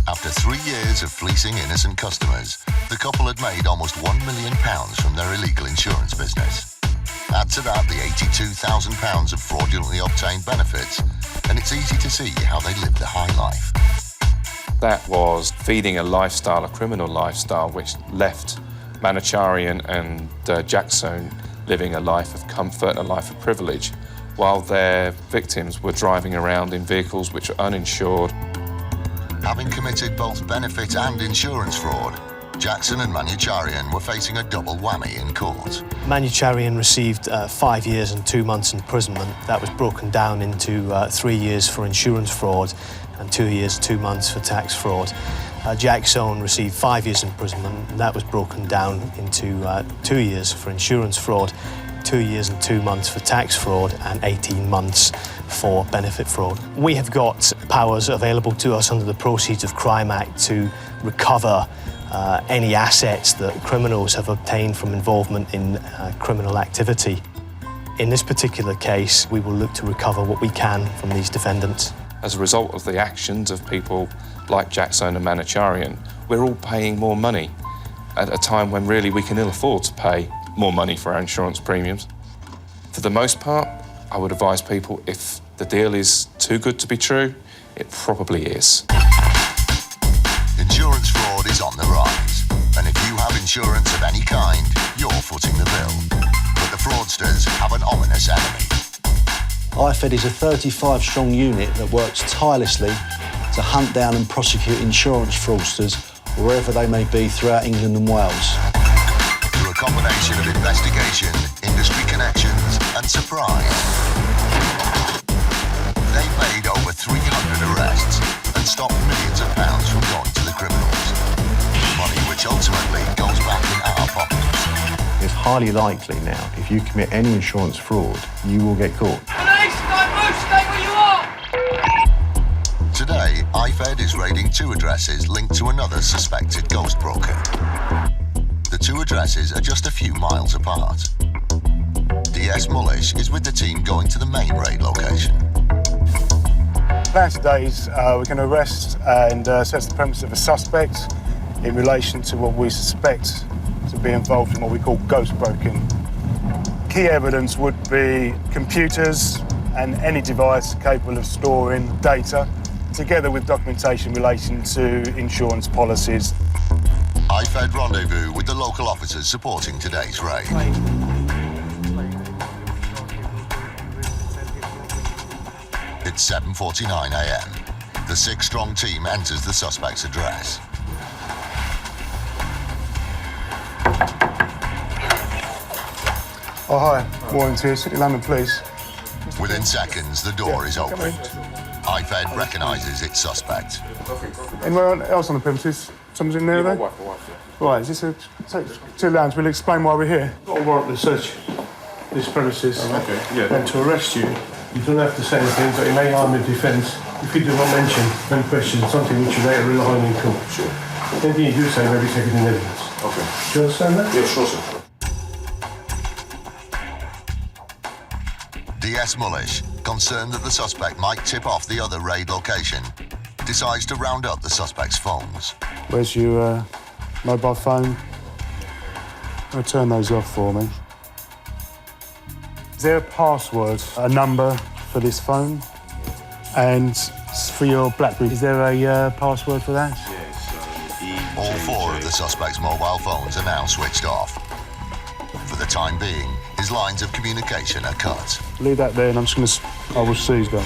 After 3 years of fleecing innocent customers, the couple had made almost £1 million from their illegal insurance business. Add to that the £82,000 of fraudulently obtained benefits, and it's easy to see how they lived the high life. That was feeding a lifestyle, a criminal lifestyle, which left Manucharian and Jackson living a life of comfort and a life of privilege, while their victims were driving around in vehicles which were uninsured. Having committed both benefit and insurance fraud, Jackson and Manucharian were facing a double whammy in court. Manucharian received 5 years and 2 months imprisonment. That was broken down into 3 years for insurance fraud and 2 years, 2 months for tax fraud. Jackson received 5 years imprisonment, and that was broken down into 2 years for insurance fraud, 2 years and 2 months for tax fraud, and 18 months for benefit fraud. We have got powers available to us under the Proceeds of Crime Act to recover any assets that criminals have obtained from involvement in criminal activity. In this particular case, we will look to recover what we can from these defendants. As a result of the actions of people like Jackson and Manucharian, we're all paying more money at a time when really we can ill afford to pay more money for our insurance premiums. For the most part, I would advise people, if the deal is too good to be true, it probably is. Insurance fraud is on the rise, and if you have insurance of any kind, you're footing the bill. But the fraudsters have an ominous enemy. IFED is a 35-strong unit that works tirelessly to hunt down and prosecute insurance fraudsters wherever they may be throughout England and Wales. Through a combination of investigation, industry connections and surprise, they've made over 300 arrests and stopped millions of pounds from going to the criminals. Money which ultimately goes back in our pockets. It's highly likely now, if you commit any insurance fraud, you will get caught. Stay where you are! Today, IFED is raiding 2 addresses linked to another suspected ghost broker. The 2 addresses are just a few miles apart. DS Mullish is with the team going to the main raid location. The plan today is we can arrest and search the premises of a suspect in relation to what we suspect to be involved in what we call ghost broking. Key evidence would be computers and any device capable of storing data, together with documentation relating to insurance policies. IFED rendezvous with the local officers supporting today's raid. It's 7:49 a.m. The 6-strong team enters the suspect's address. Oh, hi. Warren's here, City London Police. Within seconds, the door is opened. IFED recognises its suspect. Anyone else on the premises? Someone's in there, though? My wife. Right, is this a... Two lounge, we'll explain why we're here. Got a warrant to search this premises and to arrest you. You don't have to say anything, but it may harm your defence if you do not mention and question something which you later rely on in court. Sure. Anything you do say may be taken in evidence. Okay. Do you understand that? Yeah, sure, sir. DS Mullish, concerned that the suspect might tip off the other raid location, decides to round up the suspect's phones. Where's your mobile phone? Turn those off for me. Is there a password, a number for this phone? And for your BlackBerry, is there a password for that? Yes. All 4 of the suspect's mobile phones are now switched off. For the time being, his lines of communication are cut. Leave that there, and I'm just I will seize them.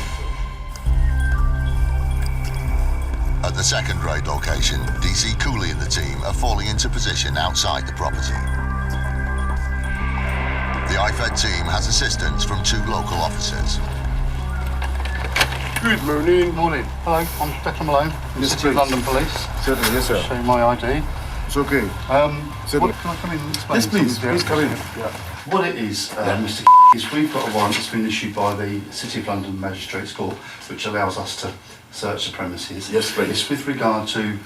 At the second raid location, DC Cooley and the team are falling into position outside the property. The IFED team has assistance from 2 local officers. Good morning. Morning. Hello, I'm Declan Malone from the City of London Police. Certainly, yes, sir. Show you my ID. It's okay. What, can I come in and explain? Yes, please. Something? Please come in. Yeah. What it is, Mr. is we've got a warrant that's been issued by the City of London Magistrates Court, which allows us to search the premises. Yes, please. It's with regard to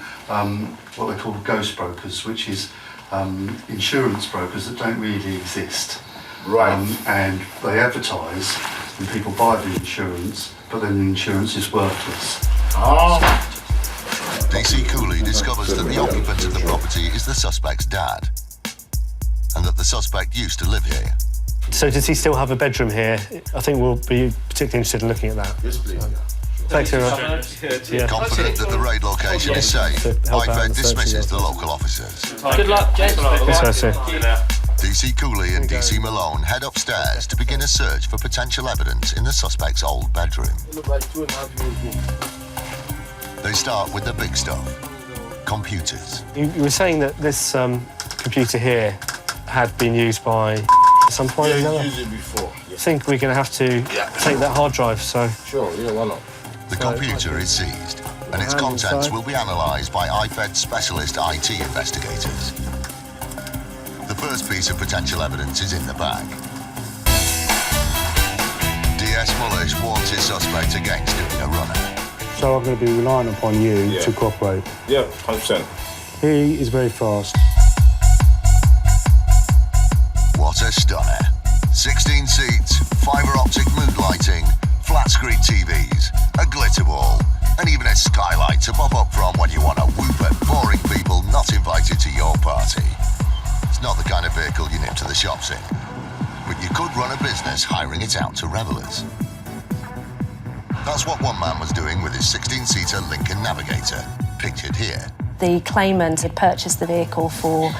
what they call ghost brokers, which is insurance brokers that don't really exist. Right. And they advertise and people buy the insurance, but then the insurance is worthless. DC Cooley discovers that the occupant of the property is the suspect's dad, and that the suspect used to live here. So does he still have a bedroom here? I think we'll be particularly interested in looking at that. Yes, please. Thanks very much. Yeah. Confident that the raid location is safe, IFED dismisses the local officers. Good luck, James. Yes, sir. DC Cooley and DC Malone head upstairs to begin a search for potential evidence in the suspect's old bedroom. They start with the big stuff, computers. You were saying that this computer here had been used by at some point or another? Used it before. I think we're going to have to take that hard drive, so... Sure, yeah, why not? The computer is seized, and its contents will be analysed by IFED specialist IT investigators. The first piece of potential evidence is in the bag. DS Mullish warns his suspect against doing a runner. So I'm going to be relying upon you to cooperate. Yeah, 100%. He is very fast. What a stunner. 16 seats, fibre optic mood lighting, flat screen TVs, a glitter wall, and even a skylight to pop up from when you want to whoop at boring people not invited to your party. It's not the kind of vehicle you nip to the shops in, but you could run a business hiring it out to revellers. That's what one man was doing with his 16-seater Lincoln Navigator, pictured here. The claimant had purchased the vehicle for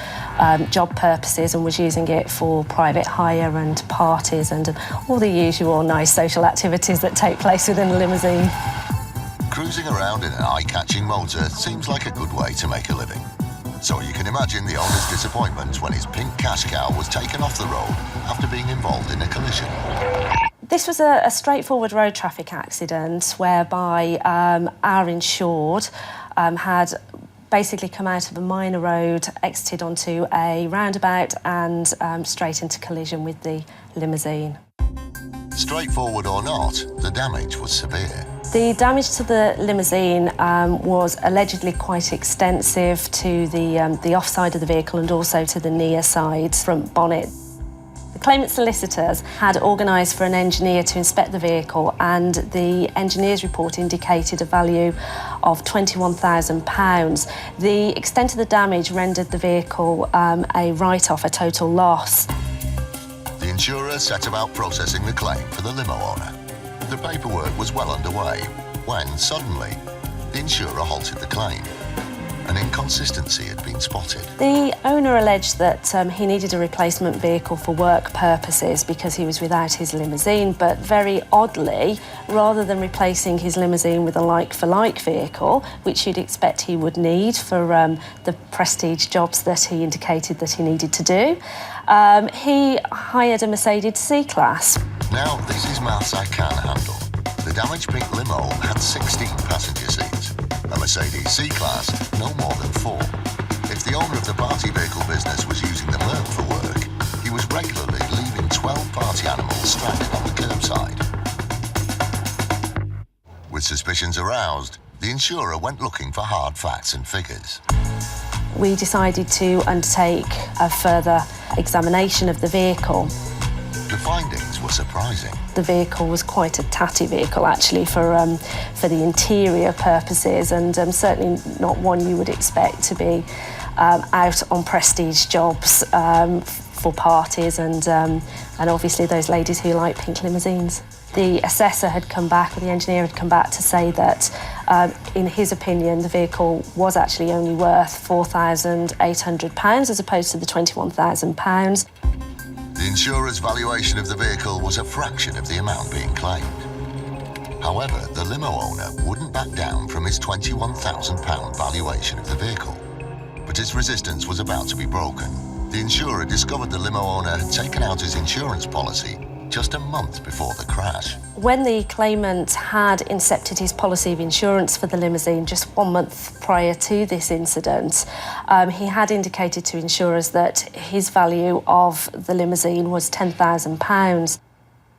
job purposes and was using it for private hire and parties and all the usual nice social activities that take place within a limousine. Cruising around in an eye-catching motor seems like a good way to make a living. So you can imagine the owner's disappointment when his pink cash cow was taken off the road after being involved in a collision. This was a straightforward road traffic accident whereby our insured had basically come out of a minor road, exited onto a roundabout and straight into collision with the limousine. Straightforward or not, the damage was severe. The damage to the limousine was allegedly quite extensive to the off side of the vehicle and also to the near side front bonnet. The claimant solicitors had organised for an engineer to inspect the vehicle, and the engineer's report indicated a value of £21,000. The extent of the damage rendered the vehicle a write-off, a total loss. The insurer set about processing the claim for the limo owner. The paperwork was well underway when, suddenly, the insurer halted the claim. An inconsistency had been spotted. The owner alleged that he needed a replacement vehicle for work purposes because he was without his limousine, but very oddly, rather than replacing his limousine with a like-for-like vehicle, which you'd expect he would need for the prestige jobs that he indicated that he needed to do, he hired a Mercedes C-Class. Now, this is maths I can handle. The damaged pink limo had 16 passenger seats. A Mercedes C-Class, no more than 4. If the owner of the party vehicle business was using the Merc for work, he was regularly leaving 12 party animals stranded on the curbside. With suspicions aroused, the insurer went looking for hard facts and figures. We decided to undertake a further examination of the vehicle. The findings were surprising. The vehicle was quite a tatty vehicle, actually, for the interior purposes, and certainly not one you would expect to be out on prestige jobs for parties and obviously those ladies who like pink limousines. The assessor had come back, or the engineer had come back to say that, in his opinion, the vehicle was actually only worth £4,800 as opposed to the £21,000. The insurer's valuation of the vehicle was a fraction of the amount being claimed. However, the limo owner wouldn't back down from his £21,000 valuation of the vehicle. But his resistance was about to be broken. The insurer discovered the limo owner had taken out his insurance policy just a month before the crash. When the claimant had incepted his policy of insurance for the limousine just 1 month prior to this incident, he had indicated to insurers that his value of the limousine was £10,000.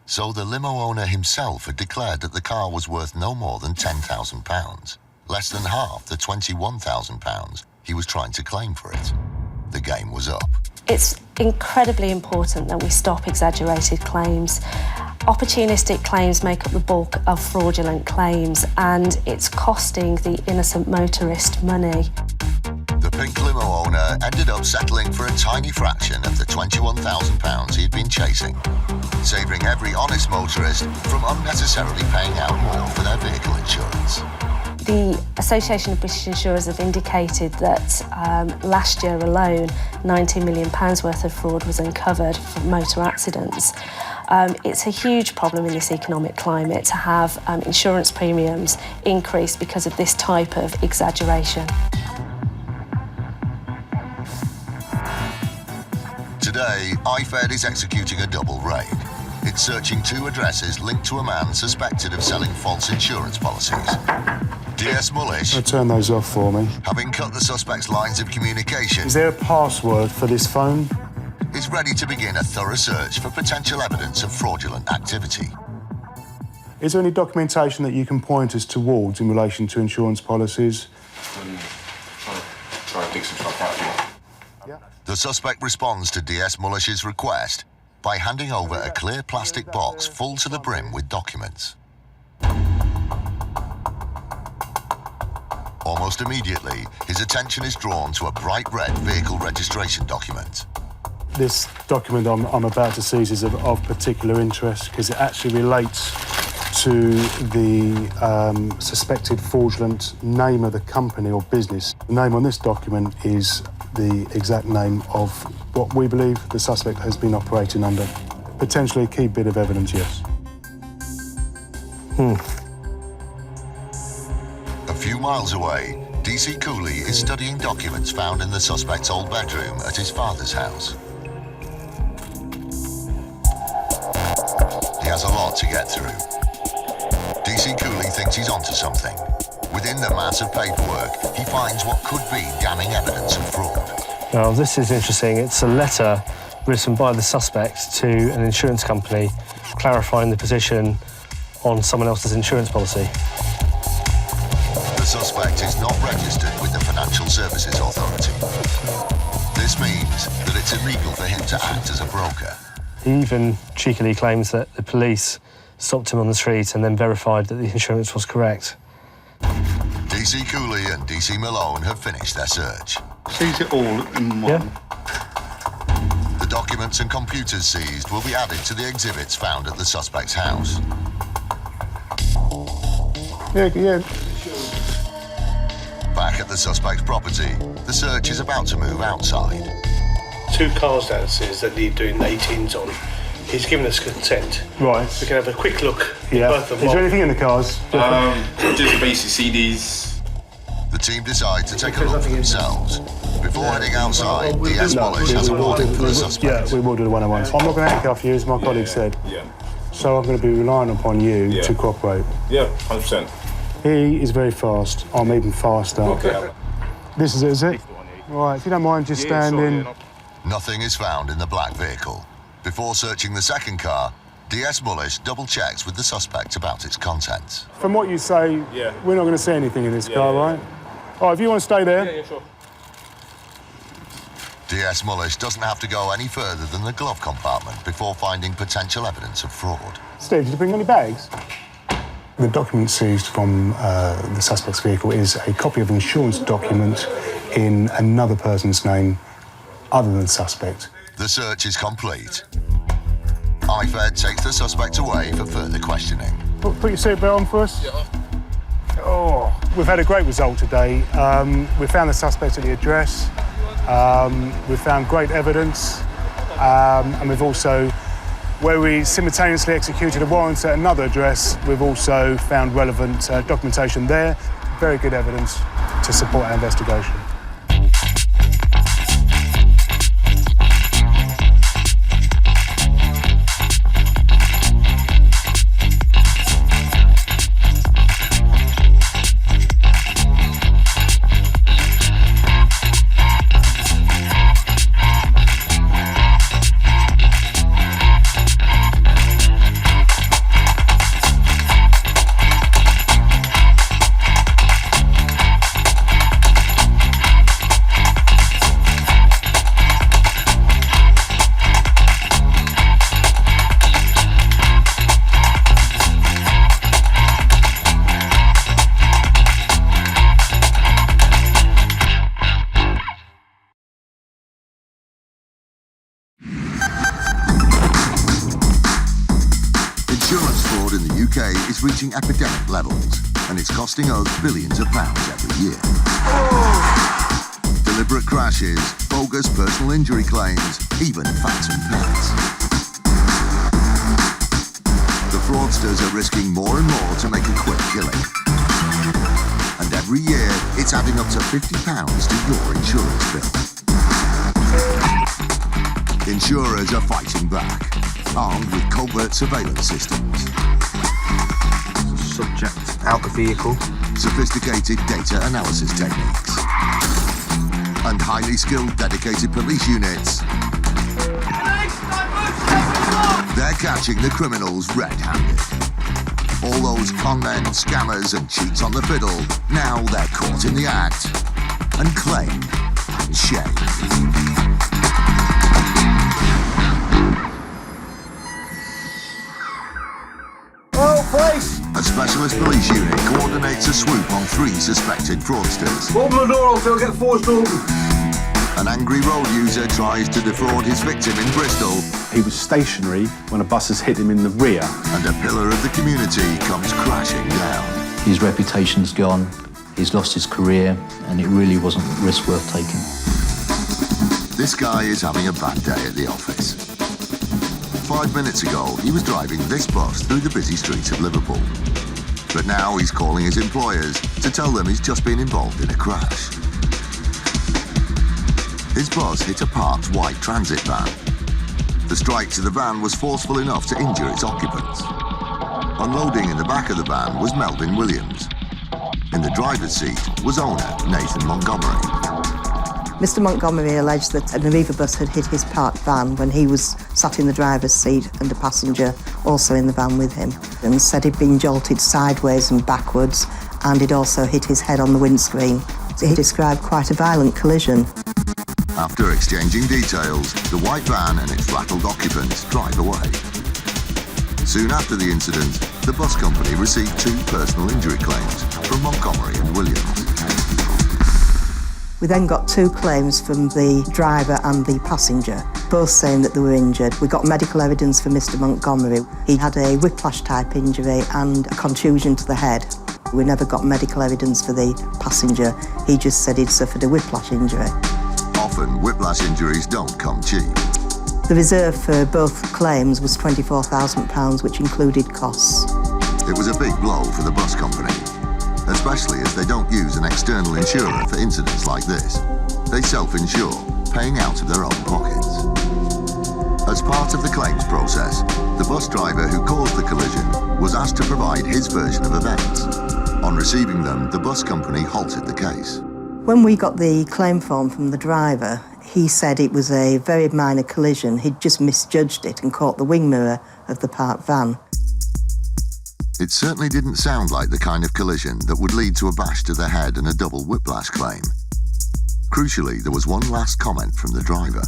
So the limo owner himself had declared that the car was worth no more than £10,000, less than half the £21,000 he was trying to claim for it. The game was up. It's incredibly important that we stop exaggerated claims. Opportunistic claims make up the bulk of fraudulent claims, and it's costing the innocent motorist money. The pink limo owner ended up settling for a tiny fraction of the £21,000 he'd been chasing, saving every honest motorist from unnecessarily paying out more for their vehicle insurance. The Association of British Insurers have indicated that last year alone, £90 million worth of fraud was uncovered from motor accidents. It's a huge problem in this economic climate to have insurance premiums increase because of this type of exaggeration. Today, IFED is executing a double raid. It's searching 2 addresses linked to a man suspected of selling false insurance policies. DS Mullish, Turn those off for me. having cut the suspect's lines of communication, Is there a password for this phone? is ready to begin a thorough search for potential evidence of fraudulent activity. Is there any documentation that you can point us towards in relation to insurance policies? Try and dig some stuff out here. The suspect responds to DS Mullish's request by handing over a clear plastic box full to the brim with documents. Almost immediately, his attention is drawn to a bright red vehicle registration document. This document I'm about to seize is of particular interest because it actually relates to the suspected fraudulent name of the company or business. The name on this document is the exact name of what we believe the suspect has been operating under. Potentially a key bit of evidence, yes. A few miles away, DC Cooley is studying documents found in the suspect's old bedroom at his father's house. He has a lot to get through. DC Cooley thinks he's onto something. Within the mass of paperwork, he finds what could be damning evidence of fraud. Now, this is interesting. It's a letter written by the suspect to an insurance company clarifying the position on someone else's insurance policy. The suspect is not registered with the Financial Services Authority. This means that it's illegal for him to act as a broker. He even cheekily claims that the police stopped him on the street and then verified that the insurance was correct. DC Cooley and DC Malone have finished their search. Seize it all in one. Yeah. The documents and computers seized will be added to the exhibits found at the suspect's house. Yeah. Back at the suspect's property, the search is about to move outside. 2 cars downstairs that need doing 18s on. He's given us consent. Right. We can have a quick look Yeah. at both of them. Is there anything in the cars? Just basic CDs. The team decide to take a look for themselves. Before heading outside, the demolish has a warning for the suspect. Yeah, we will do the one-on-ones. I'm not going to handcuff you, as my colleague said. Yeah. So I'm going to be relying upon you to cooperate. Yeah, 100%. He is very fast. I'm even faster. Okay. This is it? Right, if you don't mind just standing. Nothing is found in the black vehicle. Before searching the second car, DS Mullish double-checks with the suspect about its contents. From what you say, we're not going to see anything in this car, right? Oh, if you want to stay there. Yeah, sure. DS Mullish doesn't have to go any further than the glove compartment before finding potential evidence of fraud. Steve, did you bring any bags? The document seized from the suspect's vehicle is a copy of an insurance document in another person's name other than the suspect. The search is complete. IFED takes the suspect away for further questioning. Put your seatbelt on for us. Yeah. Oh, we've had a great result today. We found the suspect at the address. We've found great evidence. And we've also, where we simultaneously executed a warrant at another address, we've also found relevant documentation there. Very good evidence to support our investigation. Is reaching epidemic levels, and it's costing us billions of pounds every year. Deliberate crashes, bogus personal injury claims, even phantom pets. The fraudsters are risking more and more to make a quick killing. And every year, it's adding up to £50 to your insurance bill. Insurers are fighting back, armed with covert surveillance systems. Subject out the vehicle. Sophisticated data analysis techniques. And highly skilled dedicated police units. They're catching the criminals red-handed. All those con men, scammers and cheats on the fiddle, now they're caught in the act and claimed and shamed. A specialist police unit coordinates a swoop on 3 suspected fraudsters. Open the door or they'll get forced open. An angry road user tries to defraud his victim in Bristol. He was stationary when a bus has hit him in the rear. And a pillar of the community comes crashing down. His reputation's gone, he's lost his career, and it really wasn't a risk worth taking. This guy is having a bad day at the office. 5 minutes ago, he was driving this bus through the busy streets of Liverpool. But now he's calling his employers to tell them he's just been involved in a crash. His bus hit a parked white transit van. The strike to the van was forceful enough to injure its occupants. Unloading in the back of the van was Melvin Williams. In the driver's seat was owner Nathan Montgomery. Mr Montgomery alleged that an Aviva bus had hit his parked van when he was sat in the driver's seat and a passenger also in the van with him, and said he'd been jolted sideways and backwards, and he'd also hit his head on the windscreen. He described quite a violent collision. After exchanging details, the white van and its rattled occupants drive away. Soon after the incident, the bus company received 2 personal injury claims from Montgomery and Williams. We then got 2 claims from the driver and the passenger, both saying that they were injured. We got medical evidence for Mr Montgomery. He had a whiplash-type injury and a contusion to the head. We never got medical evidence for the passenger. He just said he'd suffered a whiplash injury. Often, whiplash injuries don't come cheap. The reserve for both claims was £24,000, which included costs. It was a big blow for the bus company, especially as they don't use an external insurer for incidents like this. They self-insure, paying out of their own pockets. As part of the claims process, the bus driver who caused the collision was asked to provide his version of events. On receiving them, the bus company halted the case. When we got the claim form from the driver, he said it was a very minor collision. He'd just misjudged it and caught the wing mirror of the parked van. It certainly didn't sound like the kind of collision that would lead to a bash to the head and a double whiplash claim. Crucially, there was one last comment from the driver.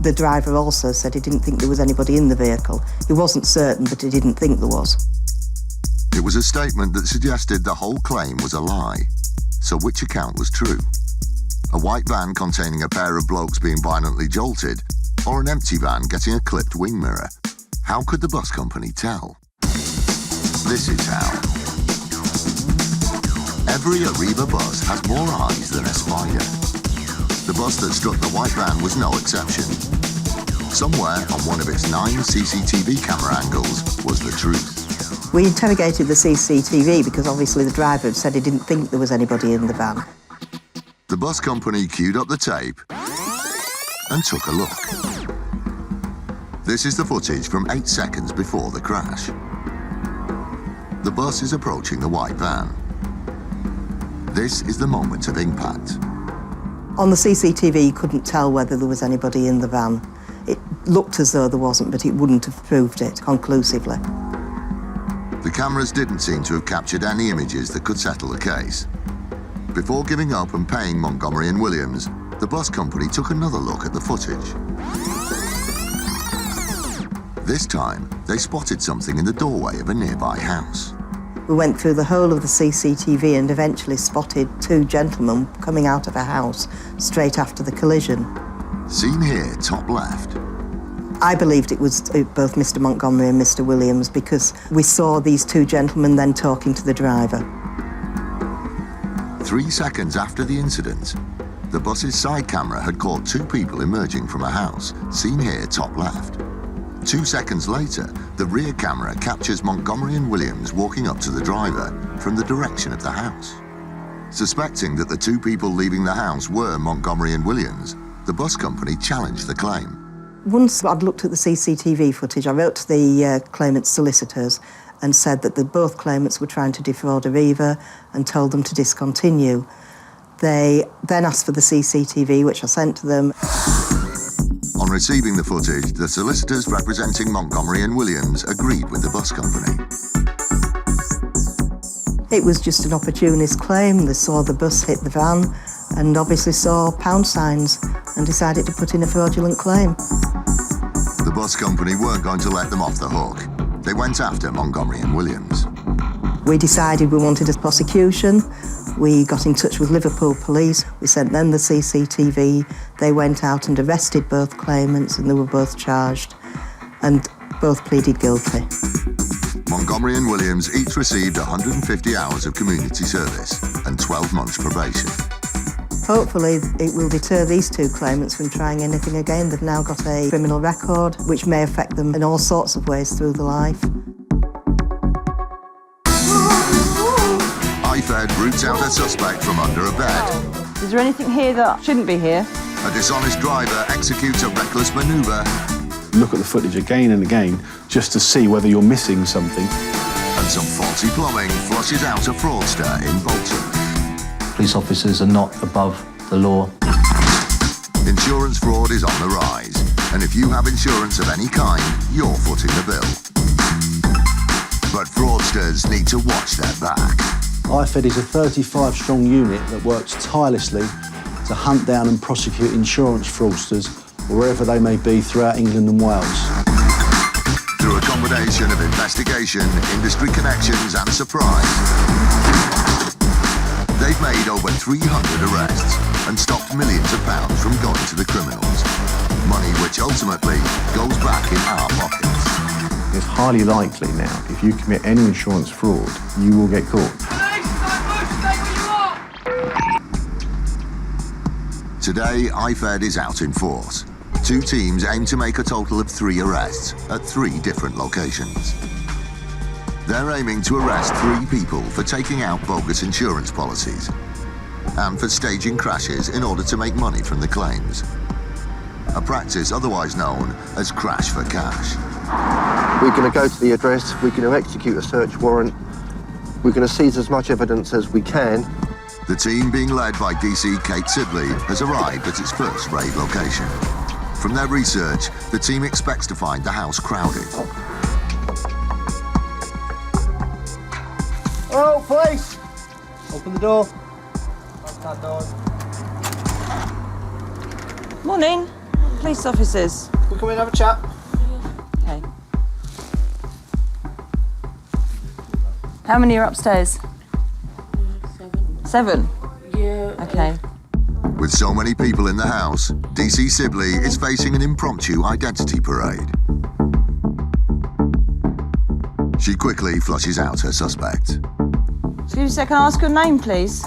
The driver also said he didn't think there was anybody in the vehicle. He wasn't certain, but he didn't think there was. It was a statement that suggested the whole claim was a lie. So which account was true? A white van containing a pair of blokes being violently jolted, or an empty van getting a clipped wing mirror? How could the bus company tell? This is how. Every Aviva bus has more eyes than a spider. The bus that struck the white van was no exception. Somewhere on one of its 9 CCTV camera angles was the truth. We interrogated the CCTV because obviously the driver had said he didn't think there was anybody in the van. The bus company queued up the tape and took a look. This is the footage from 8 seconds before the crash. The bus is approaching the white van. This is the moment of impact. On the CCTV, you couldn't tell whether there was anybody in the van. It looked as though there wasn't, but it wouldn't have proved it conclusively. The cameras didn't seem to have captured any images that could settle the case. Before giving up and paying Montgomery and Williams, the bus company took another look at the footage. This time, they spotted something in the doorway of a nearby house. We went through the whole of the CCTV and eventually spotted 2 gentlemen coming out of a house straight after the collision. Seen here, top left. I believed it was both Mr Montgomery and Mr Williams because we saw these 2 gentlemen then talking to the driver. 3 seconds after the incident, the bus's side camera had caught 2 people emerging from a house, seen here top left. 2 seconds later, the rear camera captures Montgomery and Williams walking up to the driver from the direction of the house. Suspecting that the 2 people leaving the house were Montgomery and Williams, the bus company challenged the claim. Once I'd looked at the CCTV footage, I wrote to the claimant's solicitors and said that both claimants were trying to defraud Aviva and told them to discontinue. They then asked for the CCTV, which I sent to them. On receiving the footage, the solicitors representing Montgomery and Williams agreed with the bus company. It was just an opportunist claim. They saw the bus hit the van and obviously saw pound signs and decided to put in a fraudulent claim. The bus company weren't going to let them off the hook. They went after Montgomery and Williams. We decided we wanted a prosecution. We got in touch with Liverpool Police. We sent them the CCTV. They went out and arrested both claimants and they were both charged and both pleaded guilty. Montgomery and Williams each received 150 hours of community service and 12 months probation. Hopefully it will deter these two claimants from trying anything again. They've now got a criminal record which may affect them in all sorts of ways through their life. IFED roots out a suspect from under a bed. Is there anything here that shouldn't be here? A dishonest driver executes a reckless manoeuvre. Look at the footage again and again just to see whether you're missing something. And some faulty plumbing flushes out a fraudster in Bolton. Police officers are not above the law. Insurance fraud is on the rise, and if you have insurance of any kind, you're footing the bill. But fraudsters need to watch their back. IFED is a 35-strong unit that works tirelessly to hunt down and prosecute insurance fraudsters wherever they may be throughout England and Wales. Through a combination of investigation, industry connections and surprise, they've made over 300 arrests and stopped millions of pounds from going to the criminals. Money which ultimately goes back in our pockets. It's highly likely now, if you commit any insurance fraud, you will get caught. Today, IFED is out in force. 2 teams aim to make a total of 3 arrests at 3 different locations. They're aiming to arrest 3 people for taking out bogus insurance policies and for staging crashes in order to make money from the claims. A practice otherwise known as crash for cash. We're going to go to the address, we're going to execute a search warrant, we're going to seize as much evidence as we can. The team being led by DC Kate Sibley has arrived at its first raid location. From their research, the team expects to find the house crowded. Oh, police! Open the door. Open that door. Morning, police officers. We'll come in and have a chat. Okay. How many are upstairs? 7. Yeah. Okay. With so many people in the house, DC Sibley is facing an impromptu identity parade. She quickly flushes out her suspect. Excuse me a second, can I ask your name, please?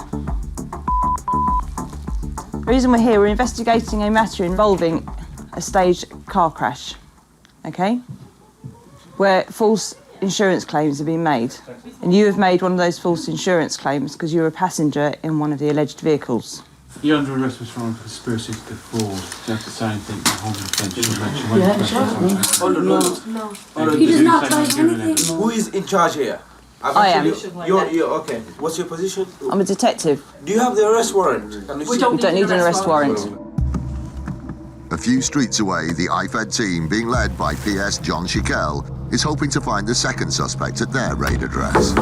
The reason we're here, we're investigating a matter involving a staged car crash, okay? Where false insurance claims have been made. And you have made one of those false insurance claims because you were a passenger in one of the alleged vehicles. You're under arrest for conspiracy to defraud. Do you have to say anything to hold attention? Yeah, sure. He does not like anything. Who is in charge here? I am. You're okay. What's your position? I'm a detective. Do you have the arrest warrant? We don't need an arrest warrant. A few streets away, the IFED team, being led by PS John Schickel, is hoping to find the second suspect at their raid address.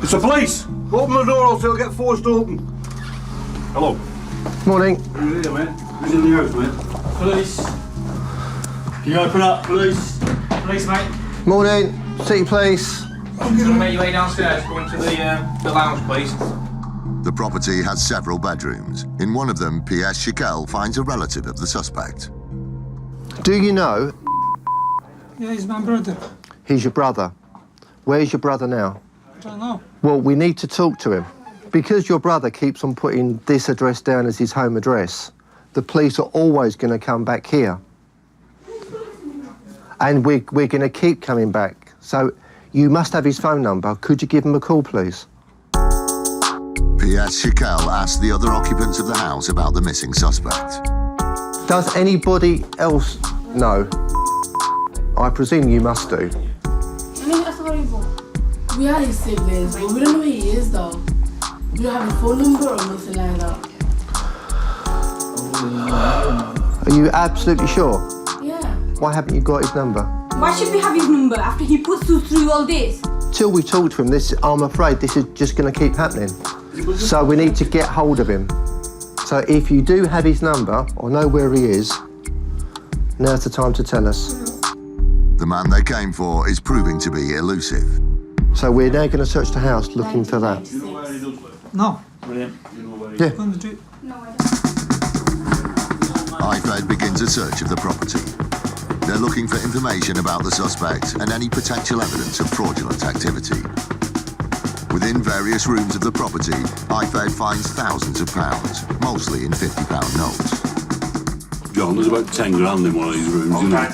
It's the police! Open the door or else it'll get forced open. Hello. Morning. Who's here, mate? Who's in the house, mate? Police. Can you open up, police? Police, mate. Morning. City Police. I'm going to make your way downstairs. Go into the lounge, please. The property has several bedrooms. In one of them, PS Schickel finds a relative of the suspect. Do you know? Yeah, he's my brother. He's your brother. Where's your brother now? I don't know. Well, we need to talk to him. Because your brother keeps on putting this address down as his home address, the police are always going to come back here. And we're going to keep coming back. So you must have his phone number. Could you give him a call, please? PS Schickel asked the other occupants of the house about the missing suspect. Does anybody else know? I presume you must do. We are his siblings, but we don't know who he is, though. We don't have a phone number or nothing like that. Are you absolutely sure? Yeah. Why haven't you got his number? Why should we have his number after he puts us through all this? Till we talk to him, I'm afraid this is just going to keep happening. So we need to get hold of him. So if you do have his number or know where he is, now's the time to tell us. The man they came for is proving to be elusive. So we're now going to search the house looking for that. No. Brilliant. Yeah. IFED begins a search of the property. They're looking for information about the suspect and any potential evidence of fraudulent activity. Within various rooms of the property, IFED finds thousands of pounds, mostly in £50 notes. John, there's about 10 grand in one of these rooms, you know.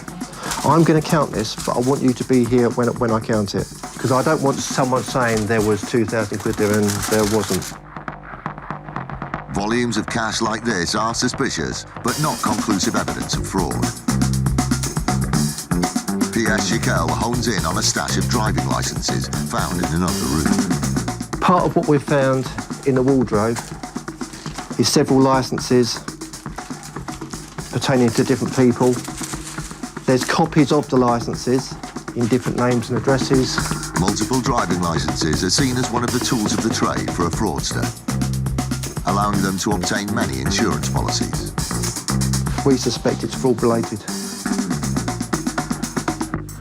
I'm going to count this, but I want you to be here when I count it. Because I don't want someone saying there was 2,000 quid there and there wasn't. Volumes of cash like this are suspicious, but not conclusive evidence of fraud. PS Schickel hones in on a stash of driving licences found in another room. Part of what we've found in the wardrobe is several licences pertaining to different people. There's copies of the licences in different names and addresses. Multiple driving licences are seen as one of the tools of the trade for a fraudster, allowing them to obtain many insurance policies. We suspect it's fraud-related.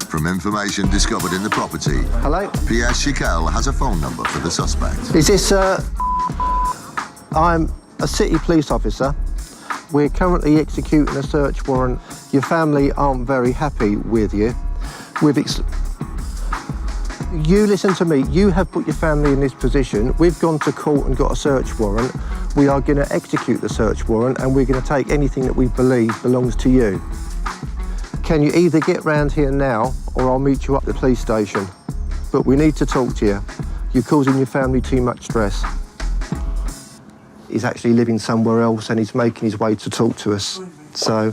From information discovered in the property, Hello? PS Schickel has a phone number for the suspect. Is this, I'm a city police officer. We're currently executing a search warrant. Your family aren't very happy with you. You listen to me. You have put your family in this position. We've gone to court and got a search warrant. We are going to execute the search warrant and we're going to take anything that we believe belongs to you. Can you either get round here now or I'll meet you up at the police station? But we need to talk to you. You're causing your family too much stress. He's actually living somewhere else and he's making his way to talk to us. So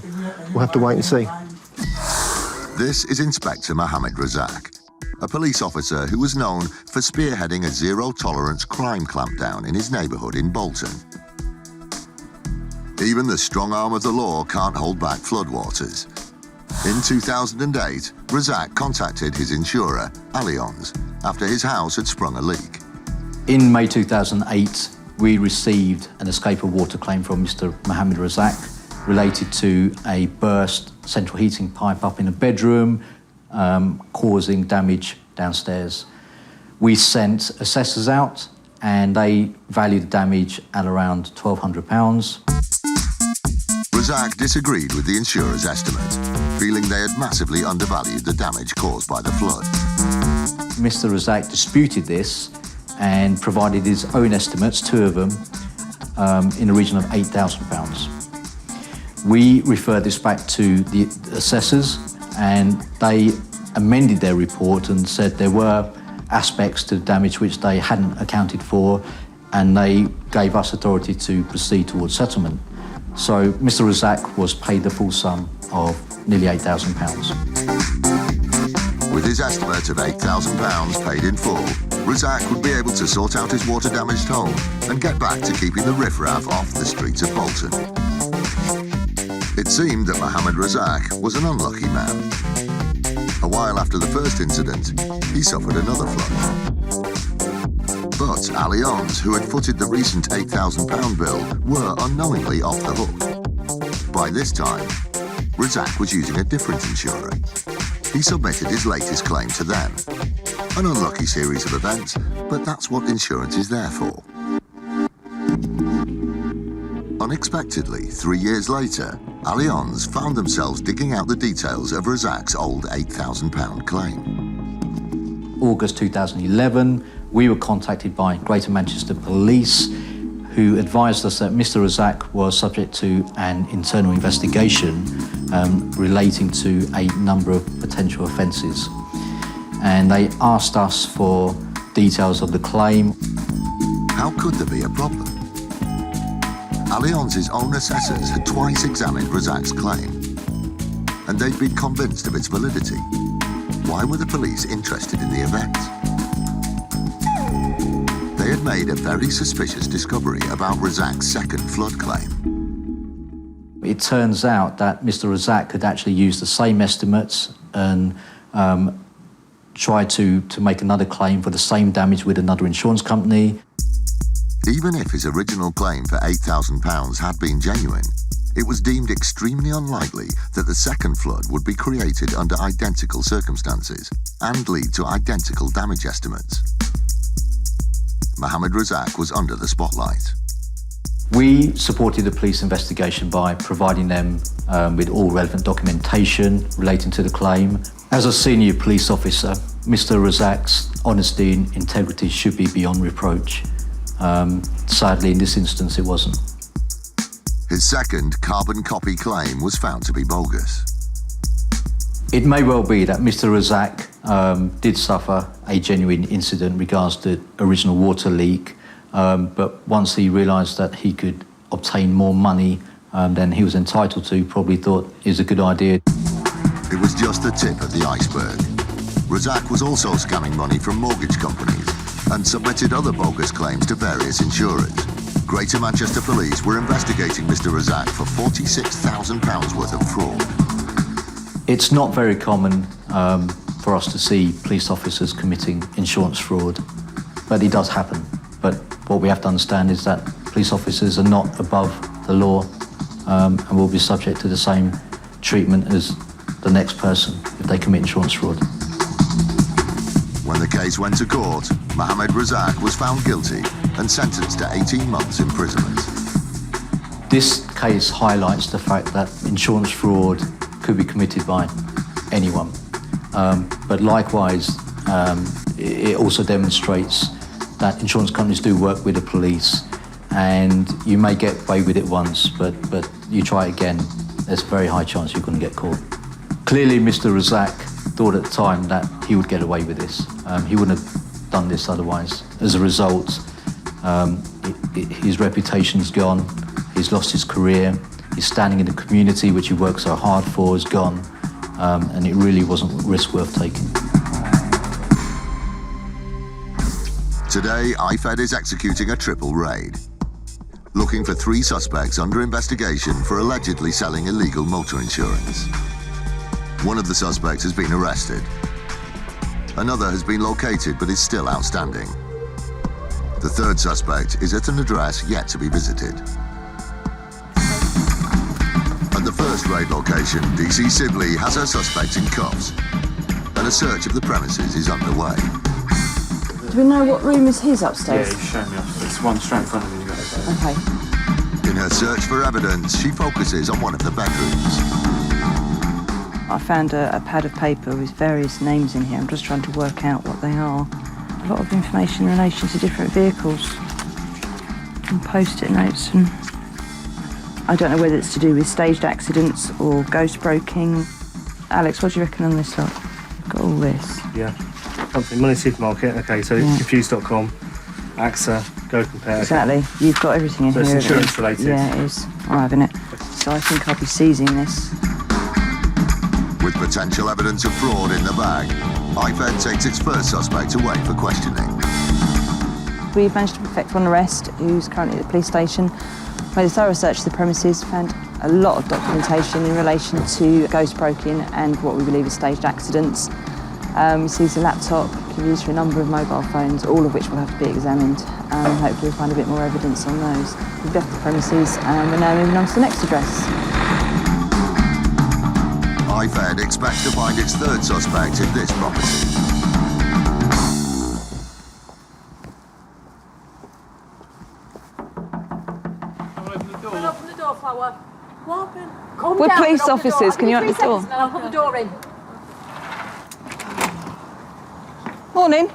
we'll have to wait and see. This is Inspector Mohammed Razak, a police officer who was known for spearheading a zero-tolerance crime clampdown in his neighbourhood in Bolton. Even the strong arm of the law can't hold back floodwaters. In 2008, Razak contacted his insurer, Allianz, after his house had sprung a leak. In May 2008, we received an escape of water claim from Mr. Mohammed Razak related to a burst central heating pipe up in a bedroom, causing damage downstairs. We sent assessors out and they valued the damage at around £1,200. Razak disagreed with the insurer's estimate, feeling they had massively undervalued the damage caused by the flood. Mr. Razak disputed this and provided his own estimates, two of them, in the region of £8,000. We referred this back to the assessors and they amended their report and said there were aspects to the damage which they hadn't accounted for and they gave us authority to proceed towards settlement. So Mr. Razak was paid the full sum of nearly £8,000. With his estimate of £8,000 paid in full, Razak would be able to sort out his water-damaged home and get back to keeping the riffraff off the streets of Bolton. It seemed that Mohammed Razak was an unlucky man. A while after the first incident, he suffered another flood. But Allianz, who had footed the recent £8,000 bill, were unknowingly off the hook. By this time, Razak was using a different insurer. He submitted his latest claim to them. An unlucky series of events, but that's what insurance is there for. Unexpectedly, 3 years later, Allianz found themselves digging out the details of Razak's old £8,000 claim. August 2011, we were contacted by Greater Manchester Police, who advised us that Mr. Razak was subject to an internal investigation relating to a number of potential offences. And they asked us for details of the claim. How could there be a problem? Allianz's own assessors had twice examined Razak's claim, and they'd been convinced of its validity. Why were the police interested in the event? They had made a very suspicious discovery about Razak's second flood claim. It turns out that Mr. Razak had actually used the same estimates and tried to make another claim for the same damage with another insurance company. Even if his original claim for £8,000 had been genuine, It was deemed extremely unlikely that the second flood would be created under identical circumstances and lead to identical damage estimates. Mohammed Razak was under the spotlight. We supported the police investigation by providing them with all relevant documentation relating to the claim. As a senior police officer, Mr. Razak's honesty and integrity should be beyond reproach. Sadly, in this instance, it wasn't. His second carbon copy claim was found to be bogus. It may well be that Mr. Razak did suffer a genuine incident in regards to the original water leak, but once he realised that he could obtain more money than he was entitled to, probably thought it was a good idea. It was just the tip of the iceberg. Razak was also scamming money from mortgage companies and submitted other bogus claims to various insurers. Greater Manchester Police were investigating Mr. Razak for £46,000 worth of fraud. It's not very common for us to see police officers committing insurance fraud, but it does happen. But what we have to understand is that police officers are not above the law and will be subject to the same treatment as the next person if they commit insurance fraud. When the case went to court, Mohammed Razak was found guilty and sentenced to 18 months imprisonment. This case highlights the fact that insurance fraud could be committed by anyone. But likewise, it also demonstrates that insurance companies do work with the police, and you may get away with it once, but you try again, there's a very high chance you're going to get caught. Clearly, Mr. Razak thought at the time that he would get away with this. He wouldn't have done this otherwise. As a result, his reputation's gone, he's lost his career, his standing in the community, which he worked so hard for, is gone, and it really wasn't a risk worth taking. Today, IFED is executing a triple raid, looking for 3 suspects under investigation for allegedly selling illegal motor insurance. One of the suspects has been arrested. Another has been located but is still outstanding. The third suspect is at an address yet to be visited. At the first raid location, DC Sibley has her suspect in cuffs, and a search of the premises is underway. Do we know what room is his upstairs? Yeah, he's showing me upstairs. It's one straight in front of you guys. Okay. In her search for evidence, she focuses on one of the bedrooms. I found a pad of paper with various names in here. I'm just trying to work out what they are. A lot of information in relation to different vehicles and post-it notes. And I don't know whether it's to do with staged accidents or ghost broking. Alex, what do you reckon on this lot? You've got all this. Yeah. Something, Money Supermarket, okay, so Yeah. Confused.com, AXA, Go Compare. Exactly. You've got everything in So here. it's insurance related. Yeah, it is. I'm having it. So I think I'll be seizing this. With potential evidence of fraud in the bag, IFED takes its first suspect away for questioning. We've managed to effect one arrest, who's currently at the police station. Made a thorough search of the premises, found a lot of documentation in relation to ghost broking and what we believe is staged accidents. We seized a laptop, can be used for a number of mobile phones, all of which will have to be examined. Hopefully we'll find a bit more evidence on those. We've left the premises and we're now moving on to the next address. IFED expects to find its third suspect in this property. Open the door, Flower. What happened? Come We're down police and open the door. officers, can you I'll give open the door? 3 seconds and then I'll put the door in. Morning.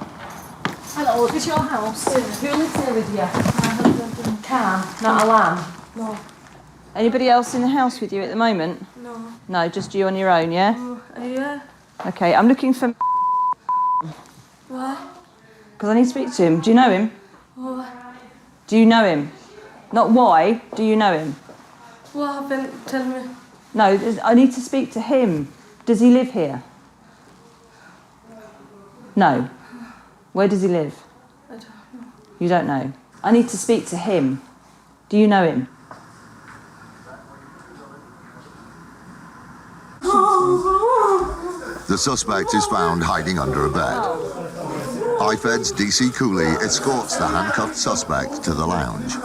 Hello, is this your house? Who lives here with you? My husband. Car, not a lamb? No. Anybody else in the house with you at the moment? No. No, just you on your own, yeah? Yeah. Okay, I'm looking for... Why? Because I need to speak to him. Do you know him? What? Do you know him? Not why, do you know him? What happened? Tell me. No, I need to speak to him. Does he live here? No. Where does he live? I don't know. You don't know. I need to speak to him. Do you know him? The suspect is found hiding under a bed. IFED's DC Cooley escorts the handcuffed suspect to the lounge.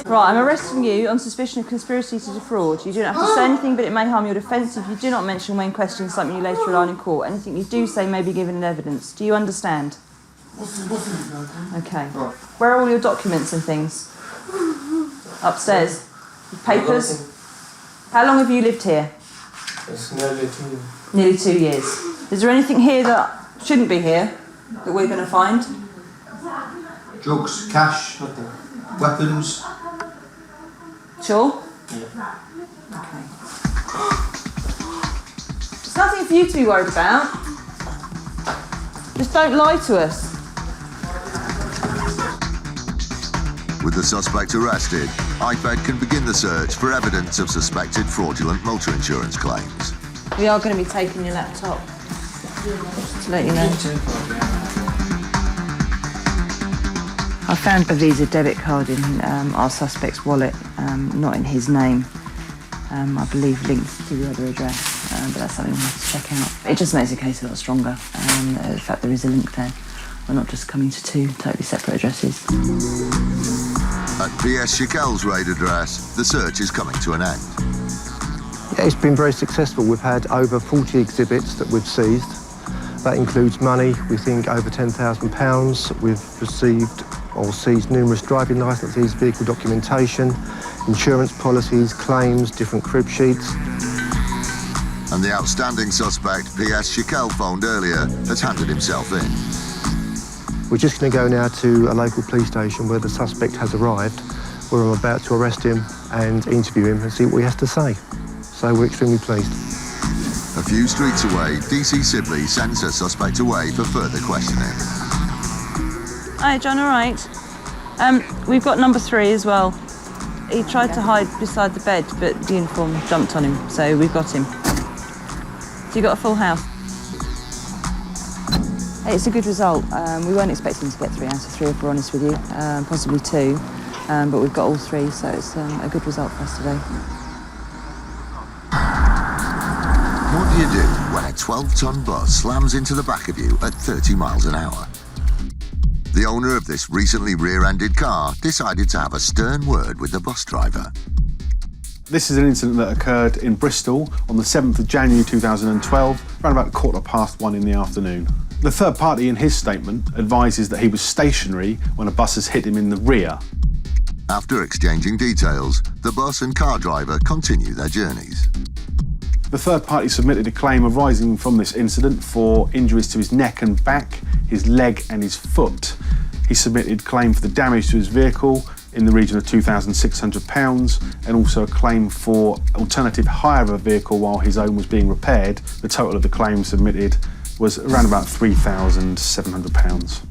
Right, I'm arresting you on suspicion of conspiracy to defraud. You do not have to say anything, but it may harm your defence if you do not mention when questioned something you later rely on in court. Anything you do say may be given in evidence. Do you understand? Okay. Where are all your documents and things? Upstairs. Papers? How long have you lived here? It's nearly 2 years. Nearly 2 years. Is there anything here that shouldn't be here that we're going to find? Drugs, cash, weapons. Sure? Yeah. Okay. There's nothing for you to be worried about. Just don't lie to us. With the suspect arrested, IFED can begin the search for evidence of suspected fraudulent motor insurance claims. We are going to be taking your laptop. Just to let you know. I found a Visa debit card in our suspect's wallet, not in his name. I believe linked to the other address, but that's something we'll have to check out. It just makes the case a lot stronger. The fact there is a link there. We're not just coming to two totally separate addresses. At PS Shakel's raid address, the search is coming to an end. Yeah, it's been very successful. We've had over 40 exhibits that we've seized. That includes money, we think over £10,000. We've received or seized numerous driving licences, vehicle documentation, insurance policies, claims, different crib sheets. And the outstanding suspect PS Shakel phoned earlier has handed himself in. We're just going to go now to a local police station where the suspect has arrived, where I'm about to arrest him and interview him and see what he has to say. So we're extremely pleased. A few streets away, DC Sibley sends her suspect away for further questioning. Hi, John, all right? We've got number 3 as well. He tried to hide beside the bed, but the uniform jumped on him, so we've got him. So you got a full house? It's a good result. We weren't expecting to get 3 out of 3, if we're honest with you, possibly 2, but we've got all 3, so it's a good result for us today. What do you do when a 12-ton bus slams into the back of you at 30 miles an hour? The owner of this recently rear-ended car decided to have a stern word with the bus driver. This is an incident that occurred in Bristol on the 7th of January 2012, around about 1:15 in the afternoon. The third party in his statement advises that he was stationary when a bus has hit him in the rear. After exchanging details, the bus and car driver continue their journeys. The third party submitted a claim arising from this incident for injuries to his neck and back, his leg and his foot. He submitted a claim for the damage to his vehicle in the region of £2,600 and also a claim for alternative hire of a vehicle while his own was being repaired. The total of the claims submitted was around about £3,700.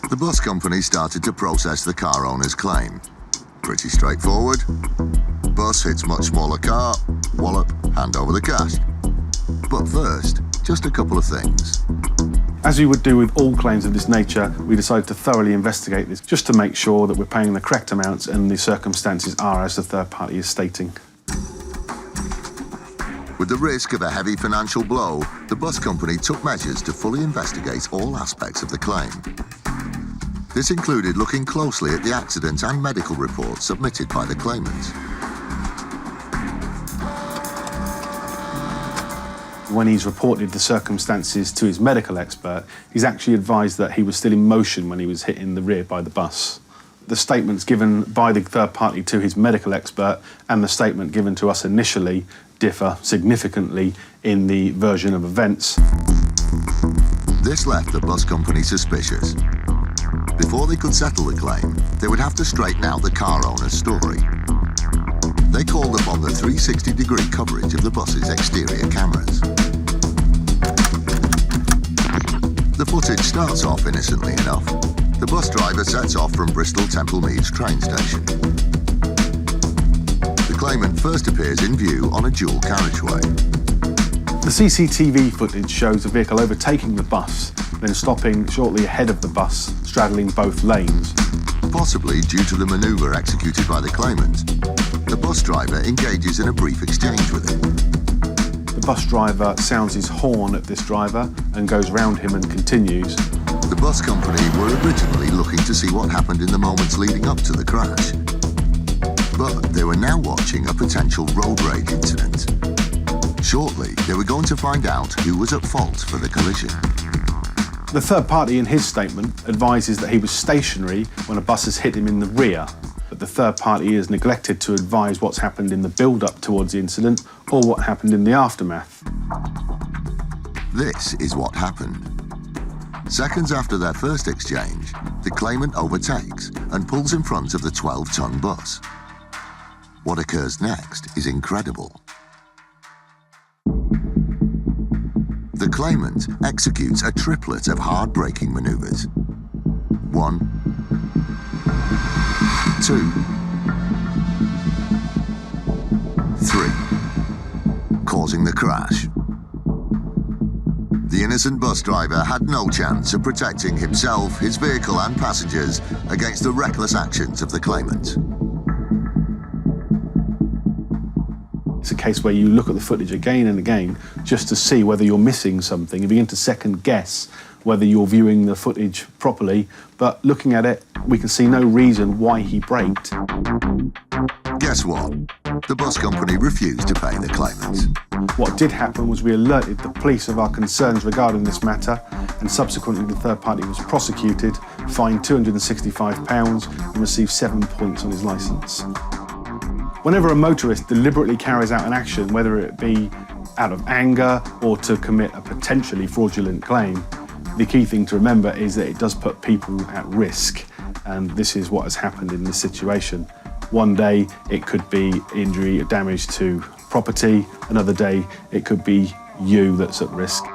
The bus company started to process the car owner's claim. Pretty straightforward. Bus hits much smaller car, wallop, hand over the cash. But first, just a couple of things. As we would do with all claims of this nature, we decided to thoroughly investigate this just to make sure that we're paying the correct amounts and the circumstances are as the third party is stating. With the risk of a heavy financial blow, the bus company took measures to fully investigate all aspects of the claim. This included looking closely at the accident and medical reports submitted by the claimant. When he's reported the circumstances to his medical expert, he's actually advised that he was still in motion when he was hit in the rear by the bus. The statements given by the third party to his medical expert and the statement given to us initially differ significantly in the version of events. This left the bus company suspicious. Before they could settle the claim, they would have to straighten out the car owner's story. They called upon the 360-degree coverage of the bus's exterior cameras. The footage starts off innocently enough. The bus driver sets off from Bristol Temple Meads train station. The claimant first appears in view on a dual carriageway. The CCTV footage shows the vehicle overtaking the bus, then stopping shortly ahead of the bus, straddling both lanes. Possibly due to the manoeuvre executed by the claimant, the bus driver engages in a brief exchange with him. The bus driver sounds his horn at this driver and goes round him and continues. The bus company were originally looking to see what happened in the moments leading up to the crash. But they were now watching a potential road rage incident. Shortly, they were going to find out who was at fault for the collision. The third party in his statement advises that he was stationary when a bus has hit him in the rear, but the third party has neglected to advise what's happened in the build-up towards the incident or what happened in the aftermath. This is what happened. Seconds after their first exchange, the claimant overtakes and pulls in front of the 12-ton bus. What occurs next is incredible. The claimant executes a triplet of hard braking maneuvers. 1, 2, 3, causing the crash. The innocent bus driver had no chance of protecting himself, his vehicle and passengers against the reckless actions of the claimant. It's a case where you look at the footage again and again just to see whether you're missing something. You begin to second guess whether you're viewing the footage properly, but looking at it, we can see no reason why he braked. Guess what? The bus company refused to pay the claimant. What did happen was we alerted the police of our concerns regarding this matter, and subsequently the third party was prosecuted, fined £265 and received 7 points on his licence. Whenever a motorist deliberately carries out an action, whether it be out of anger or to commit a potentially fraudulent claim, the key thing to remember is that it does put people at risk, and this is what has happened in this situation. One day it could be injury or damage to property, another day it could be you that's at risk.